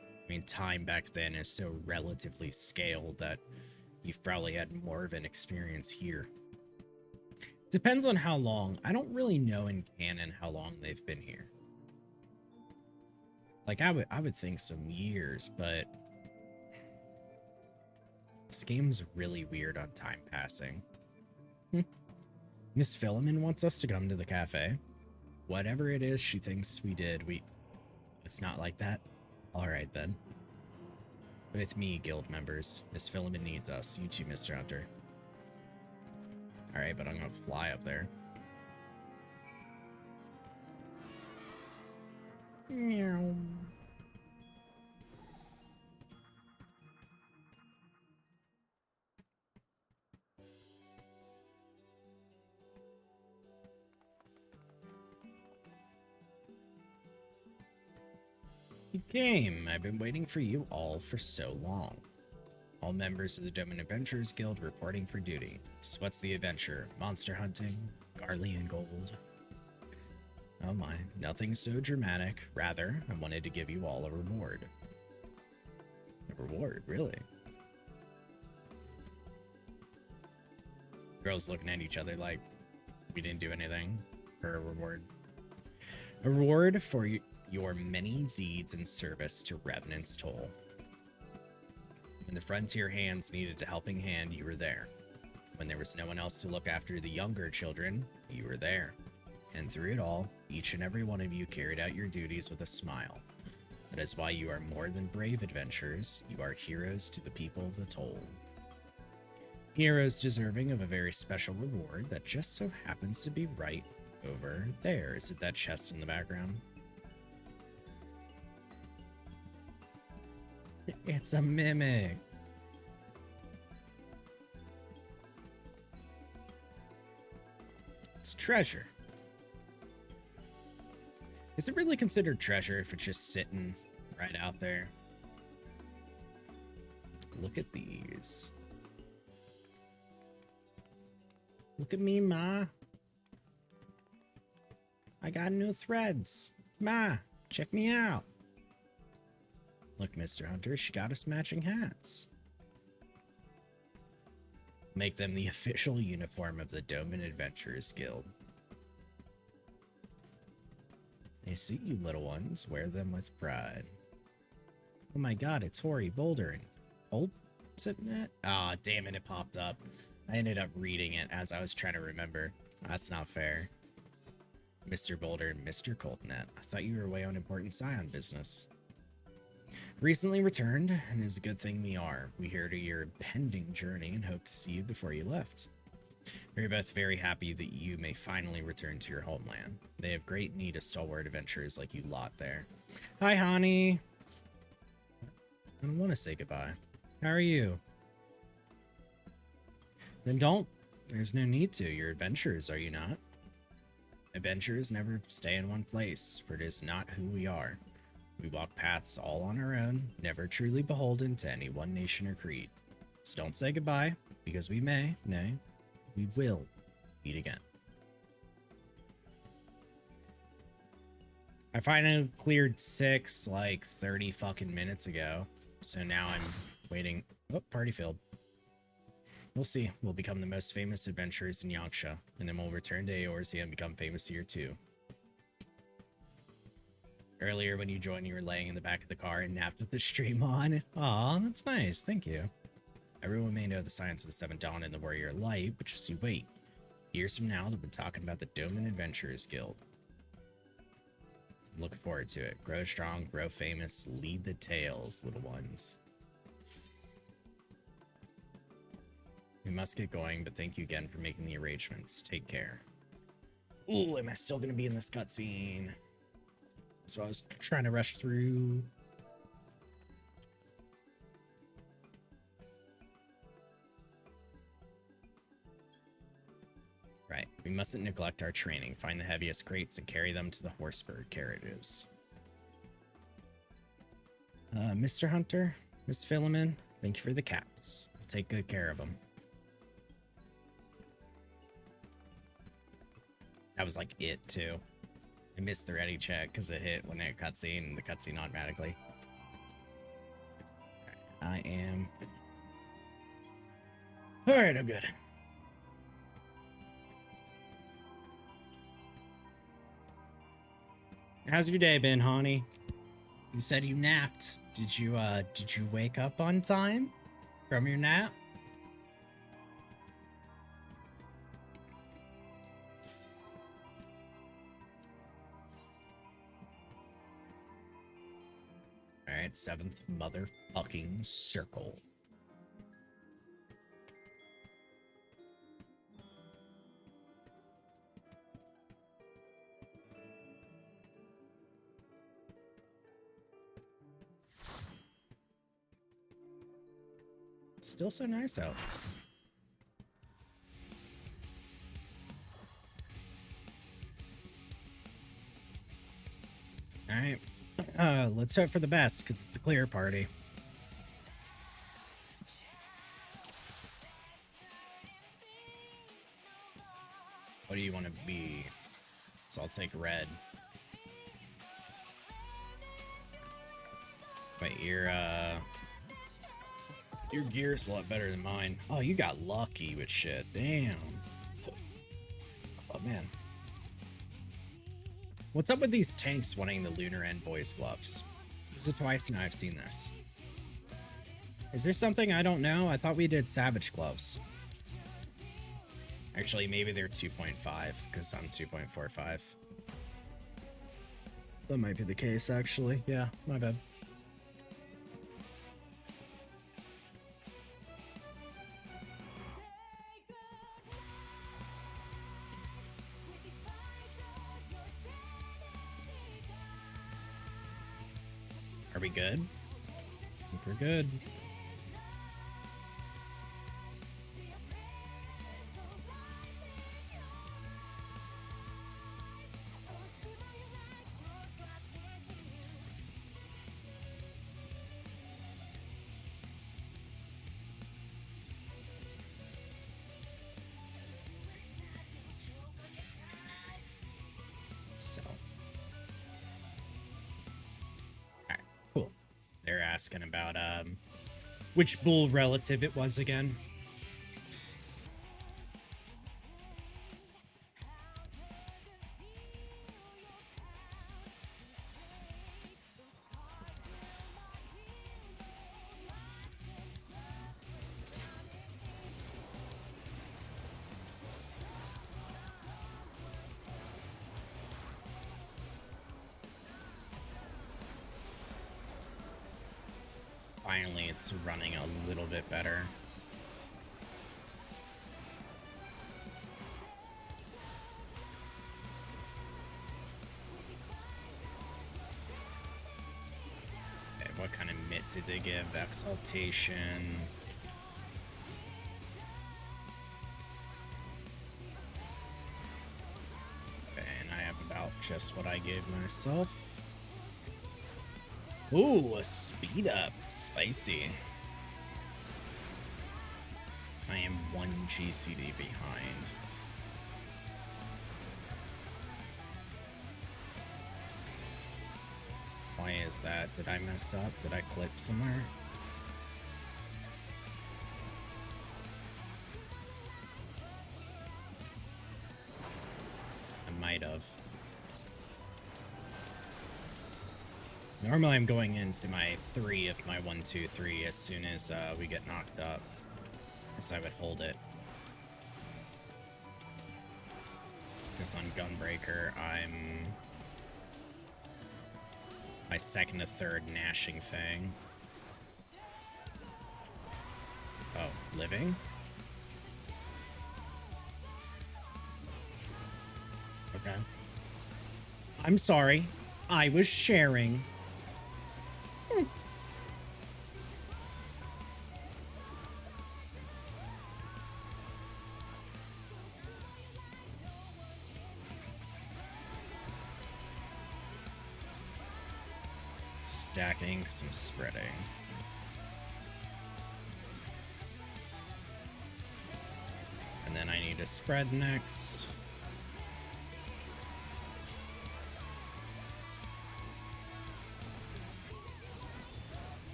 I mean, time back then is so relatively scaled that you've probably had more of an experience here. Depends on how long. I don't really know in canon how long they've been here. Like, I would think some years, but this game's really weird on time passing. Miss Philemon wants us to come to the cafe. Whatever it is she thinks we did, it's not like that? Alright then. With me, guild members. Miss Philemon needs us. You too, Mr. Hunter. Alright, but I'm gonna fly up there. Meow. You came. I've been waiting for you all for so long. All members of the Domain Adventurers Guild reporting for duty. So what's the adventure? Monster hunting? Garlean gold? Oh my, nothing so dramatic. Rather, I wanted to give you all a reward. A reward, really? Girls looking at each other like we didn't do anything for a reward. A reward for your many deeds and service to Revenant's Toll. When the frontier hands needed a helping hand, you were there. When there was no one else to look after the younger children, you were there. And through it all, each and every one of you carried out your duties with a smile. That is why you are more than brave adventurers, you are heroes to the people of the Toll. Heroes deserving of a very special reward that just so happens to be right over there. Is it that chest in the background? It's a mimic. It's treasure. Is it really considered treasure if it's just sitting right out there? Look at these. Look at me, Ma. I got new threads. Ma, check me out. Look, Mr. Hunter, she got us matching hats. Make them the official uniform of the Doman Adventurers Guild. They suit you, little ones. Wear them with pride. Oh my god, it's Hori bouldering. Old sitting at? Ah, damn it, it popped up. I ended up reading it as I was trying to remember. That's not fair. Mr. Boulder and Mr. Coltnet. I thought you were away on important Scion business. Recently returned, and it's a good thing we are. We heard of your impending journey and hope to see you before you left. We're both very happy that you may finally return to your homeland. They have great need of stalwart adventurers like you lot there. Hi, honey. I don't want to say goodbye. How are you? Then don't. There's no need to. You're adventurers, are you not? Adventurers never stay in one place, for it is not who we are. We walk paths all on our own, never truly beholden to any one nation or creed. So don't say goodbye, because we may, nay, we will meet again. I finally cleared 6 like 30 fucking minutes ago. So now I'm waiting. Oh, party field. We'll see. We'll become the most famous adventurers in Yangsha, and then we'll return to Eorzea and become famous here too. Earlier when you joined, you were laying in the back of the car and napped with the stream on. Aw, that's nice. Thank you. Everyone may know the science of the Seventh Dawn and the Warrior Light, but just you wait. Years from now, they'll be talking about the Doman Adventurers Guild. I'm looking forward to it. Grow strong, grow famous, lead the tales, little ones. We must get going, but thank you again for making the arrangements. Take care. Ooh, am I still going to be in this cutscene? So I was trying to rush through. Right, we mustn't neglect our training. Find the heaviest crates and carry them to the horsebird carriages. Mr. Hunter, Miss Philemon, thank you for the cats. We'll take good care of them. That was like it too. I missed the ready check because it hit when it cutscene and the cutscene automatically. I am. Alright, I'm good. How's your day been, honey? You said you napped. Did you wake up on time from your nap? Alright, 7th motherfucking circle. Still so nice out. Alright. Let's hope for the best, because it's a clear party. What do you want to be? So I'll take red. Wait, your gear's a lot better than mine. Oh, you got lucky with shit. Damn. Oh, man. What's up with these tanks wanting the Lunar Envoy's gloves? This is twice now I've seen this. Is there something I don't know? I thought we did Savage gloves. Actually, maybe they're 2.5, because I'm 2.45. That might be the case, actually. Yeah, my bad. Are we good? I think we're good. South. Alright, cool. They're asking about which bull relative it was again. finally it's running a little bit better. Okay, what kind of mitt did they give? Exaltation. Okay, and I have about just what I gave myself. Ooh, a speed up. Spicy. I am 1 GCD behind. Why is that? Did I mess up? Did I clip somewhere? I might have. Normally I'm going into my 3 of my 1, 2, 3 as soon as we get knocked up. Because I would hold it. Because on Gunbreaker, I'm my 2nd to 3rd Gnashing Fang. Oh, living? Okay. I'm sorry. I was sharing. Stacking, some spreading. And then I need to spread next.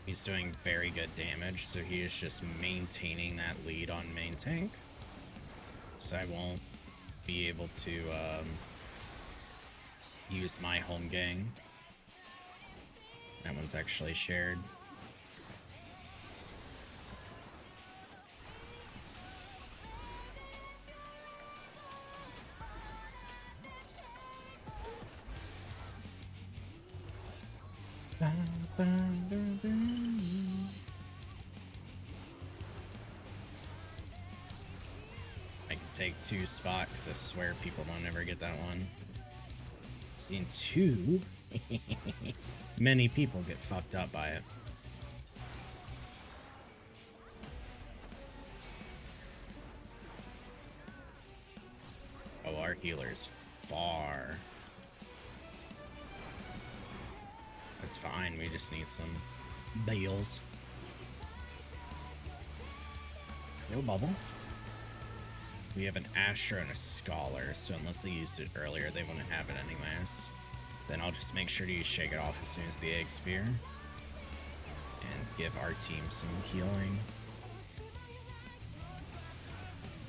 He's doing very good damage, so he is just maintaining that lead on main tank. So I won't be able to use my home gang. That one's actually shared. I can take 2 spot because I swear people don't ever get that one. Seen 2. Many people get fucked up by it. Oh, our healer's far. That's fine, we just need some bales. No bubble. We have an Astra and a Scholar, so unless they used it earlier, they wouldn't have it anyways. Then I'll just make sure to use Shake It Off as soon as the Egg Spear. And give our team some healing.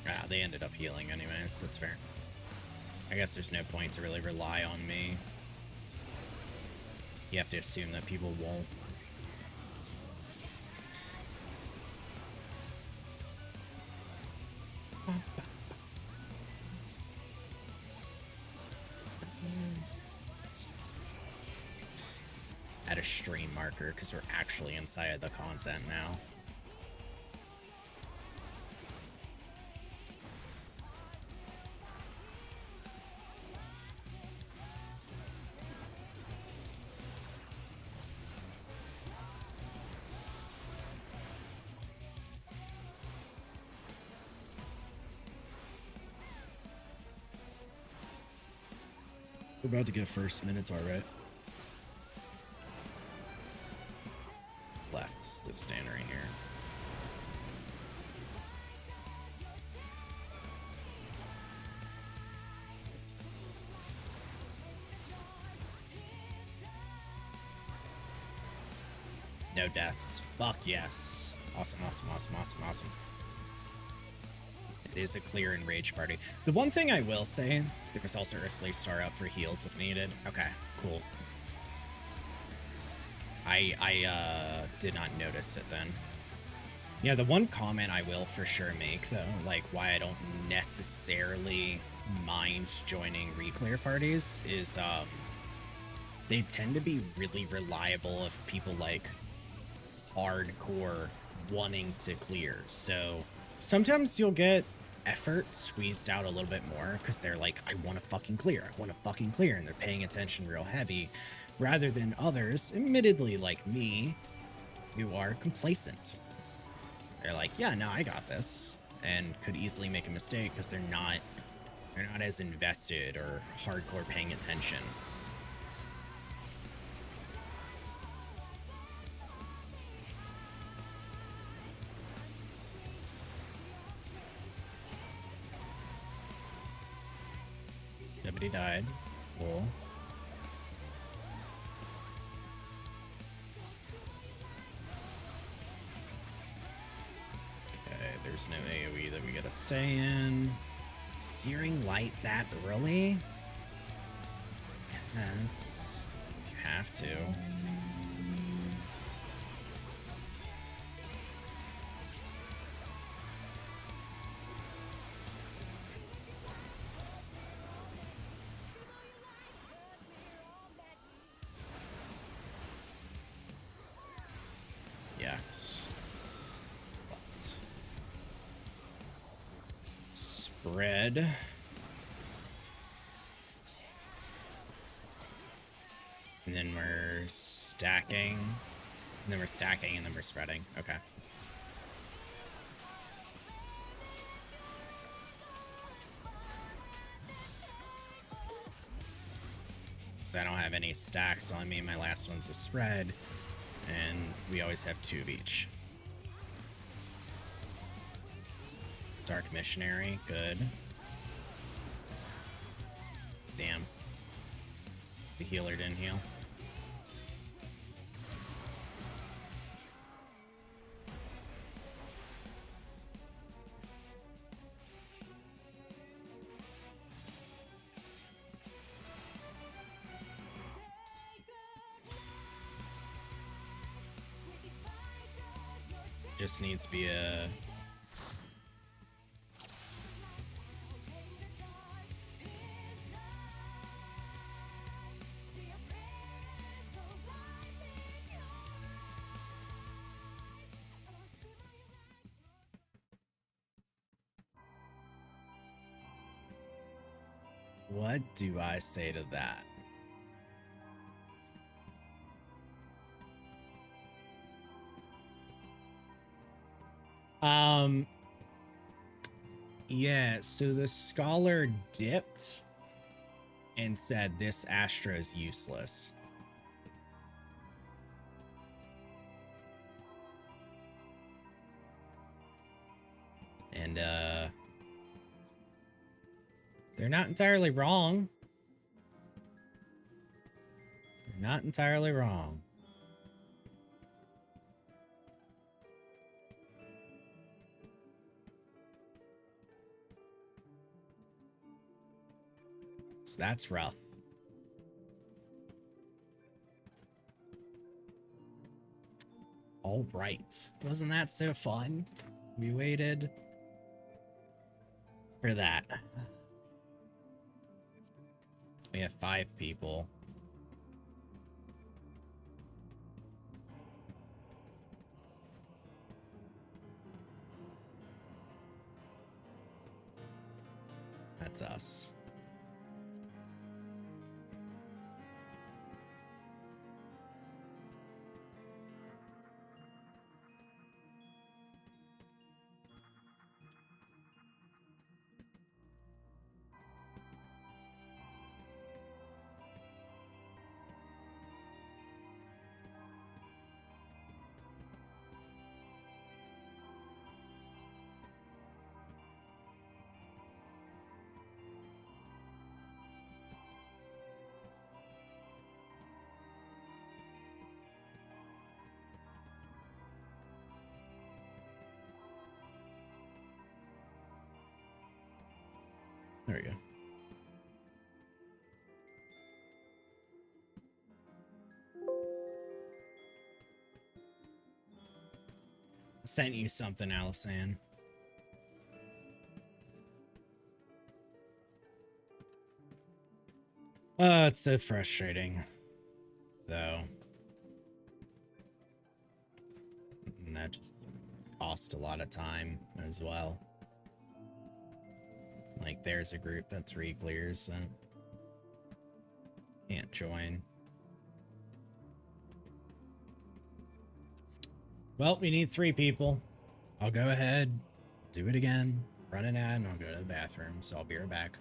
Ah, they ended up healing anyways, that's fair. I guess there's no point to really rely on me. You have to assume that people won't. Add a stream marker because we're actually inside of the content now. We're about to get first Minotaur, right? Left, stand right here. No deaths. Fuck yes. Awesome, awesome, awesome, awesome, awesome. It is a clear and rage party. The one thing I will say, there's also Earthly Star out for heals if needed. Okay, cool. I did not notice it then. Yeah, the one comment I will for sure make, though, like, why I don't necessarily mind joining reclear parties is they tend to be really reliable if people like hardcore wanting to clear. So sometimes you'll get effort squeezed out a little bit more because they're like, I want to fucking clear, I want to fucking clear, and they're paying attention real heavy, rather than others, admittedly like me, who are complacent. They're like, yeah, no, I got this, and could easily make a mistake because they're not as invested or hardcore paying attention. Nobody died. Cool. Okay, there's no AoE that we gotta stay in. Searing light that early? Yes, if you have to. Yikes. But spread. And then we're stacking. And then we're stacking, and then we're spreading. Okay. So I don't have any stacks on me. My last one's a spread. And we always have 2 of each. Dark Missionary, good. Damn. The healer didn't heal. Just needs to be a... What do I say to that? Yeah, so the scholar dipped and said this Astra's useless. And they're not entirely wrong. They're not entirely wrong. So that's rough. All right. Wasn't that so fun? We waited for that. We have 5 people. That's us. There we go. Sent you something, Alisan. It's so frustrating, though. And that just costs a lot of time as well. Like, there's a group that's reclears, so can't join. Well, we need 3 people. I'll go ahead, do it again, run an ad, and I'll go to the bathroom, so I'll be right back.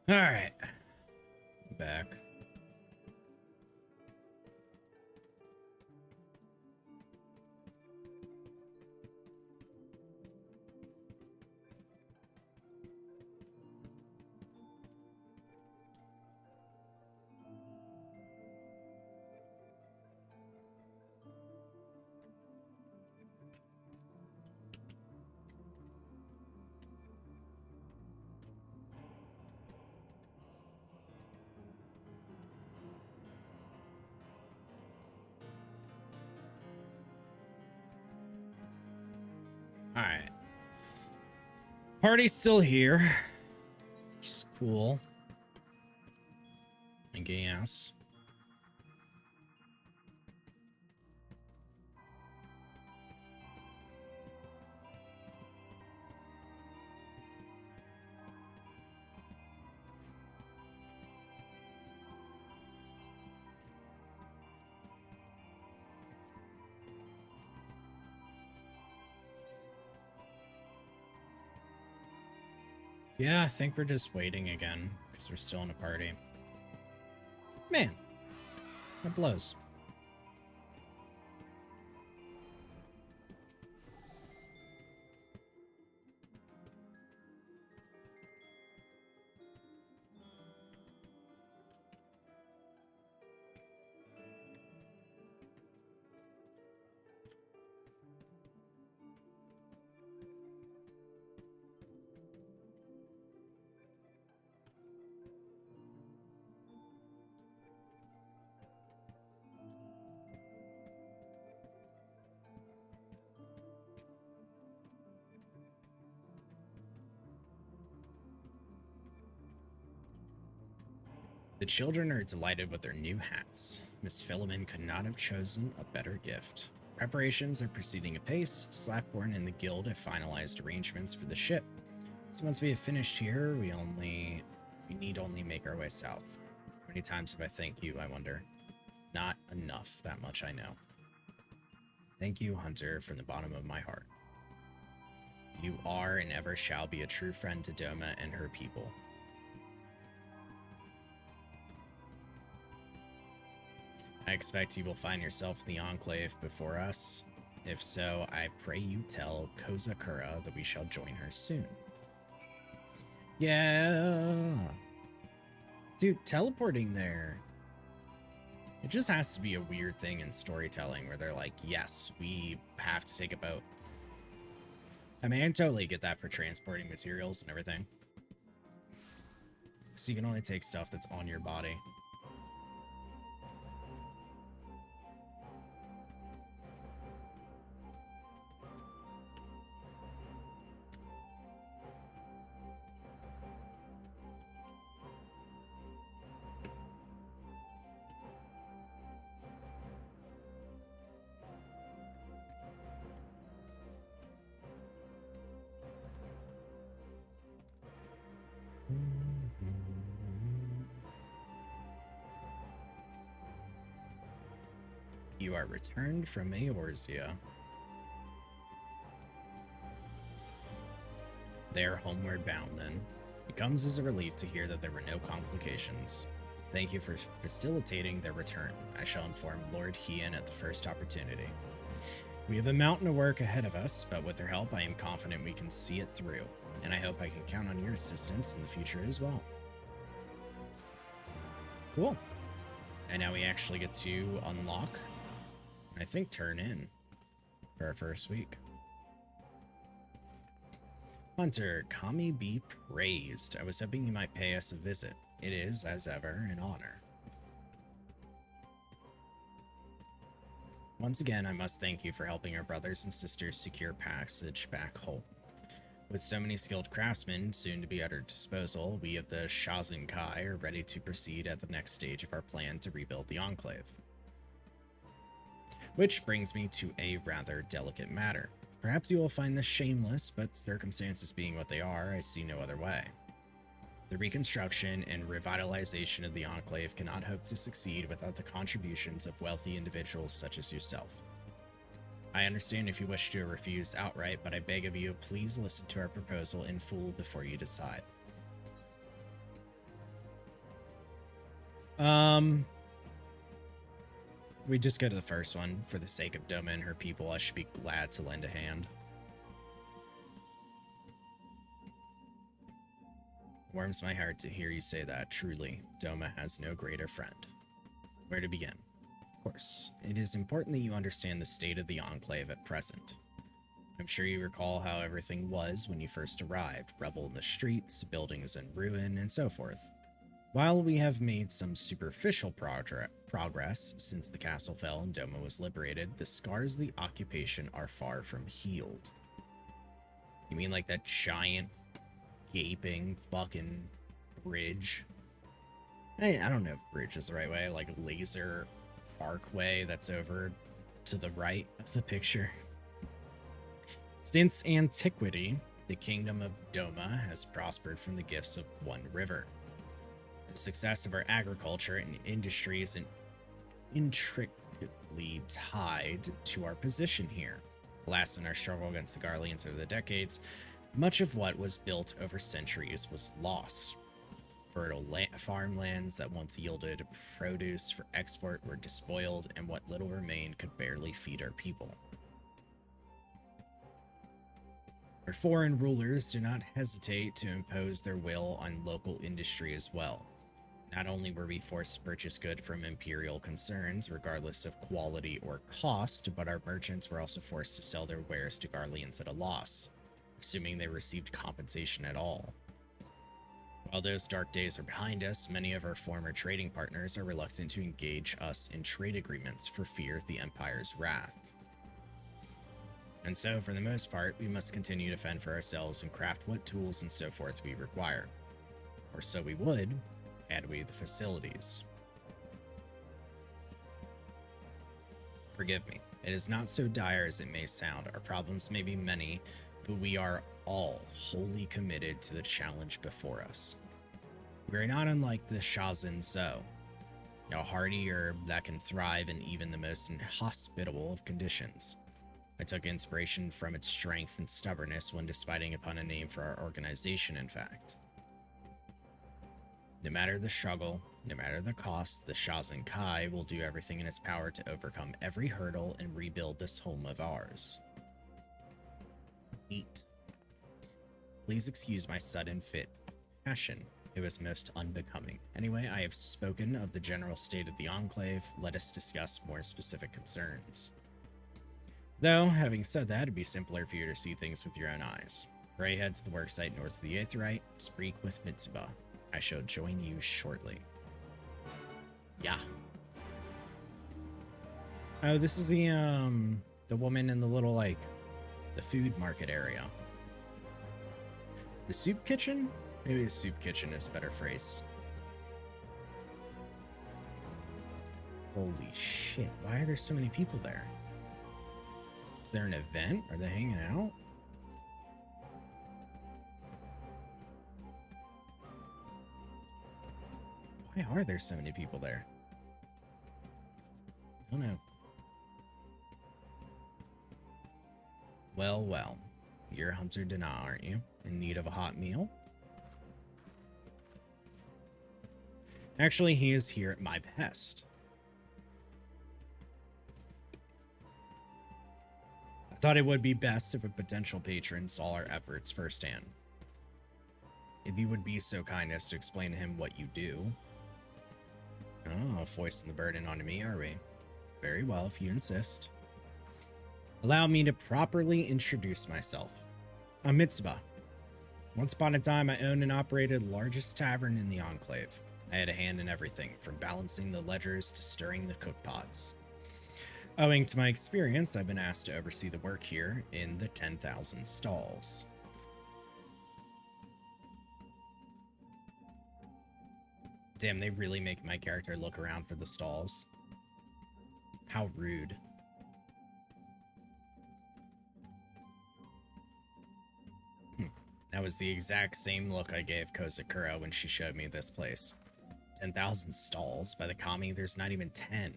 All right, back. All right. Party's still here. Which is cool. I guess. Yeah, I think we're just waiting again because we're still in a party. Man, that blows. The children are delighted with their new hats. Miss Philomen could not have chosen a better gift. Preparations are proceeding apace. Slapborn and the guild have finalized arrangements for the ship. So once we have finished here, we need only make our way south. How many times have I thanked you, I wonder? Not enough, that much I know. Thank you, Hunter, from the bottom of my heart. You are and ever shall be a true friend to Doma and her people. I expect you will find yourself in the Enclave before us. If so, I pray you tell Kozakura that we shall join her soon. Yeah. Dude, teleporting there. It just has to be a weird thing in storytelling where they're like, yes, we have to take a boat. I mean, I totally get that for transporting materials and everything. So you can only take stuff that's on your body. You are returned from Eorzea. They are homeward bound then. It comes as a relief to hear that there were no complications. Thank you for facilitating their return. I shall inform Lord Hien at the first opportunity. We have a mountain of work ahead of us, but with their help I am confident we can see it through, and I hope I can count on your assistance in the future as well. Cool. And now we actually get to unlock, I think turn in, for our first week. Hunter, Kami be praised. I was hoping you might pay us a visit. It is, as ever, an honor. Once again, I must thank you for helping our brothers and sisters secure passage back home. With so many skilled craftsmen soon to be at our disposal, we of the Shazinkai are ready to proceed at the next stage of our plan to rebuild the Enclave. Which brings me to a rather delicate matter. Perhaps you will find this shameless, but circumstances being what they are, I see no other way. The reconstruction and revitalization of the Enclave cannot hope to succeed without the contributions of wealthy individuals such as yourself. I understand if you wish to refuse outright, but I beg of you, please listen to our proposal in full before you decide. We just go to the first one. For the sake of Doma and her people, I should be glad to lend a hand. Warms my heart to hear you say that. Truly, Doma has no greater friend. Where to begin? Of course, it is important that you understand the state of the Enclave at present. I'm sure you recall how everything was when you first arrived. Rubble in the streets, buildings in ruin, and so forth. While we have made some superficial progress since the castle fell and Doma was liberated, the scars of the occupation are far from healed. You mean like that giant, gaping fucking bridge? I don't know if bridge is the right way, like laser archway that's over to the right of the picture. Since antiquity, the kingdom of Doma has prospered from the gifts of one river. The success of our agriculture and industry is intricately tied to our position here. Alas, in our struggle against the Garleans over the decades, much of what was built over centuries was lost. Fertile farmlands that once yielded produce for export were despoiled, and what little remained could barely feed our people. Our foreign rulers do not hesitate to impose their will on local industry as well. Not only were we forced to purchase goods from imperial concerns, regardless of quality or cost, but our merchants were also forced to sell their wares to Garleans at a loss, assuming they received compensation at all. While those dark days are behind us, many of our former trading partners are reluctant to engage us in trade agreements for fear of the Empire's wrath. And so, for the most part, we must continue to fend for ourselves and craft what tools and so forth we require. Or so we would, Had we the facilities? Forgive me. It is not so dire as it may sound. Our problems may be many, but we are all wholly committed to the challenge before us. We are not unlike the Shazin Zo, a hardy herb that can thrive in even the most inhospitable of conditions. I took inspiration from its strength and stubbornness when deciding upon a name for our organization, in fact. No matter the struggle, no matter the cost, the Shazin Kai will do everything in its power to overcome every hurdle and rebuild this home of ours. Neat. Please excuse my sudden fit of passion. It was most unbecoming. Anyway, I have spoken of the general state of the Enclave. Let us discuss more specific concerns. Though, having said that, it'd be simpler for you to see things with your own eyes. Pray head to the worksite north of the Aetheryte. Speak with Mitsuba. I shall join you shortly. Yeah. Oh, this is the woman in the little, like, the food market area. The soup kitchen? Maybe the soup kitchen is a better phrase. Holy shit, why are there so many people there? Is there an event? Are they hanging out? Why are there so many people there? I don't know. Well, well. You're Hunter Dana, aren't you? In need of a hot meal? Actually, he is here at my behest. I thought it would be best if a potential patron saw our efforts firsthand. If you would be so kind as to explain to him what you do. Oh, foisting the burden onto me, are we? Very well, if you insist. Allow me to properly introduce myself. I'm Mitsuba. Once upon a time, I owned and operated the largest tavern in the Enclave. I had a hand in everything, from balancing the ledgers to stirring the cookpots. Owing to my experience, I've been asked to oversee the work here in the 10,000 stalls. Damn, they really make my character look around for the stalls. How rude. That was the exact same look I gave Kozakura when she showed me this place. 10,000 stalls? By the kami, there's not even 10.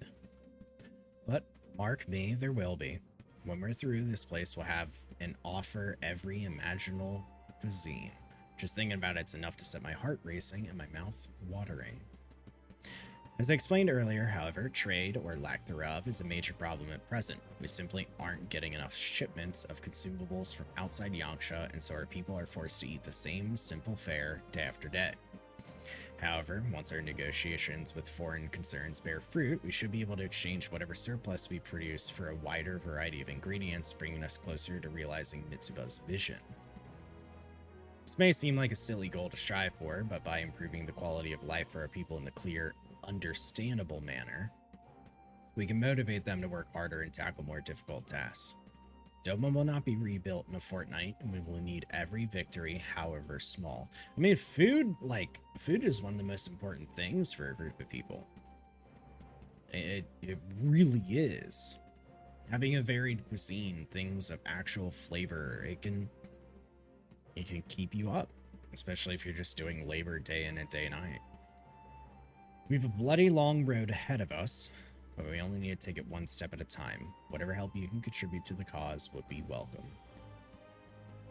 But, mark me, there will be. When we're through, this place will have and offer every imaginable cuisine. Just thinking about it's enough to set my heart racing and my mouth watering. As I explained earlier, however, trade, or lack thereof, is a major problem at present. We simply aren't getting enough shipments of consumables from outside Yangsha, and so our people are forced to eat the same simple fare day after day. However, once our negotiations with foreign concerns bear fruit, we should be able to exchange whatever surplus we produce for a wider variety of ingredients, bringing us closer to realizing Mitsuba's vision. This may seem like a silly goal to strive for, but by improving the quality of life for our people in a clear, understandable manner, we can motivate them to work harder and tackle more difficult tasks. Doma will not be rebuilt in a fortnight, and we will need every victory, however small. I mean, food is one of the most important things for a group of people. It really is. Having a varied cuisine, things of actual flavor, it can keep you up, especially if you're just doing labor day in and day night. We have a bloody long road ahead of us, but we only need to take it one step at a time. Whatever help you can contribute to the cause would be welcome.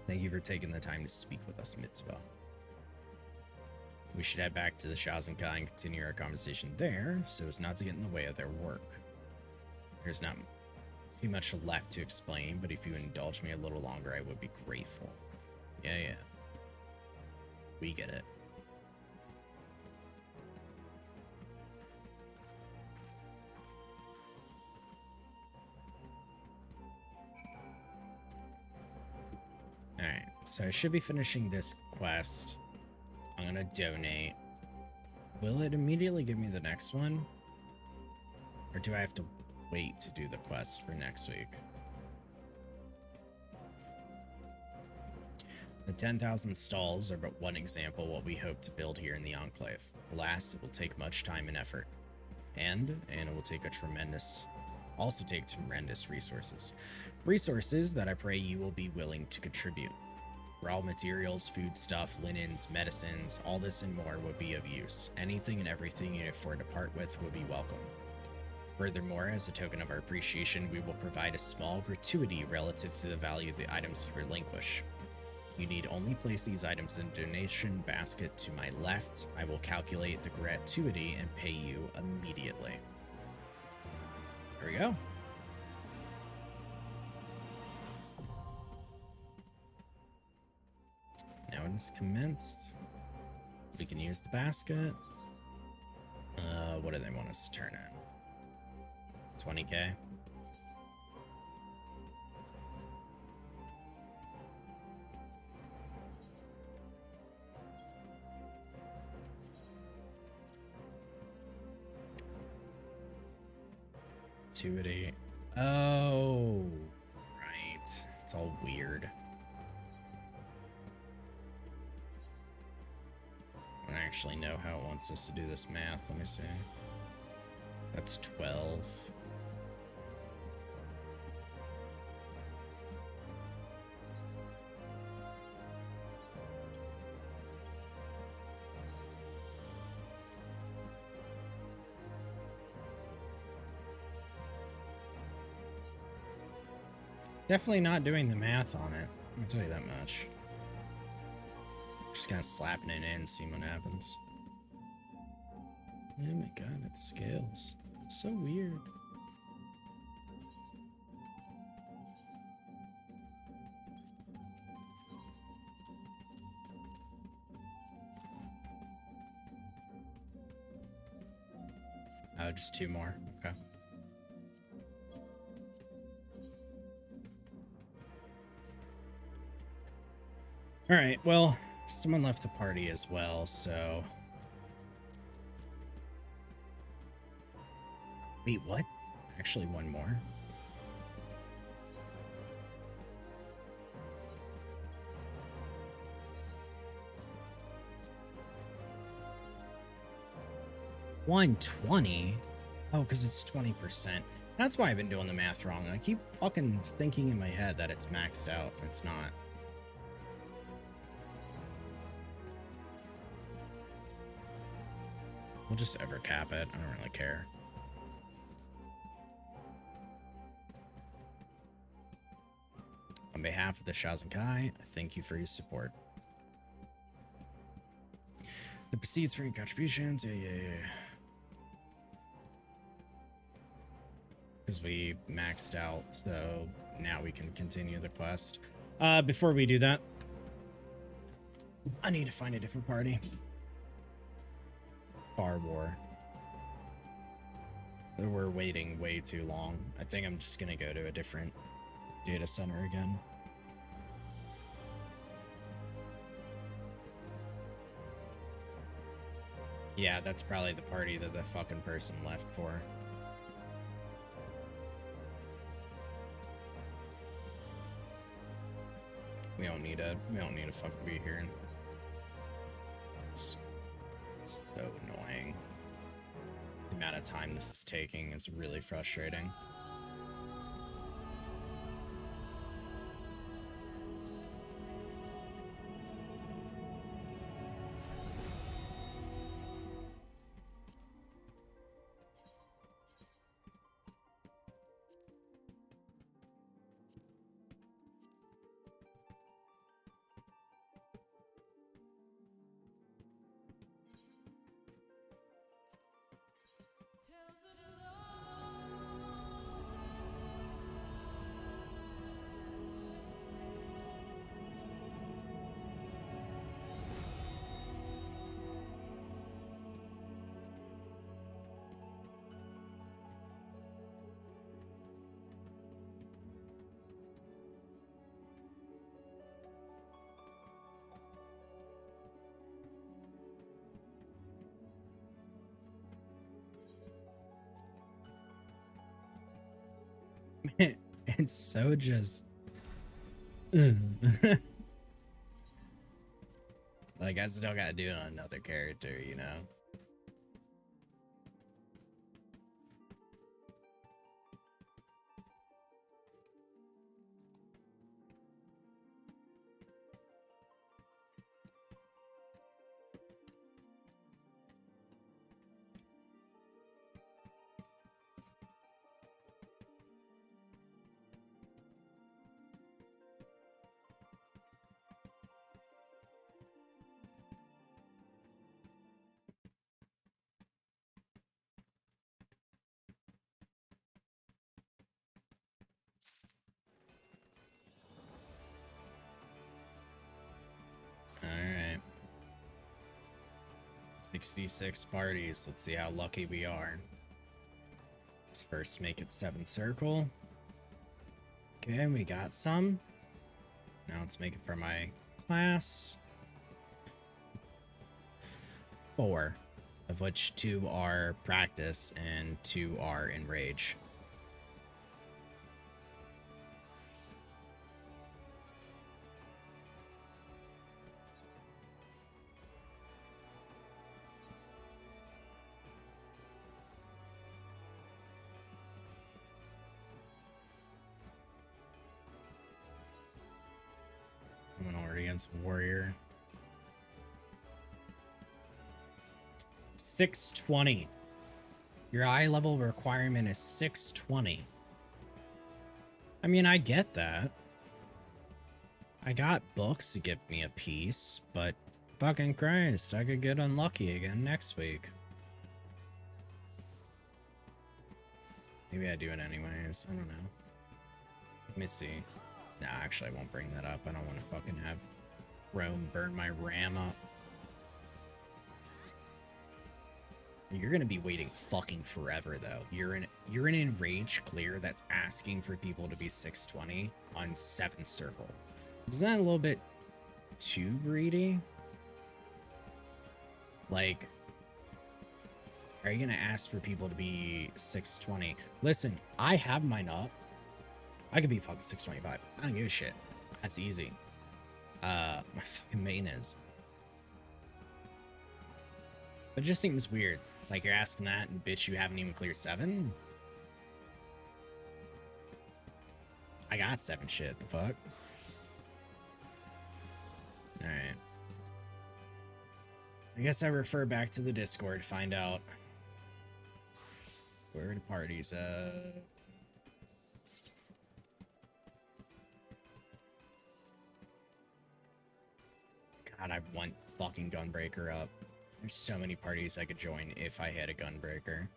Thank you for taking the time to speak with us, Mitsuba. We should head back to the Shazenkai and continue our conversation there, so as not to get in the way of their work. There's not too much left to explain, but if you indulge me a little longer, I would be grateful. Yeah. We get it. Alright, so I should be finishing this quest. I'm gonna donate. Will it immediately give me the next one? Or do I have to wait to do the quest for next week? The 10,000 stalls are but one example of what we hope to build here in the Enclave. Alas, it will take much time and effort. And it will take also take tremendous resources. Resources that I pray you will be willing to contribute. Raw materials, food stuff, linens, medicines, all this and more would be of use. Anything and everything you can afford to part with would be welcome. Furthermore, as a token of our appreciation, we will provide a small gratuity relative to the value of the items you relinquish. You need only place these items in the donation basket to my left. I will calculate the gratuity and pay you immediately. There we go. Now it is commenced. We can use the basket. What do they want us to turn in? 20k. Gratuity. Oh, right. It's all weird. I don't actually know how it wants us to do this math. Let me see. That's 12. Definitely not doing the math on it. I'll tell you that much. Just kind of slapping it in, seeing what happens. Oh my god, it scales. So weird. Oh, just 2 more. Okay. Alright, well, someone left the party as well, so... Wait, what? Actually, one more. $120? Oh, because it's 20%. That's why I've been doing the math wrong. I keep fucking thinking in my head that it's maxed out. It's not. We'll just ever cap it. I don't really care. On behalf of the Shazenkai, thank you for your support. The proceeds for your contributions, yeah. Because we maxed out, so now we can continue the quest. Before we do that, I need to find a different party. Far War. We're waiting way too long. I think I'm just gonna go to a different data center again. Yeah, that's probably the party that the fucking person left for. We don't need to fucking be here. It's so annoying. The amount of time this is taking is really frustrating. It's so just Like, I still gotta do it on another character, you know? Alright. 66 parties. Let's see how lucky we are. Let's first make it 7th circle. Okay, we got some. Now let's make it for my class. 4, of which 2 are practice and 2 are enrage. I'm already against warrior. 620. Your eye level requirement is 620. I mean, I get that. I got books to give me a piece, but fucking Christ, I could get unlucky again next week. Maybe I do it anyways. I don't know. Let me see. Nah, actually, I won't bring that up. I don't want to fucking have Rome burn my RAM up. You're gonna be waiting fucking forever, though. You're an enraged clear that's asking for people to be 620 on 7th circle. Isn't that a little bit too greedy? Like, are you gonna ask for people to be 620? Listen, I have mine up. I could be fucking 625. I don't give a shit. That's easy. My fucking main is. But it just seems weird. Like, you're asking that, and bitch, you haven't even cleared 7? I got 7 shit, the fuck? Alright. I guess I refer back to the Discord to find out where the party's at. God, I want fucking Gunbreaker up. There's so many parties I could join if I had a Gunbreaker.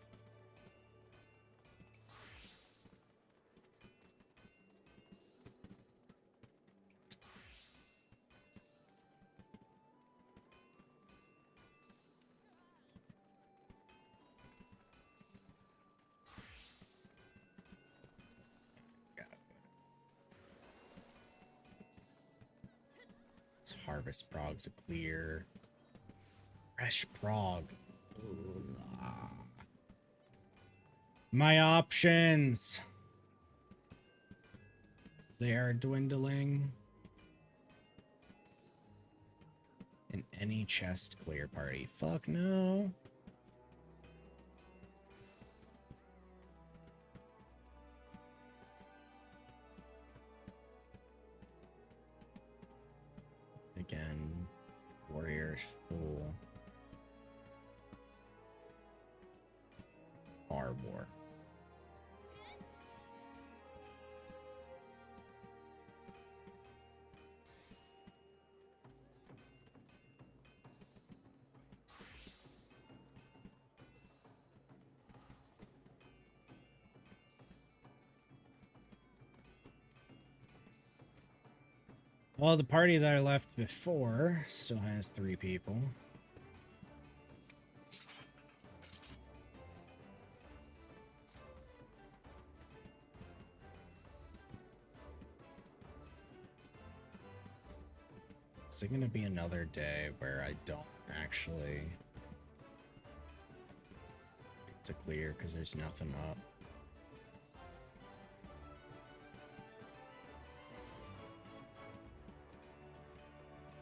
It's Harvest Prog to clear. Fresh Prog. Ooh, ah. My options. They are dwindling. In any chest clear party. Fuck no. Again, warriors full. War. Well, the party that I left before still has 3 people. Is it gonna be another day where I don't actually get to clear because there's nothing up?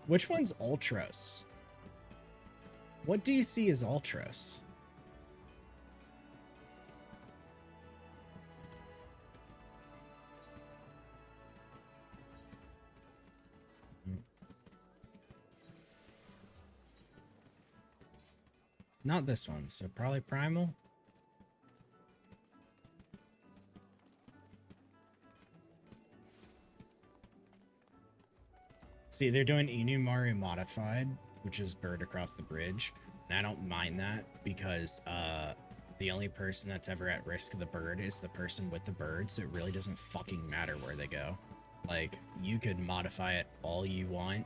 Which one's Ultras? What do you see as Ultros? Not this one, so probably Primal. See, they're doing Inumari modified, which is bird across the bridge. And I don't mind that because the only person that's ever at risk of the bird is the person with the bird, so it really doesn't fucking matter where they go. Like, you could modify it all you want,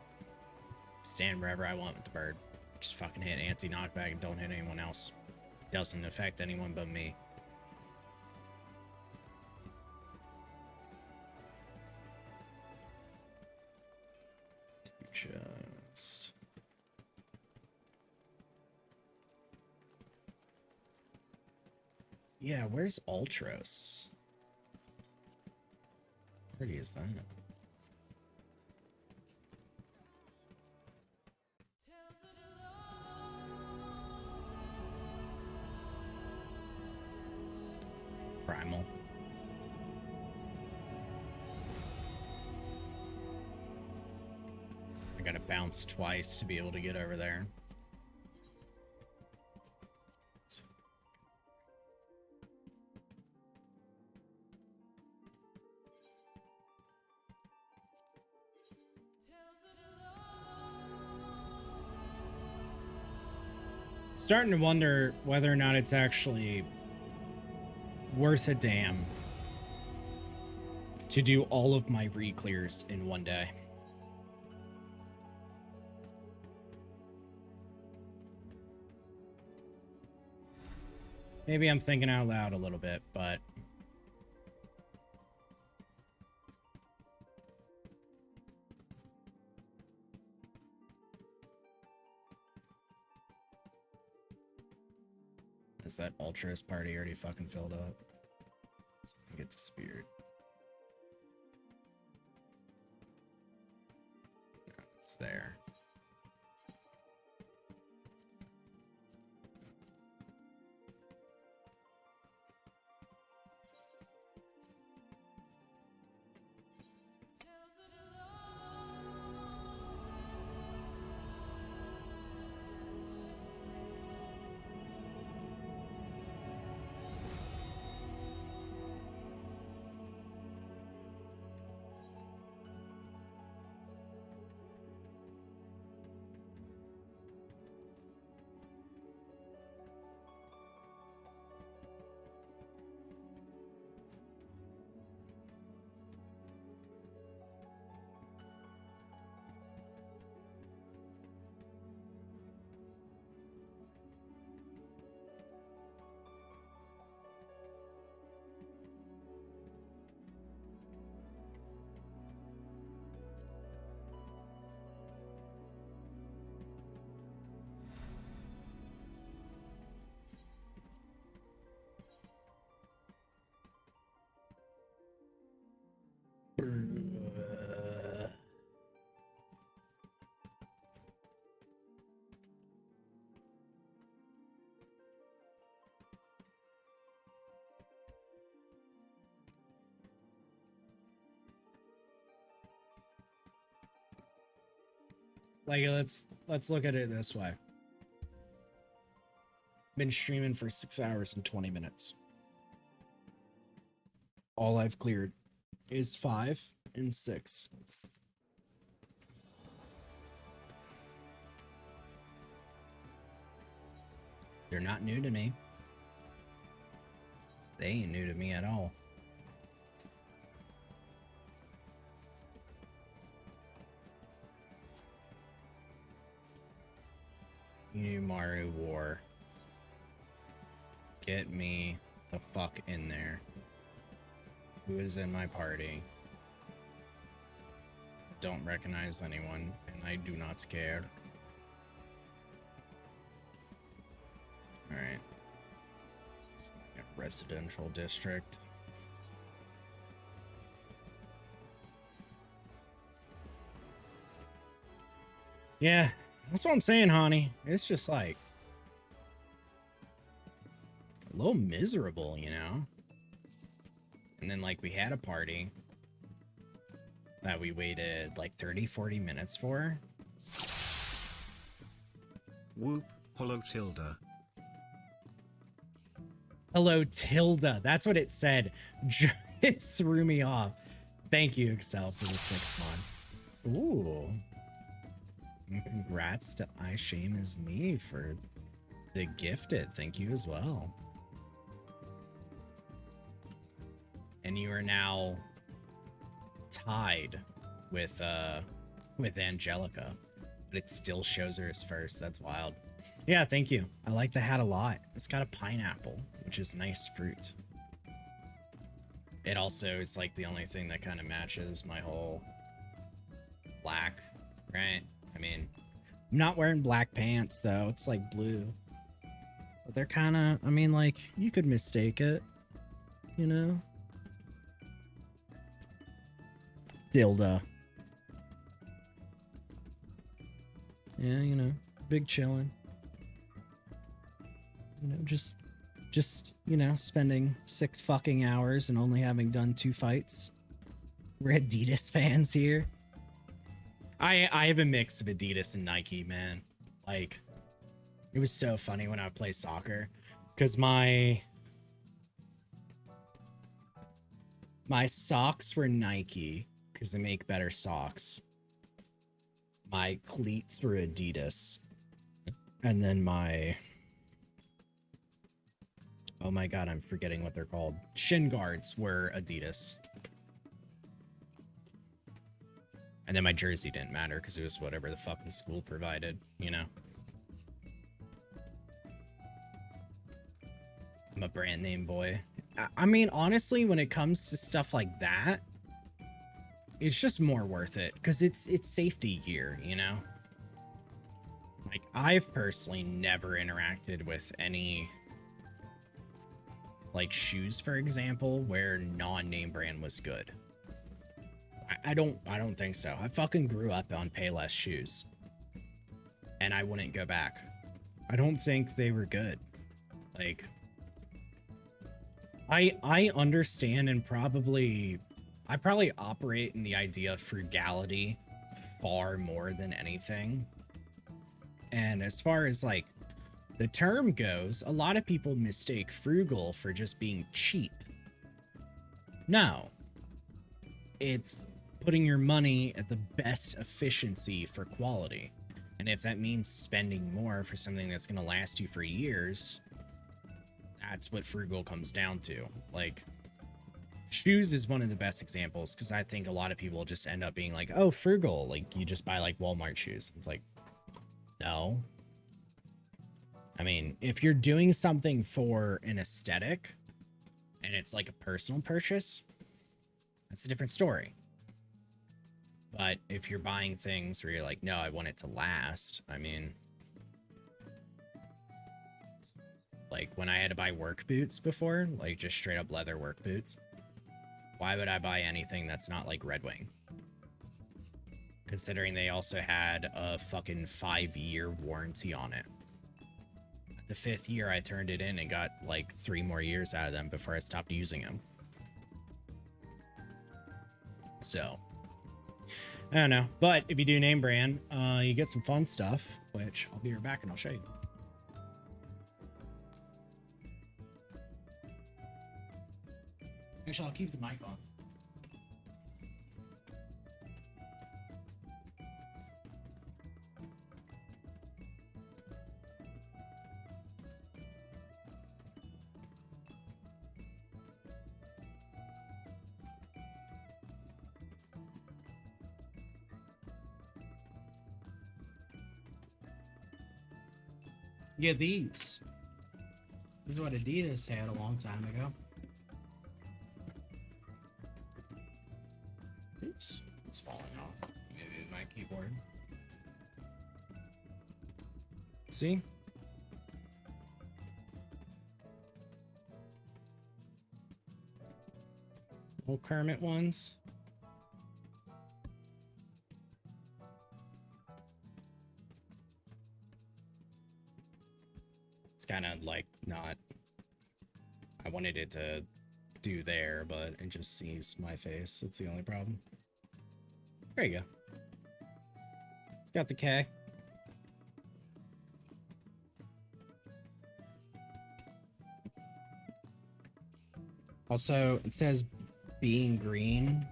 stand wherever I want with the bird. Just fucking hit anti-knockback and don't hit anyone else. Doesn't affect anyone but me. Just... Yeah, where's Ultros? How pretty is that? Primal. I gotta bounce twice to be able to get over there. Starting to wonder whether or not it's actually worth a damn to do all of my reclears in one day. Maybe I'm thinking out loud a little bit, but is that Ultras party already fucking filled up? So I think it disappeared. No, it's there. Like, let's look at it this way. Been streaming for 6 hours and 20 minutes. All I've cleared is 5 and 6. They're not new to me. They ain't new to me at all. Mario War. Get me the fuck in there. Who is in my party? Don't recognize anyone, and I do not care. Alright. Residential district. Yeah, that's what I'm saying, honey. It's just like, little miserable, you know? And then, like, we had a party that we waited, like, 30, 40 minutes for. Whoop, hello Tilda. Hello, Tilda. That's what it said. It threw me off. Thank you, Excel, for the 6 months. Ooh. And congrats to I Shame Is Me for the gifted. Thank you as well. And you are now tied with Angelica, but it still shows her as first. That's wild. Yeah, thank you. I like the hat a lot. It's got a pineapple, which is nice fruit. It also is like the only thing that kind of matches my whole black, right? I mean, I'm not wearing black pants though. It's like blue. But they're kind of, I mean, like, you could mistake it, you know? Dilda. Yeah, you know, big chillin'. You know, just, you know, spending 6 fucking hours and only having done 2 fights. We're Adidas fans here. I have a mix of Adidas and Nike, man. Like, it was so funny when I would play soccer, because my socks were Nike because they make better socks. My cleats were Adidas, and then my, oh my god, I'm forgetting what they're called. Shin guards were Adidas. And then my jersey didn't matter because it was whatever the fucking school provided, you know? I'm a brand name boy. I mean, honestly, when it comes to stuff like that, it's just more worth it because it's safety gear, you know? Like, I've personally never interacted with any, like, shoes, for example, where non-name brand was good. I don't think so. I fucking grew up on Payless shoes, and I wouldn't go back. I don't think they were good. Like, I understand, and I probably operate in the idea of frugality far more than anything. And as far as like the term goes, a lot of people mistake frugal for just being cheap. No, it's putting your money at the best efficiency for quality. And if that means spending more for something that's going to last you for years, that's what frugal comes down to. Like, shoes is one of the best examples because I think a lot of people just end up being like, oh, frugal. Like, you just buy like Walmart shoes. It's like, no. I mean, if you're doing something for an aesthetic and it's like a personal purchase, that's a different story. But if you're buying things where you're like, no, I want it to last, I mean, like when I had to buy work boots before, like just straight up leather work boots, why would I buy anything that's not like Red Wing? Considering they also had a fucking 5-year warranty on it. The 5th year, I turned it in and got like 3 more years out of them before I stopped using them. So, I don't know. But if you do name brand, you get some fun stuff, which I'll be right back and I'll show you. Actually, I'll keep the mic on. Yeah, these. This is what Adidas had a long time ago. Oops, it's falling off. Maybe my keyboard. See? Little Kermit ones. It's kind of like not wanted it to do there, but it just sees my face. That's the only problem. There you go. It's got the K. Also, it says being green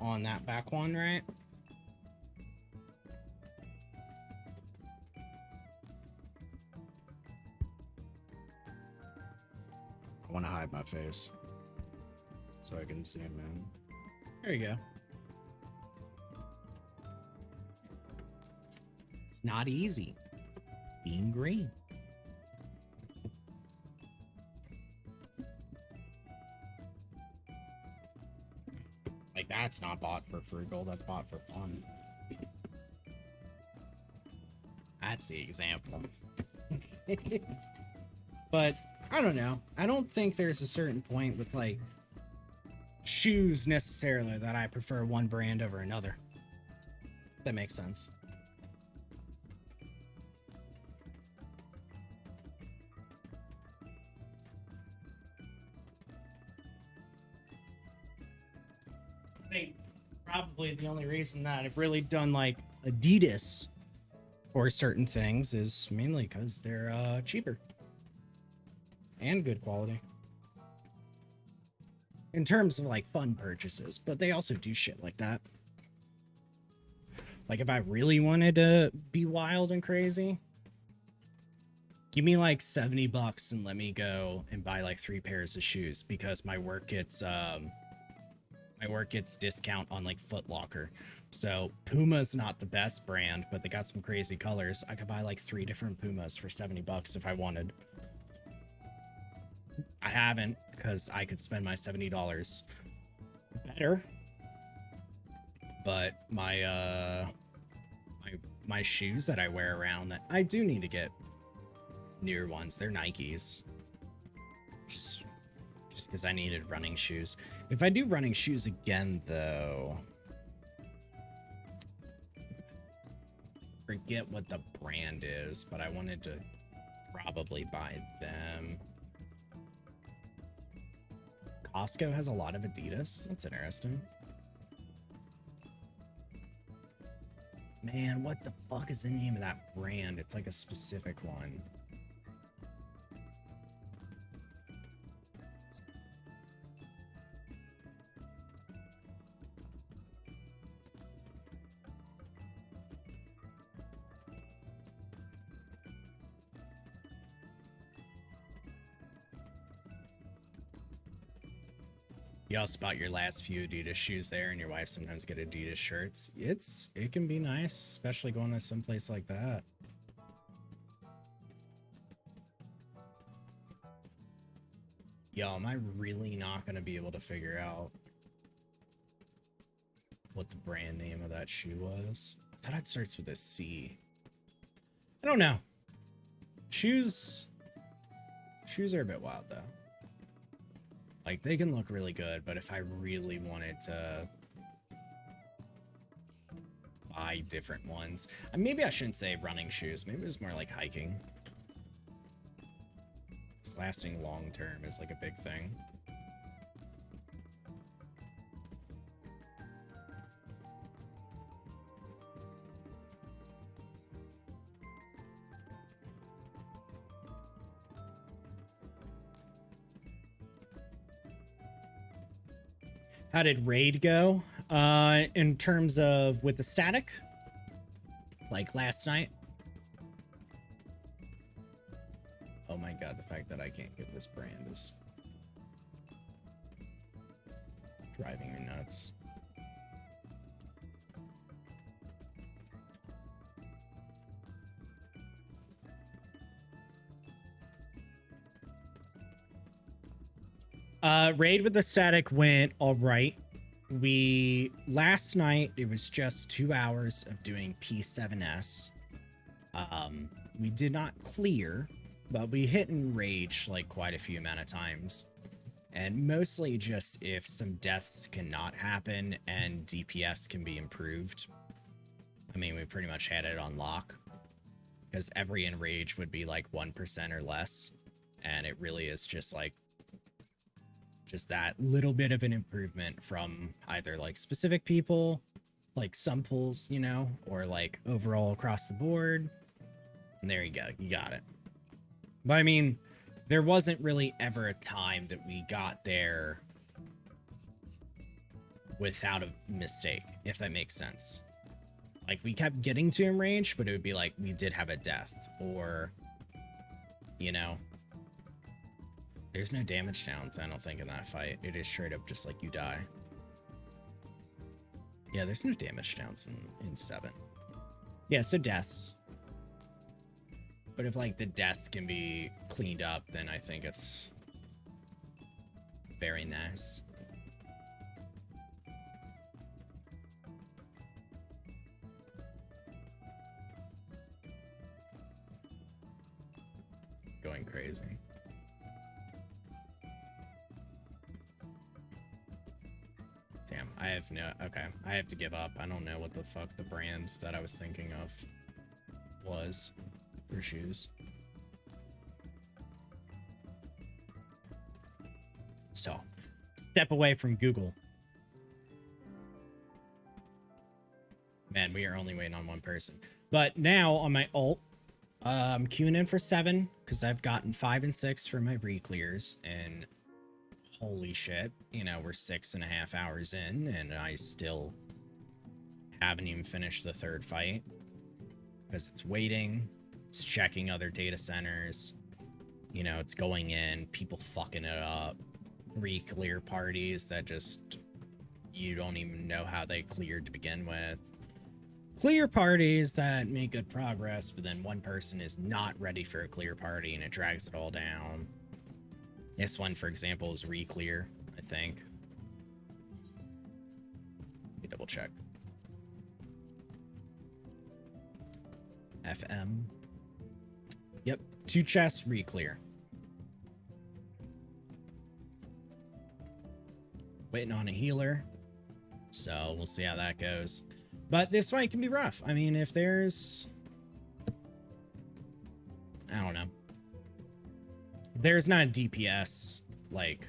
on that back one, right? I want to hide my face so I can zoom in. There you go. It's not easy being green. Like, that's not bought for frugal, that's bought for fun. That's the example. But I don't know. I don't think there's a certain point with like shoes necessarily that I prefer one brand over another. That makes sense. I think probably the only reason that I've really done like Adidas for certain things is mainly because they're cheaper and good quality in terms of like fun purchases, but they also do shit like that. Like if I really wanted to be wild and crazy, give me like $70 and let me go and buy like 3 pairs of shoes because my work gets discount on like Foot Locker. So Puma's not the best brand, but they got some crazy colors. I could buy like 3 different Pumas for $70 if I wanted. I haven't because I could spend my $70 better. But my my shoes that I wear around, that I do need to get newer ones. They're Nikes. Just because I needed running shoes. If I do running shoes again, though, forget what the brand is, but I wanted to probably buy them. Costco has a lot of Adidas. That's interesting. Man, what the fuck is the name of that brand? It's like a specific one. You also bought your last few Adidas shoes there, and your wife sometimes get Adidas shirts. It can be nice, especially going to some place like that. Yo, am I really not gonna be able to figure out what the brand name of that shoe was? I thought it starts with a C. I don't know. Shoes are a bit wild though. Like, they can look really good, but if I really wanted to buy different ones, maybe I shouldn't say running shoes. Maybe it's more like hiking. It's lasting long term is like a big thing. How did raid go? In terms of with the static? Like last night? Oh my god, the fact that I can't get this brand is driving me nuts. Raid with the static went all right. Last night, it was just 2 hours of doing P7S. We did not clear, but we hit and rage like quite a few amount of times. And mostly just if some deaths cannot happen and DPS can be improved. I mean, we pretty much had it on lock. Because every enrage would be like 1% or less. And it really is just like just that little bit of an improvement from either like specific people, like some pulls, you know, or like overall across the board. And there you go, you got it. But I mean, there wasn't really ever a time that we got there without a mistake, if that makes sense. Like, we kept getting to enrage, but it would be like we did have a death, or, you know, there's no damage downs, I don't think, in that fight. It is straight up just like you die. Yeah, there's no damage downs in 7. Yeah, so deaths. But if, like, the deaths can be cleaned up, then I think it's very nice. Going crazy. Damn, I have no... Okay, I have to give up. I don't know what the fuck the brand that I was thinking of was for shoes. So, step away from Google. Man, we are only waiting on one person. But now, on my ult, I'm queuing in for 7, because I've gotten 5 and 6 for my reclears, and holy shit, you know, we're 6.5 hours in, and I still haven't even finished the 3rd fight, because it's waiting, it's checking other data centers, you know, it's going in, people fucking it up, reclear parties that just, you don't even know how they cleared to begin with. Clear parties that make good progress, but then one person is not ready for a clear party and it drags it all down. This one, for example, is reclear, I think. Let me double check. FM. Yep, 2 chests, reclear. Waiting on a healer. So we'll see how that goes. But this fight can be rough. I mean, if there's... I don't know. There's not a DPS, like,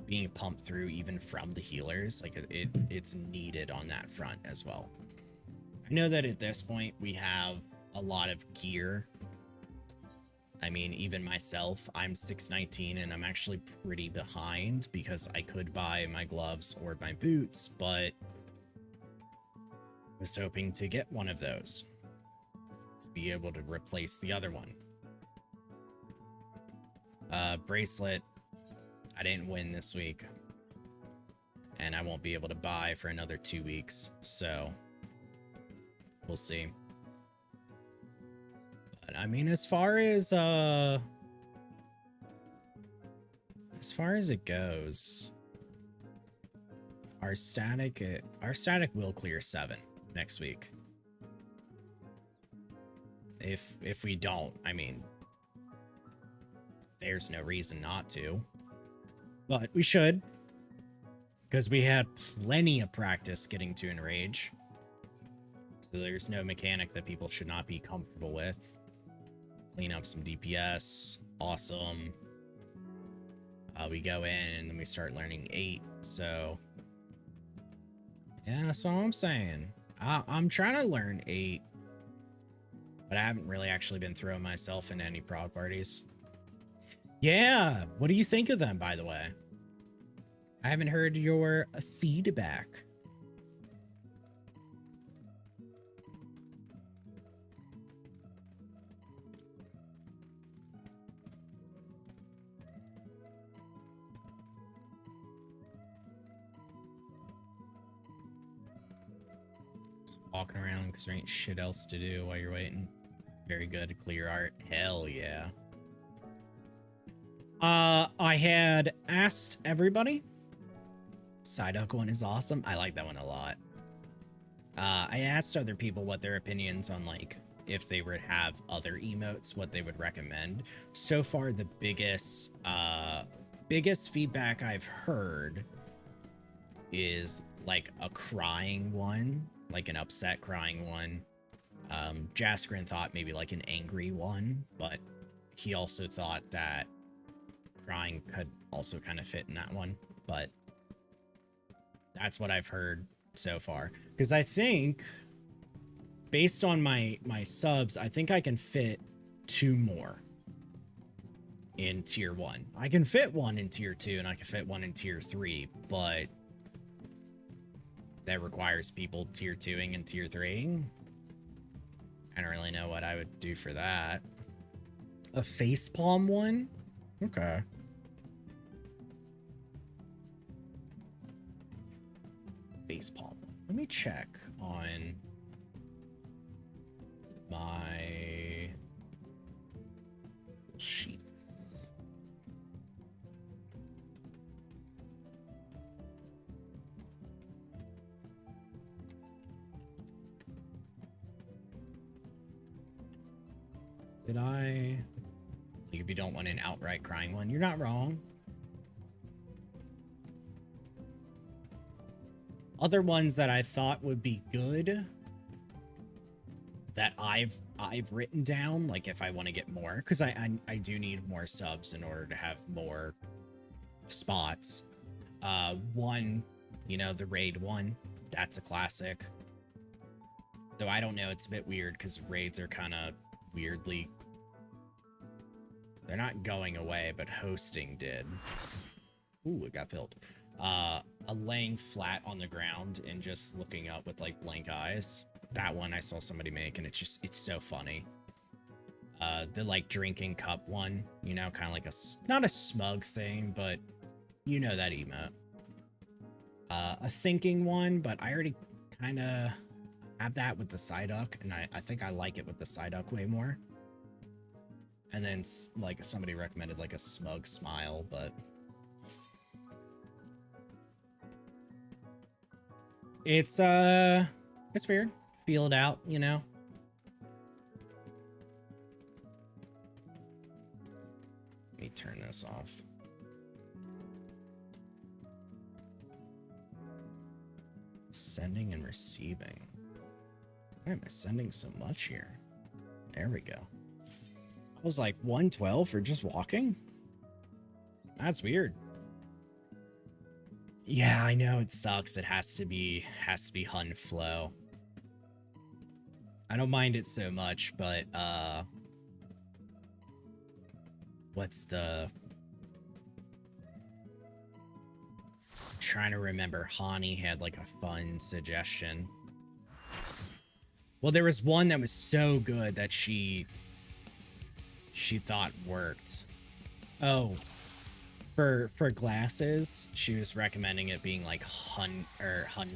being pumped through even from the healers. Like, it's needed on that front as well. I know that at this point, we have a lot of gear. I mean, even myself, I'm 619, and I'm actually pretty behind because I could buy my gloves or my boots, but... was hoping to get one of those to be able to replace the other one. Bracelet, I didn't win this week, and I won't be able to buy for another 2 weeks, so we'll see. But I mean, as far as it goes, our static will clear 7 next week. If we don't, I mean, there's no reason not to. But we should, because we had plenty of practice getting to enrage. So there's no mechanic that people should not be comfortable with. Clean up some DPS, awesome. We go in and then we start learning 8, so yeah, that's all I'm saying. I'm trying to learn 8, but I haven't really actually been throwing myself into any prog parties. Yeah, what do you think of them, by the way? I haven't heard your feedback. Walking around because there ain't shit else to do while you're waiting. Very good. Clear art. Hell yeah. I had asked everybody. Psyduck one is awesome. I like that one a lot. I asked other people what their opinions on, like, if they would have other emotes, what they would recommend. So far, the biggest feedback I've heard is like a crying one, like an upset crying one. Jaskrin thought maybe like an angry one, but he also thought that crying could also kind of fit in that one, but that's what I've heard so far. Because I think, based on my subs, I think I can fit 2 more in tier 1. I can fit 1 in tier 2, and I can fit 1 in tier 3, but that requires people tier 2ing and tier 3ing. I don't really know what I would do for that. A facepalm one? Okay. Facepalm. Let me check on my sheets. Did I? Like, if you don't want an outright crying one, you're not wrong. Other ones that I thought would be good that I've written down, like if I want to get more, because I do need more subs in order to have more spots. One, you know, the raid one, that's a classic. Though I don't know, it's a bit weird because raids are kind of weirdly, they're not going away, but hosting did. Ooh, it got filled. A laying flat on the ground and just looking up with like blank eyes. That one I saw somebody make, and it's so funny. The like drinking cup one, you know, kind of like not a smug thing, but you know that emote. A thinking one, but I already kind of have that with the Psyduck, and I think I like it with the Psyduck way more. And then like somebody recommended like a smug smile, but it's weird. Feel it out, you know. Let me turn this off. Sending and receiving. Why am I sending so much here? There we go. I was like 112 for just walking? That's weird. Yeah, I know it sucks. It has to be Hun flow. I don't mind it so much, but what's the, I'm trying to remember. Hani had like a fun suggestion. Well, there was one that was so good that she thought worked. Oh, for glasses, she was recommending it being like Hun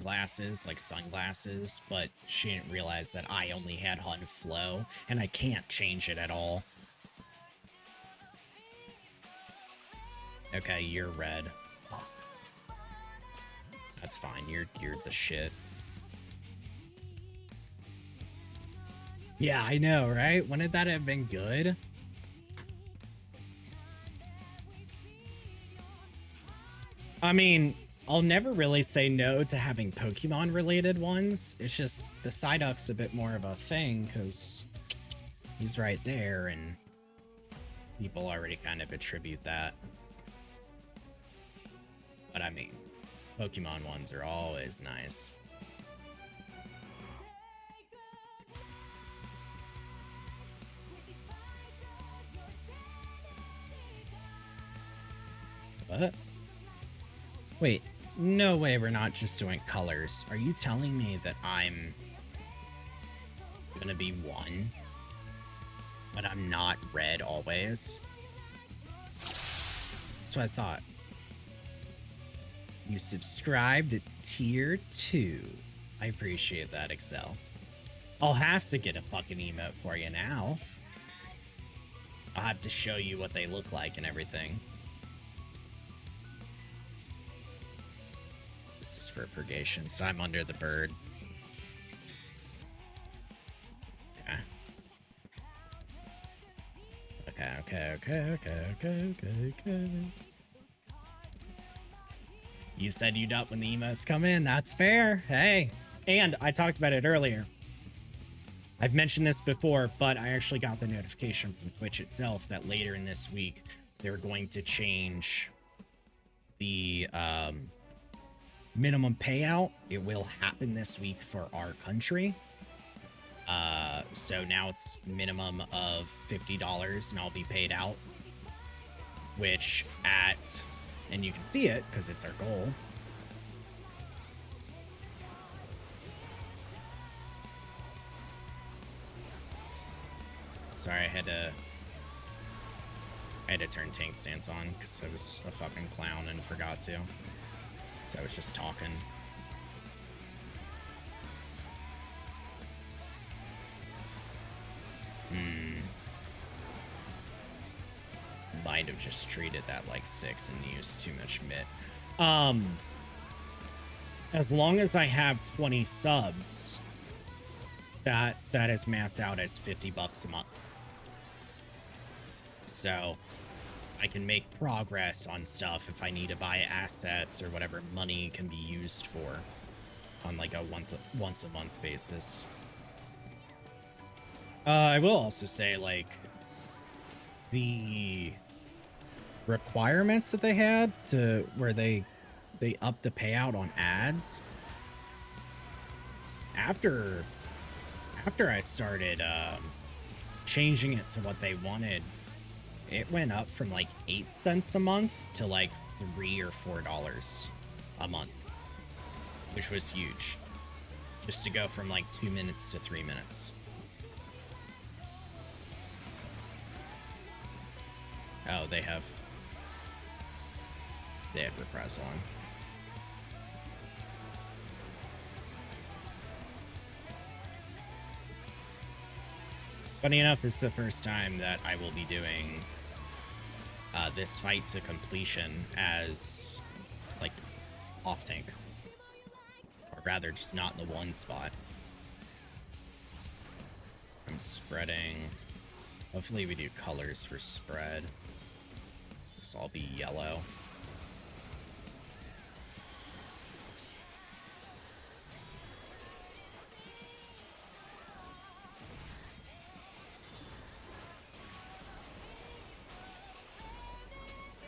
glasses, like sunglasses, but she didn't realize that I only had Hun flow, and I can't change it at all. Okay, you're red. That's fine. You're the shit. Yeah, I know, right? Wouldn't that have been good? I mean, I'll never really say no to having Pokemon related ones. It's just the Psyduck's a bit more of a thing because he's right there and people already kind of attribute that. But I mean, Pokemon ones are always nice. What? Wait, no way we're not just doing colors. Are you telling me that I'm gonna be 1, but I'm not red always? That's what I thought. You subscribed to tier 2. I appreciate that, Excel. I'll have to get a fucking emote for you now. I'll have to show you what they look like and everything. This is for purgation, so I'm under the bird. Okay. You said you'd up when the emotes come in. That's fair. Hey. And I talked about it earlier. I've mentioned this before, but I actually got the notification from Twitch itself that later in this week, they're going to change the minimum payout. It will happen this week for our country. So now it's minimum of $50 and I'll be paid out, which and you can see it because it's our goal. Sorry, I had to turn tank stance on because I was a fucking clown and forgot to. So I was just talking. Might have just treated that like 6 and used too much mitt. As long as I have 20 subs, that is mathed out as $50 a month. So I can make progress on stuff if I need to buy assets or whatever money can be used for on like a once a month basis. I will also say, like, the requirements that they had to where they upped the payout on ads after I started changing it to what they wanted, it went up from like 8 cents a month to like $3 or $4 a month, which was huge, just to go from like 2 minutes to 3 minutes. Oh, they had repress on. Funny enough, this is the first time that I will be doing this fight to completion as like off tank, or rather just not in the one spot. I'm spreading. Hopefully we do colors for spread. This will all be yellow.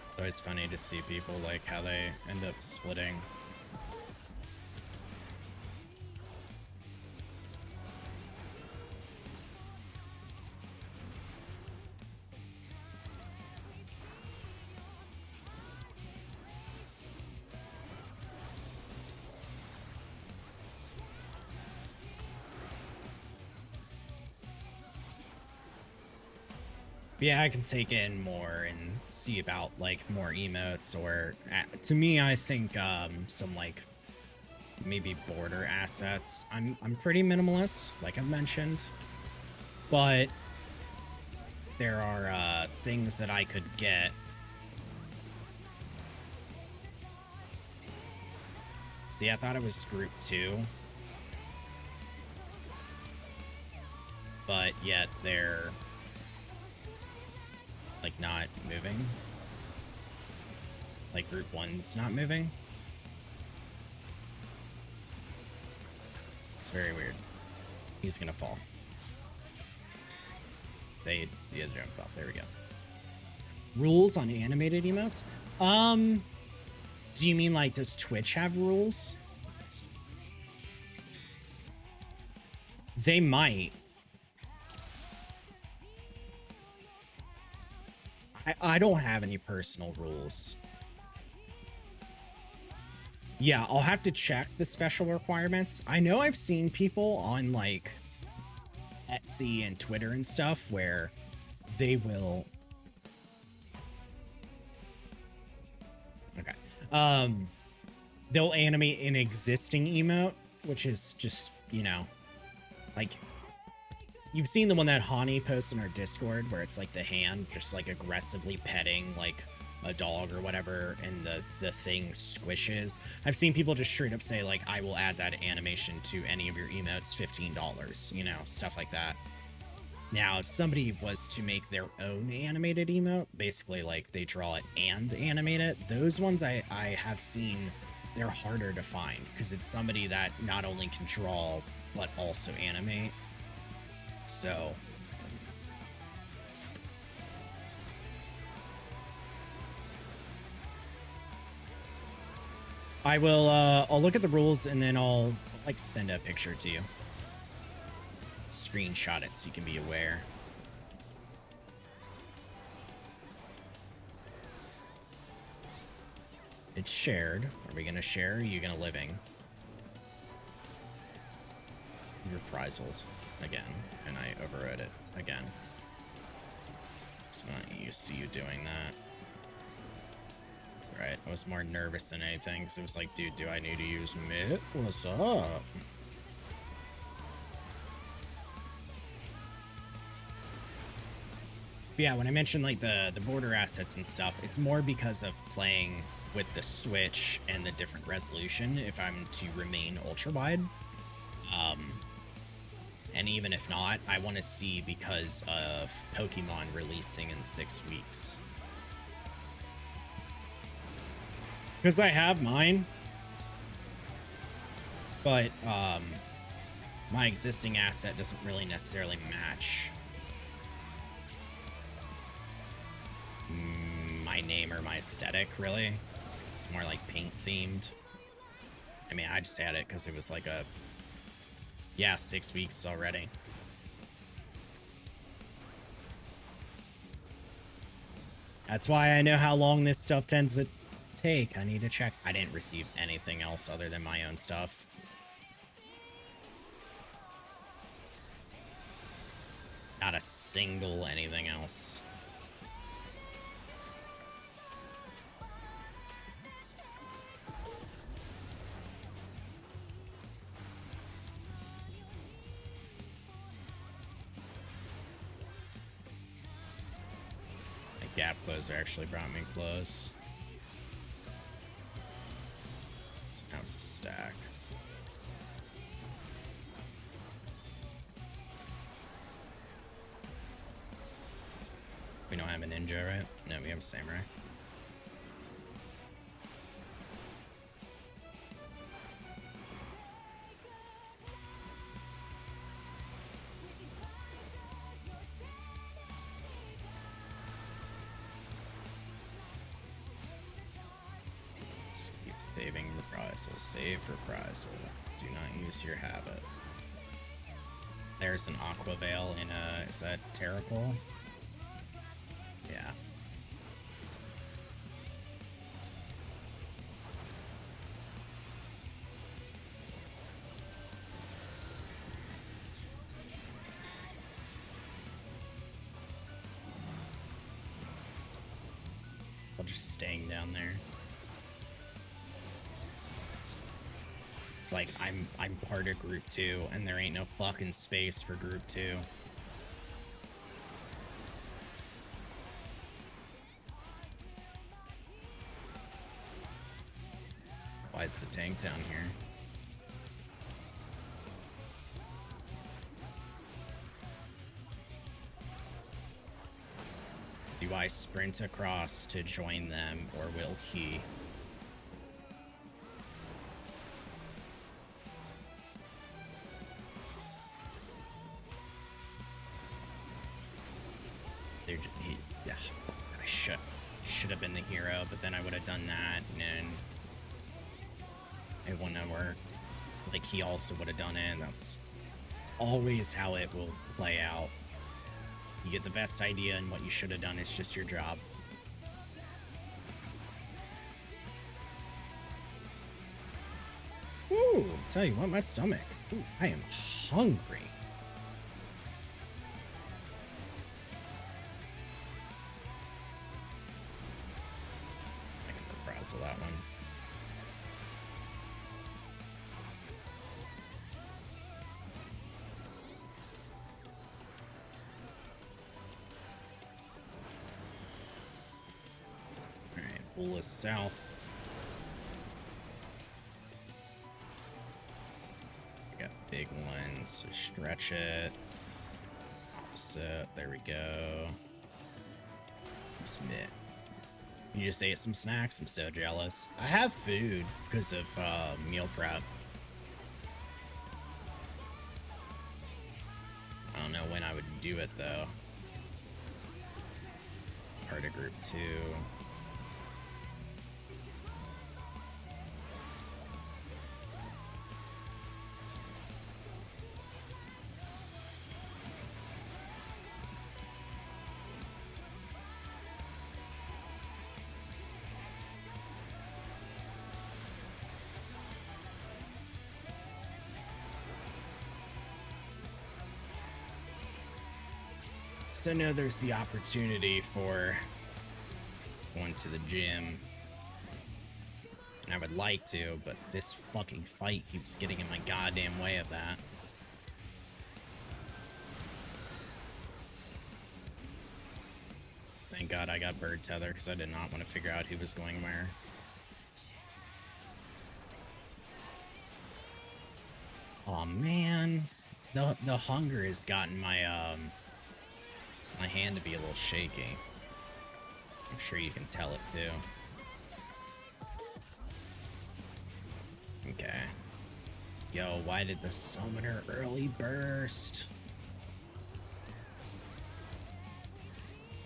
It's always funny to see people like how they end up splitting. Yeah, I can take in more and see about like more emotes, or to me, I think some like maybe border assets. I'm pretty minimalist, like I've mentioned, but there are things that I could get. See, I thought it was group 2, but yet they're like not moving. Like group 1's not moving. It's very weird. He's gonna fall. They jumped off. There we go. Rules on animated emotes? Do you mean like, does Twitch have rules? They might. I don't have any personal rules. Yeah, I'll have to check the special requirements. I know I've seen people on like Etsy and Twitter and stuff where they will. Okay. They'll animate an existing emote, which is just, you know, like, you've seen the one that Hani posts in our Discord where it's like the hand just like aggressively petting like a dog or whatever, and the thing squishes. I've seen people just straight up say like, I will add that animation to any of your emotes, $15, you know, stuff like that. Now, if somebody was to make their own animated emote, basically like they draw it and animate it, those ones I have seen, they're harder to find because it's somebody that not only can draw but also animate. So I will, I'll look at the rules and then I'll, like, send a picture to you. Screenshot it so you can be aware. It's shared. Are we gonna share or are you gonna living? Reprisal again, and I overrode it again. So I'm not used to you doing that. It's alright. I was more nervous than anything because it was like, dude, do I need to use Mitt? What's up? But yeah, when I mentioned like the border assets and stuff, it's more because of playing with the Switch and the different resolution if I'm to remain ultra wide. And even if not, I want to see because of Pokemon releasing in 6 weeks. Because I have mine. But my existing asset doesn't really necessarily match my name or my aesthetic, really. It's more like paint themed. I mean, I just had it because it was like a... Yeah, 6 weeks already. That's why I know how long this stuff tends to take. I need to check. I didn't receive anything else other than my own stuff. Not a single anything else. Gap closer actually brought me close. So now it's a stack. We don't have a ninja, right? No, we have a samurai. Saving reprisal. Save reprisal. Do not use your habit. There's an Aqua Veil in a... Is that Terracol? Yeah. I'm just staying down there. It's like I'm part of group 2 and there ain't no fucking space for group 2. Why is the tank down here? Do I sprint across to join them or will he? Yeah, I should have been the hero, but then I would have done that, and it wouldn't have worked. Like, he also would have done it, and it's always how it will play out. You get the best idea, and what you should have done is just your job. Ooh, tell you what, my stomach. Ooh, I am hungry. That one. All right, bull is south. We got big ones, so stretch it. Opposite, there we go. Smith. You just ate some snacks. I'm so jealous. I have food because of meal prep. I don't know when I would do it though. Part of group 2. So now there's the opportunity for going to the gym. And I would like to, but this fucking fight keeps getting in my goddamn way of that. Thank God I got bird tether, because I did not want to figure out who was going where. Oh man, the hunger has gotten my my hand to be a little shaky. I'm sure you can tell it too. Okay. Yo, why did the summoner early burst?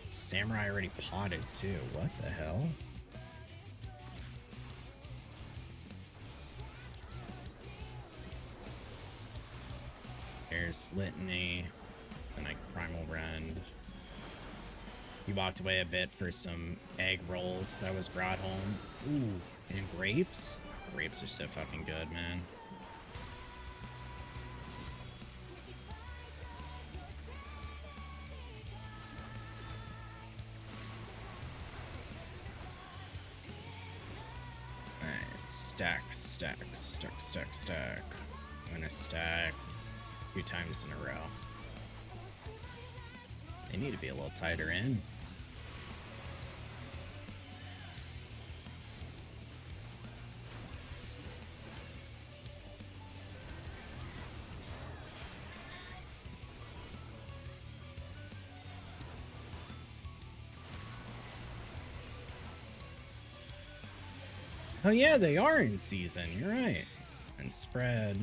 Samurai already potted too. What the hell? There's Litany, and like Primal Rend. He walked away a bit for some egg rolls that was brought home. Ooh, and grapes? Grapes are so fucking good, man. Alright, stack, stack, stack, stack, stack. I'm gonna stack 2 times in a row. They need to be a little tighter in. Oh yeah, they are in season, you're right. And spread.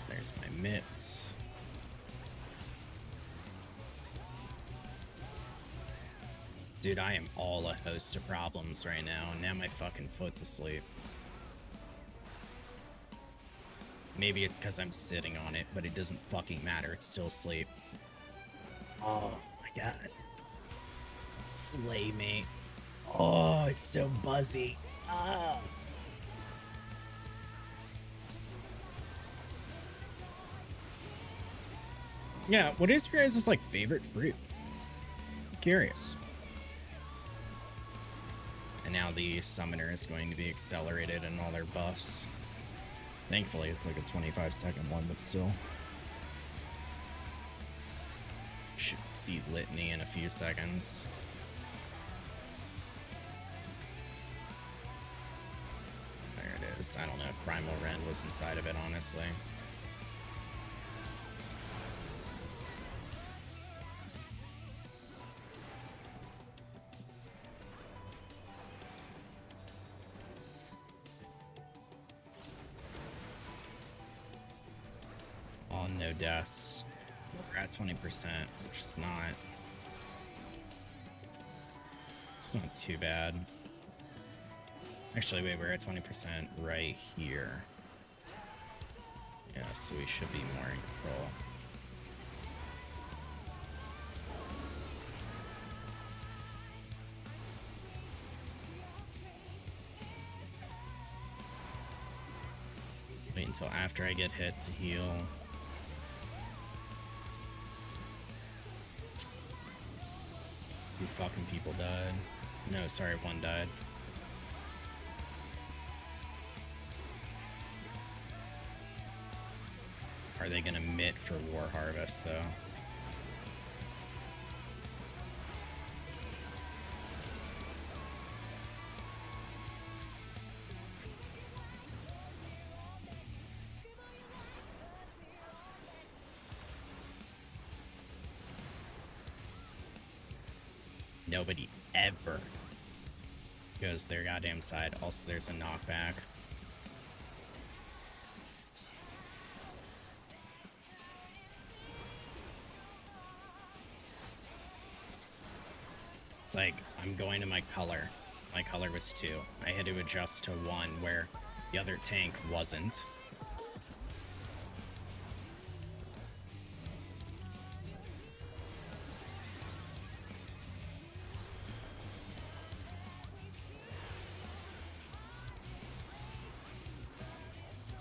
There's my mitts. Dude, I am all a host of problems right now, and now my fucking foot's asleep. Maybe it's because I'm sitting on it, but it doesn't fucking matter. It's still asleep. Oh my god. Slay me. Oh, it's so buzzy. Ah. Yeah, what is your guys' like favorite fruit? I'm curious. And now the summoner is going to be accelerated in all their buffs. Thankfully, it's like a 25-second one, but still. Should see Litany in a few seconds. There it is. I don't know if Primal Rend was inside of it, honestly. Oh, no deaths. We're at 20%, which is not... It's not too bad. Actually, wait, we're at 20% right here. Yeah, so we should be more in control. Wait until after I get hit to heal. Two fucking people died. No, sorry, one died. Are they gonna mitt for War Harvest, though? Nobody ever goes their goddamn side. Also, there's a knockback. It's like, I'm going to my color. My color was 2. I had to adjust to 1 where the other tank wasn't.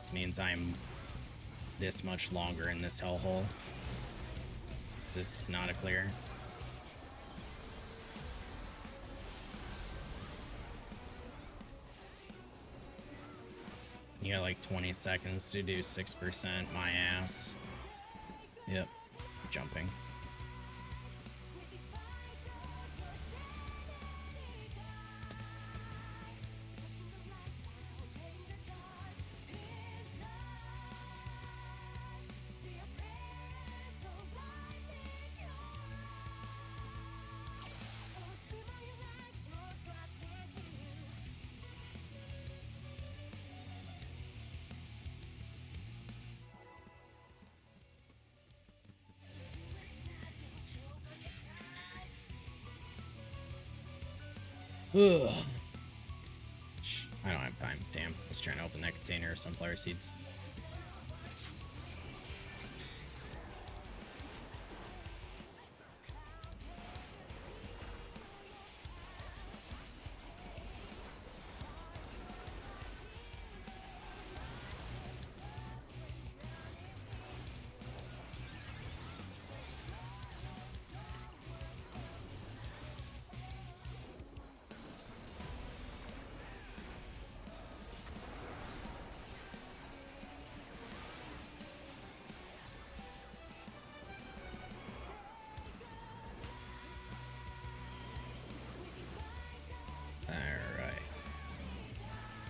This means I'm this much longer in this hellhole. So this is not a clear. You got like 20 seconds to do 6%, my ass. Yep, jumping. Ugh. I don't have time. Damn. I was trying to open that container of sunflower seeds.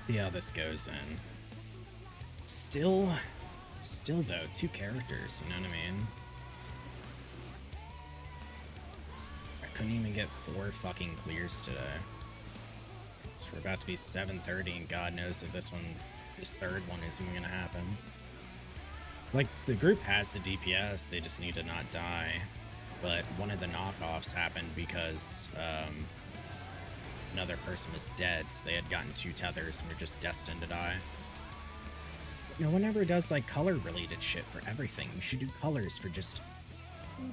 See how this goes in. Still though, 2 characters, you know what I mean? I couldn't even get 4 fucking clears today. So we're about to be 7:30 and God knows if this third one isn't even gonna happen. Like, the group has the DPS, they just need to not die. But one of the knockoffs happened because, another person was dead, so they had gotten 2 tethers and were just destined to die. No one ever does like color related shit for everything. You should do colors for just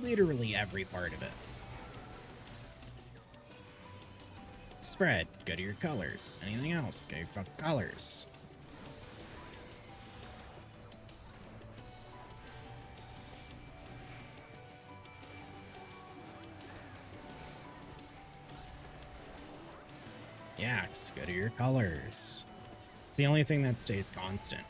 literally every part of it. Spread, go to your colors. Anything else, go for colors. Yeah, go to your colors. It's the only thing that stays constant.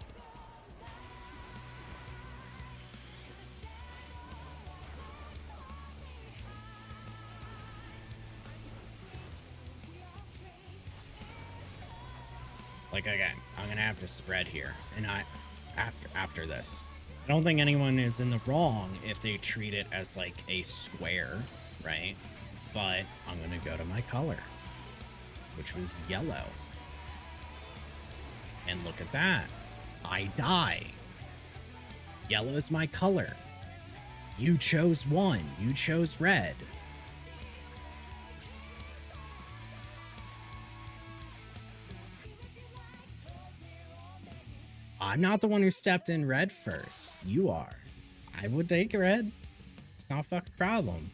Like, again, I'm gonna have to spread here, and after this. I don't think anyone is in the wrong if they treat it as like a square, right? But I'm gonna go to my color, which was yellow. And look at that. I die. Yellow is my color. You chose one. You chose red. I'm not the one who stepped in red first. You are. I would take red. It's not a fucking problem.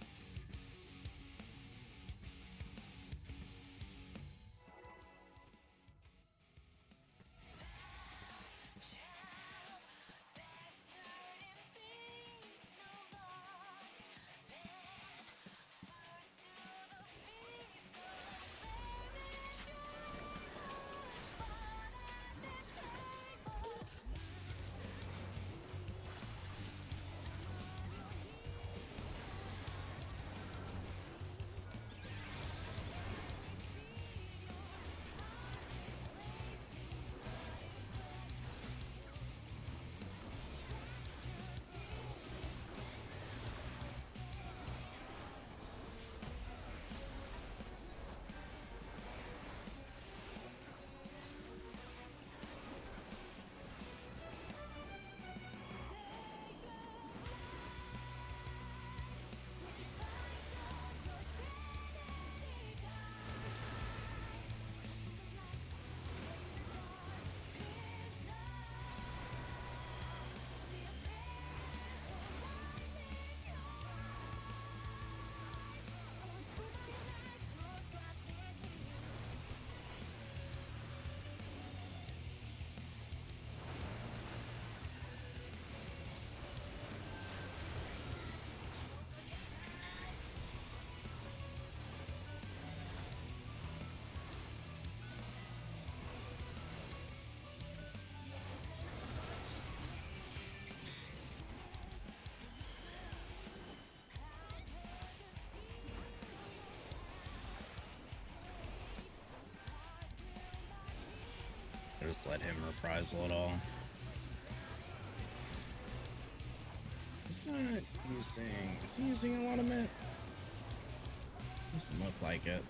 just let him reprisal it all. He's not using... Is he using a lot of mit? Doesn't look like it.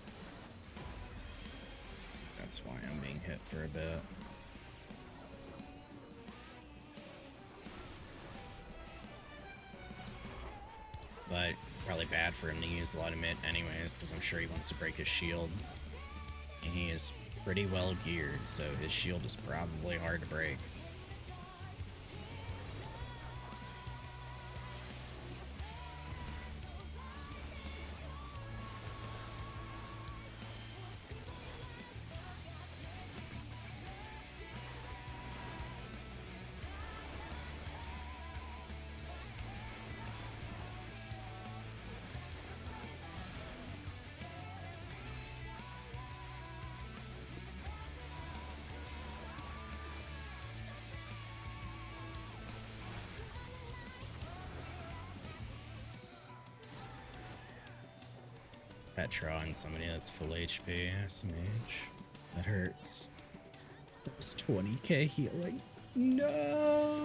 That's why I'm being hit for a bit. But it's probably bad for him to use a lot of mit anyways, because I'm sure he wants to break his shield. And he is pretty well geared, so his shield is probably hard to break. Petra on somebody that's full HP, SMH. That hurts. That was 20k healing. No!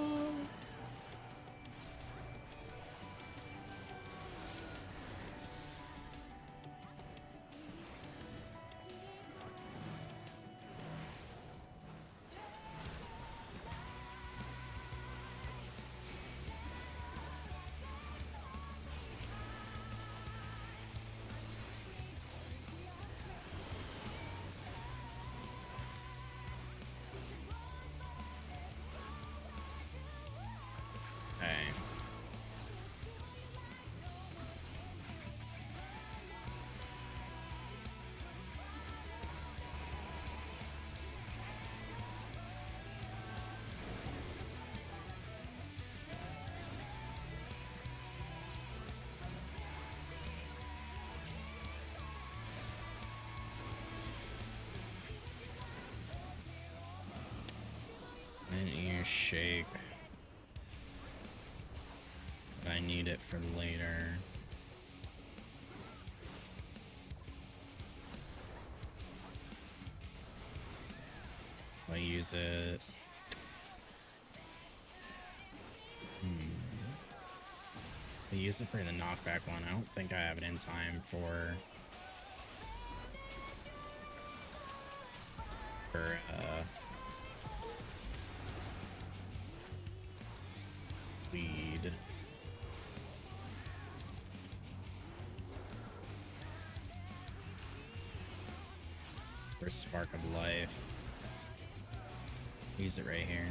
An ear shake. I need it for later. I use it. I use it for the knockback one. I don't think I have it in time for lead. For Spark of Life. Use it right here.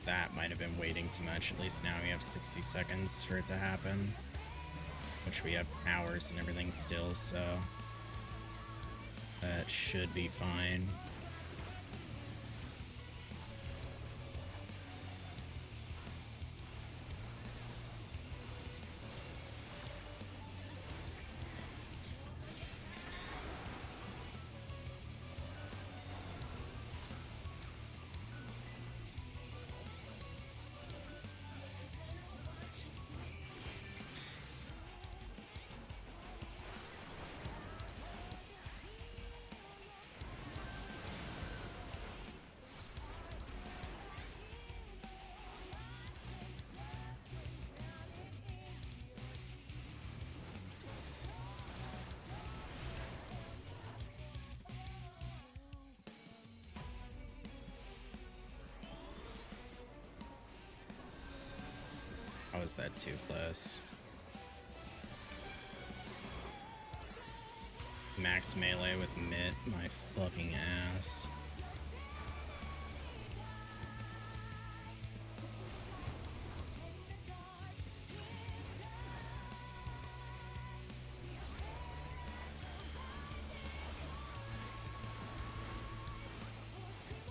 That might have been waiting too much. At least now we have 60 seconds for it to happen. Which we have towers and everything still, so that should be fine. How is that too close? Max melee with Mitt, my fucking ass.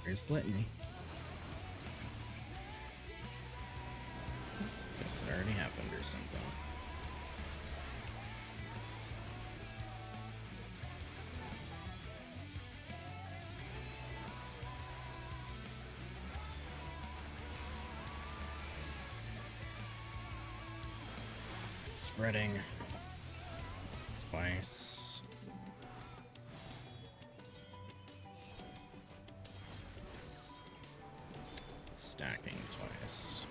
Here's Litany. It already happened or something. Spreading twice. Stacking twice.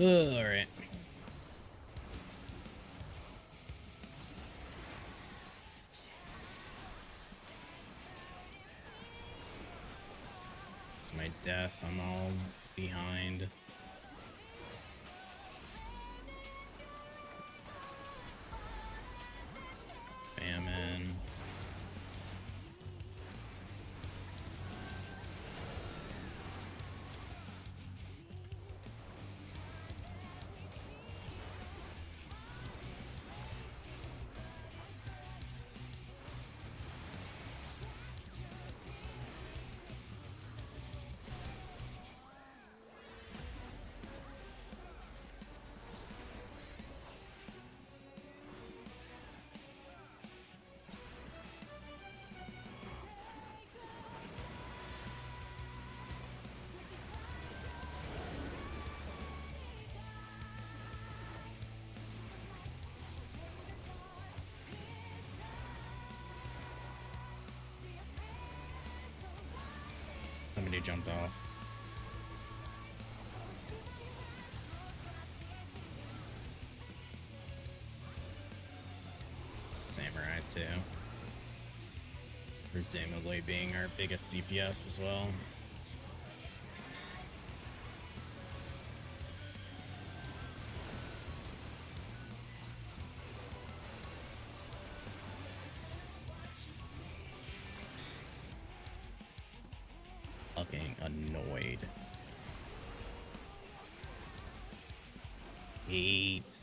All right. It's my death. I'm all behind. Famine. Somebody jumped off. It's a samurai too. Presumably being our biggest DPS as well. Fucking annoyed. Hate.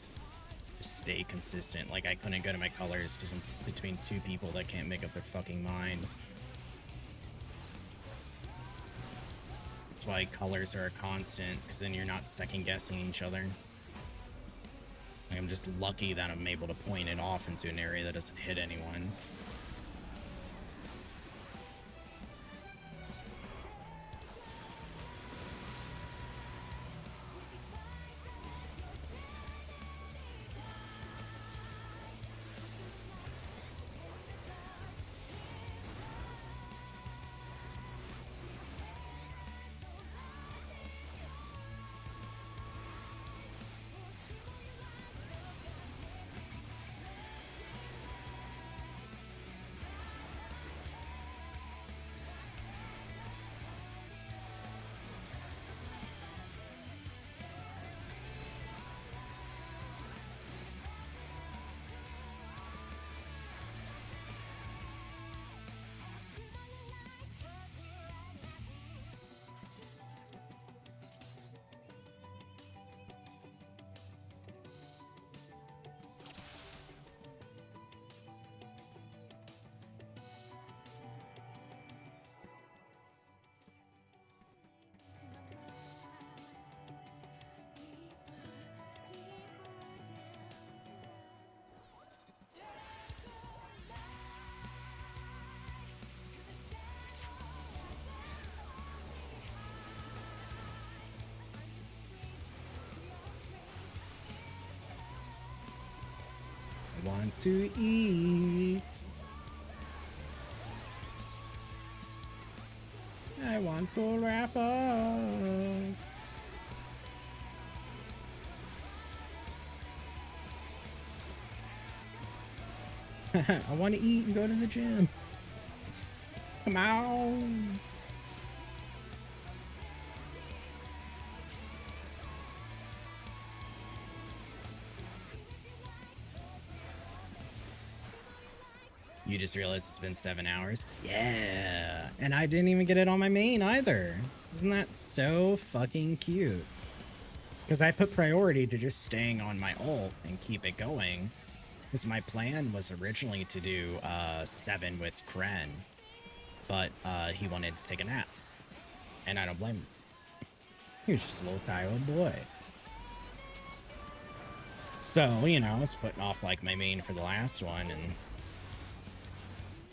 Just stay consistent. Like, I couldn't go to my colors because I'm between two people that can't make up their fucking mind. That's why colors are a constant, because then you're not second guessing each other. Like, I'm just lucky that I'm able to point it off into an area that doesn't hit anyone. I want to eat. I want to wrap up. I want to eat and go to the gym. Come on. You just realized it's been 7 hours? Yeah. And I didn't even get it on my main either. Isn't that so fucking cute? Because I put priority to just staying on my ult and keep it going. Because my plan was originally to do 7 with Kren. But he wanted to take a nap. And I don't blame him. He was just a little tired boy. So, you know, I was putting off like my main for the last one, and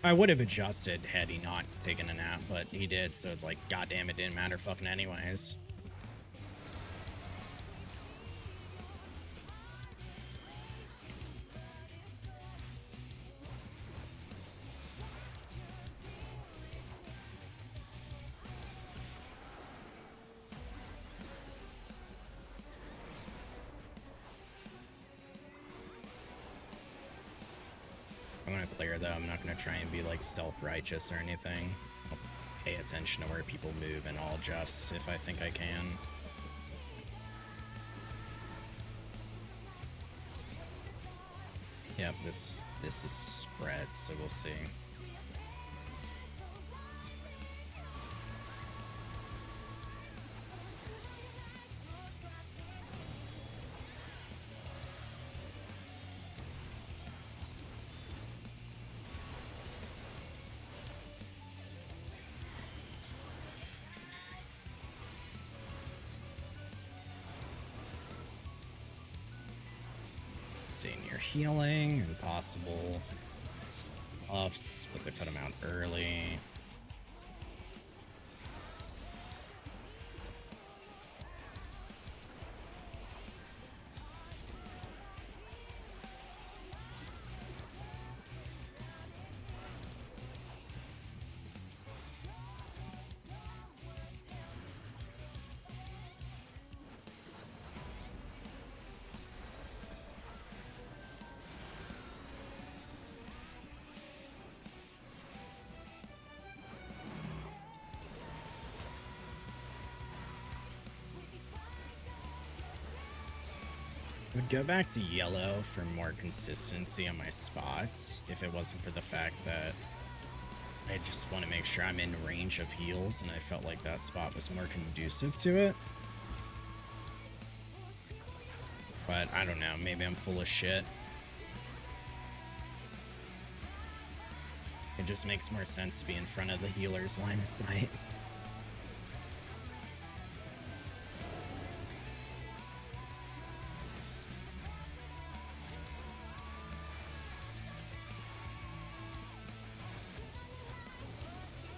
I would have adjusted had he not taken a nap, but he did, so it's like, goddamn, it didn't matter fucking anyways. I'm gonna clear though. I'm not gonna try and be like self-righteous or anything. I'll pay attention to where people move and I'll adjust if I think I can. Yep, this is spread, so we'll see. Stay near healing and possible buffs, but they put them out early. Would go back to yellow for more consistency on my spots if it wasn't for the fact that I just want to make sure I'm in range of heals, and I felt like that spot was more conducive to it. But I don't know, maybe I'm full of shit. It just makes more sense to be in front of the healer's line of sight.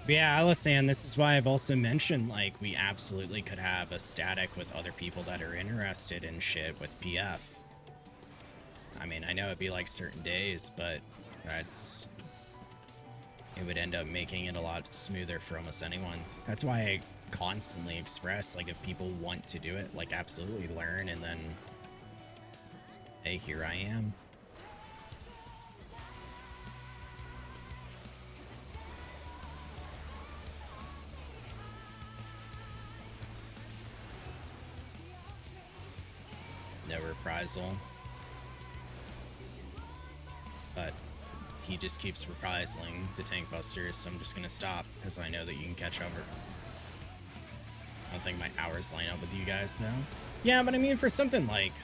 But yeah, Alisand, this is why I've also mentioned, like, we absolutely could have a static with other people that are interested in shit with PF. I mean, I know it'd be like certain days, but it would end up making it a lot smoother for almost anyone. That's why I constantly express, like, if people want to do it, like, absolutely learn, and then, hey, here I am. No reprisal. But he just keeps reprisaling the tank busters, so I'm just gonna stop because I know that you can catch over. I don't think my hours line up with you guys though. Yeah, but I mean for something like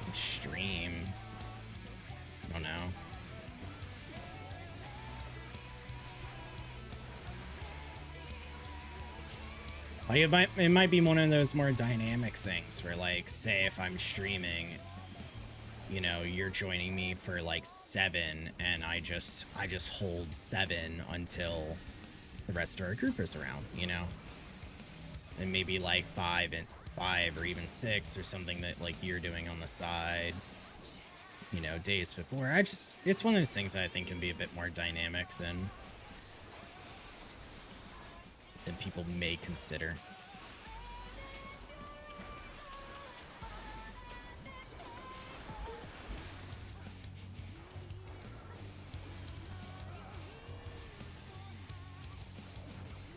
extreme, I don't know. Like it might be one of those more dynamic things where, like, say if I'm streaming, you know, you're joining me for like 7 and I just hold 7 until the rest of our group is around, you know? And maybe like 5 or even 6 or something that like you're doing on the side. you know, days before. It's one of those things I think can be a bit more dynamic than people may consider.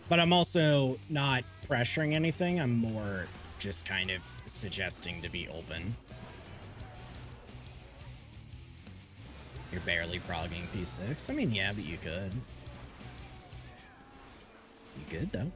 But I'm also not pressuring anything. I'm more just kind of suggesting to be open. You're barely progging P6. I mean, yeah, but you could. You could, though.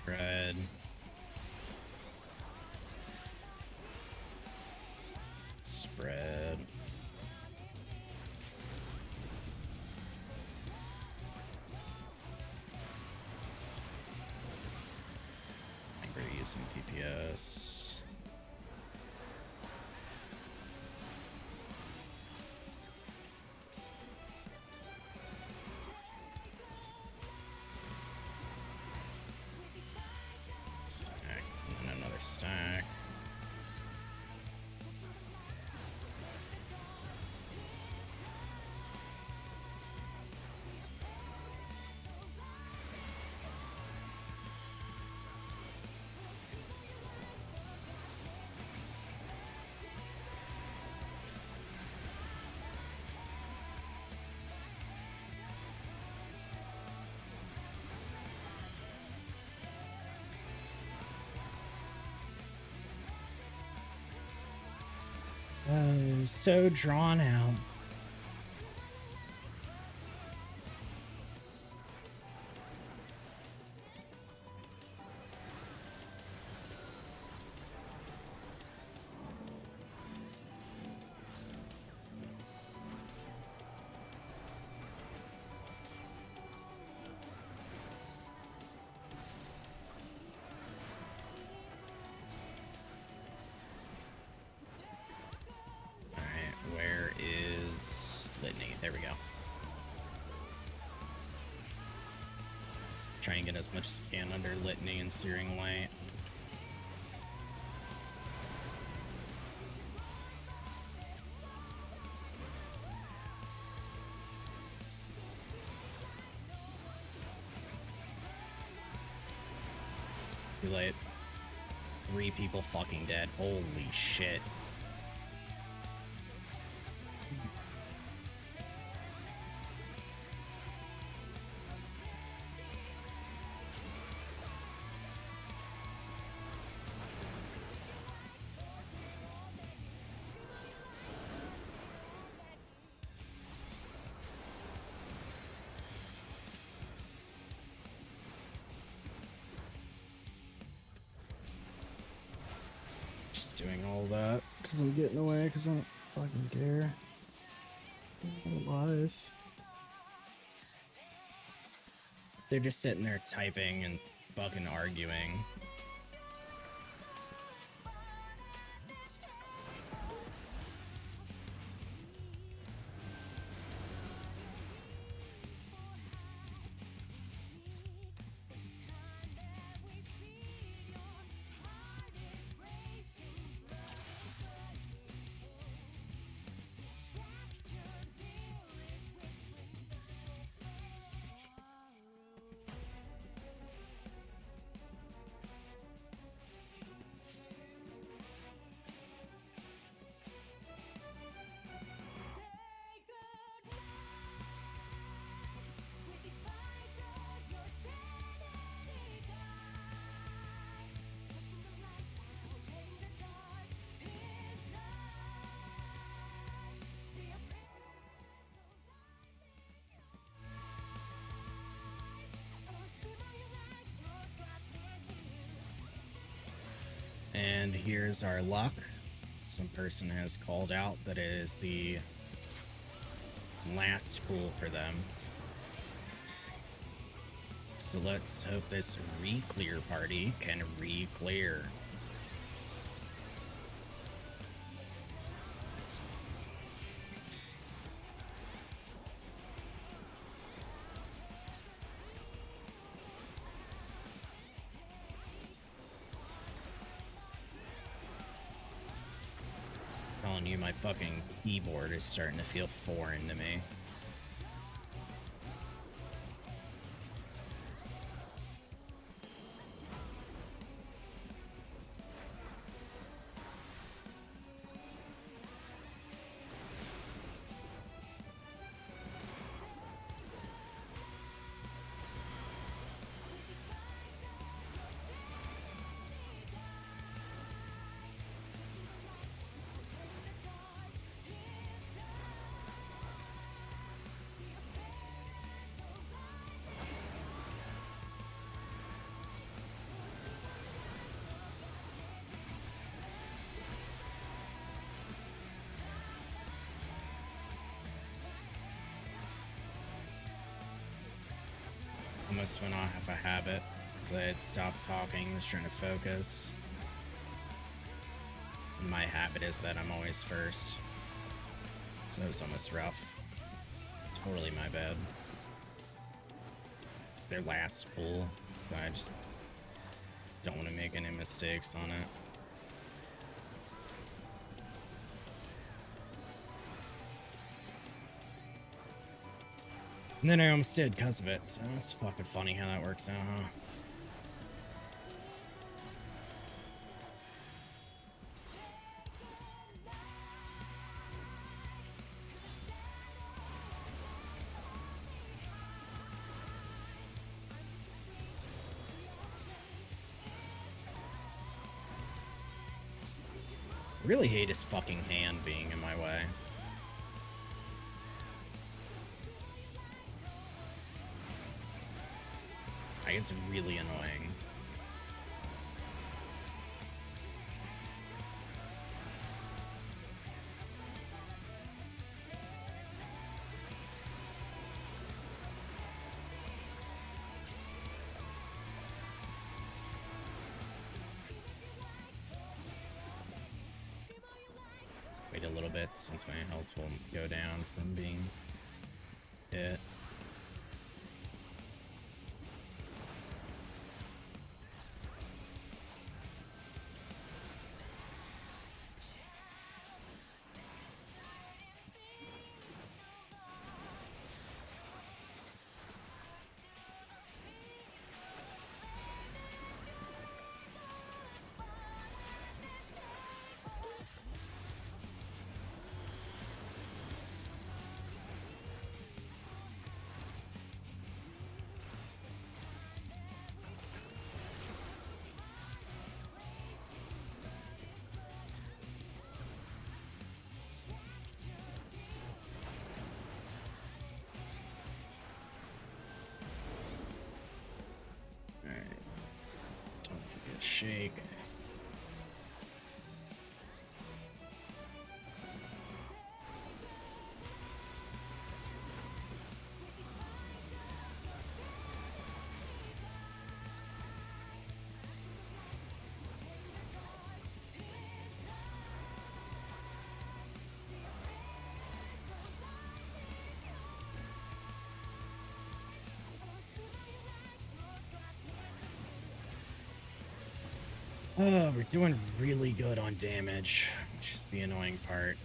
Spread. Spread. I think we're using TPS. Stack. And another stack. Oh, so drawn out. There we go. Try and get as much as I can under Litany and Searing Light. Too late. 3 people fucking dead. Holy shit. Doing all that because I'm getting away because I don't fucking care. I'm alive. They're just sitting there typing and fucking arguing. And here's our luck. Some person has called out that it is the last pool for them. So let's hope this reclear party can reclear. Telling you, my fucking keyboard is starting to feel foreign to me. Almost went off a habit because I had stopped talking, was trying to focus. And my habit is that I'm always first. So it was almost rough. Totally my bad. It's their last pool, so I just don't want to make any mistakes on it. And then I almost did because of it, so it's fucking funny how that works out, huh? I really hate his fucking hand being in my way. Like, it's really annoying. Wait a little bit since my health will go down from being hit. Don't forget shake. Oh, we're doing really good on damage, which is the annoying part.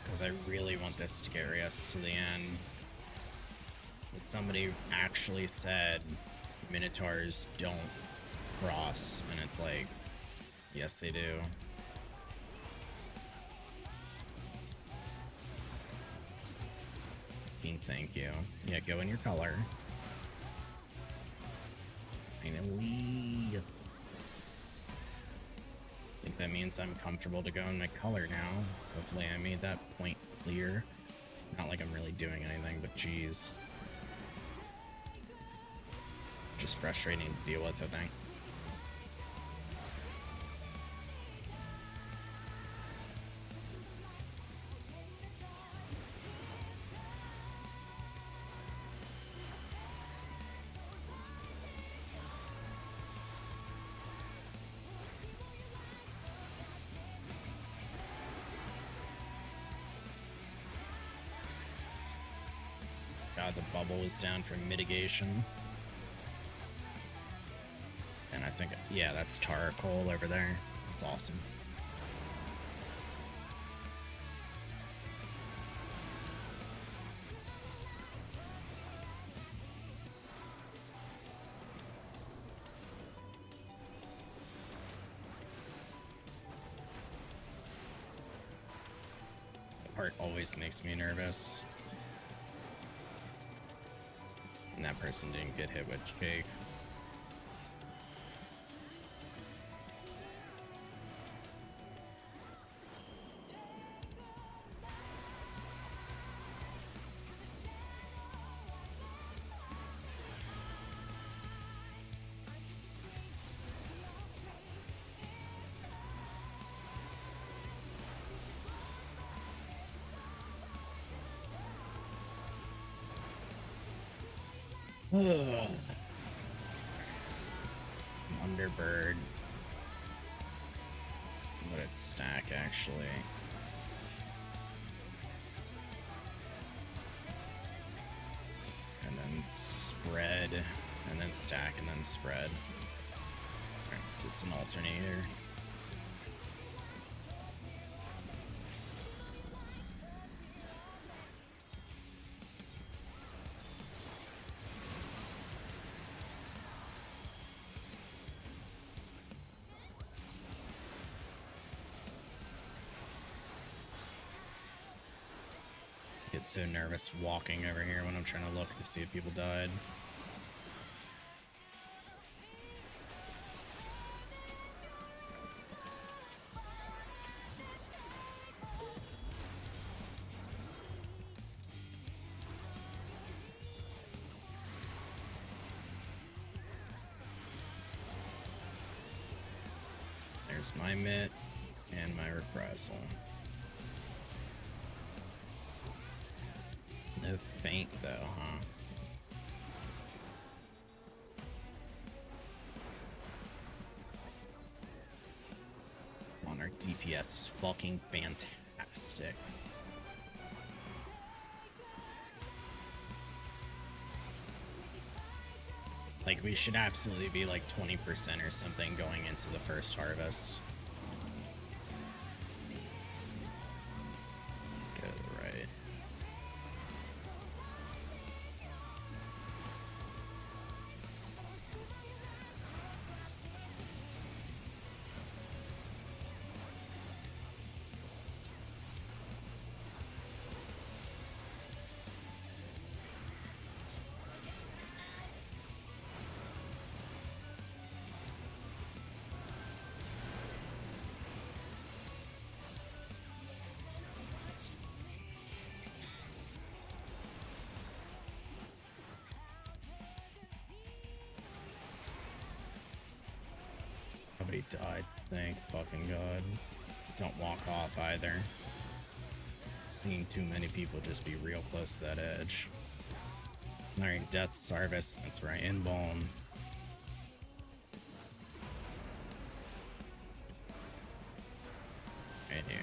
Because I really want this to carry us to the end. But somebody actually said Minotaurs don't cross, and it's like, yes they do. Thank you. Yeah, go in your color. Finally. that means I'm comfortable to go in my color now. Hopefully I made that point clear. Not like I'm really doing anything, but geez. Just frustrating to deal with, I think. God, the bubble is down for mitigation. And I think, yeah, that's tar coal over there. That's awesome. The part always makes me nervous. And that person didn't get hit with Jake. Underbird. Let it stack, actually. And then spread, and then stack, and then spread. Alright, so it's an alternator. Get so nervous walking over here when I'm trying to look to see if people died. There's my mitt and my reprisal. No feint though, huh? Come on, our DPS is fucking fantastic. Like, we should absolutely be like 20% or something going into the first harvest. Go to the right. Nobody died, thank fucking God. Don't walk off either. Seen too many people just be real close to that edge. Alright, Death's Harvest, that's right, Inbone. Right here.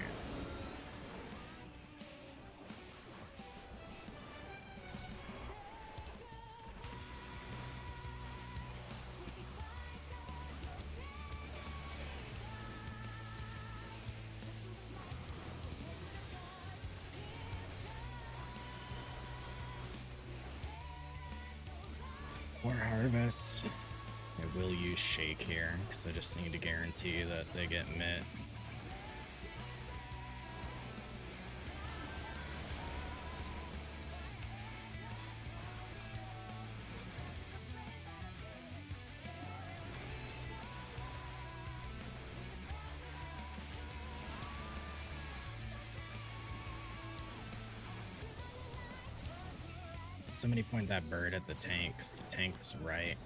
Or harvest. I will use shake here because I just need to guarantee that they get mitt. Somebody point that bird at the tank, 'cause the tank was right.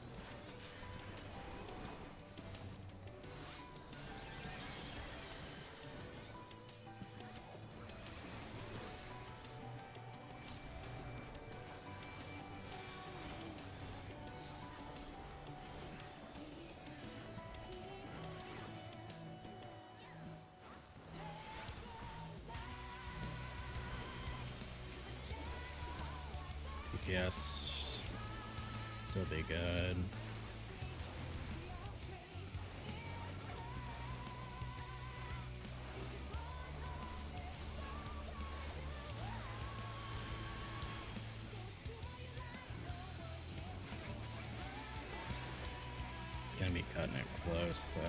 DPS still be good. It's gonna be cutting it close though.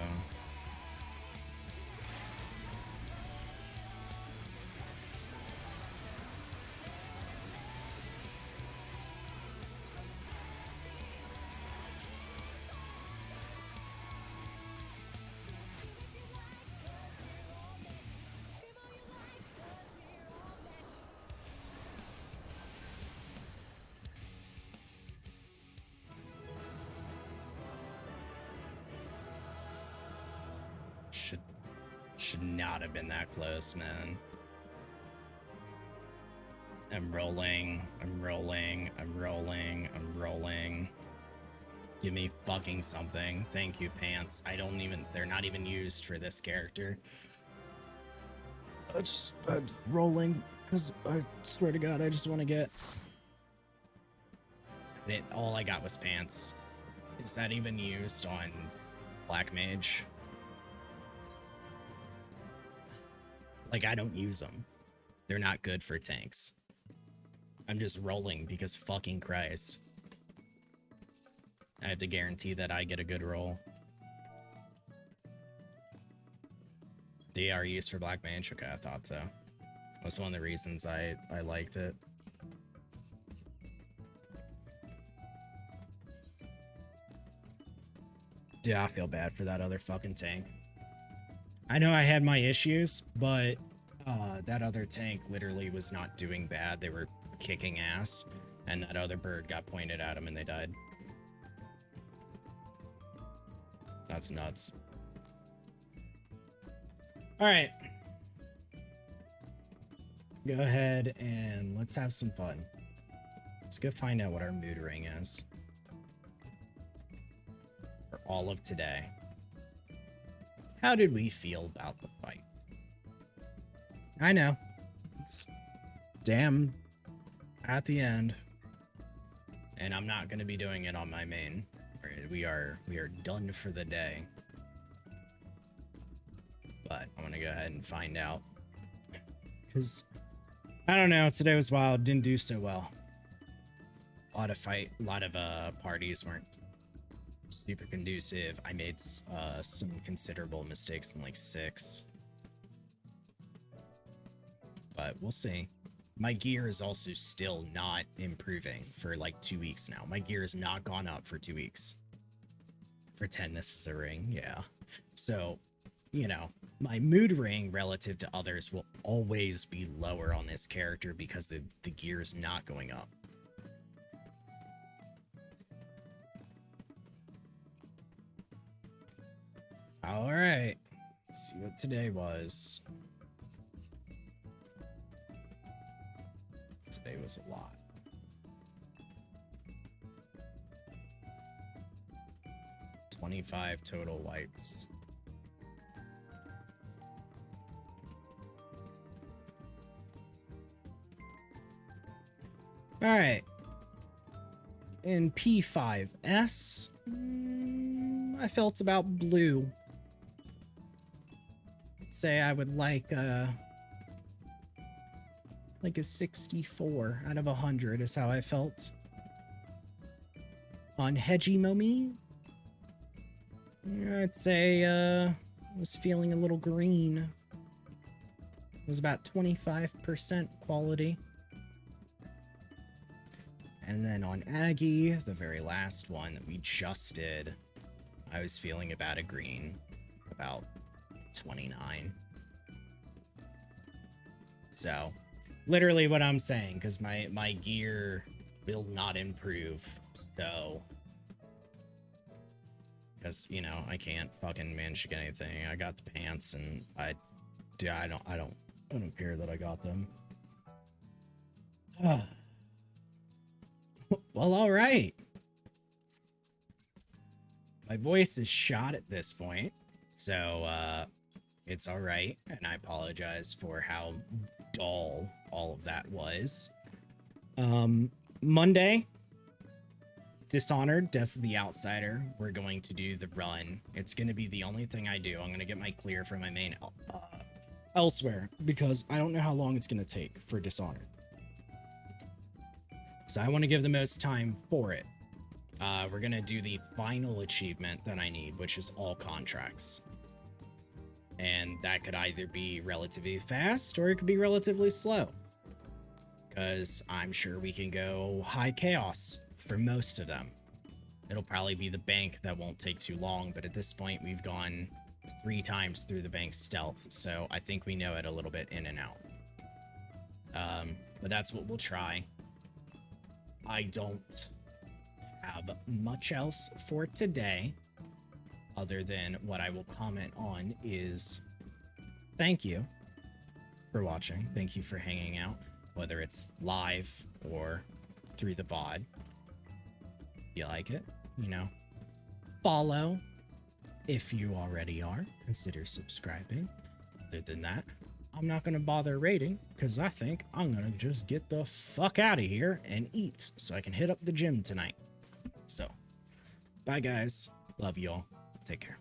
Should not have been that close, man. I'm rolling. Give me fucking something. Thank you, pants. They're not even used for this character. I'm rolling, because I swear to God, I just want to get... all I got was pants. Is that even used on Black Mage? Like, I don't use them. They're not good for tanks. I'm just rolling because fucking Christ. I have to guarantee that I get a good roll. They are used for Black Mage? Okay, I thought so. That's one of the reasons I liked it. Yeah, I feel bad for that other fucking tank. I know I had my issues, but that other tank literally was not doing bad. They were kicking ass, and that other bird got pointed at them and they died. That's nuts. All right. Go ahead and let's have some fun. Let's go find out what our mood ring is for all of today. How did we feel about the fight? I know. It's damn at the end. And I'm not going to be doing it on my main. We are done for the day. But I'm going to go ahead and find out. Because, I don't know, today was wild. Didn't do so well. A lot of parties weren't super conducive. I made some considerable mistakes in like 6. But we'll see. My gear is also still not improving for like 2 weeks now. My gear has not gone up for 2 weeks. Pretend this is a ring, yeah. So, you know, my mood ring relative to others will always be lower on this character because the gear is not going up. All right, let's see what today was. Today was a lot. $25 total wipes. All right. In P5S, I felt about blue. I'd say I would like a 64 out of 100 is how I felt. On Hegemony, I'd say I was feeling a little green. It was about 25% quality. And then on Aggie, the very last one that we just did, I was feeling about a green, about 29. So, literally what I'm saying, because my gear will not improve. So, because you know I can't fucking manage to get anything. I got the pants, and I don't care that I got them. Well, all right. My voice is shot at this point, so it's all right, and I apologize for how dull all of that was. Monday, Dishonored, Death of the Outsider. We're going to do the run. It's going to be the only thing I do. I'm going to get my clear for my main elsewhere, because I don't know how long it's going to take for Dishonored. So I want to give the most time for it. We're going to do the final achievement that I need, which is all contracts. And that could either be relatively fast or it could be relatively slow. Because I'm sure we can go high chaos for most of them. It'll probably be the bank that won't take too long, but at this point we've gone 3 times through the bank stealth, so I think we know it a little bit in and out. But that's what we'll try. I don't have much else for today, other than what I will comment on is thank you for watching. Thank you for hanging out, whether it's live or through the VOD. If you like it, you know, follow if you already are. Consider subscribing. Other than that, I'm not going to bother rating because I think I'm going to just get the fuck out of here and eat so I can hit up the gym tonight. So, bye guys. Love y'all. Take care.